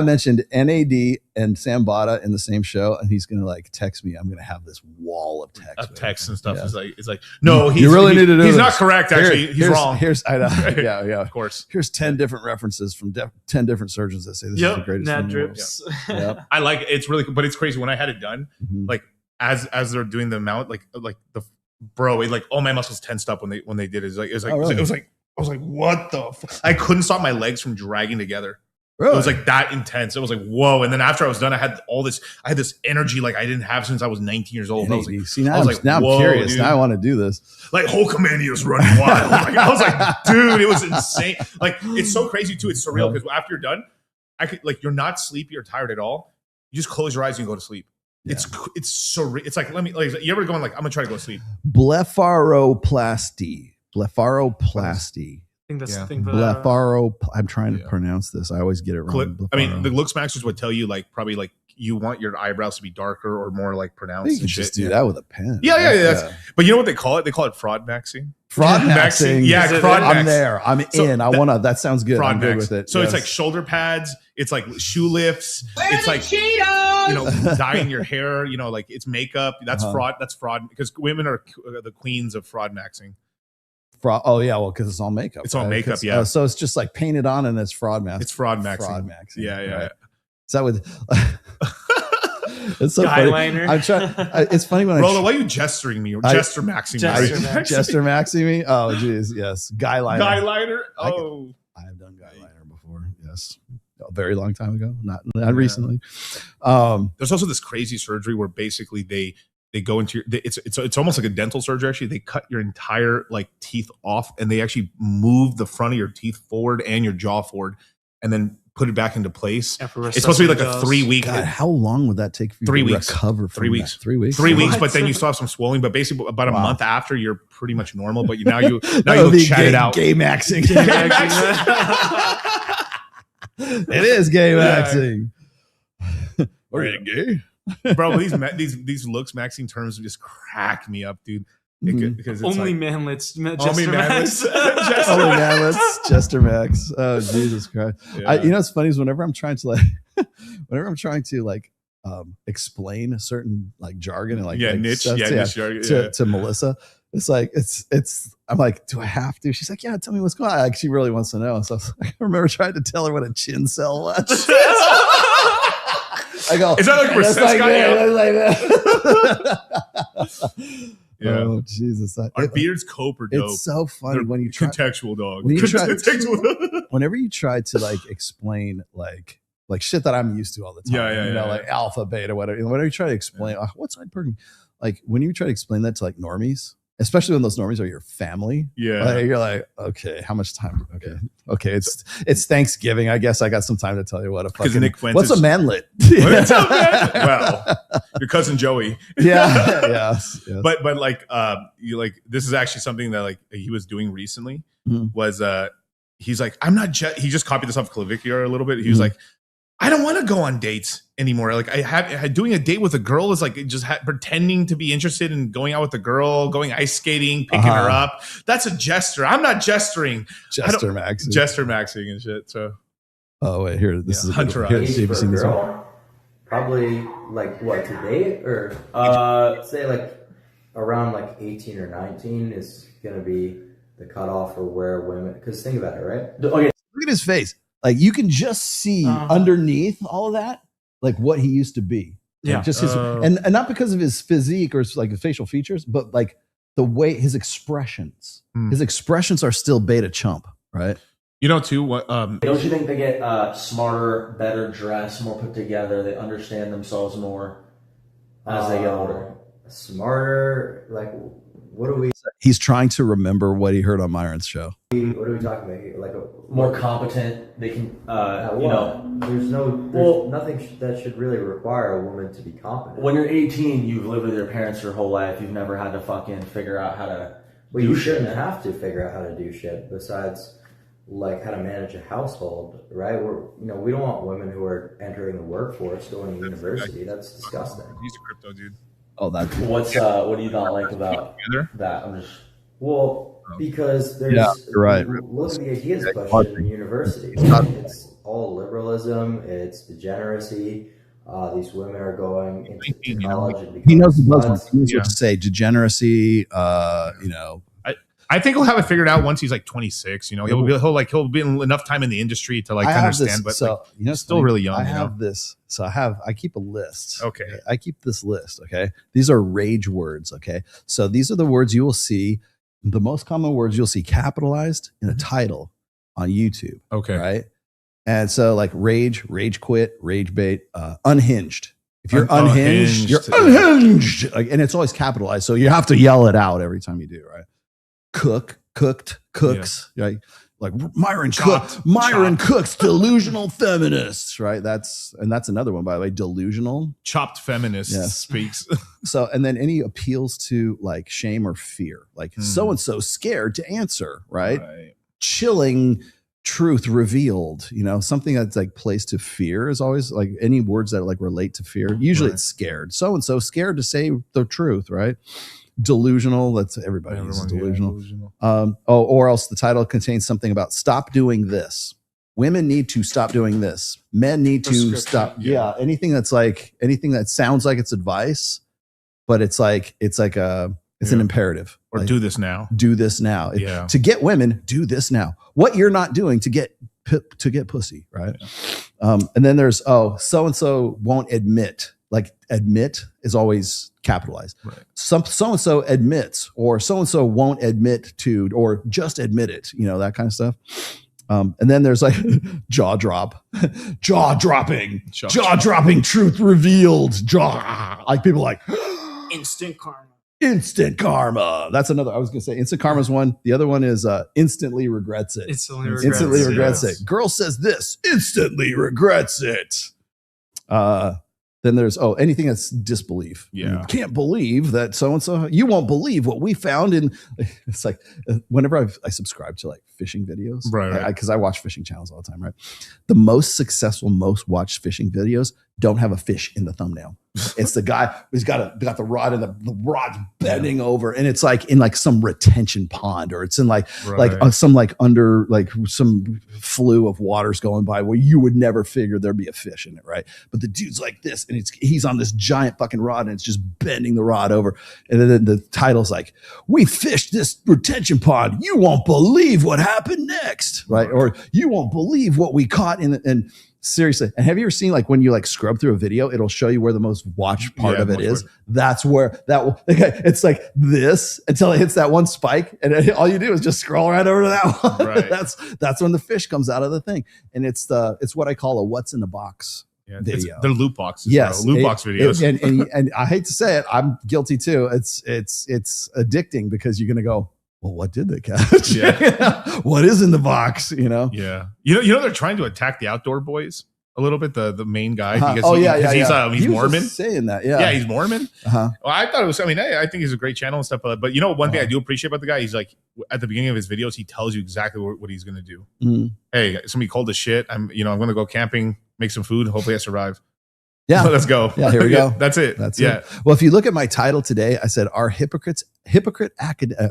mentioned NAD and Sambata in the same show, and he's gonna like text me. I'm gonna have this wall of text, and stuff. Yeah. It's like no, you really need to do He's this. not correct. Actually, he's wrong. I know. Yeah, of course. Here's 10 different references from 10 different surgeons that say this is the greatest thing in the world. Yep. I like it. It's really, but it's crazy when I had it done. Like as they're doing the amount, like the bro, it like all my muscles tensed up when they did it. It was like I was like, what the? I couldn't stop my legs from dragging together. Really? It was like that intense. It was like, whoa. And then after I was done, I had this energy like I didn't have since I was 19 years old. I was like, now I'm curious. Dude. Now I want to do this. Like Hulkamania's running wild. Like, I was like, dude, it was insane. Like it's so crazy too. It's surreal because after you're done, I could like you're not sleepy or tired at all. You just close your eyes and you go to sleep. Yeah. It's surreal. It's like you ever going like I'm gonna try to go to sleep. Blepharoplasty. I think that's the thing. I'm trying to pronounce this. I always get it wrong. I mean, the Looksmaxxers would tell you like probably like you want your eyebrows to be darker or more like pronounced. You can just do that with a pen. Yeah. But you know what they call it? They call it fraud maxing. Fraud maxing. Yeah, fraud maxing. I'm there. I'm in. I want to. That sounds good. I'm good with it. So it's like shoulder pads. It's like shoe lifts. It's like dyeing your hair. Like it's makeup. That's fraud. That's fraud because women are the queens of fraud maxing. Oh yeah, well because it's all makeup. It's all makeup. Yeah. So it's just like painted on and it's fraud maxing. It's fraud maxing. Fraud maxing. Yeah. Right. Is that with? It's so Guyliner. funny. I'm trying. It's funny when Rollo, why are you gesturing me or gesture maxing me? Gesture maxing me. Oh geez, yes. Guyliner. Oh, I have done guyliner before. Yes, a very long time ago. Not recently. There's also this crazy surgery where basically they go into your. It's almost like a dental surgery. Actually, they cut your entire like teeth off and they actually move the front of your teeth forward and your jaw forward, and then put it back into place. It's supposed to be like a 3-week. God, how long would that take for you 3 to weeks. recover from 3 weeks. that? 3 weeks? 3 weeks, but then you still have some swelling. But basically, about a month after, you're pretty much normal. But now you look chatted out. Gay maxing. It is gay maxing. Are you gay? Bro, these Looksmaxxing terms just crack me up, dude. Because it's only like, manlets. Only manlets. Only manlets. Jester Max. Oh Jesus Christ! Yeah. It's funny is whenever I'm trying to explain a certain like jargon and niche stuff niche jargon to Melissa, it's like it's. I'm like, do I have to? She's like, yeah. Tell me what's going on. Like, she really wants to know. So I remember trying to tell her what a chin cell was. I go, is that like recessed guy? Yeah. Oh Jesus! Our beards cope are dope. It's so funny They're when you try contextual dog. Whenever you try to like explain like shit that I'm used to all the time, like alpha, beta, whatever. Whenever you try to explain what's hypergamy, like when you try to explain that to like normies, especially when those normies are your family. Yeah. Like, you're like, okay, how much time? Okay. It's Thanksgiving. I guess I got some time to tell you what a fucking, Nick Fuentes, what's a manlet? What's up, man? Well, your cousin Joey. Yes. But like you like this is actually something that like he was doing recently was he's like, I'm not he just copied this off Clavicular a little bit. He was like, I don't want to go on dates anymore. Like doing a date with a girl is like just pretending to be interested in going out with a girl, going ice skating, picking her up. That's a gesture. I'm not gesturing. Gesture maxing. Gesture maxing and shit. So. Oh wait, here. This is Hunter. Here, see if you've seen this one. Probably like what today or say like around like 18 or 19 is gonna be the cutoff for where women. Because think about it, right? Okay, look at his face. Like you can just see underneath all of that, like what he used to be. Like, just his, and not because of his physique or like his facial features, but like the way his expressions. His expressions are still beta chump, right? You know, too. What? Don't you think they get smarter, better dressed, more put together? They understand themselves more as they get older. Smarter, like what are we? He's trying to remember what he heard on Myron's show. What are we talking about here? Like more competent. They can, you know. There's nothing that should really require a woman to be competent. When you're 18, you've lived with your parents your whole life. You've never had to fucking figure out how to. Well, you shouldn't have to figure out how to do shit besides like how to manage a household, right? We don't want women who are entering the workforce going to university. That's disgusting. He's a crypto dude. Oh, that's what do you not like about that? I'm just because there's you're right. Look at the ideas pushed in university. It's all liberalism. It's degeneracy. These women are going into college and he knows the buzzwords. He knows what to say. Degeneracy. I think he'll have it figured out once he's like 26. You know, he'll be in enough time in the industry to like understand. But he's still really young. I have this. So I keep a list. Okay. I keep this list. Okay. These are rage words. Okay. So these are the words you will see. The most common words you'll see capitalized in a title on YouTube. Okay. Right. And so like rage quit, rage bait, unhinged. If you're unhinged, you're unhinged. Like, and it's always capitalized. So you have to yell it out every time you do. Right. Cooked, cooks, right? Like Myron cooks, delusional feminists, right? That's another one, by the way, delusional. Chopped feminist speaks. So, and then any appeals to like shame or fear, like so-and-so scared to answer, right? Chilling truth revealed, something that's like placed to fear is always like any words that like relate to fear. Usually it's scared. So-and-so scared to say the truth, right? Delusional, that's everybody uses delusional. Or else the title contains something about stop doing this. Women need to stop doing this. Men need to stop. Anything that sounds like it's advice, but it's an imperative. Or like, do this now. Do this now. Yeah. To get women, do this now. What you're not doing to get pussy, right? Yeah. And then there's so and so won't admit. Like admit is always capitalized. Right. So-and-so admits, or so-and-so won't admit to, or just admit it, that kind of stuff. And then there's like jaw-dropping, truth revealed, like people like instant karma. That's another, I was going to say instant karma is one. The other one is instantly regrets it. Instantly regrets it. Girl says this, instantly regrets it. Then there's anything that's disbelief. Yeah, you can't believe that so and so. You won't believe what we found in. It's like whenever I subscribe to like fishing videos, right? Because I watch fishing channels all the time, right? The most successful, most watched fishing videos don't have a fish in the thumbnail. It's the guy who's got the rod and the rod's bending over, and it's like in like some retention pond, or it's in some under some flue of waters going by where you would never figure there'd be a fish in it, right? But the dude's like this, and he's on this giant fucking rod, and it's just bending the rod over, and then the title's like, "We fished this retention pond. You won't believe what happened next," right? Or you won't believe what we caught in. Seriously. And have you ever seen like when you like scrub through a video, it'll show you where the most watched part of it is. That's where it's like this until it hits that one spike. And all you do is just scroll right over to that one. Right. That's when the fish comes out of the thing. And it's what I call a what's in the box video. They're loot boxes. Yes, bro. Loot box videos. And I hate to say it, I'm guilty too. It's addicting because you're gonna go, well, what did they catch? Yeah. What is in the box? You know? Yeah. You know they're trying to attack the outdoor boys a little bit. The main guy because he's Mormon. Saying that, yeah, he's Mormon. Well, I thought it was. I mean, I think he's a great channel and stuff. But you know, one thing I do appreciate about the guy, he's like at the beginning of his videos, he tells you exactly what he's gonna do. Hey, somebody cold as shit. I'm gonna go camping, make some food. Hopefully, I survive. Yeah, let's go. Yeah, here we go. That's it. That's it. Well, if you look at my title today, I said, "Our hypocrite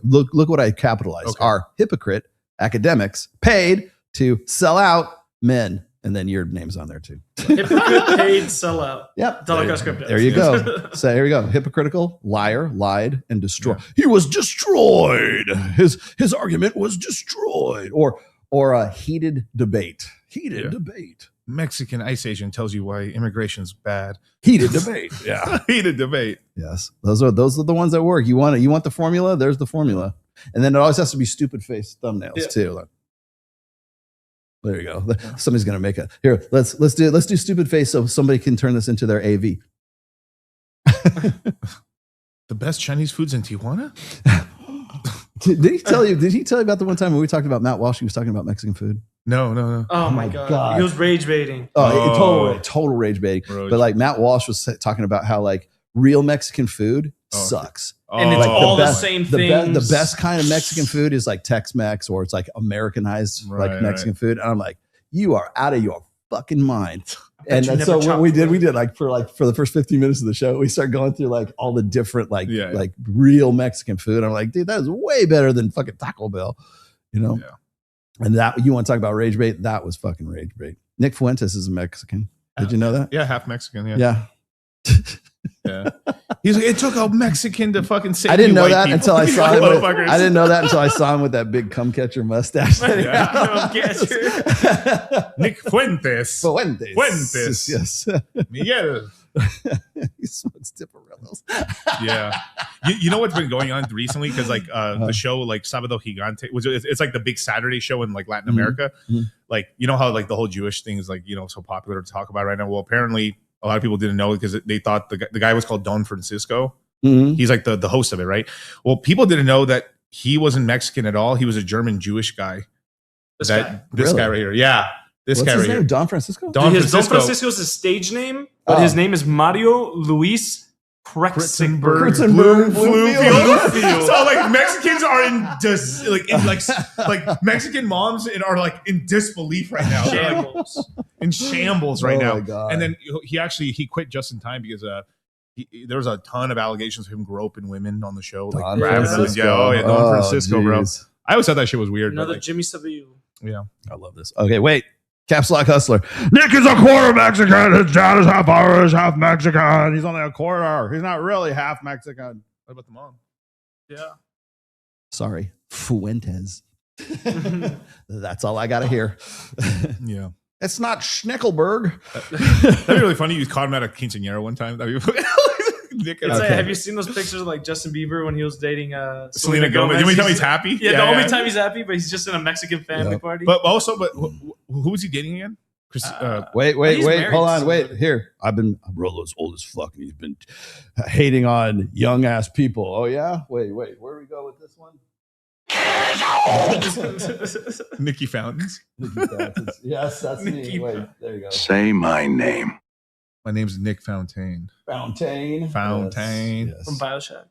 look what I capitalized. Okay. Our hypocrite academics paid to sell out men." And then your name's on there too. Hypocrite paid sellout. Yep. There you go. So here we go. Hypocritical, liar, lied, and destroyed. Yeah. He was destroyed. His argument was destroyed. Or a heated debate. Heated debate. Mexican ice agent tells you why immigration's bad. Heated debate. Yeah. Heated debate. Yes. Those are the ones that work. You want the formula? There's the formula. And then it always has to be stupid face thumbnails too. Like, there you go. Somebody's gonna make it. Here, let's do stupid face so somebody can turn this into their AV. The best Chinese foods in Tijuana? Did he tell you about the one time when we talked about Matt Walsh? He was talking about Mexican food. No. Oh my god. He was rage baiting. Total rage baiting. But like Matt Walsh was talking about how like real Mexican food sucks. And it's like all the same things. The best kind of Mexican food is like Tex-Mex, or it's like Americanized like Mexican food. And I'm like, you are out of your fucking mind. And so what we did like for the first 15 minutes of the show, we start going through like all the different like real Mexican food. I'm like, dude, that is way better than fucking Taco Bell, you know? Yeah. And that, you want to talk about rage bait? That was fucking rage bait. Nick Fuentes is a Mexican. Did you know that? Yeah, half Mexican. Yeah. Yeah. He's like, it took a Mexican to fucking save I didn't know that people. until I saw him. I didn't know that until I saw him with that big cum catcher mustache. Nick Fuentes. Fuentes. Yes. Miguel. He smokes Tipperillos. Yeah. You know what's been going on recently? Because like the show like Sábado Gigante it's like the big Saturday show in like Latin America. Like, you know how like the whole Jewish thing is like, you know, so popular to talk about right now. Well, apparently a lot of people didn't know because they thought the guy was called Don Francisco. He's like the host of it, right? Well, people didn't know that he wasn't Mexican at all. He was a German Jewish guy. This guy right here. Yeah. What's guy right here. Don Francisco? Don Francisco is his stage name, but his name is Mario Luis Kretzenberg Bluefield. So like Mexicans are like Mexican moms are like in disbelief right now. In shambles right now. God. And then he quit just in time because there was a ton of allegations of him groping women on the show. Like grabbing them. Don Francisco, bro. I always thought that shit was weird. Another Jimmy Savile. Yeah. I love this. Okay, wait. Caps Lock Hustler. Nick is a quarter Mexican. His dad is half Irish, half Mexican. He's only a quarter. He's not really half Mexican. What about the mom? Yeah. Sorry. Fuentes. That's all I got to hear. Yeah. It's not Schnickelberg. That'd be really funny. You caught him at a quinceañera one time. That'd be Like, have you seen those pictures of like Justin Bieber when he was dating Selena Gomez? You mean tell me he's happy? Yeah, the only time he's happy, but he's just in a Mexican family party. But who was he dating again? Wait, hold on, wait. Here, Rollo's old as fuck, and he's been hating on young ass people. Oh yeah, wait, where do we go with this one? Nikki Fountains. Yes, that's me. Wait, there you go. Say my name. My name's Nick Fontaine. Fontaine. Yes. From BioShock.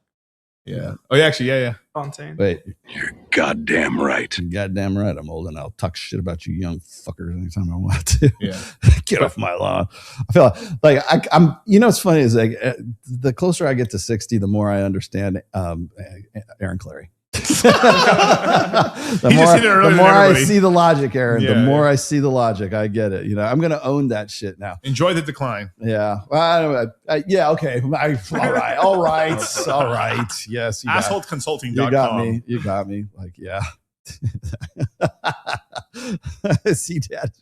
Yeah. Oh, yeah, actually, yeah. Fontaine. Wait. You're goddamn right. You're goddamn right. I'm old and I'll talk shit about you young fuckers anytime I want to. Yeah. Get off my lawn. I feel like I'm, you know, what's funny is like the closer I get to 60, the more I understand Aaron Clary. The more I see the logic, Aaron, the more I see the logic. I get it. You know, I'm going to own that shit now. Enjoy the decline. Yeah. Well, yeah. Okay. All right. Yes. Assholeconsulting.com. You got me. Like, yeah. See, Dad,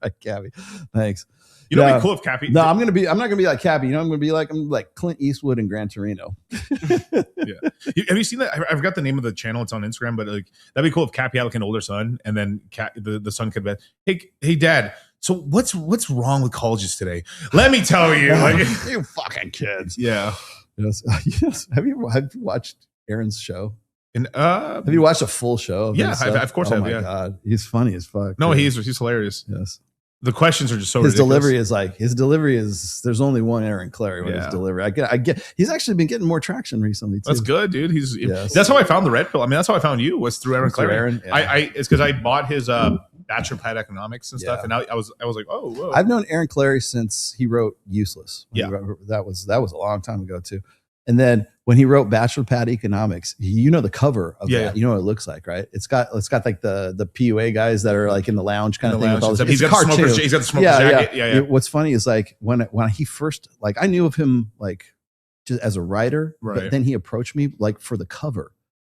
like Cappy. Thanks. You know, what'd be cool if Cappy. No, I'm not gonna be like Cappy. You know, I'm like Clint Eastwood in Gran Torino. Yeah. Have you seen that? I forgot the name of the channel. It's on Instagram, but like that'd be cool if Cappy had like an older son, and then the son could be, hey, Dad, So what's wrong with colleges today? Let me tell you, like, you fucking kids. Yeah. Yes. Have you watched Aaron's show? And have you watched a full show? Of Yeah, his of course I have. Oh my Yeah. god, he's funny as fuck. No, too. he's hilarious. Yes. The questions are just so his ridiculous. delivery is there's only one Aaron Clary with his delivery. I get he's actually been getting more traction recently too. That's good, dude. Yes. That's how I found the red pill. I mean, that's how I found you was through Aaron Through Clary. Aaron, yeah. I it's because I bought his Bachelor Pad Economics and stuff, Yeah. and I was like, oh, whoa. I've known Aaron Clary since he wrote Useless. Yeah. That was a long time ago too. And then when he wrote Bachelor Pad Economics, you know the cover of that. You know what it looks like, right? It's got like the PUA guys that are like in the lounge kind of thing. With all this, he's got the smoker's jacket. Yeah. What's funny is like when he first, like, I knew of him like just as a writer, Right. but then he approached me like for the cover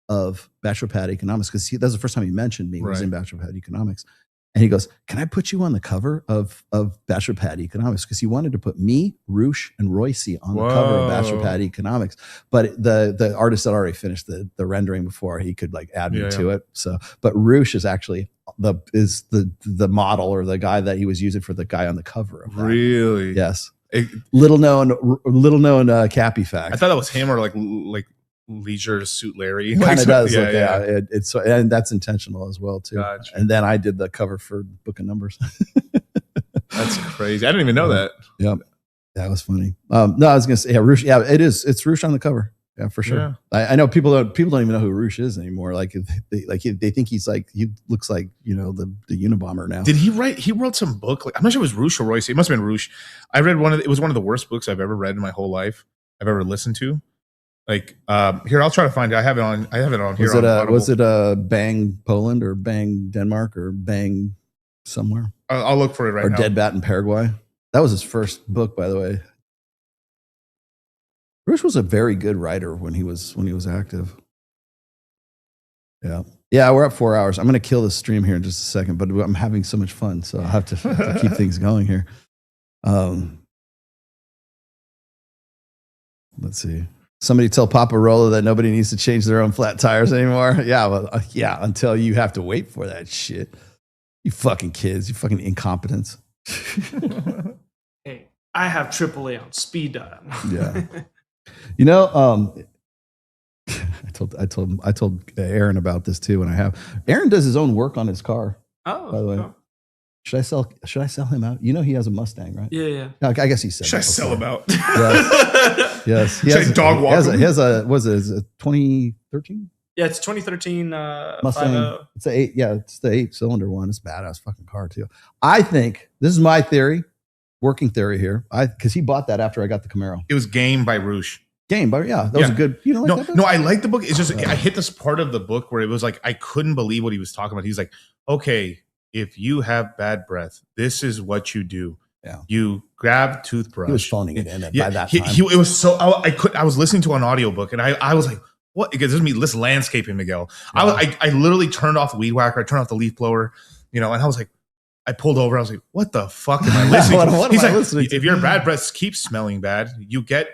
of Bachelor Pad Economics because that was the first time he mentioned me. He was Right. in Bachelor Pad Economics. And he goes, "Can I put you on the cover of Bachelor Pad Economics?" Because he wanted to put me, Roosh, and Royce on the cover of Bachelor Pad Economics. But the artist had already finished the rendering before he could like add me to it. So, but Roosh is actually the model or the guy that he was using for the guy on the cover of that. Really? Yes. Little known Cappy fact. I thought that was him or like Leisure Suit Larry. It kind of does. Yeah. It's and that's intentional as well too. Gotcha. And then I did the cover for Book of Numbers. That's crazy. I didn't even know that. Yep. That was funny. No, I was gonna say, yeah, Roosh. Yeah, it is. It's Roosh on the cover. Yeah, for sure. Yeah. I know people don't even know who Roosh is anymore. Like they think he's like, he looks like, you know, the Unabomber now. Did he write? He wrote some book. Like, I'm not sure it was Roosh or Royce. It must have been Roosh. I read it was one of the worst books I've ever read in my whole life. I've ever listened to. Like, here, I'll try to find it. I have it on here. Was it Bang Poland or Bang Denmark or Bang somewhere? I'll look for it right now. Or now. Dead Bat in Paraguay. That was his first book, by the way. Roosh was a very good writer when he was active. Yeah. Yeah, we're at 4 hours. I'm going to kill this stream here in just a second, but I'm having so much fun, so I'll have to keep things going here. Let's see. Somebody tell Papa Rollo that nobody needs to change their own flat tires anymore. Yeah, well, yeah, until you have to wait for that shit. You fucking kids, you fucking incompetents. Hey, I have AAA on speed dial. Yeah. You know, I told Aaron about this too, and Aaron does his own work on his car. Oh, by the way. cool. Should I sell him out? You know he has a Mustang, right? Yeah. I guess he said. Should I sell him out? Yes. Should I dog walk him? He has a 2013? Yeah, it's 2013 Mustang. 50. It's the 8-cylinder one. It's a badass fucking car too. I think this is my theory, working theory here. Because he bought that after I got the Camaro. It was Game by Roosh. Game, but yeah, that was a good. You know, no, I like the book. It's just I hit this part of the book where it was like I couldn't believe what he was talking about. He's like, okay, if you have bad breath, this is what you do. Yeah, you grab toothbrush. He was phoning it in by that time. It was so I was listening to an audiobook and I was like, what? Because this is me, this landscaping, Miguel. Yeah. I literally turned off the weed whacker. I turned off the leaf blower. You know, and I was like, I pulled over. I was like, what the fuck am I listening to? He's like, if your bad breath keeps smelling bad, you get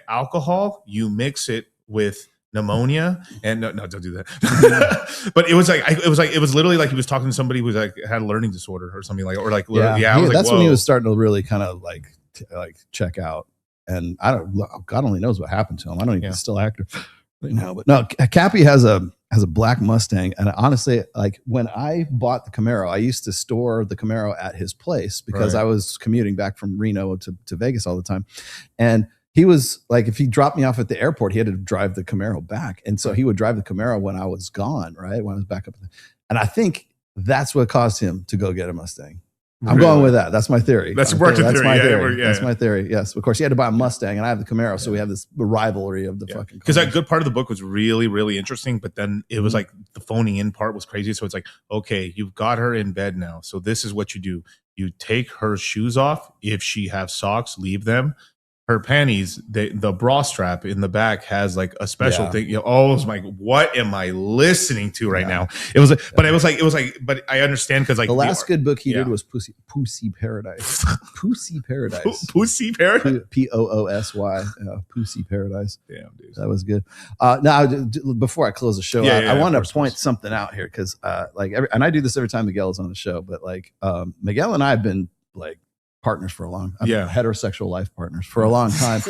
alcohol, you mix it with pneumonia, and no, don't do that. But it was literally like he was talking to somebody who's like had a learning disorder or something like, or like, that's when he was starting to really kind of like check out. And God only knows what happened to him. I don't even still active right now, but no, Cappy has a black Mustang, and honestly, like when I bought the Camaro, I used to store the Camaro at his place because I was commuting back from Reno to Vegas all the time, and he was like, if he dropped me off at the airport, he had to drive the Camaro back. And so he would drive the Camaro when I was gone, right? When I was back up. And I think that's what caused him to go get a Mustang. I'm going with that. That's my theory. That's working theory. That's my theory. Yes. Of course, he had to buy a Mustang and I have the Camaro. So we have this rivalry of the fucking because that good part of the book was really, really interesting. But then it was like the phoning in part was crazy. So it's like, okay, you've got her in bed now. So this is what you do. You take her shoes off. If she has socks, leave them. her panties, the bra strap in the back has like a special thing. I was like, what am I listening to right now? It was but I understand because like the last good book he did was Pussy Paradise. Pussy Paradise. Pussy Paradise. Poosy. Pussy Paradise. Damn, dude. That was good. Now, before I close the show, I want to point something out here because and I do this every time Miguel is on the show, but like Miguel and I have been like partners for a long heterosexual life partners for a long time.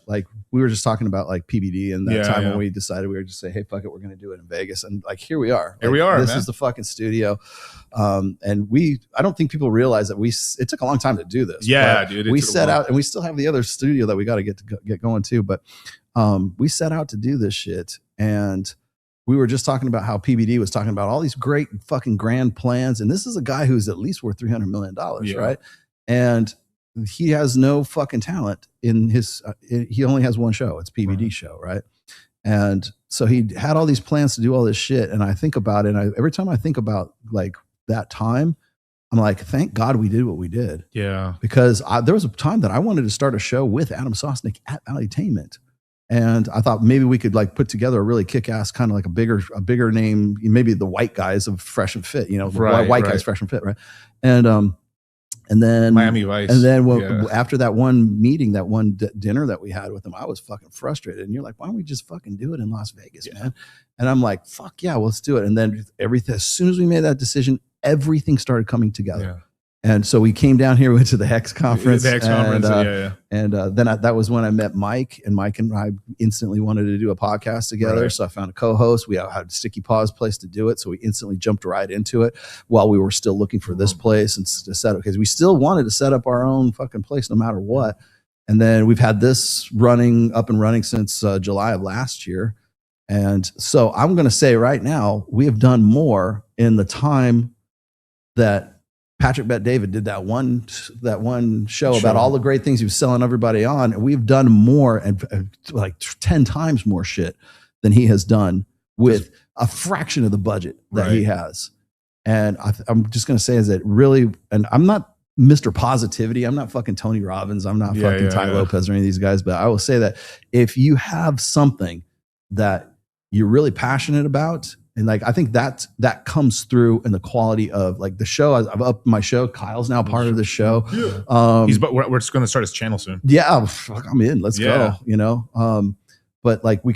Like we were just talking about like PBD and that time when we decided we were just say, hey, fuck it, we're going to do it in Vegas. And like, here we are. This is the fucking studio. And I don't think people realize that it took a long time to do this. Yeah, dude. We set out and we still have the other studio that we got to get going to. But we set out to do this shit. And we were just talking about how PBD was talking about all these great fucking grand plans. And this is a guy who's at least worth $300 million, right? And he has no fucking talent in his, he only has one show. It's PBD show, right? And so he had all these plans to do all this shit. And I think about it. And every time I think about like that time, I'm like, thank God we did what we did. Yeah. Because there was a time that I wanted to start a show with Adam Sosnick at Valuetainment. And I thought maybe we could like put together a really kick-ass kind of like a bigger name, maybe the white guys of Fresh and Fit, white guys Fresh and Fit, right? And then Miami Vice. And then after that one meeting, that one dinner that we had with them, I was fucking frustrated. And you're like, why don't we just fucking do it in Las Vegas, man? And I'm like, fuck yeah, let's do it. And then as soon as we made that decision, everything started coming together. Yeah. And so we came down here, we went to the Hex conference. And then that was when I met Mike, and Mike and I instantly wanted to do a podcast together. Right. So I found a co-host. We had Sticky Paws place to do it. So we instantly jumped right into it while we were still looking for this place and to set up, because we still wanted to set up our own fucking place no matter what. And then we've had this up and running since July of last year. And so I'm going to say right now, we have done more in the time that Patrick Bet David did that one show about all the great things he was selling everybody on. And we've done more and like 10 times more shit than he has done with a fraction of the budget that he has. And I'm just going to say is that really, and I'm not Mr. Positivity. I'm not fucking Tony Robbins. I'm not fucking Ty Lopez or any of these guys, but I will say that if you have something that you're really passionate about, and like, I think that comes through in the quality of like the show. I've upped my show. Kyle's now part of the show. Yeah. We're just going to start his channel soon. Yeah. Fuck, I'm in. Let's go, but like we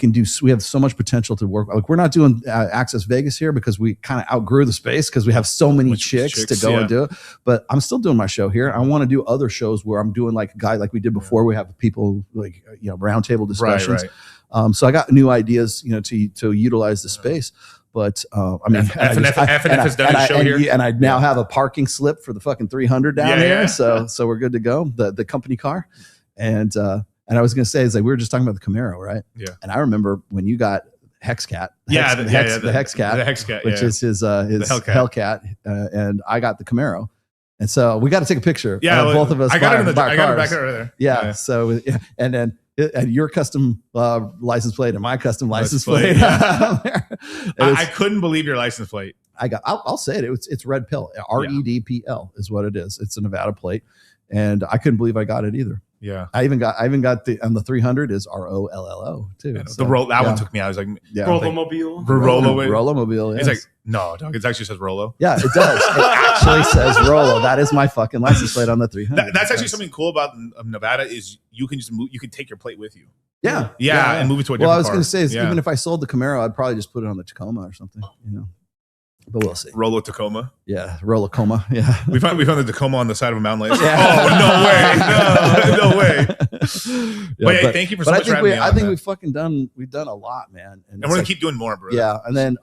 have so much potential to work. Like we're not doing Access Vegas here because we kind of outgrew the space because we have so many chicks to go and do it. But I'm still doing my show here. I want to do other shows where I'm doing like a guy like we did before. We have people like, roundtable discussions. Right. So I got new ideas, to utilize the space. But I mean, FNF has done a show here, and I now have a parking slip for the fucking 300 down here. So we're good to go. The company car, and I was going to say is like we were just talking about the Camaro, right? Yeah. And I remember when you got Hexcat, the Hexcat, which is his Hellcat, and I got the Camaro. And so we got to take a picture. Yeah, both of us. I got it back over there. Yeah. So and then. And your custom license plate and my custom license plate. I couldn't believe your license plate. I'll say it. It's Red Pill. REDPL is what it is. It's a Nevada plate, and I couldn't believe I got it either. Yeah, I even got on the 300 is ROLLO too. Yeah, so, one took me out. I was like, Rollomobile. Rollomobile. He's like, no, dog. It actually says Rollo. Yeah, it does. It actually says Rollo. That is my fucking license plate on the 300. That's actually something cool about Nevada is you can just move. You can take your plate with you. Yeah, and move it to a different car. Well, I was going to say is even if I sold the Camaro, I'd probably just put it on the Tacoma or something. But we'll see. Rollo Tacoma. Yeah, Rollo Coma. Yeah, we found the Tacoma on the side of a mountain. Like, no way. But thank you for so much for having me on. I think we've done a lot, man. And we're gonna keep doing more, bro. Yeah, and then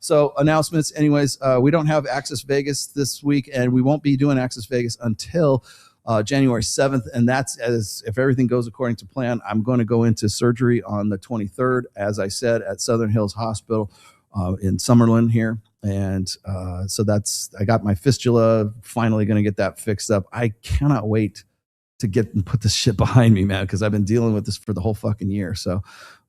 so announcements. Anyways, we don't have Access Vegas this week, and we won't be doing Access Vegas until January 7th, and that's if everything goes according to plan. I'm going to go into surgery on the 23rd, as I said, at Southern Hills Hospital in Summerlin here. And so I got my fistula, finally going to get that fixed up. I cannot wait to put this shit behind me, man, because I've been dealing with this for the whole fucking year. So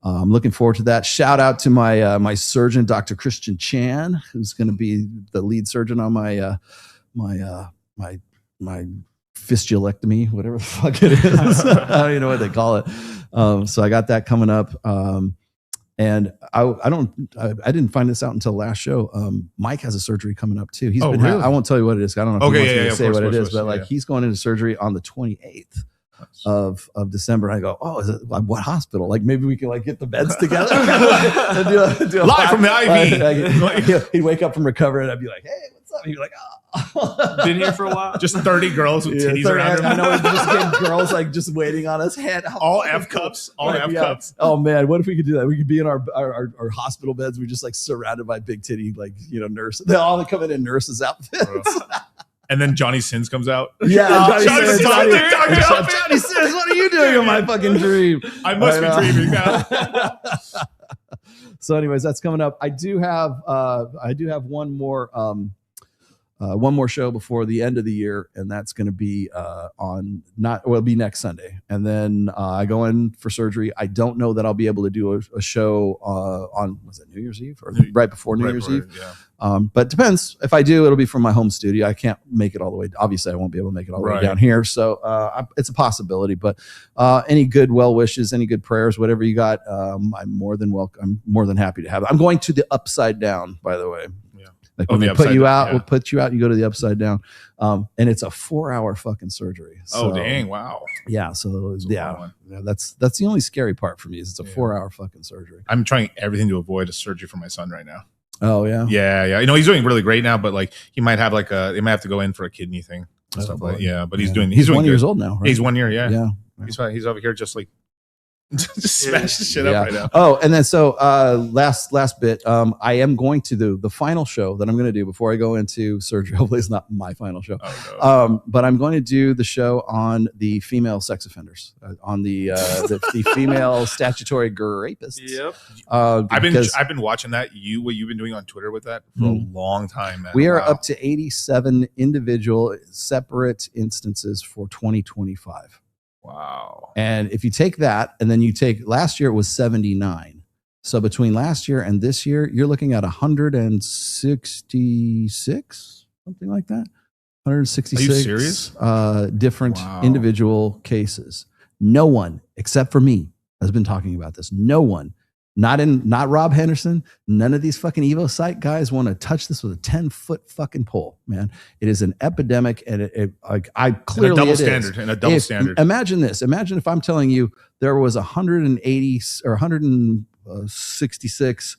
I'm looking forward to that. Shout out to my surgeon, Dr. Christian Chan, who's going to be the lead surgeon on my fistulectomy, whatever the fuck it is. I don't even know what they call it. So I got that coming up. And I didn't find this out until last show. Mike has a surgery coming up too. He's been really? I won't tell you what it is. I don't know if he wants me to say what it is, but like yeah. he's going into surgery on the 28th of December. And I go, oh, is it like what hospital? Like maybe we can like get the beds together. and do a live from the IV. He'd wake up from recovery and I'd be like, hey, what's up? He'd be like, oh. Been here for a while. Just 30 girls with titties around him. I know we're just getting girls like just waiting on us. All F cups. Cups. Oh man, what if we could do that? We could be in our hospital beds. We're just like surrounded by big titty, like, you know, nurses. They all come in nurses outfits. And then Johnny Sins comes out. Yeah, Johnny Sins. Johnny Sins, what are you doing in my fucking dream? I must be dreaming now. So, anyways, that's coming up. I do have one more show before the end of the year, and that's going to be it'll be next Sunday. And then I go in for surgery. I don't know that I'll be able to do a show on, was it New Year's Eve or right before New Year's Eve? Yeah. But it depends. If I do, it'll be from my home studio. I can't make it all the way. Obviously, I won't be able to make it all the way down here. So it's a possibility. But any good well wishes, any good prayers, whatever you got, I'm more than welcome. I'm more than happy to have it. I'm going to the Upside Down, by the way. Like when they put you out, we'll put you out, you go to the Upside Down. And it's a 4-hour fucking surgery. So, dang. Wow. Yeah. So that's the only scary part for me is it's a 4-hour fucking surgery. I'm trying everything to avoid a surgery for my son right now. Oh yeah. Yeah. You know, he's doing really great now, but like he might have they might have to go in for a kidney thing and stuff like that. Yeah. But he's doing 1 year old now, right? He's 1 year. Yeah. Yeah. He's over here just like, just smash the shit up right now. Oh, and then so last bit, I am going to do the final show that I'm going to do before I go into surgery. Hopefully it's not my final show. Oh, no. But I'm going to do the show on the female sex offenders, on the female statutory rapists. Yep. I've been watching that. What you've been doing on Twitter with that for a long time, man. We are up to 87 individual separate instances for 2025. Wow. And if you take that and then you take last year, it was 79. So between last year and this year, you're looking at 166, something like that. 166. Are you serious? Different individual cases. No one except for me has been talking about this. No one. Not Rob Henderson. None of these fucking Evo Psych guys want to touch this with a 10-foot fucking pole, man. It is an epidemic, and I clearly and a double standard. Imagine this. Imagine if I'm telling you there was 180 or 166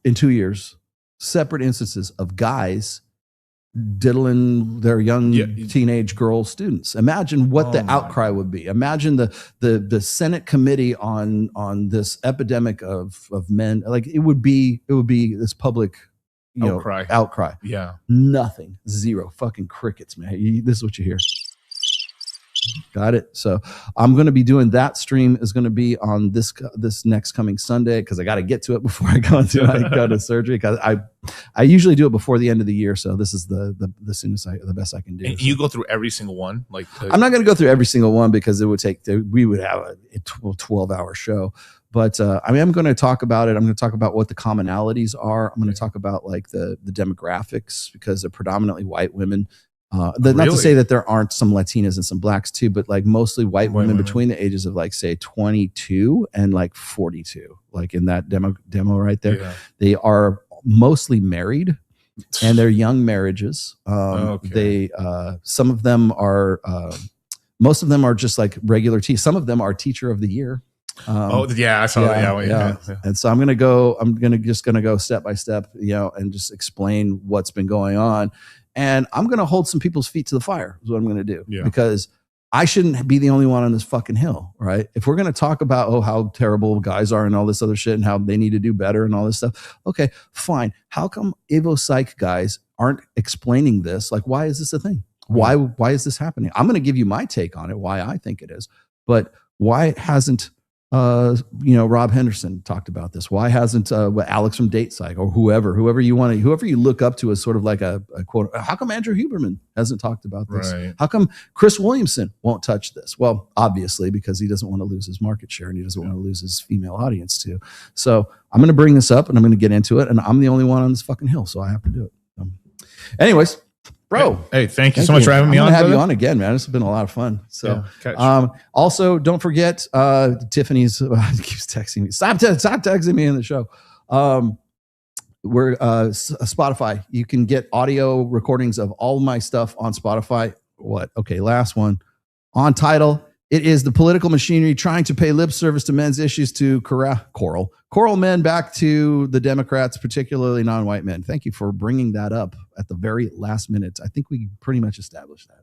in 2 years separate instances of guys diddling their young teenage girl students. Imagine what the outcry would be. Imagine the Senate committee on this epidemic of men. Like it would be this public outcry. Yeah. Nothing. Zero. Fucking crickets, man. This is what you hear. Got it. So I'm going to be doing that. Stream is going to be on this next coming Sunday because I got to get to it before I go to surgery. Because I usually do it before the end of the year, so this is the soonest the best I can do. And you go through every single one, like I'm not going to go through every single one because it would we would have a 12-hour show. But I'm going to talk about it. I'm going to talk about what the commonalities are. I'm going to talk about like the demographics because they're predominantly white women. Not to say that there aren't some Latinas and some blacks too, but like mostly white women between the ages of like say 22 and like 42, like in that demo right there. Yeah. They are mostly married and they're young marriages. They some of them are most of them are just like regular some of them are teacher of the year. I saw that. Yeah. And so I'm going to go step by step, and just explain what's been going on. And I'm going to hold some people's feet to the fire is what I'm going to do because I shouldn't be the only one on this fucking hill, right? If we're going to talk about, how terrible guys are and all this other shit and how they need to do better and all this stuff. Okay, fine. How come Evo Psych guys aren't explaining this? Like, why is this a thing? Why is this happening? I'm going to give you my take on it, why I think it is. But why hasn't Rob Henderson talked about this? Why hasn't Alex from Date Psych or whoever you look up to as sort of like a quote? How come Andrew Huberman hasn't talked about this? Right. How come Chris Williamson won't touch this? Well, obviously because he doesn't want to lose his market share and he doesn't want to lose his female audience too. So I'm going to bring this up and I'm going to get into it, and I'm the only one on this fucking hill, so I have to do it. Anyways, Bro, hey, thank you so much for having me on. I'm gonna have you brother. on again, man. This has been a lot of fun. So, Yeah, also don't forget, Tiffany's keeps texting me. Stop texting me in the show. We're Spotify. You can get audio recordings of all my stuff on Spotify. What? Okay, last one on Tidal. It is the political machinery trying to pay lip service to men's issues to coral men back to the Democrats, particularly non-white men. Thank you for bringing that up at the very last minute. I think we pretty much established that.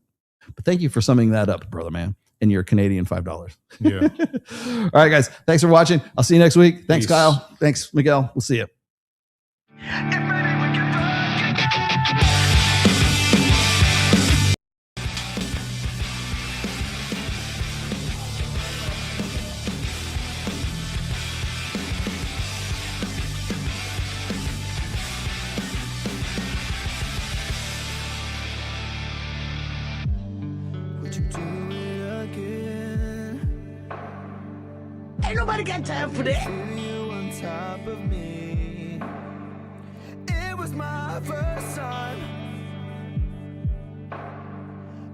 But thank you for summing that up, brother man, and your Canadian $5. Yeah. All right, guys. Thanks for watching. I'll see you next week. Thanks, Peace. Kyle. Thanks, Miguel. We'll see you. Ain't nobody got time for that. It was my first time,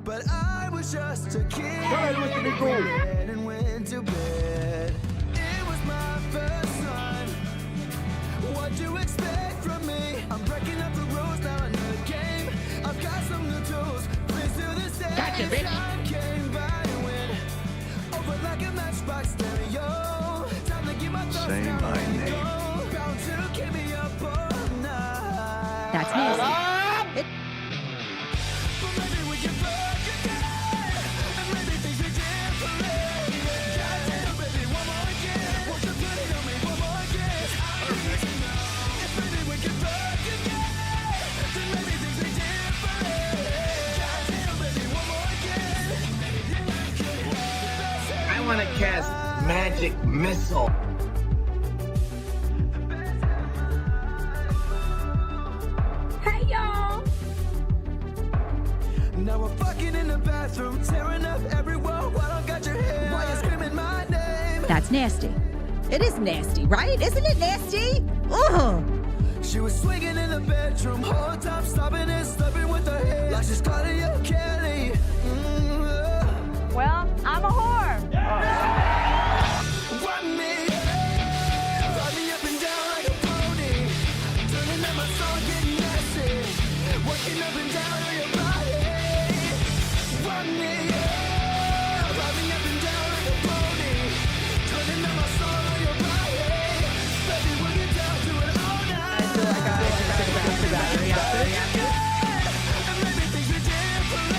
but I was just a kid and went to bed. It was my first time. What do you expect from me? I'm breaking up the rules now in the game. I've got some new tools. Please do the same. Gotcha, bitch. Time came by and went over like a matchbox stereo. Time to get my thoughts Say down my and name. go. Bound to keep me up all night. That's nasty. But maybe we can fuck again, and maybe things be different. Goddamn, baby, one more again. Won't you put it on me one more again? Perfect. If maybe we can fuck again, then maybe things be different. Goddamn, baby, one more again. I want to cast magic missile. Hey, y'all. Now we're fucking in the bathroom, tearing up everywhere while I got your hair. Why you screaming my name? That's nasty. It is nasty, right? Isn't it nasty? Ugh. She was swinging in the bedroom, whole time stopping and slipping with her head like she's Claudia Kelly. Well, I'm a whore. Run me, ride me up and down like a pony, turning up my song, getting nasty, working up and down on your body. Run me, ride me up and down like a pony, turning up my song on your body. Baby, we'll get down to it all night. And maybe things be different.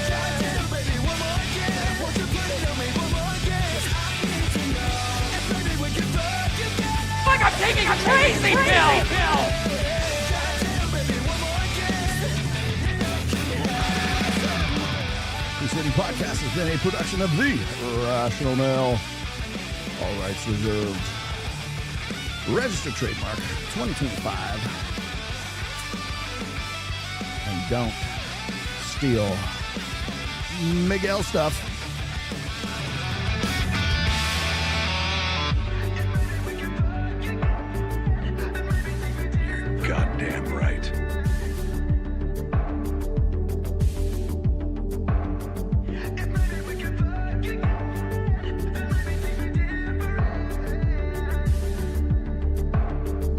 Goddamn, baby, one more again. Won't you put it on me one more again? I need to know if maybe we can fuck again. Like I'm taking a crazy pill. Goddamn, baby, one more again. This City Podcast has been a production of The Rational Mail. All rights reserved. Registered trademark 2025. And don't steal Miguel stuff. Goddamn right.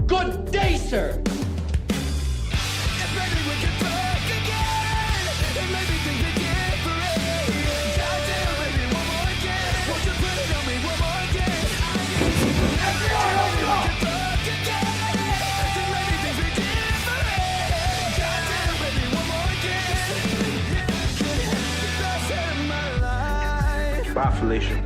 Good day, sir. If maybe we can fuck again, and maybe things be different. Goddamn, baby, one more again. Won't you put it on me one more again? If maybe we can fuck again, then maybe things be different. Goddamn, baby, one more again. Best day of my life. Bye, Felicia.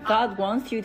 God wants you to